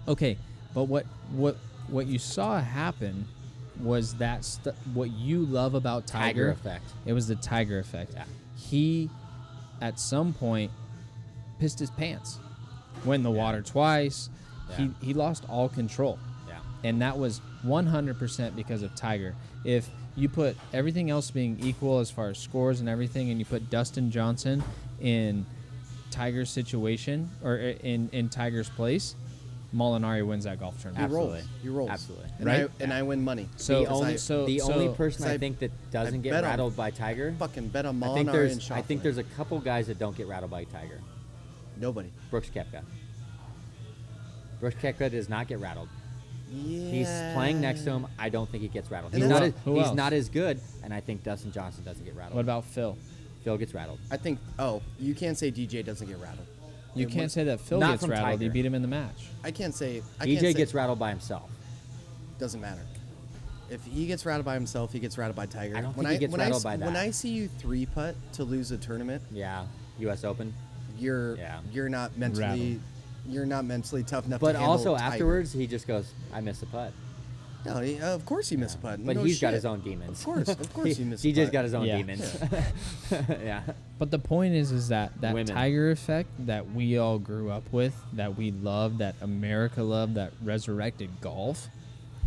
[SPEAKER 1] Okay, but what you saw happen was that what you love about
[SPEAKER 2] Tiger
[SPEAKER 1] Tiger.
[SPEAKER 2] effect.
[SPEAKER 1] It was the Tiger effect.
[SPEAKER 2] Yeah.
[SPEAKER 1] He, at some point, pissed his pants. Went in the water twice.
[SPEAKER 2] Yeah.
[SPEAKER 1] He lost all control.
[SPEAKER 2] Yeah.
[SPEAKER 1] And that was 100% because of Tiger. If you put everything else being equal as far as scores and everything, and you put Dustin Johnson in Tiger's situation, or in Tiger's place, Molinari wins that golf
[SPEAKER 3] He
[SPEAKER 1] tournament.
[SPEAKER 2] Absolutely.
[SPEAKER 3] rolls. He rolls.
[SPEAKER 2] Absolutely.
[SPEAKER 3] And,
[SPEAKER 1] Right?
[SPEAKER 3] I win money.
[SPEAKER 1] So
[SPEAKER 2] the only,
[SPEAKER 1] so
[SPEAKER 2] the
[SPEAKER 1] so,
[SPEAKER 2] only person
[SPEAKER 3] so
[SPEAKER 2] I
[SPEAKER 3] I-
[SPEAKER 2] think that doesn't get
[SPEAKER 3] bet on-
[SPEAKER 2] rattled by Tiger,
[SPEAKER 3] Fucking bet on
[SPEAKER 2] I
[SPEAKER 3] Molinari
[SPEAKER 2] think
[SPEAKER 3] and
[SPEAKER 2] there's
[SPEAKER 3] Schauffele.
[SPEAKER 2] I think there's a couple guys that don't get rattled by Tiger.
[SPEAKER 3] Nobody.
[SPEAKER 2] Brooks Koepka. Brooks Koepka does not get rattled.
[SPEAKER 3] Yeah.
[SPEAKER 2] He's playing next to him. I don't think he gets rattled.
[SPEAKER 3] And
[SPEAKER 2] He's
[SPEAKER 3] then
[SPEAKER 2] not.
[SPEAKER 1] who
[SPEAKER 2] He's
[SPEAKER 1] else?
[SPEAKER 2] not as good, and I think Dustin Johnson doesn't get rattled.
[SPEAKER 1] what about Phil?
[SPEAKER 2] Phil gets rattled?
[SPEAKER 3] I think. Oh, you can't say DJ doesn't get rattled.
[SPEAKER 1] You
[SPEAKER 3] It
[SPEAKER 1] can't
[SPEAKER 3] was-
[SPEAKER 1] say that Phil
[SPEAKER 2] Not
[SPEAKER 1] gets
[SPEAKER 2] from
[SPEAKER 1] rattled. He
[SPEAKER 2] Tiger.
[SPEAKER 1] beat him in the match.
[SPEAKER 3] I can't say. I
[SPEAKER 2] DJ
[SPEAKER 3] can't say,
[SPEAKER 2] gets rattled by himself.
[SPEAKER 3] Doesn't matter. If he gets rattled by himself, he gets rattled by Tiger.
[SPEAKER 2] I don't
[SPEAKER 3] when
[SPEAKER 2] think he gets
[SPEAKER 3] when
[SPEAKER 2] rattled
[SPEAKER 3] I,
[SPEAKER 2] by
[SPEAKER 3] When
[SPEAKER 2] that.
[SPEAKER 3] I see you 3-putt to lose a tournament,
[SPEAKER 2] Yeah, U.S. Open.
[SPEAKER 3] you're
[SPEAKER 2] Yeah.
[SPEAKER 3] you're not mentally
[SPEAKER 1] Rattled.
[SPEAKER 3] you're not mentally tough enough.
[SPEAKER 2] But
[SPEAKER 3] to handle
[SPEAKER 2] also
[SPEAKER 3] Tiger.
[SPEAKER 2] afterwards, he just goes, "I missed a putt."
[SPEAKER 3] No, of course he missed a putt.
[SPEAKER 2] But
[SPEAKER 3] no
[SPEAKER 2] he's got
[SPEAKER 3] shit.
[SPEAKER 2] his own demons.
[SPEAKER 3] Of course he missed a
[SPEAKER 2] DJ's
[SPEAKER 3] putt.
[SPEAKER 2] got his own
[SPEAKER 1] Yeah.
[SPEAKER 2] demons. Yeah.
[SPEAKER 1] But the point is that
[SPEAKER 2] Women.
[SPEAKER 1] Tiger effect that we all grew up with, that we love, that America loved, that resurrected golf,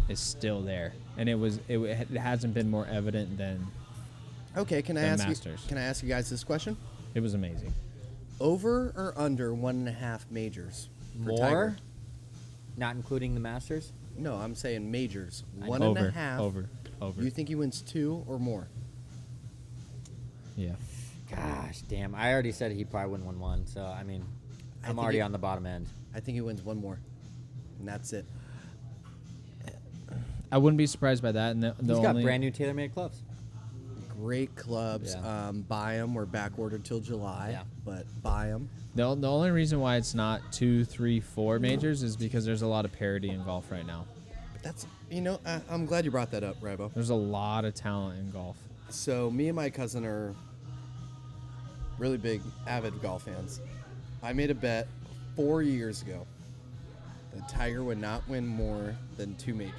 [SPEAKER 1] is still there, and it hasn't been more evident than
[SPEAKER 3] Okay, can I
[SPEAKER 1] The
[SPEAKER 3] ask
[SPEAKER 1] Masters.
[SPEAKER 3] you? Can I ask you guys this question?
[SPEAKER 1] it was amazing.
[SPEAKER 3] Over or under 1.5 majors? For
[SPEAKER 2] More,
[SPEAKER 3] Tiger?
[SPEAKER 2] not including the Masters.
[SPEAKER 3] No, I'm saying majors.
[SPEAKER 2] I-
[SPEAKER 3] One and a
[SPEAKER 1] over,
[SPEAKER 3] half.
[SPEAKER 1] over.
[SPEAKER 3] You think he wins 2 or more?
[SPEAKER 1] Yeah.
[SPEAKER 2] Gosh, damn! I already said he probably wouldn't win one. So I mean,
[SPEAKER 3] I
[SPEAKER 2] I'm
[SPEAKER 3] think
[SPEAKER 2] already
[SPEAKER 3] he-
[SPEAKER 2] on the bottom end.
[SPEAKER 3] I think he wins 1 more, and that's it.
[SPEAKER 1] I wouldn't be surprised by that. And the
[SPEAKER 2] He's got
[SPEAKER 1] only,
[SPEAKER 2] brand new TaylorMade clubs.
[SPEAKER 3] Great clubs.
[SPEAKER 2] Yeah.
[SPEAKER 3] Buy them. We're back ordered till July,
[SPEAKER 2] Yeah.
[SPEAKER 3] but buy them.
[SPEAKER 1] the only reason why it's not 2, 3, 4 majors is because there's a lot of parity in golf right now.
[SPEAKER 3] But that's I'm glad you brought that up, Ribo.
[SPEAKER 1] There's a lot of talent in golf.
[SPEAKER 3] So me and my cousin are really big avid golf fans. I made a bet 4 years ago that Tiger would not win more than 2 majors.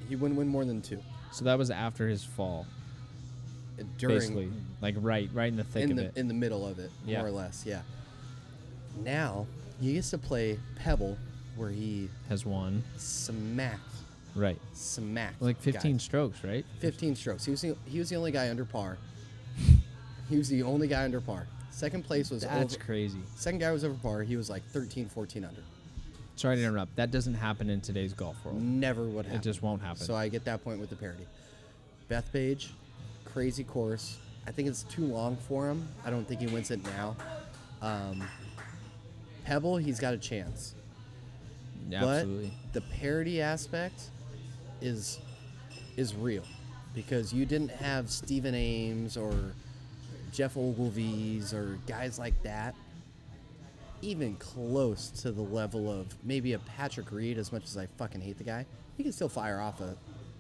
[SPEAKER 3] He wouldn't win more than 2.
[SPEAKER 1] So that was after his fall,
[SPEAKER 3] During
[SPEAKER 1] basically, like right in the thick
[SPEAKER 3] in
[SPEAKER 1] of
[SPEAKER 3] the
[SPEAKER 1] it.
[SPEAKER 3] in the middle of it,
[SPEAKER 1] Yeah.
[SPEAKER 3] more or less, yeah. Now he gets to play Pebble, where he
[SPEAKER 1] Has won,
[SPEAKER 3] smacked
[SPEAKER 1] right? Like 15
[SPEAKER 3] guys.
[SPEAKER 1] strokes, right?
[SPEAKER 3] 15 strokes. He was the only guy under par. He was the only guy under par. Second place was
[SPEAKER 1] That's
[SPEAKER 3] over.
[SPEAKER 1] crazy.
[SPEAKER 3] Second guy was over par. He was like 13, 14 under.
[SPEAKER 1] Sorry to interrupt. That doesn't happen in today's golf world.
[SPEAKER 3] Never would happen.
[SPEAKER 1] It just won't happen.
[SPEAKER 3] So I get that point with the parody. Bethpage, crazy course. I think it's too long for him. I don't think he wins it now. Pebble, he's got a chance.
[SPEAKER 1] Yeah, absolutely.
[SPEAKER 3] But the parody aspect is real, because you didn't have Stephen Ames or Jeff Ogilvy's or guys like that even close to the level of maybe a Patrick Reed. As much as I fucking hate the guy, he can still fire off a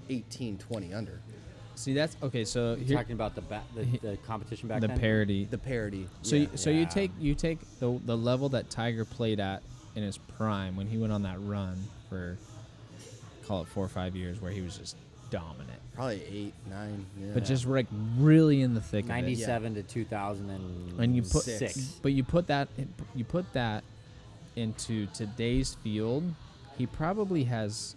[SPEAKER 3] 18, 20 under.
[SPEAKER 1] See, that's okay. So here,
[SPEAKER 2] Talking about the competition back
[SPEAKER 1] the
[SPEAKER 2] then.
[SPEAKER 1] parody.
[SPEAKER 3] The parody.
[SPEAKER 1] So
[SPEAKER 3] yeah.
[SPEAKER 1] you
[SPEAKER 2] Yeah.
[SPEAKER 1] take the level that Tiger played at in his prime when he went on that run for, call it 4 or 5 years, where he was just dominant,
[SPEAKER 3] Probably 8, 9. Yeah.
[SPEAKER 1] but just like really in the thick of it.
[SPEAKER 2] 97 to 2006.
[SPEAKER 1] And you put,
[SPEAKER 3] Six.
[SPEAKER 1] but you put that into today's field, he probably has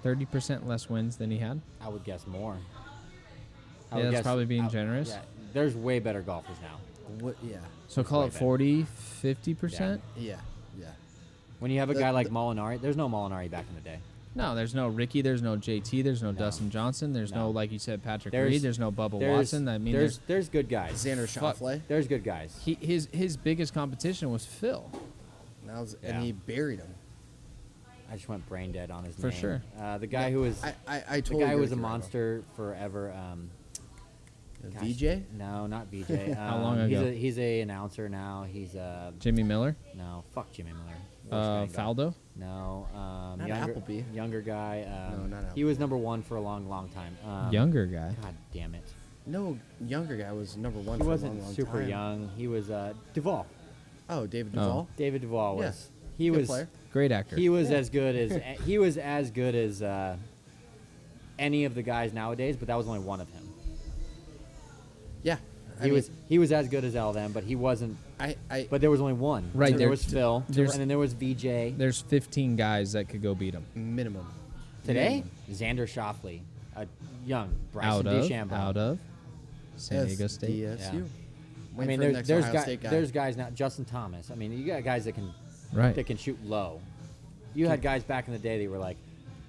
[SPEAKER 1] 30% less wins than he had.
[SPEAKER 2] I would guess more.
[SPEAKER 1] Yeah, that's probably being generous.
[SPEAKER 2] Yeah, there's way better golfers now.
[SPEAKER 3] What? Yeah.
[SPEAKER 1] So call
[SPEAKER 2] way
[SPEAKER 1] it
[SPEAKER 2] better.
[SPEAKER 1] 40-50%.
[SPEAKER 3] Yeah. Yeah.
[SPEAKER 2] When you have a
[SPEAKER 3] The-
[SPEAKER 2] guy like
[SPEAKER 3] the-
[SPEAKER 2] Molinari, there's no Molinari back in the day.
[SPEAKER 1] No, there's no Ricky. There's no JT. There's no Dustin Johnson. There's no,
[SPEAKER 2] No.
[SPEAKER 1] like you said, Patrick
[SPEAKER 2] There's-
[SPEAKER 1] Reed. There's no Bubba
[SPEAKER 2] There's,
[SPEAKER 1] Watson. I mean,
[SPEAKER 2] there's good guys.
[SPEAKER 3] Xander
[SPEAKER 1] Fuck.
[SPEAKER 3] Schauffele.
[SPEAKER 2] There's good guys.
[SPEAKER 1] his biggest competition was Phil.
[SPEAKER 3] And
[SPEAKER 2] Yeah.
[SPEAKER 3] he buried him.
[SPEAKER 2] I just went brain dead on his
[SPEAKER 1] For
[SPEAKER 2] name.
[SPEAKER 1] sure.
[SPEAKER 2] The guy who was
[SPEAKER 3] I
[SPEAKER 2] the
[SPEAKER 3] totally
[SPEAKER 2] guy who
[SPEAKER 3] agree
[SPEAKER 2] was a
[SPEAKER 3] with you, Rabo.
[SPEAKER 2] monster forever. Gosh,
[SPEAKER 3] VJ?
[SPEAKER 2] No, not VJ.
[SPEAKER 1] How long ago?
[SPEAKER 2] He's a announcer now. He's
[SPEAKER 1] Jimmy Miller,
[SPEAKER 2] no, fuck Jimmy Miller. Worst guy in golf.
[SPEAKER 1] Faldo.
[SPEAKER 2] No,
[SPEAKER 3] Not
[SPEAKER 2] younger,
[SPEAKER 3] Appleby.
[SPEAKER 2] younger guy.
[SPEAKER 3] No, not
[SPEAKER 2] He was number one for a long time.
[SPEAKER 1] Younger guy.
[SPEAKER 2] God damn it.
[SPEAKER 3] No, younger guy was number one
[SPEAKER 2] He
[SPEAKER 3] for
[SPEAKER 2] wasn't
[SPEAKER 3] a long, long
[SPEAKER 2] super
[SPEAKER 3] time.
[SPEAKER 2] young. He was Duvall.
[SPEAKER 3] Oh, David
[SPEAKER 1] Oh.
[SPEAKER 3] Duvall.
[SPEAKER 2] David Duvall
[SPEAKER 3] Yeah,
[SPEAKER 2] was. He
[SPEAKER 3] good
[SPEAKER 2] was.
[SPEAKER 3] player.
[SPEAKER 1] Great actor.
[SPEAKER 2] He was as good as he was as good as any of the guys nowadays, but that was only one of him.
[SPEAKER 3] Yeah.
[SPEAKER 2] He was as good as all of them, but he wasn't. But there was only one.
[SPEAKER 1] Right,
[SPEAKER 2] So there
[SPEAKER 1] there-
[SPEAKER 2] was Phil,
[SPEAKER 1] there's-
[SPEAKER 2] and then there was VJ.
[SPEAKER 1] There's 15 guys that could go beat him.
[SPEAKER 3] minimum.
[SPEAKER 2] Today, Xander Schauffele, a young Bryson DeChambeau.
[SPEAKER 1] Out of San Diego State.
[SPEAKER 3] DSU.
[SPEAKER 2] I mean, there's guys now. Justin Thomas. I mean, you got guys that can
[SPEAKER 1] Right.
[SPEAKER 2] that can shoot low. You had guys back in the day that were like,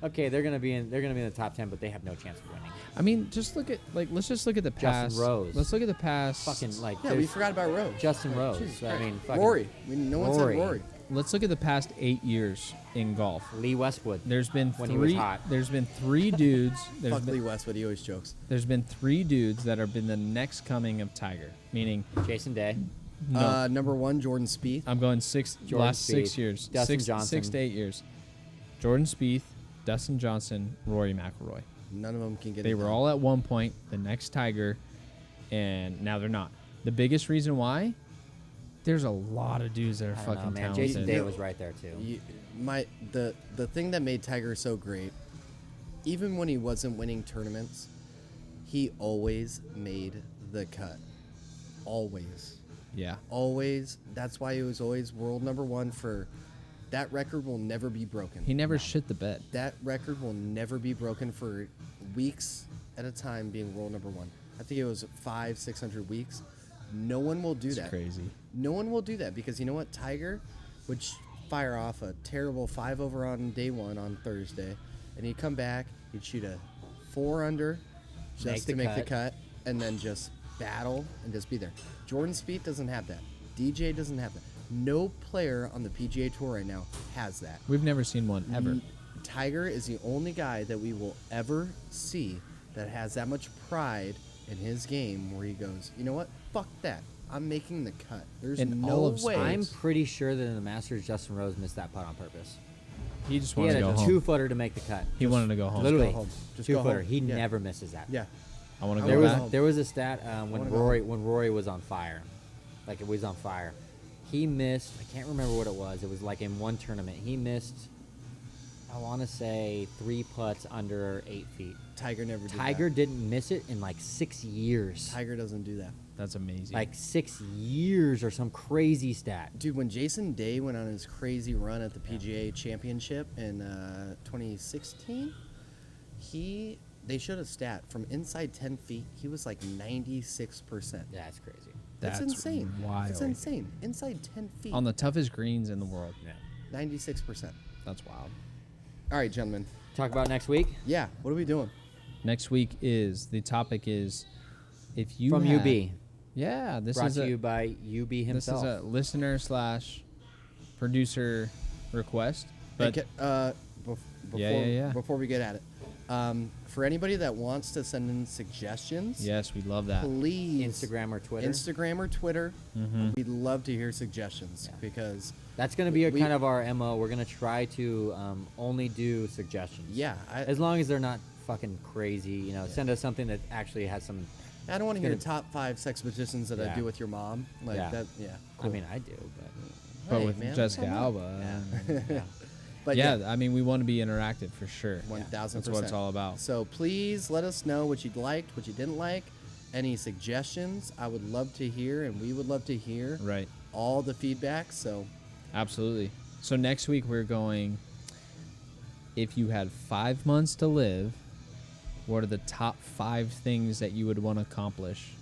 [SPEAKER 2] okay, they're gonna be in the top 10, but they have no chance of winning.
[SPEAKER 1] I mean, just look at let's just look at the past.
[SPEAKER 2] Rose.
[SPEAKER 1] Let's look at the past.
[SPEAKER 2] Fucking like
[SPEAKER 3] Yeah, we
[SPEAKER 2] there's
[SPEAKER 3] forgot about Rose.
[SPEAKER 2] Justin Rose.
[SPEAKER 3] Jesus
[SPEAKER 2] I
[SPEAKER 3] Christ.
[SPEAKER 2] mean, fucking
[SPEAKER 3] Rory. No one said
[SPEAKER 2] Rory.
[SPEAKER 3] Rory.
[SPEAKER 1] Let's look at the past 8 years in golf.
[SPEAKER 2] Lee Westwood.
[SPEAKER 1] There's been
[SPEAKER 2] When he was
[SPEAKER 1] three.
[SPEAKER 2] hot.
[SPEAKER 1] There's been three dudes.
[SPEAKER 3] Fuck Lee Westwood. He always jokes.
[SPEAKER 1] There's been 3 dudes that have been the next coming of Tiger. Meaning,
[SPEAKER 2] Jason Day.
[SPEAKER 1] no,
[SPEAKER 3] Number one, Jordan Spieth.
[SPEAKER 1] I'm going
[SPEAKER 2] Jordan
[SPEAKER 1] last 6
[SPEAKER 2] Spieth,
[SPEAKER 1] years.
[SPEAKER 2] Dustin
[SPEAKER 1] 6
[SPEAKER 2] Johnson.
[SPEAKER 1] to 8 years. Jordan Spieth, Dustin Johnson, Rory McIlroy.
[SPEAKER 3] None of them can get
[SPEAKER 1] They
[SPEAKER 3] it
[SPEAKER 1] were
[SPEAKER 3] done.
[SPEAKER 1] all at one point the next Tiger, and now they're not. The biggest reason why, there's a lot of dudes that are
[SPEAKER 2] I don't
[SPEAKER 1] fucking
[SPEAKER 2] know, man.
[SPEAKER 1] talented.
[SPEAKER 2] Jason Day was right there too.
[SPEAKER 3] The thing that made Tiger so great, even when he wasn't winning tournaments, he always made the cut. Always.
[SPEAKER 1] Yeah.
[SPEAKER 3] Always. That's why he was always world number one for. That record will never be broken.
[SPEAKER 1] He never shit the bed.
[SPEAKER 3] That record will never be broken for weeks at a time being world number one. I think it was 500-600 weeks. No one will do
[SPEAKER 1] It's
[SPEAKER 3] that.
[SPEAKER 1] crazy.
[SPEAKER 3] No one will do that because you know what? Tiger would fire off a terrible 5 over on day one on Thursday, and he'd come back, he'd shoot a 4 under just to make the cut, and then just battle and just be there. Jordan Spieth doesn't have that. DJ doesn't have that. No player on the PGA Tour right now has that.
[SPEAKER 1] We've never seen one ever.
[SPEAKER 3] Tiger is the only guy that we will ever see that has that much pride in his game where he goes, you know what? Fuck that. I'm making the cut. There's
[SPEAKER 1] In
[SPEAKER 3] no
[SPEAKER 1] all of
[SPEAKER 3] way.
[SPEAKER 1] sports.
[SPEAKER 2] I'm pretty sure that in the Masters, Justin Rose missed that putt on purpose.
[SPEAKER 1] He just
[SPEAKER 2] He
[SPEAKER 1] wanted
[SPEAKER 2] had
[SPEAKER 1] to go
[SPEAKER 2] a
[SPEAKER 1] home.
[SPEAKER 2] 2-footer to make the cut.
[SPEAKER 1] He wanted to go home.
[SPEAKER 2] Literally,
[SPEAKER 3] home. Just
[SPEAKER 2] 2-footer.
[SPEAKER 3] go home.
[SPEAKER 2] He
[SPEAKER 3] Yeah.
[SPEAKER 2] never misses that.
[SPEAKER 3] Yeah.
[SPEAKER 1] I want to
[SPEAKER 3] There
[SPEAKER 1] go
[SPEAKER 3] was-
[SPEAKER 1] back.
[SPEAKER 2] There was a stat when
[SPEAKER 3] wanna go
[SPEAKER 2] Rory was on fire, like it was on fire. He missed. I can't remember what it was. It was like in one tournament. He missed. I want to say 3 putts under 8 feet.
[SPEAKER 3] Tiger never did
[SPEAKER 2] Tiger
[SPEAKER 3] that.
[SPEAKER 2] didn't miss it in like 6 years.
[SPEAKER 3] Tiger doesn't do that.
[SPEAKER 1] That's amazing.
[SPEAKER 2] Like 6 years or some crazy stat.
[SPEAKER 3] Dude, when Jason Day went on his crazy run at the PGA Championship in 2016, they showed a stat from inside 10 feet. He was like 96%.
[SPEAKER 2] Yeah, it's crazy.
[SPEAKER 3] That's insane.
[SPEAKER 1] Wild.
[SPEAKER 3] It's insane. Inside 10 feet.
[SPEAKER 1] On the toughest greens in the world.
[SPEAKER 2] Yeah.
[SPEAKER 3] 96%.
[SPEAKER 1] That's wild.
[SPEAKER 3] All right, gentlemen.
[SPEAKER 2] Talk about next week
[SPEAKER 3] Yeah, what are we doing?
[SPEAKER 1] Next week the topic is if you
[SPEAKER 2] from
[SPEAKER 1] had-
[SPEAKER 2] UB.
[SPEAKER 1] Yeah, this
[SPEAKER 2] Brought
[SPEAKER 1] is
[SPEAKER 2] to
[SPEAKER 1] a
[SPEAKER 2] you by UB himself.
[SPEAKER 1] this is a listener / producer request. But
[SPEAKER 3] Okay,
[SPEAKER 1] Yeah.
[SPEAKER 3] Before we get at it, for anybody that wants to send in suggestions,
[SPEAKER 1] yes, we love that.
[SPEAKER 3] please
[SPEAKER 2] Instagram or Twitter.
[SPEAKER 3] Instagram or Twitter.
[SPEAKER 1] Mhm.
[SPEAKER 3] We'd love to hear suggestions because
[SPEAKER 2] That's going to be
[SPEAKER 3] We-
[SPEAKER 2] kind of our MO. We're going to try to only do suggestions.
[SPEAKER 3] yeah,
[SPEAKER 2] As long as they're not fucking crazy, send us something that actually has some.
[SPEAKER 3] I don't want to hear
[SPEAKER 2] gonna-
[SPEAKER 3] top 5 sex positions that I
[SPEAKER 2] Yeah.
[SPEAKER 3] do with your mom. Like
[SPEAKER 2] Yeah.
[SPEAKER 3] that. Yeah.
[SPEAKER 2] I mean, I do, but.
[SPEAKER 1] But
[SPEAKER 3] Hey,
[SPEAKER 1] with
[SPEAKER 3] man,
[SPEAKER 1] Jessica
[SPEAKER 3] come on.
[SPEAKER 1] Alba.
[SPEAKER 2] Yeah.
[SPEAKER 3] But
[SPEAKER 1] yeah, I mean, we want to be interactive for sure.
[SPEAKER 3] 1000%.
[SPEAKER 1] That's what it's all about.
[SPEAKER 3] So please let us know what you liked, what you didn't like, any suggestions. I would love to hear, and we would love to hear
[SPEAKER 1] Right.
[SPEAKER 3] all the feedback. So
[SPEAKER 1] Absolutely. So next week we're going if you had 5 months to live, what are the top 5 things that you would want to accomplish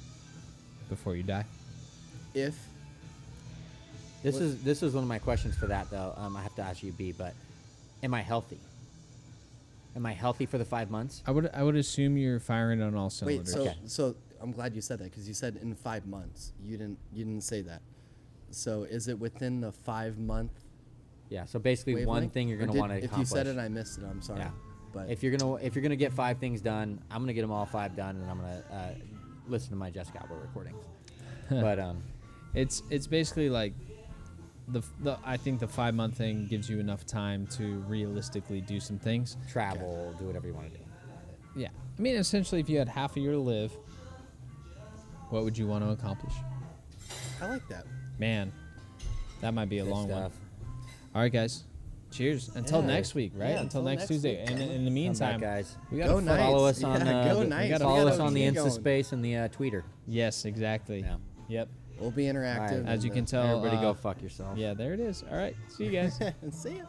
[SPEAKER 1] before you die?
[SPEAKER 3] If
[SPEAKER 2] This is one of my questions for that though. I have to ask you, B, but am I healthy? Am I healthy for the 5 months?
[SPEAKER 1] I would assume you're firing on all
[SPEAKER 3] wait,
[SPEAKER 1] cylinders.
[SPEAKER 3] so
[SPEAKER 2] Okay.
[SPEAKER 3] so I'm glad you said that because you said in 5 months. You didn't say that. So is it within the 5 month?
[SPEAKER 2] Yeah. So basically, one
[SPEAKER 3] wavelength?
[SPEAKER 2] thing you're
[SPEAKER 3] Or
[SPEAKER 2] gonna want to
[SPEAKER 3] If
[SPEAKER 2] accomplish.
[SPEAKER 3] you said it, I missed it. I'm sorry.
[SPEAKER 2] Yeah.
[SPEAKER 3] But
[SPEAKER 2] If you're gonna get 5 things done, I'm gonna get them all 5 done, and I'm gonna listen to my Jessica Alba recordings. But
[SPEAKER 1] It's basically like the I think the 5 month thing gives you enough time to realistically do some things.
[SPEAKER 2] travel, do whatever you want to do.
[SPEAKER 1] Yeah. I mean, essentially, if you had half a year to live, what would you want to accomplish?
[SPEAKER 3] I like that.
[SPEAKER 1] Man, that might be a
[SPEAKER 2] Good
[SPEAKER 1] long one.
[SPEAKER 2] stuff.
[SPEAKER 1] All right, guys. Cheers. Until
[SPEAKER 3] Yeah.
[SPEAKER 1] next week, right?
[SPEAKER 3] Yeah,
[SPEAKER 1] until
[SPEAKER 3] until
[SPEAKER 1] next
[SPEAKER 3] next
[SPEAKER 1] Tuesday.
[SPEAKER 3] week,
[SPEAKER 1] And in
[SPEAKER 3] gentlemen.
[SPEAKER 1] the
[SPEAKER 2] Come
[SPEAKER 1] meantime,
[SPEAKER 2] back, guys.
[SPEAKER 1] we
[SPEAKER 3] Go
[SPEAKER 1] got
[SPEAKER 3] nice.
[SPEAKER 2] Follow us on
[SPEAKER 3] Yeah, go
[SPEAKER 2] the,
[SPEAKER 3] nice.
[SPEAKER 1] gotta
[SPEAKER 2] follow
[SPEAKER 1] We
[SPEAKER 2] us on the
[SPEAKER 3] keep
[SPEAKER 2] Insta
[SPEAKER 3] going.
[SPEAKER 2] space and the Tweeter.
[SPEAKER 1] Yes, exactly.
[SPEAKER 2] Yeah.
[SPEAKER 1] Yep.
[SPEAKER 3] We'll be interactive.
[SPEAKER 2] All right.
[SPEAKER 1] As you
[SPEAKER 3] and,
[SPEAKER 1] can tell,
[SPEAKER 2] Everybody go fuck yourself.
[SPEAKER 1] yeah, there it is. All right. See you guys.
[SPEAKER 3] See ya.